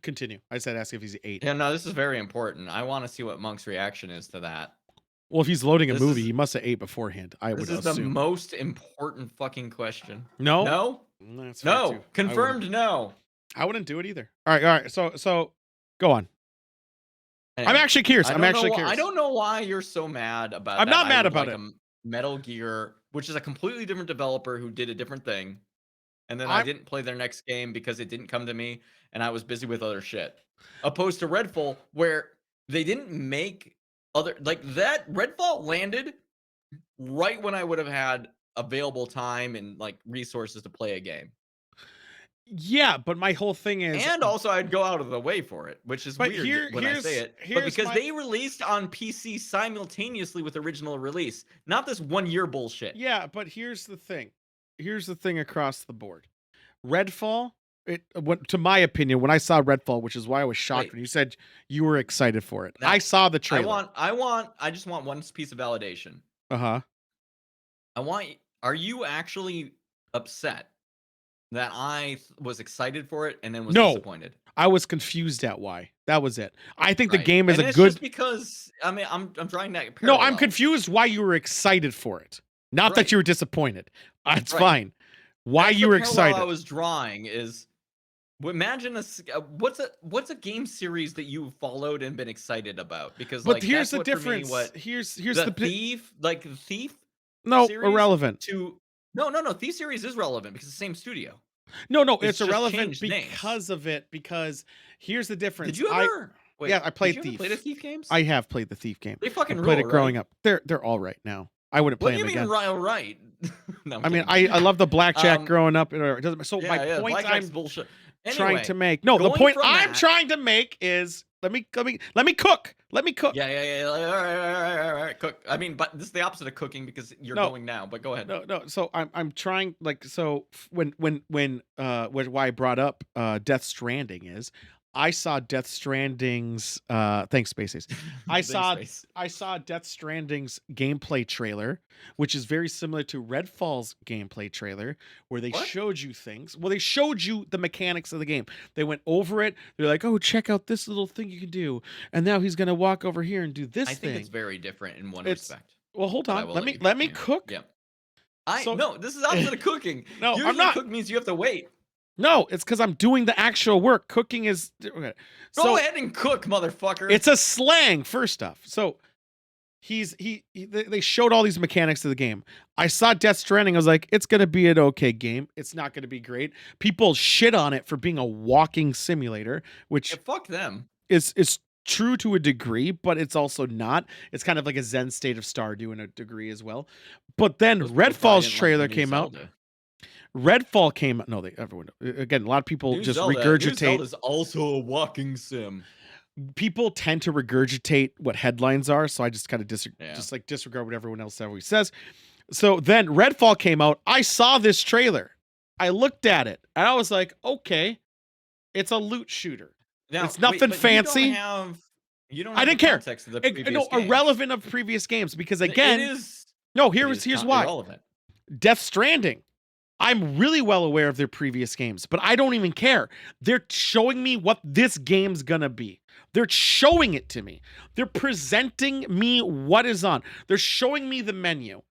S2: Continue. I said ask if he's ate.
S1: Yeah, no, this is very important. I want to see what Monk's reaction is to that.
S2: Well, if he's loading a
S1: This
S2: movie,
S1: is-
S2: he must have ate beforehand. I
S1: This
S2: would
S1: is the
S2: assume.
S1: most important fucking question.
S2: No?
S1: No?
S2: That's fair,
S1: No.
S2: too.
S1: Confirmed no.
S2: I wouldn't do it either. All right. So go on. I'm
S1: Anyway,
S2: actually curious.
S1: I
S2: I'm
S1: don't
S2: actually
S1: know,
S2: curious.
S1: I don't know why you're so mad about
S2: I'm
S1: that.
S2: not
S1: I
S2: mad
S1: would
S2: about
S1: like
S2: it.
S1: a Metal Gear, which is a completely different developer who did a different thing. And then I
S2: I'm-
S1: didn't play their next game because it didn't come to me and I was busy with other shit. Opposed to Redfall, where they didn't make other like that. Redfall landed right when I would have had available time and like resources to play a game.
S2: Yeah, but my whole thing is
S1: And also I'd go out of the way for it, which is
S2: But
S1: weird when I say it. But
S2: here's
S1: because
S2: my-
S1: they released on PC simultaneously with original release, not this 1 year bullshit.
S2: Yeah, but here's the thing. Here's the thing across the board. Redfall, to my opinion, when I saw Redfall, which is why I was shocked
S1: Wait.
S2: when you said you were excited for it.
S1: Now,
S2: I saw the trailer.
S1: I just want one piece of validation.
S2: Uh-huh.
S1: Are you actually upset that I was excited for it and then was
S2: No.
S1: disappointed?
S2: I was confused at why. That was it. I think the
S1: Right.
S2: game is
S1: And
S2: a
S1: it's
S2: good.
S1: just because I mean I'm trying that.
S2: No, I'm
S1: parallel.
S2: confused why you were excited for it. Not that
S1: Right.
S2: you were disappointed. It's
S1: Right.
S2: fine. Why
S1: That's
S2: you
S1: the
S2: were
S1: parallel
S2: excited?
S1: I was drawing is imagine what's a game series that you followed and been excited about because
S2: But
S1: like
S2: here's
S1: that's
S2: the
S1: what for me
S2: difference.
S1: what
S2: Here's
S1: the thief like the thief
S2: no
S1: series
S2: irrelevant.
S1: to no thief series is relevant because it's the same studio.
S2: No,
S1: It's
S2: it's
S1: just
S2: irrelevant
S1: changed names.
S2: because of it. Because here's the difference.
S1: Did you ever? Wait,
S2: yeah, I played
S1: did you ever
S2: Thief.
S1: play the Thief games?
S2: I have played the Thief game.
S1: They fucking
S2: I played
S1: rule,
S2: it growing
S1: right?
S2: up. They're all right now. I wouldn't
S1: What
S2: play
S1: do you
S2: them
S1: mean
S2: again.
S1: right? Right. No, I'm
S2: I mean,
S1: kidding.
S2: I love the blackjack
S1: Um,
S2: growing up. It doesn't. So
S1: yeah,
S2: my point
S1: Blackjack's
S2: I'm
S1: bullshit.
S2: trying
S1: Anyway,
S2: to make. No, the
S1: going
S2: point
S1: from
S2: I'm
S1: that-
S2: trying to make is Let me cook. Let me cook.
S1: Yeah. All right. Cook. I mean, but this is the opposite of cooking because you're
S2: No.
S1: going now. But go ahead.
S2: No. So I'm trying like so when why I brought up Death Stranding is I saw Death Stranding's thanks Spaces. I saw Death Stranding's gameplay trailer, which is very similar to Redfall's gameplay trailer, where they showed you things. Well, they showed you the mechanics of the game. They went over it. They're like, "Oh, check out this little thing you can do," and now he's gonna walk over here and do this thing.
S1: I think it's very different in one respect.
S2: Well, hold on. Let me cook.
S1: Yeah. No, this is opposite of cooking.
S2: No,
S1: usually
S2: I'm not.
S1: Cook means you have to wait.
S2: No, it's because I'm doing the actual work. Cooking is okay.
S1: Go ahead and cook, motherfucker.
S2: It's a slang, first off. So they showed all these mechanics of the game. I saw Death Stranding. I was like, it's gonna be an okay game. It's not gonna be great. People shit on it for being a walking simulator, which
S1: fuck them.
S2: Is true to a degree, but it's also not. It's kind of like a Zen state of Stardew in a degree as well. But then Redfall's trailer came out. Redfall came out. No, everyone again. A lot of people just regurgitate.
S1: New Zelda's also a walking sim.
S2: People tend to regurgitate what headlines are, so I just kind of disregard what everyone else always says. So then Redfall came out. I saw this trailer. I looked at it, and I was like, okay, it's a loot shooter. Now, it's nothing fancy.
S1: You don't have
S2: I didn't care.
S1: Context of the previous games.
S2: Irrelevant of previous games because again, here's why.
S1: Irrelevant.
S2: Death Stranding. I'm really well aware of their previous games, but I don't even care. They're showing me what this game's gonna be. They're showing it to me. They're presenting me what is on. They're showing me the menu.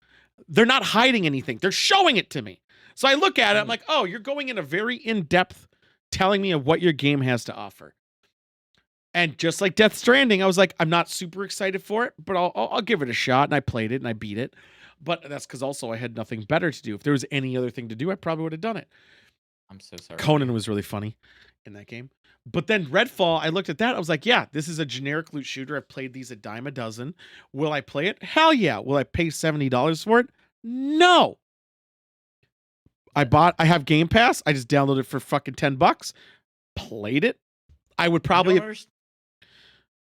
S2: They're not hiding anything. They're showing it to me. So I look at it, I'm like, oh, you're going in a very in-depth telling me of what your game has to offer. And just like Death Stranding, I was like, I'm not super excited for it, but I'll give it a shot. And I played it and I beat it. But that's because also I had nothing better to do. If there was any other thing to do, I probably would have done it.
S1: I'm so sorry.
S2: Conan was really funny in that game. But then Redfall, I looked at that. I was like, yeah, this is a generic loot shooter. I've played these a dime a dozen. Will I play it? Hell yeah. Will I pay $70 for it? No. I have Game Pass. I just downloaded it for fucking $10. Played it. I would probably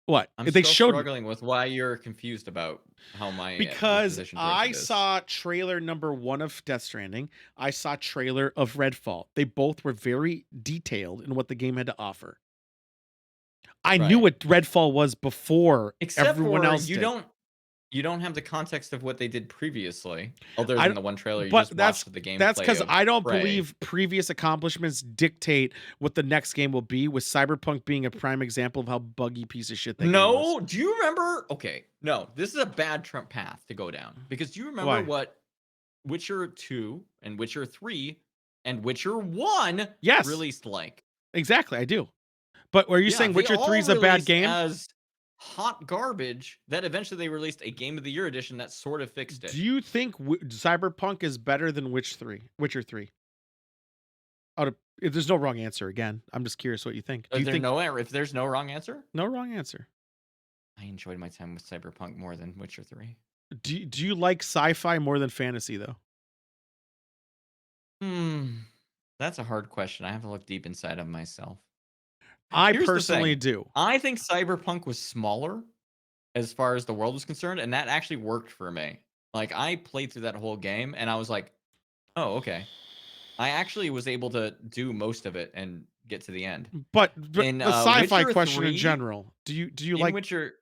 S2: what?
S1: I'm
S2: they
S1: still
S2: showed
S1: struggling with why you're confused about how my
S2: because
S1: position
S2: I
S1: towards it is.
S2: saw trailer number 1 of Death Stranding. I saw trailer of Redfall. They both were very detailed in what the game had to offer. I knew what Redfall was before everyone else did.
S1: You don't have the context of what they did previously, other than the one trailer you just watched the gameplay.
S2: That's because I don't
S1: Prey.
S2: believe previous accomplishments dictate what the next game will be, with Cyberpunk being a prime example of how buggy piece of shit that game was.
S1: Do you remember? Okay, no, this is a bad Trump path to go down. Because do you remember what Witcher 2 and Witcher 3 and Witcher 1 released like?
S2: Exactly, I do. But were you saying Witcher 3 is a bad game?
S1: As hot garbage that eventually they released a Game of the Year edition that sort of fixed it.
S2: Do you think Cyberpunk is better than Witcher 3? If there's no wrong answer, again, I'm just curious what you think.
S1: If there's no wrong answer?
S2: No wrong answer.
S1: I enjoyed my time with Cyberpunk more than Witcher 3.
S2: Do you like sci-fi more than fantasy though?
S1: That's a hard question. I have to look deep inside of myself.
S2: I personally do.
S1: I think Cyberpunk was smaller as far as the world was concerned, and that actually worked for me. Like, I played through that whole game, and I was like, oh, okay. I actually was able to do most of it and get to the end.
S2: But the sci-fi
S1: Witcher
S2: question
S1: 3,
S2: in general, do you like
S1: Witcher?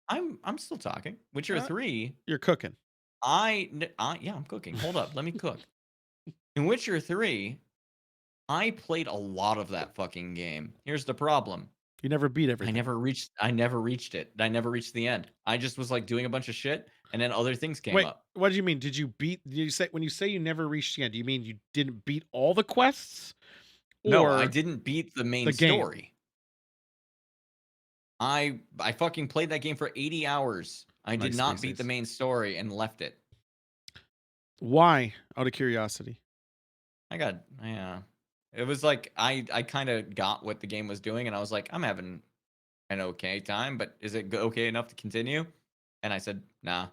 S1: I'm still talking. Witcher 3.
S2: You're cooking.
S1: Yeah, I'm cooking. Hold up, let me cook. In Witcher 3, I played a lot of that fucking game. Here's the problem.
S2: You never beat everything.
S1: I never reached it. I never reached the end. I just was like doing a bunch of shit, and then other things came up.
S2: What do you mean? Did you say when you say you never reached the end, do you mean you didn't beat all the quests?
S1: No, I didn't beat the main story. I fucking played that game for 80 hours. I did not beat the main story and left it.
S2: Why? Out of curiosity.
S1: It was like I kind of got what the game was doing, and I was like, I'm having an okay time, but is it okay enough to continue? And I said, nah.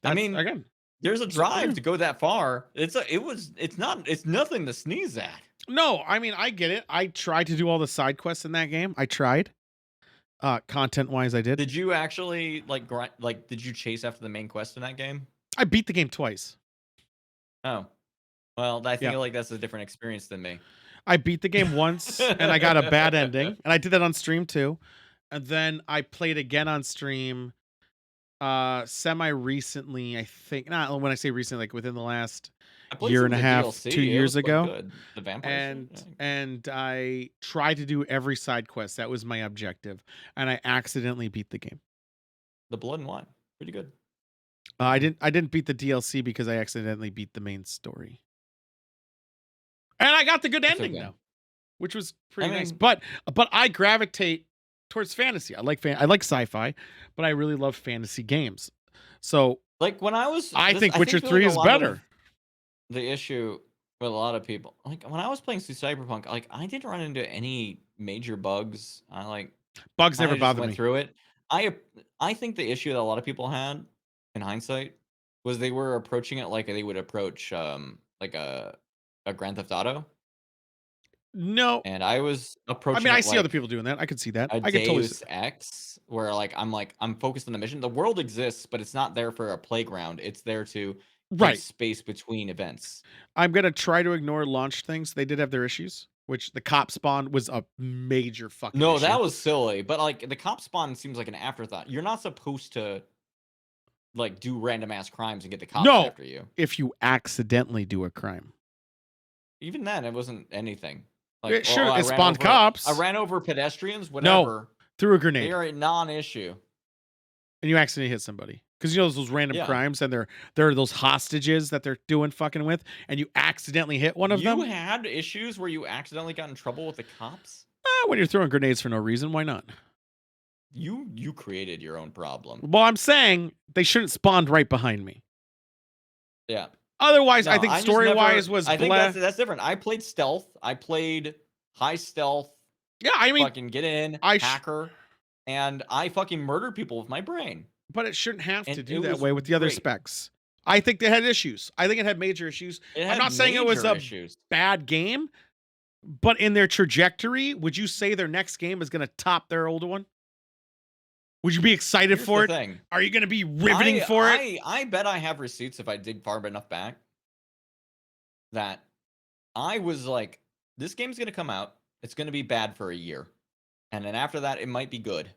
S1: Again, there's a drive to go that far. It's nothing to sneeze at.
S2: No, I mean, I get it. I tried to do all the side quests in that game. I tried. Content-wise, I did.
S1: Did you actually like grind? Like, did you chase after the main quest in that game?
S2: I beat the game twice.
S1: Oh, well, I
S2: Yeah.
S1: feel like that's a different experience than me.
S2: I beat the game once, and I got a bad ending, and I did that on stream too. And then I played again on stream, semi recently. I think not when I say recently, like within the last
S1: I played
S2: year
S1: some
S2: and a
S1: of the
S2: half,
S1: DLC.
S2: 2
S1: It
S2: years
S1: was quite
S2: ago.
S1: good. The vampire shit, yeah.
S2: And I tried to do every side quest. That was my objective, and I accidentally beat the game.
S1: The Blood and Wine, pretty good.
S2: I didn't beat the DLC because I accidentally beat the main story, and I got the good
S1: That's
S2: ending
S1: okay.
S2: though, which was pretty nice.
S1: mean-
S2: But I gravitate towards fantasy. I like sci-fi, but I really love fantasy games. So
S1: Like when I was,
S2: I think
S1: I
S2: Witcher
S1: like
S2: 3
S1: a
S2: is
S1: lot of
S2: better.
S1: The issue with a lot of people, like when I was playing through Cyberpunk, like I didn't run into any major bugs.
S2: Bugs
S1: kinda
S2: never
S1: just
S2: bothered
S1: went
S2: me.
S1: through it. I think the issue that a lot of people had in hindsight was they were approaching it like they would approach like a Grand Theft Auto,
S2: No,
S1: and I was
S2: I
S1: approaching
S2: mean I
S1: it
S2: see other
S1: like
S2: people doing that. I could see that.
S1: a
S2: I could totally see.
S1: Deus Ex, where I'm focused on the mission. The world exists, but it's not there for a playground. It's there to give
S2: Right.
S1: space between events.
S2: I'm gonna try to ignore launch things. They did have their issues, which the cop spawn was a major fucking
S1: No,
S2: issue.
S1: that was silly. But like the cop spawn seems like an afterthought. You're not supposed to like do random ass crimes and get the cops
S2: No.
S1: after you.
S2: If you accidentally do a crime.
S1: Even then, it wasn't anything.
S2: It sure,
S1: I
S2: it
S1: ran
S2: spawned
S1: over-
S2: cops.
S1: I ran over pedestrians, whatever.
S2: Threw a
S1: They
S2: grenade,
S1: are a non-issue.
S2: and you accidentally hit somebody. Because you know those random
S1: Yeah.
S2: crimes, and there are those hostages that they're doing fucking with, and you accidentally hit one of them.
S1: You had issues where you accidentally got in trouble with the cops?
S2: When you're throwing grenades for no reason, why not?
S1: You created your own problem.
S2: Well, I'm saying they shouldn't spawned right behind me.
S1: Yeah.
S2: Otherwise,
S1: No,
S2: I think
S1: just
S2: story-wise
S1: never-
S2: was
S1: I think
S2: blah.
S1: that's different. I played stealth. I played high stealth.
S2: Yeah, I mean,
S1: Fucking get in,
S2: I
S1: hacker, and I fucking murdered people with my brain.
S2: but it shouldn't have
S1: And
S2: to do
S1: it
S2: that
S1: was
S2: way with the other
S1: great.
S2: specs. I think they had issues. I think it had major issues.
S1: It
S2: I'm
S1: had
S2: not saying it was
S1: major
S2: a
S1: issues.
S2: bad game, but in their trajectory, would you say their next game is going to top their older one? Would you be excited
S1: Here's
S2: for
S1: the
S2: it?
S1: thing.
S2: Are you going to be riveting for it?
S1: I bet I have receipts if I dig far enough back. That I was like, this game's gonna come out. It's gonna be bad for a year, and then after that, it might be good.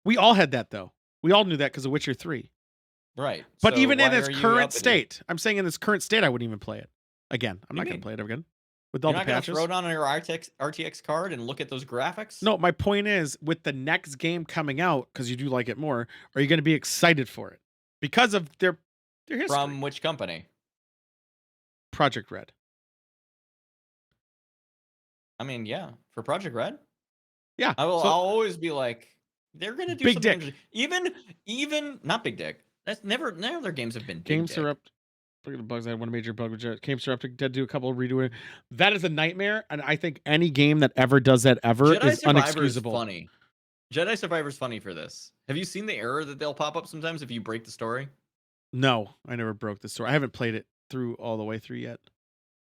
S2: We all had that though. We all knew that because of Witcher 3.
S1: Right.
S2: But
S1: So
S2: even in
S1: why
S2: its
S1: are you
S2: current
S1: upping it?
S2: state, I'm saying in its current state, I wouldn't even play it again. I'm
S1: You
S2: not going
S1: mean?
S2: to play it again with all
S1: You're
S2: the
S1: not gonna
S2: patches.
S1: throw it on your RTX card and look at those graphics?
S2: No, my point is, with the next game coming out, because you do like it more, are you going to be excited for it because of their history?
S1: From which company?
S2: Project Red.
S1: I mean, yeah, for Project Red.
S2: Yeah,
S1: I'll
S2: so-
S1: always be like, they're gonna do
S2: Big
S1: something
S2: dick.
S1: interesting. Even not Big Dick. That's never. None of their games have been big
S2: Games
S1: dick.
S2: are up. Look at the bugs. I had one major bug with Games are up to do a couple of redoing. That is a nightmare, and I think any game that ever does that ever
S1: Jedi
S2: is
S1: Survivor
S2: unexcusable.
S1: Is funny. Jedi Survivor's funny for this. Have you seen the error that they'll pop up sometimes if you break the story?
S2: No, I never broke the story. I haven't played it through all the way through yet.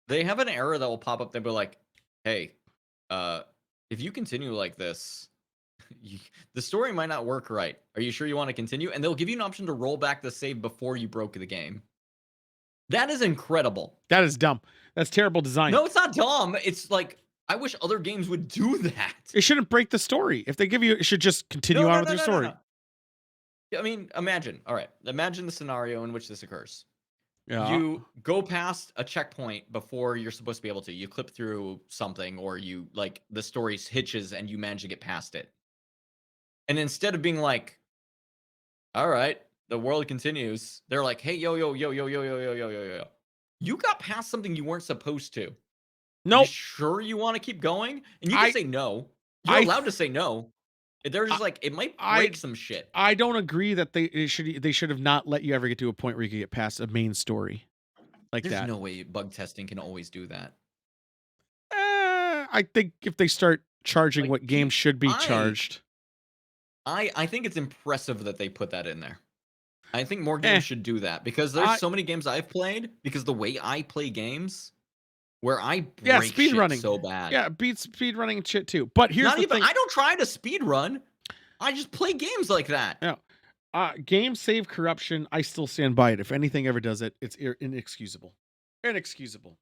S1: They have an error that will pop up. They'll be like, "Hey, if you continue like this, the story might not work right. Are you sure you want to continue?" And they'll give you an option to roll back the save before you broke the game. That is incredible.
S2: That is dumb. That's terrible design.
S1: No, it's not dumb. It's like I wish other games would do that.
S2: It shouldn't break the story. If they give you, it should just continue on with your story.
S1: I mean, imagine. All right, imagine the scenario in which this occurs.
S2: Yeah.
S1: You go past a checkpoint before you're supposed to be able to. You clip through something, or you like the story hitches and you manage to get past it. And instead of being like, "All right, the world continues," they're like, "Hey, yo, yo, yo, yo, yo, yo, yo, yo, yo, yo, you got past something you weren't supposed to.
S2: Nope.
S1: You sure you want to keep going?" And you can say no. You're allowed to say no. They're just like, it might break some shit.
S2: I don't agree that they should have not let you ever get to a point where you could get past a main story like
S1: There's
S2: that.
S1: no way bug testing can always do that.
S2: I think if they start charging what games should be charged.
S1: I think it's impressive that they put that in there. I think more games should do that because there's so many games I've played because the way I play games where I break
S2: speed
S1: shit
S2: running
S1: so bad.
S2: Yeah, beat speed running and shit too. But here's
S1: Not
S2: the
S1: even
S2: thing.
S1: I don't try to speed run. I just play games like that.
S2: Yeah. Game save corruption. I still stand by it. If anything ever does it, it's inexcusable. Inexcusable.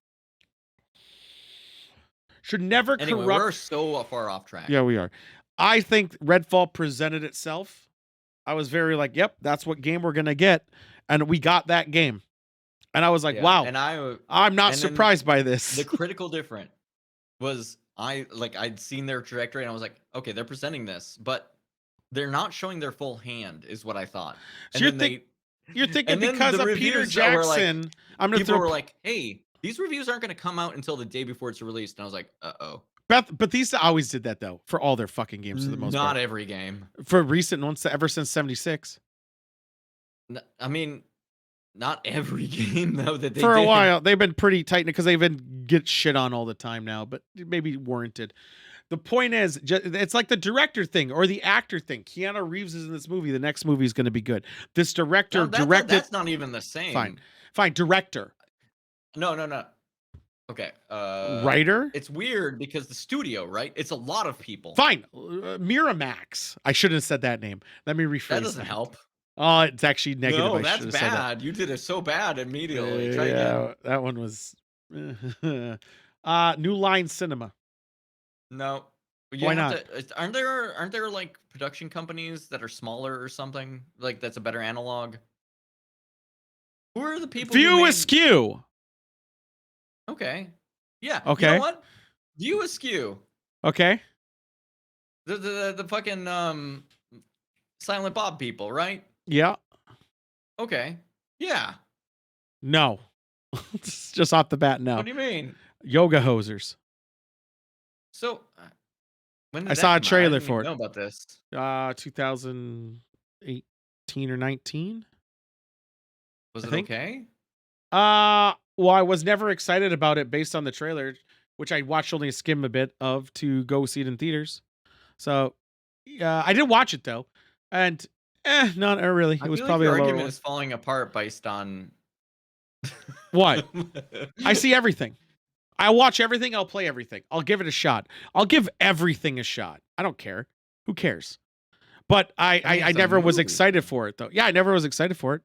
S2: Should never
S1: Anyway,
S2: corrupt.
S1: we're so far off track.
S2: Yeah, we are. I think Redfall presented itself. I was very like, yep, that's what game we're gonna get, and we got that game. And I was like,
S1: Yeah,
S2: wow,
S1: and
S2: I'm not
S1: and then
S2: surprised by this.
S1: the critical difference was I'd seen their trajectory and I was like, okay, they're presenting this, but they're not showing their full hand, is what I thought.
S2: So
S1: And then
S2: you're thinking
S1: and then
S2: because
S1: the
S2: of Peter
S1: reviews that were like-
S2: Jackson, I'm gonna
S1: people
S2: throw
S1: were like, hey, these reviews aren't going to come out until the day before it's released. And I was like, uh-oh.
S2: Bethesda always did that though for all their fucking games for the most
S1: Not
S2: part.
S1: every game.
S2: For recent ones, ever since 76.
S1: I mean, not every game though that they
S2: For a
S1: did.
S2: while, they've been pretty tight because they've been get shit on all the time now, but maybe warranted. The point is, it's like the director thing or the actor thing. Keanu Reeves is in this movie. The next movie is going to be good. This director
S1: No,
S2: directed.
S1: That's not even the same.
S2: Fine. Director.
S1: No. Okay.
S2: Writer.
S1: It's weird because the studio, right? It's a lot of people.
S2: Fine. Miramax. I shouldn't have said that name. Let me rephrase.
S1: That doesn't help.
S2: Oh, it's actually negative.
S1: No,
S2: I
S1: that's
S2: should have said that.
S1: bad. You did it so bad immediately. Try again.
S2: That one was. New Line Cinema.
S1: No.
S2: Why not?
S1: Aren't there like production companies that are smaller or something? Like that's a better analog. Who are the people?
S2: View Askew.
S1: Okay. Yeah.
S2: Okay.
S1: You know what? View Askew.
S2: Okay.
S1: The fucking Silent Bob people, right?
S2: Yeah.
S1: Okay. Yeah.
S2: No. Just off the bat, no.
S1: What do you mean?
S2: Yoga Hosers.
S1: So when did
S2: I
S1: that
S2: saw a
S1: come out?
S2: trailer
S1: I didn't
S2: for
S1: even
S2: it.
S1: know about this.
S2: 2018 or 19.
S1: Was
S2: I
S1: it
S2: think.
S1: okay?
S2: Well, I was never excited about it based on the trailer, which I watched only a skim a bit of to go see it in theaters. So, I did watch it though, and not really. It was probably
S1: your
S2: a lower
S1: argument
S2: one.
S1: is falling apart based on
S2: What? I see everything. I watch everything. I'll play everything. I'll give it a shot. I'll give everything a shot. I don't care. Who cares? But I
S1: it's a
S2: never was
S1: movie.
S2: excited for it though. Yeah, I never was excited for it.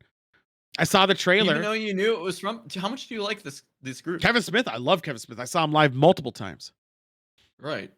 S2: I saw the trailer.
S1: Even though you knew it was from. How much do you like this group?
S2: Kevin Smith. I love Kevin Smith. I saw him live multiple times.
S1: Right.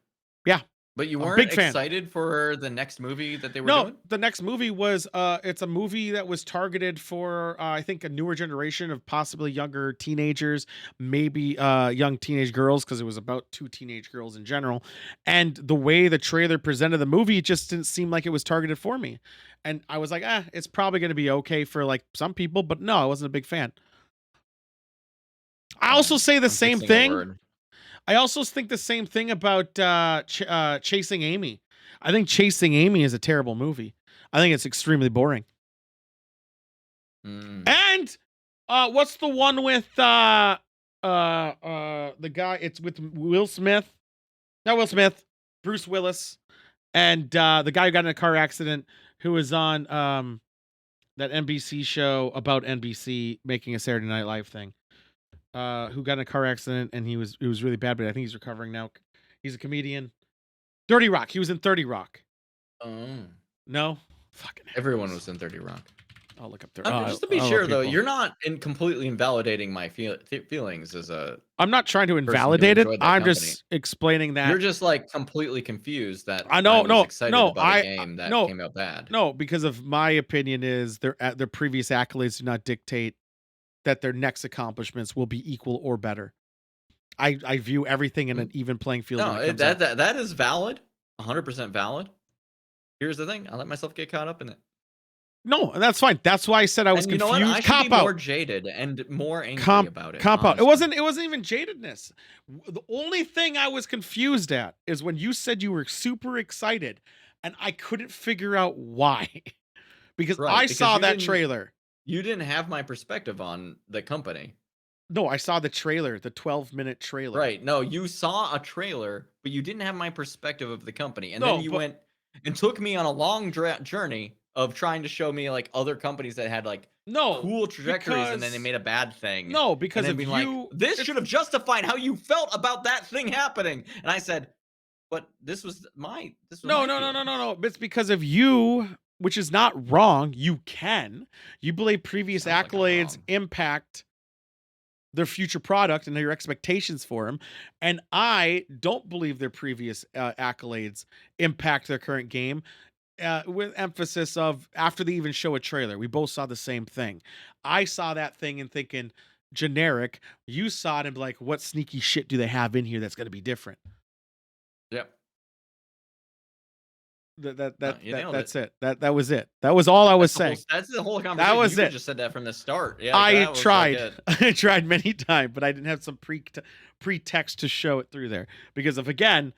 S2: Yeah.
S1: But you
S2: I'm a
S1: weren't
S2: big fan.
S1: excited for the next movie that they were
S2: No,
S1: doing?
S2: the next movie was it's a movie that was targeted for I think a newer generation of possibly younger teenagers, maybe young teenage girls, because it was about two teenage girls in general. And the way the trailer presented the movie, it just didn't seem like it was targeted for me. And I was like, it's probably going to be okay for like some people, but no, I wasn't a big fan. I also say the
S1: I'm
S2: same
S1: fixing a
S2: thing.
S1: word.
S2: I also think the same thing about Chasing Amy. I think Chasing Amy is a terrible movie. I think it's extremely boring. And what's the one with the guy? It's with Will Smith. Not Will Smith. Bruce Willis. And the guy who got in a car accident who was on that NBC show about NBC making a Saturday Night Live thing. Who got in a car accident and it was really bad, but I think he's recovering now. He's a comedian. 30 Rock. He was in 30 Rock.
S1: Oh.
S2: No? Fucking
S1: Everyone was in 30 Rock.
S2: I'll look up there.
S1: Just to be sure, though, you're not completely invalidating my feelings as a.
S2: I'm not trying to
S1: who
S2: invalidate it.
S1: enjoyed that
S2: I'm
S1: company.
S2: just explaining that.
S1: You're just like completely confused that
S2: I know,
S1: was excited about
S2: I
S1: a game that
S2: no,
S1: came out bad.
S2: No, because of my opinion is their previous accolades do not dictate that their next accomplishments will be equal or better. I view everything in an even playing field.
S1: No, that is valid, 100% valid. Here's the thing: I let myself get caught up in it.
S2: No, and that's fine. That's why I said I was
S1: And you
S2: confused.
S1: know what? I should
S2: Cop
S1: be
S2: out.
S1: more jaded and more angry about it.
S2: Cop out. It
S1: honestly.
S2: wasn't even jadedness. The only thing I was confused at is when you said you were super excited, and I couldn't figure out why. because
S1: Right,
S2: I
S1: because
S2: saw
S1: you
S2: that
S1: didn't-
S2: trailer.
S1: You didn't have my perspective on the company.
S2: No, I saw the trailer, the 12-minute trailer.
S1: Right. No, you saw a trailer, but you didn't have my perspective of the company. And
S2: No,
S1: then you
S2: but-
S1: went and took me on a long journey of trying to show me like other companies that had like cool trajectories and then they
S2: because-
S1: made a bad thing.
S2: No, because
S1: and then
S2: of
S1: being
S2: you.
S1: like, this should have justified how you felt about that thing happening. And I said, but this was my
S2: No. It's because of you, which is not wrong. You can. You believe previous
S1: Sounds like I'm
S2: accolades
S1: wrong.
S2: impact their future product and your expectations for them. And I don't believe their previous accolades impact their current game. With emphasis of after they even show a trailer, we both saw the same thing. I saw that thing and thinking generic. You saw it and be like, what sneaky shit do they have in here that's going to be different?
S1: Yep. You nailed
S2: That's
S1: it.
S2: it. That was it. That was all I was saying.
S1: That's the whole conversation.
S2: was
S1: You could
S2: it.
S1: just said that from the start. Yeah,
S2: I
S1: that was like
S2: tried.
S1: it.
S2: I tried many times, but I didn't have some pretext to show it through there. Because if again,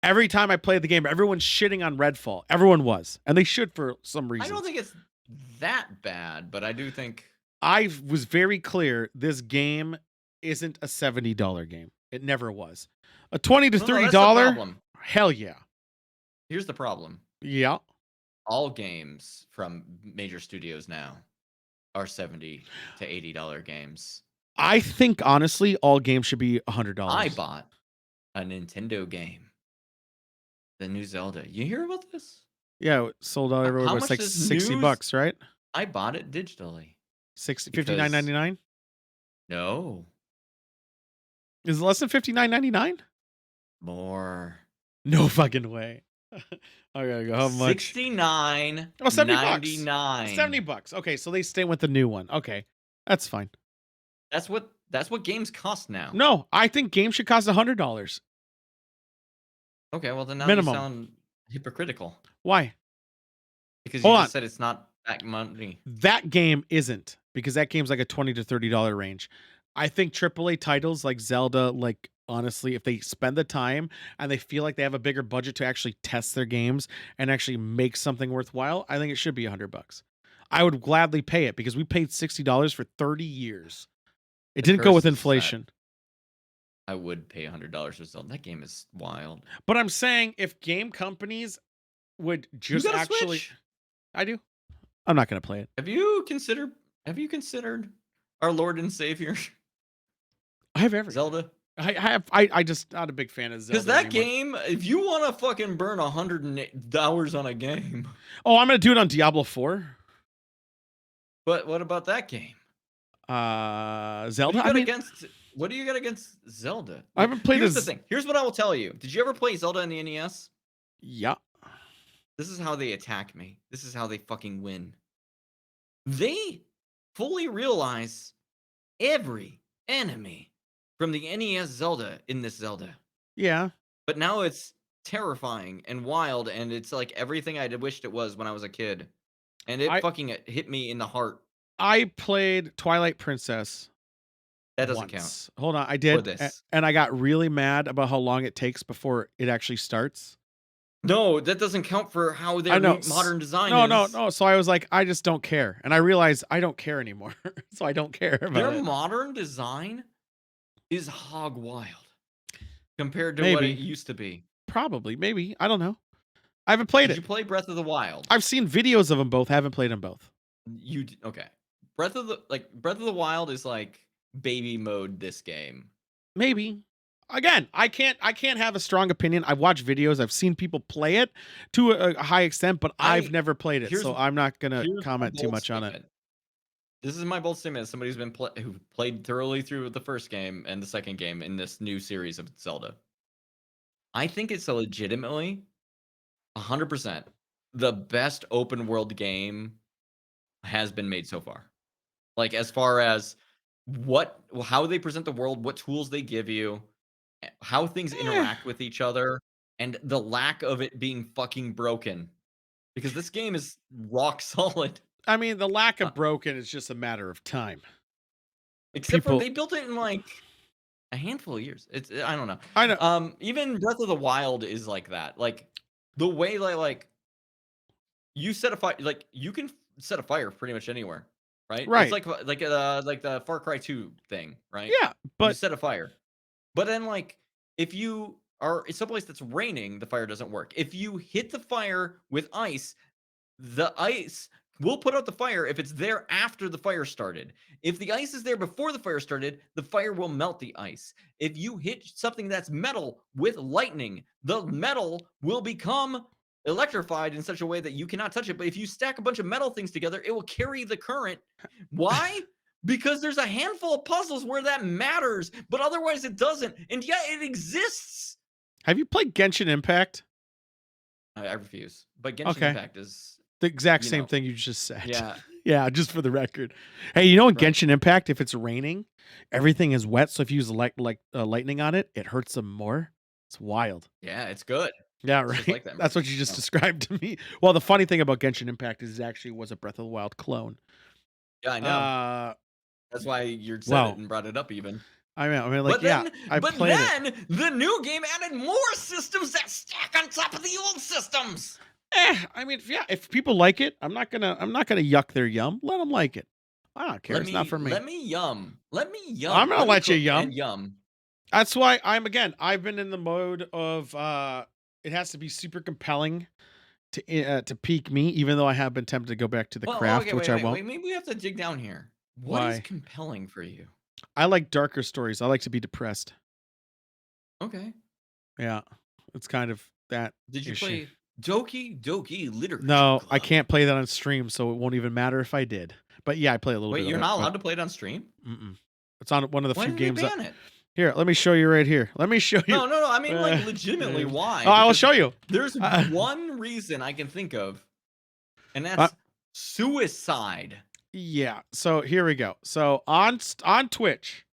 S2: every time I played the game, everyone's shitting on Redfall. Everyone was, and they should for some reason.
S1: I don't think it's that bad, but I do think
S2: I was very clear. This game isn't a $70 game. It never was. A $20 to
S1: No, that's the
S2: $30.
S1: problem.
S2: Hell yeah.
S1: Here's the problem.
S2: Yeah.
S1: All games from major studios now are $70 to $80 games.
S2: I think honestly, all games should be $100.
S1: I bought a Nintendo game, the new Zelda. You hear about this?
S2: Yeah, it sold out everywhere.
S1: How
S2: It's
S1: much
S2: like
S1: does
S2: $60, right?
S1: I bought it digitally.
S2: 60,
S1: Because-
S2: $59.99.
S1: No,
S2: Is it less than $59.99?
S1: more.
S2: No fucking way. I gotta go. How much?
S1: $69.
S2: Oh, $70.
S1: $99.
S2: $70. Okay, so they stay with the new one. Okay, that's fine.
S1: That's what games cost now.
S2: No, I think games should cost $100.
S1: Okay, well then now
S2: Minimum.
S1: you sound hypocritical
S2: Why?
S1: because
S2: Hold
S1: you
S2: on.
S1: just said it's not that money.
S2: That game isn't, because that game's like a $20 to $30 range. I think AAA titles like Zelda, like honestly, if they spend the time and they feel like they have a bigger budget to actually test their games and actually make something worthwhile, I think it should be $100. I would gladly pay it because we paid $60 for 30 years. It
S1: The
S2: didn't go with
S1: curse is that
S2: inflation.
S1: I would pay $100 for Zelda. That game is wild.
S2: But I'm saying if game companies would just
S1: you got a
S2: actually,
S1: Switch?
S2: I do. I'm not gonna play it.
S1: Have you considered our Lord and Savior
S2: I have everything.
S1: Zelda?
S2: I just not a big fan of Zelda.
S1: Because that
S2: anymore.
S1: game, if you want to fucking burn $100 on a game,
S2: Oh, I'm gonna do it on Diablo 4.
S1: but what about that game?
S2: Zelda.
S1: What do you got against Zelda?
S2: I haven't played
S1: Here's
S2: this.
S1: the thing. Here's what I will tell you. Did you ever play Zelda in the NES?
S2: Yeah.
S1: This is how they attack me. This is how they fucking win. They fully realize every enemy from the NES Zelda in this Zelda.
S2: Yeah.
S1: But now it's terrifying and wild, and it's like everything I wished it was when I was a kid. And it fucking hit me in the heart.
S2: I played Twilight Princess.
S1: That doesn't
S2: once.
S1: count.
S2: Hold on, I did,
S1: this.
S2: and I got really mad about how long it takes before it actually starts.
S1: No, that doesn't count for how
S2: I
S1: their
S2: know.
S1: modern design
S2: No,
S1: is.
S2: no. So I was like, I just don't care, and I realized I don't care anymore. So I don't care about
S1: Their
S2: it.
S1: modern design is hog wild compared to what
S2: Maybe.
S1: it used to be.
S2: Probably, maybe. I don't know. I haven't played
S1: Did
S2: it.
S1: you play Breath of the Wild?
S2: I've seen videos of them both. Haven't played them both.
S1: Okay. Breath of the Wild is like baby mode this game.
S2: Maybe. Again, I can't have a strong opinion. I've watched videos. I've seen people play it to a high extent, but I've never played it, so I'm not gonna comment too much on it.
S1: This is my bold statement as somebody who played thoroughly through the first game and the second game in this new series of Zelda. I think it's legitimately 100% the best open world game has been made so far. Like as far as how they present the world, what tools they give you, how things interact with each other, and the lack of it being fucking broken. Because this game is rock solid.
S2: I mean, the lack of broken is just a matter of time.
S1: Except for they built it in like a handful of years. I don't know.
S2: I know.
S1: Even Breath of the Wild is like that. Like the way like you set a fire, like you can set a fire pretty much anywhere, right?
S2: Right.
S1: It's like the Far Cry 2 thing, right?
S2: Yeah, but
S1: you set a fire. But then like if you are in someplace that's raining, the fire doesn't work. If you hit the fire with ice, the ice will put out the fire if it's there after the fire started. If the ice is there before the fire started, the fire will melt the ice. If you hit something that's metal with lightning, the metal will become electrified in such a way that you cannot touch it. But if you stack a bunch of metal things together, it will carry the current. Why? Because there's a handful of puzzles where that matters, but otherwise it doesn't. And yet it exists.
S2: Have you played Genshin Impact?
S1: I refuse. But Genshin Impact is
S2: the exact
S1: you
S2: same
S1: know,
S2: thing you just said.
S1: Yeah.
S2: Yeah, just for the record. Hey, you know in
S1: Right.
S2: Genshin Impact, if it's raining, everything is wet. So if you use lightning on it, it hurts them more. It's wild.
S1: Yeah, it's good.
S2: Yeah,
S1: It's
S2: right.
S1: just like that,
S2: That's
S1: right?
S2: what you just
S1: No.
S2: described to me. Well, the funny thing about Genshin Impact is it actually was a Breath of the Wild clone.
S1: Yeah, I know. That's why you said
S2: wow.
S1: it and brought it up even.
S2: I mean, like,
S1: But then,
S2: I played it.
S1: the new game added more systems that stack on top of the old systems.
S2: I mean, yeah, if people like it, I'm not gonna yuck their yum. Let them like it. I don't care. It's not for me.
S1: Let me yum. Let me yum.
S2: I'm gonna let you
S1: cook
S2: yum.
S1: and yum.
S2: That's why I've been in the mode of it has to be super compelling to pique me, even though I have been tempted to go back to the craft, which I won't.
S1: Wait, maybe we have to dig down here. What is
S2: Why?
S1: compelling for you?
S2: I like darker stories. I like to be depressed.
S1: Okay.
S2: Yeah, it's kind of that.
S1: Did you
S2: issue.
S1: play Doki Doki Literature
S2: No,
S1: Club?
S2: I can't play that on stream, so it won't even matter if I did. But yeah, I play a little bit.
S1: Wait, you're
S2: of it,
S1: not
S2: but-
S1: allowed to play it on stream?
S2: It's on one of the
S1: Why
S2: few
S1: did they
S2: games.
S1: ban it?
S2: Here, let me show you right here. Let me show you.
S1: No. I mean, like, legitimately, why?
S2: Oh, I will
S1: Because
S2: show you.
S1: There's one reason I can think of, and that's suicide.
S2: Yeah. So here we go. So on Twitch,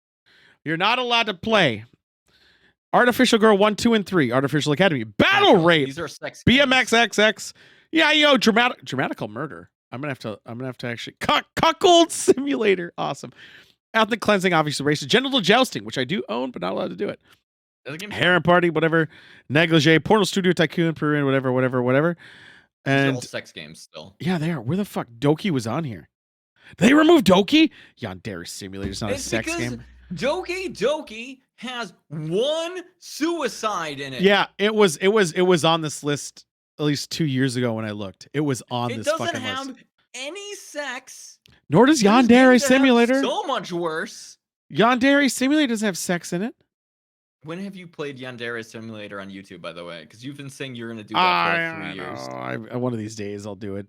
S2: you're not allowed to play Artificial Girl 1, 2, and 3, Artificial Academy, Battle Rape,
S1: These are sex games.
S2: BMXXX. Yeah, dramatical murder. I'm gonna have to actually cuckold simulator. Awesome. Ethnic cleansing, obviously racist. Genital jousting, which I do own, but not allowed to do it. Harem party, whatever. Negligee, Portal Studio Tycoon, Peruvian, whatever.
S1: These are
S2: And
S1: all sex games still.
S2: yeah, they are. Where the fuck? Doki was on here. They removed Doki? Yandere Simulator's not a sex
S1: because
S2: game.
S1: Doki has one suicide in it.
S2: Yeah, it was on this list at least 2 years ago when I looked. It was on
S1: It
S2: this
S1: doesn't
S2: fucking
S1: have
S2: list.
S1: any sex.
S2: Nor does
S1: There's
S2: Yandere
S1: games that have
S2: Simulator.
S1: So much worse.
S2: Yandere Simulator doesn't have sex in it.
S1: When have you played Yandere Simulator on YouTube, by the way? Because you've been saying you're going to do that for like 3 years.
S2: One of these days I'll do it.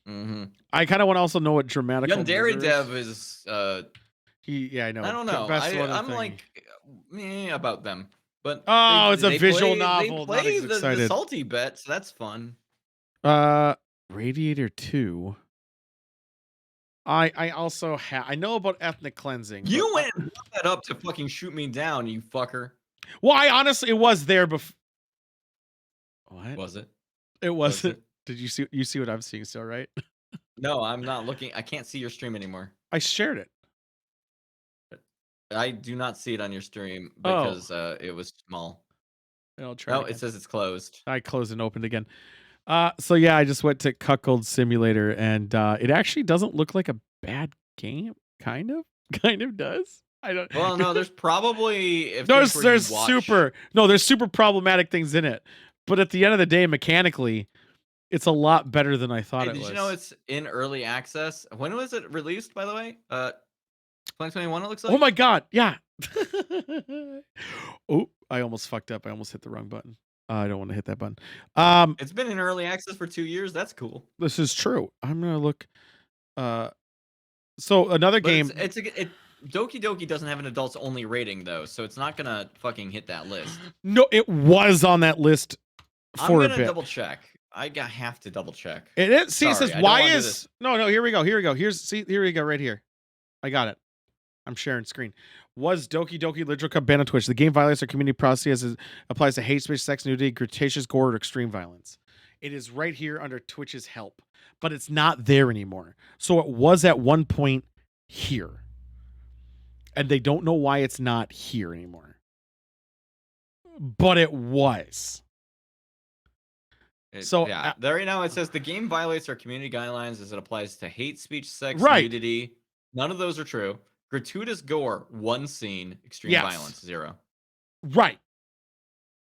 S1: Mm-hmm.
S2: I kind of want to also know what dramatical
S1: Yandere
S2: murder
S1: Dev is.
S2: I know.
S1: I don't know.
S2: Best one
S1: I'm
S2: thing.
S1: like, about them. But
S2: it's a visual novel.
S1: They
S2: Not
S1: play
S2: as
S1: the
S2: excited.
S1: salty bet, so that's fun.
S2: Radiator 2. I also I know about ethnic cleansing.
S1: You
S2: but
S1: went and brought that up to fucking shoot me down, you fucker.
S2: Well, I honestly, it was there before. What
S1: Was it?
S2: It wasn't.
S1: it?
S2: Did you see what I'm seeing still, right?
S1: No, I'm not looking. I can't see your stream anymore.
S2: I shared it.
S1: I do not see it on your stream
S2: Oh.
S1: because it was small.
S2: I'll try.
S1: No,
S2: again.
S1: it says it's closed.
S2: I closed and opened again. So yeah, I just went to Cuckold Simulator, and it actually doesn't look like a bad game. Kind of does. I don't.
S1: Well, no, there's probably if
S2: there's
S1: things where you watch-
S2: there's super problematic things in it, but at the end of the day, mechanically, it's a lot better than I thought
S1: Hey,
S2: it
S1: did
S2: was.
S1: you know it's in early access? When was it released, by the way? 2021. It looks like.
S2: Oh my god, yeah. Oh, I almost fucked up. I almost hit the wrong button. I don't want to hit that button.
S1: It's been in early access for 2 years. That's cool.
S2: This is true. I'm gonna look. So another
S1: But
S2: game.
S1: Doki Doki doesn't have an adults only rating though, so it's not gonna fucking hit that list.
S2: No, it was on that list
S1: I'm
S2: for a
S1: gonna
S2: bit.
S1: double check. Have to double check.
S2: It is. See, it
S1: Sorry,
S2: says
S1: I don't
S2: why
S1: wanna do
S2: is
S1: this.
S2: no. Here we go. Here we go. Right here. I got it. I'm sharing screen. Was Doki Doki Literature Club banned on Twitch? The game violates our community policy as it applies to hate speech, sex, nudity, gratuitous gore, or extreme violence. It is right here under Twitch's help, but it's not there anymore. So it was at one point here, and they don't know why it's not here anymore. But it was. So,
S1: yeah, there right now it says the game violates our community guidelines as it applies to hate speech, sex,
S2: Right.
S1: nudity. None of those are true. Gratuitous gore, 1 scene. Extreme
S2: Yes.
S1: violence, 0.
S2: Right.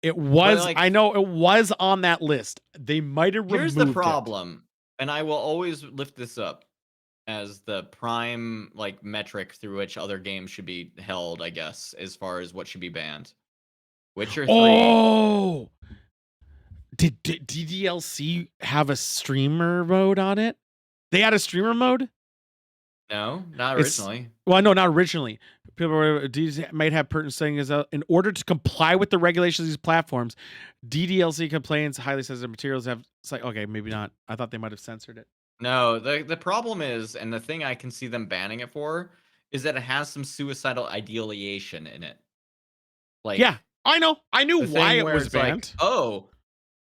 S2: It was.
S1: like-
S2: I know it was on that list. They might have removed
S1: Here's the
S2: it.
S1: problem. and I will always lift this up as the prime like metric through which other games should be held, I guess, as far as what should be banned. Witcher 3.
S2: Oh, did DDLC have a streamer mode on it? They had a streamer mode?
S1: No, not
S2: It's
S1: originally.
S2: well, no, not originally. People might have pertinent saying is in order to comply with the regulations of these platforms, DDLC complains highly sensitive materials have. It's like, okay, maybe not. I thought they might have censored it.
S1: No, the problem is, and the thing I can see them banning it for, is that it has some suicidal ideation in it. Like,
S2: Yeah, I know. I knew
S1: the
S2: why
S1: thing
S2: it
S1: where
S2: was
S1: it's like,
S2: banned.
S1: oh,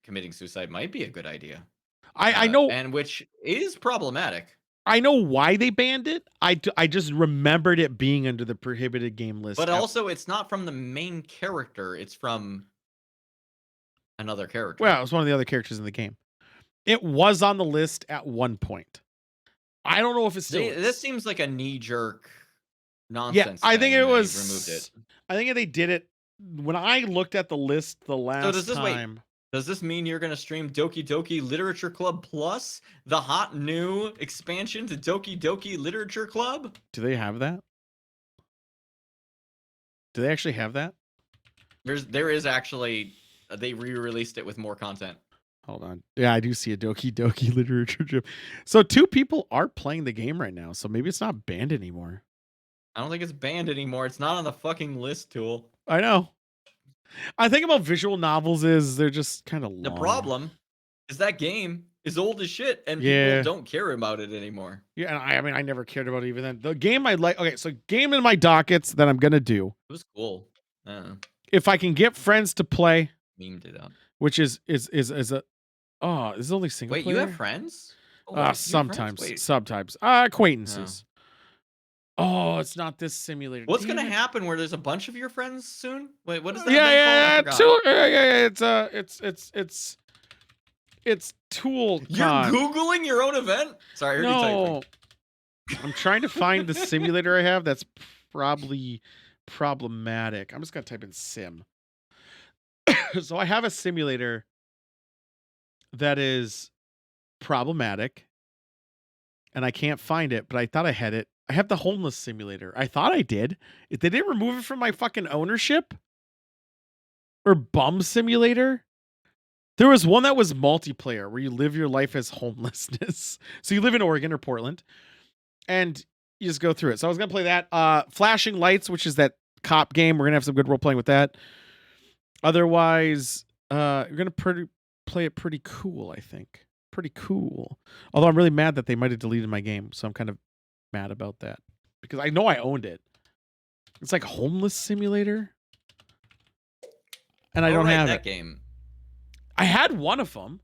S1: committing suicide might be a good idea.
S2: I know.
S1: And which is problematic.
S2: I know why they banned it. I just remembered it being under the prohibited game list.
S1: But also, it's not from the main character. It's from another character.
S2: Well, it was one of the other characters in the game. It was on the list at one point. I don't know if it's still.
S1: This seems like a knee-jerk
S2: Yeah,
S1: nonsense.
S2: I think
S1: thing,
S2: it
S1: and they
S2: was.
S1: removed it.
S2: I think they did it when I looked at the list the last time.
S1: Does this mean you're going to stream Doki Doki Literature Club Plus, the hot new expansion to Doki Doki Literature Club?
S2: Do they have that? Do they actually have that?
S1: There is actually, they re-released it with more content.
S2: Hold on. Yeah, I do see a Doki Doki Literature Club. So 2 people are playing the game right now, so maybe it's not banned anymore.
S1: I don't think it's banned anymore. It's not on the fucking list tool.
S2: I know. I think about visual novels is they're just kind of long.
S1: The problem is that game is old as shit, and
S2: Yeah.
S1: people don't care about it anymore.
S2: Yeah, and I mean, I never cared about it even then. The game I like. Okay, so game in my dockets that I'm gonna do.
S1: It was cool.
S2: If I can get friends to play,
S1: Memed it up.
S2: which is a. Oh, is it only single
S1: Wait,
S2: player?
S1: you have friends? Oh, wait, you have
S2: Sometimes,
S1: friends? Wait.
S2: sometimes. Acquaintances. Oh, it's not this simulator.
S1: What's
S2: Damn
S1: gonna
S2: it.
S1: happen where there's a bunch of your friends soon? Wait, what is that?
S2: Yeah,
S1: thing called? I forgot.
S2: It's Tool.
S1: You're
S2: Con.
S1: Googling your own event? Sorry, I heard you
S2: No,
S1: typing.
S2: I'm trying to find the simulator I have that's probably problematic. I'm just gonna type in sim. So I have a simulator that is problematic, and I can't find it, but I thought I had it. I have the homeless simulator. I thought I did. If they didn't remove it from my fucking ownership or bum simulator. There was one that was multiplayer where you live your life as homelessness. So you live in Oregon or Portland and you just go through it. So I was going to play that. Flashing Lights, which is that cop game. We're going to have some good role playing with that. Otherwise, you're going to play it pretty cool, I think. Pretty cool. Although I'm really mad that they might have deleted my game. So I'm kind of mad about that because I know I owned it. It's like Homeless Simulator. And I don't have
S1: that
S2: it.
S1: game.
S2: I had one of them.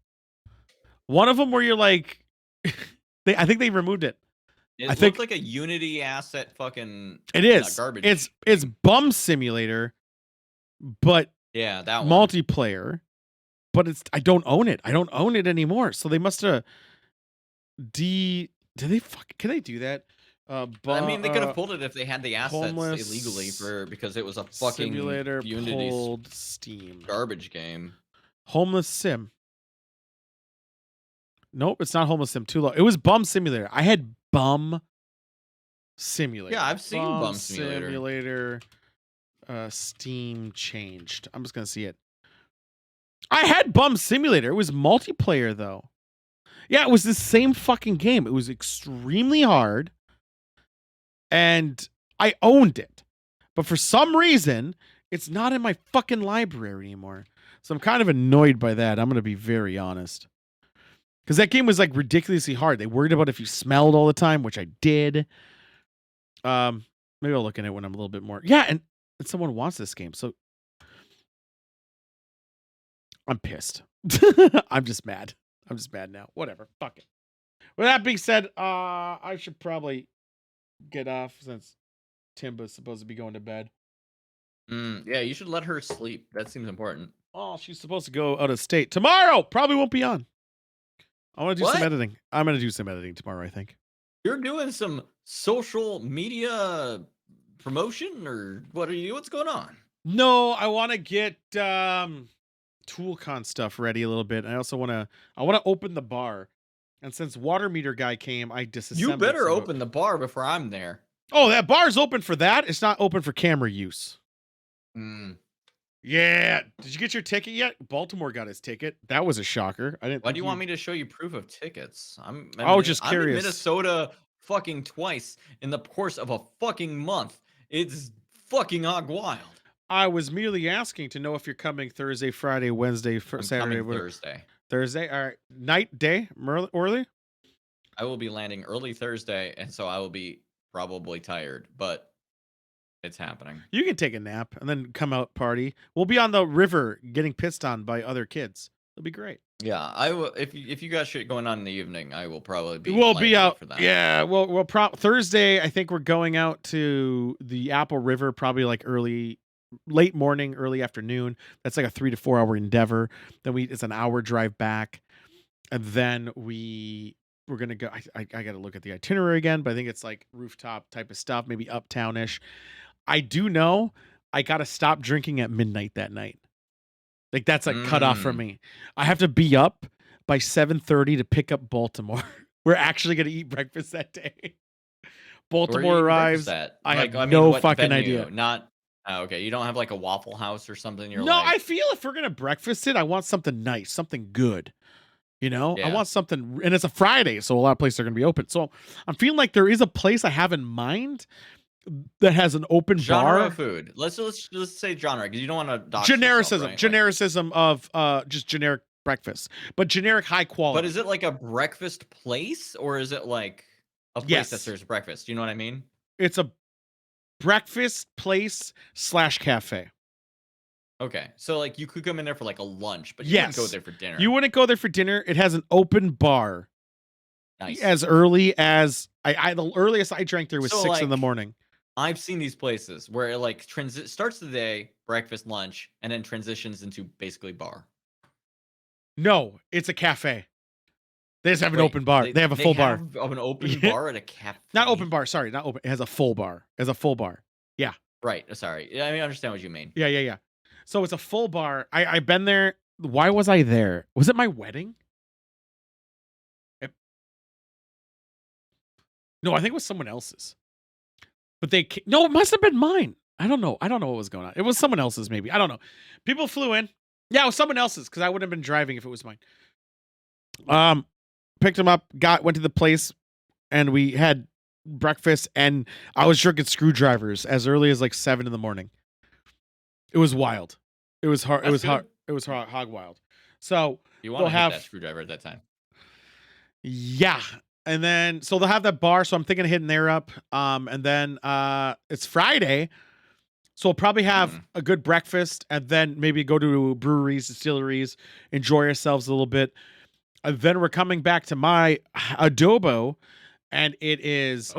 S2: One of them where you're like, I think they removed it.
S1: It
S2: I think
S1: looked like a Unity asset fucking
S2: it is.
S1: garbage.
S2: It's Bum Simulator, but
S1: yeah, that one.
S2: multiplayer. But I don't own it. I don't own it anymore. So they must have can they do that?
S1: I mean, they could have pulled it if they had the assets
S2: Homeless
S1: illegally because it was a fucking
S2: Simulator
S1: Unity
S2: pulled Steam.
S1: garbage game.
S2: Homeless Sim. Nope, it's not Homeless Sim. Too low. It was Bum Simulator. I had Bum Simulator.
S1: Yeah, I've seen Bum Simulator.
S2: Steam changed. I'm just gonna see it. I had Bum Simulator. It was multiplayer though. Yeah, it was the same fucking game. It was extremely hard. And I owned it. But for some reason, it's not in my fucking library anymore. So I'm kind of annoyed by that. I'm going to be very honest. Because that game was like ridiculously hard. They worried about if you smelled all the time, which I did. Maybe I'll look at it when I'm a little bit more. Yeah, and someone wants this game. So I'm pissed. I'm just mad. I'm just mad now. Whatever. Fuck it. With that being said, I should probably get off since Timba's supposed to be going to bed.
S1: Yeah, you should let her sleep. That seems important.
S2: Oh, she's supposed to go out of state tomorrow. Probably won't be on. I want to do some editing. I'm going to do some editing tomorrow, I think.
S1: You're doing some social media promotion or what's going on?
S2: No, I want to get ToolCon stuff ready a little bit. I also want to open the bar. And since water meter guy came, I
S1: You
S2: disassembled.
S1: better
S2: some of-
S1: open the bar before I'm there.
S2: Oh, that bar's open for that. It's not open for camera use.
S1: Mm.
S2: Yeah. Did you get your ticket yet? Baltimore got his ticket. That was a shocker. I didn't.
S1: Why do you want me to show you proof of tickets?
S2: I was just
S1: I'm
S2: curious.
S1: in Minnesota fucking twice in the course of a fucking month. It's fucking hog wild.
S2: I was merely asking to know if you're coming Thursday, Friday, Wednesday,
S1: I'm
S2: Saturday,
S1: coming Thursday.
S2: Thursday. All right. Night, day, early.
S1: I will be landing early Thursday, and so I will be probably tired, but it's happening.
S2: You can take a nap and then come out party. We'll be on the river getting pissed on by other kids. It'll be great.
S1: Yeah, I will. If you got shit going on in the evening, I will probably be.
S2: We'll be
S1: lighting
S2: out
S1: for that.
S2: Yeah. We'll Thursday. I think we're going out to the Apple River, probably like late morning, early afternoon. That's like a 3 to 4 hour endeavor. Then it's an hour drive back, and then we're gonna go. I got to look at the itinerary again, but I think it's like rooftop type of stuff, maybe uptownish. I do know I got to stop drinking at midnight that night. Like that's a cutoff for me. I have to be up by 7:30 to pick up Baltimore. We're actually gonna eat breakfast that day. Baltimore arrives. I have no
S1: what
S2: fucking
S1: venue?
S2: idea.
S1: Not okay. You don't have like a Waffle House or something. You're
S2: No,
S1: like,
S2: I feel if we're gonna breakfast it, I want something nice, something good. You know, I
S1: Yeah.
S2: want something, and it's a Friday, so a lot of places are gonna be open. So I'm feeling like there is a place I have in mind that has an open
S1: genre
S2: bar.
S1: of food. Let's say genre because you don't want to dox yourself,
S2: Genericism,
S1: right? Like,
S2: genericism of just generic breakfast, but generic high quality.
S1: but is it like a breakfast place or is it like a place
S2: Yes.
S1: that serves breakfast? You know what I mean?
S2: It's a breakfast place / cafe.
S1: Okay, so like you could come in there for like a lunch, but you
S2: Yes.
S1: wouldn't go there for dinner.
S2: You wouldn't go there for dinner. It has an open bar.
S1: Nice.
S2: As early as the earliest I drank there was
S1: So,
S2: 6 in the
S1: like,
S2: morning.
S1: I've seen these places where it like starts the day, breakfast, lunch, and then transitions into basically bar.
S2: No, it's a cafe. They just have an
S1: Wait,
S2: open bar. They have a full bar.
S1: Have an open
S2: Yeah.
S1: bar at a cafe.
S2: Not open bar. Sorry, not open. It has a full bar. It has a full bar. Yeah.
S1: Right. Sorry. Yeah, I understand what you mean.
S2: Yeah. So it's a full bar. I've been there. Why was I there? Was it my wedding? No, I think it was someone else's. But no, it must have been mine. I don't know. I don't know what was going on. It was someone else's, maybe. I don't know. People flew in. Yeah, it was someone else's because I wouldn't have been driving if it was mine. Picked him up, went to the place, and we had breakfast, and I was drinking screwdrivers as early as like 7 in the morning. It was wild. It was hard. It was hard. It was hog wild. So
S1: You want to have that screwdriver at that time.
S2: yeah. And then so they'll have that bar. So I'm thinking of hitting there up. And then it's Friday. So we'll probably have a good breakfast and then maybe go to breweries, distilleries, enjoy ourselves a little bit. And then we're coming back to my adobo, and it is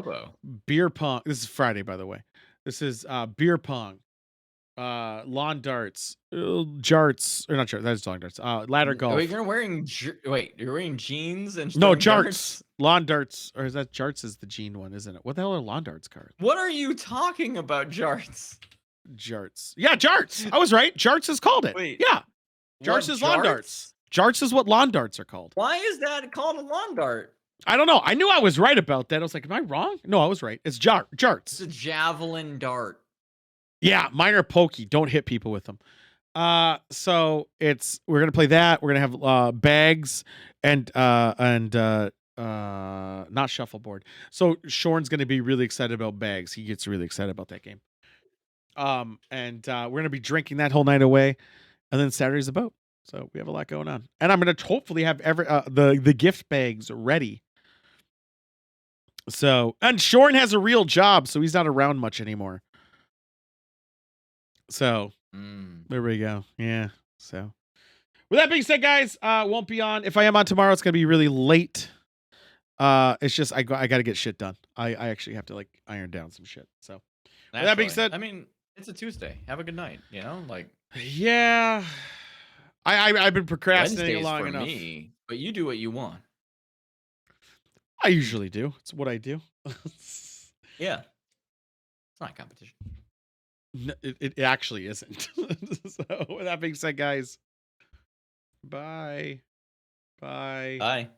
S2: beer pong. This is Friday, by the way. This is beer pong, lawn darts, jarts, or not jarts. That's lawn darts. Ladder golf.
S1: Wait, you're wearing you're wearing jeans and
S2: No,
S1: throwing
S2: jarts. Lawn darts, or is that jarts is the jean one, isn't it? What the hell are lawn darts cards?
S1: What are you talking about, jarts?
S2: Jarts. Yeah, jarts. I was right. Jarts is called it.
S1: Wait.
S2: Yeah. Jarts is lawn darts. Jarts is what lawn darts are called.
S1: Why is that called a lawn dart?
S2: I don't know. I knew I was right about that. I was like, am I wrong? No, I was right. It's jarts.
S1: It's a javelin dart.
S2: Yeah, mine are pokey. Don't hit people with them. So we're gonna play that. We're gonna have bags and not shuffleboard. So Shorn's gonna be really excited about bags. He gets really excited about that game. And we're gonna be drinking that whole night away, and then Saturday's the boat. So we have a lot going on, and I'm gonna hopefully have the gift bags ready. So, and Shorn has a real job, so he's not around much anymore. So there we go. Yeah. So with that being said, guys, won't be on. If I am on tomorrow, it's gonna be really late. It's just I got to get shit done. I actually have to like iron down some shit. So with that being said,
S1: I mean, it's a Tuesday. Have a good night. You know, like
S2: yeah. I've been procrastinating
S1: Wednesdays
S2: long
S1: for
S2: enough.
S1: me, but you do what you want.
S2: I usually do. It's what I do.
S1: Yeah. It's not a competition.
S2: No, it actually isn't. So with that being said, guys, bye.
S1: Bye.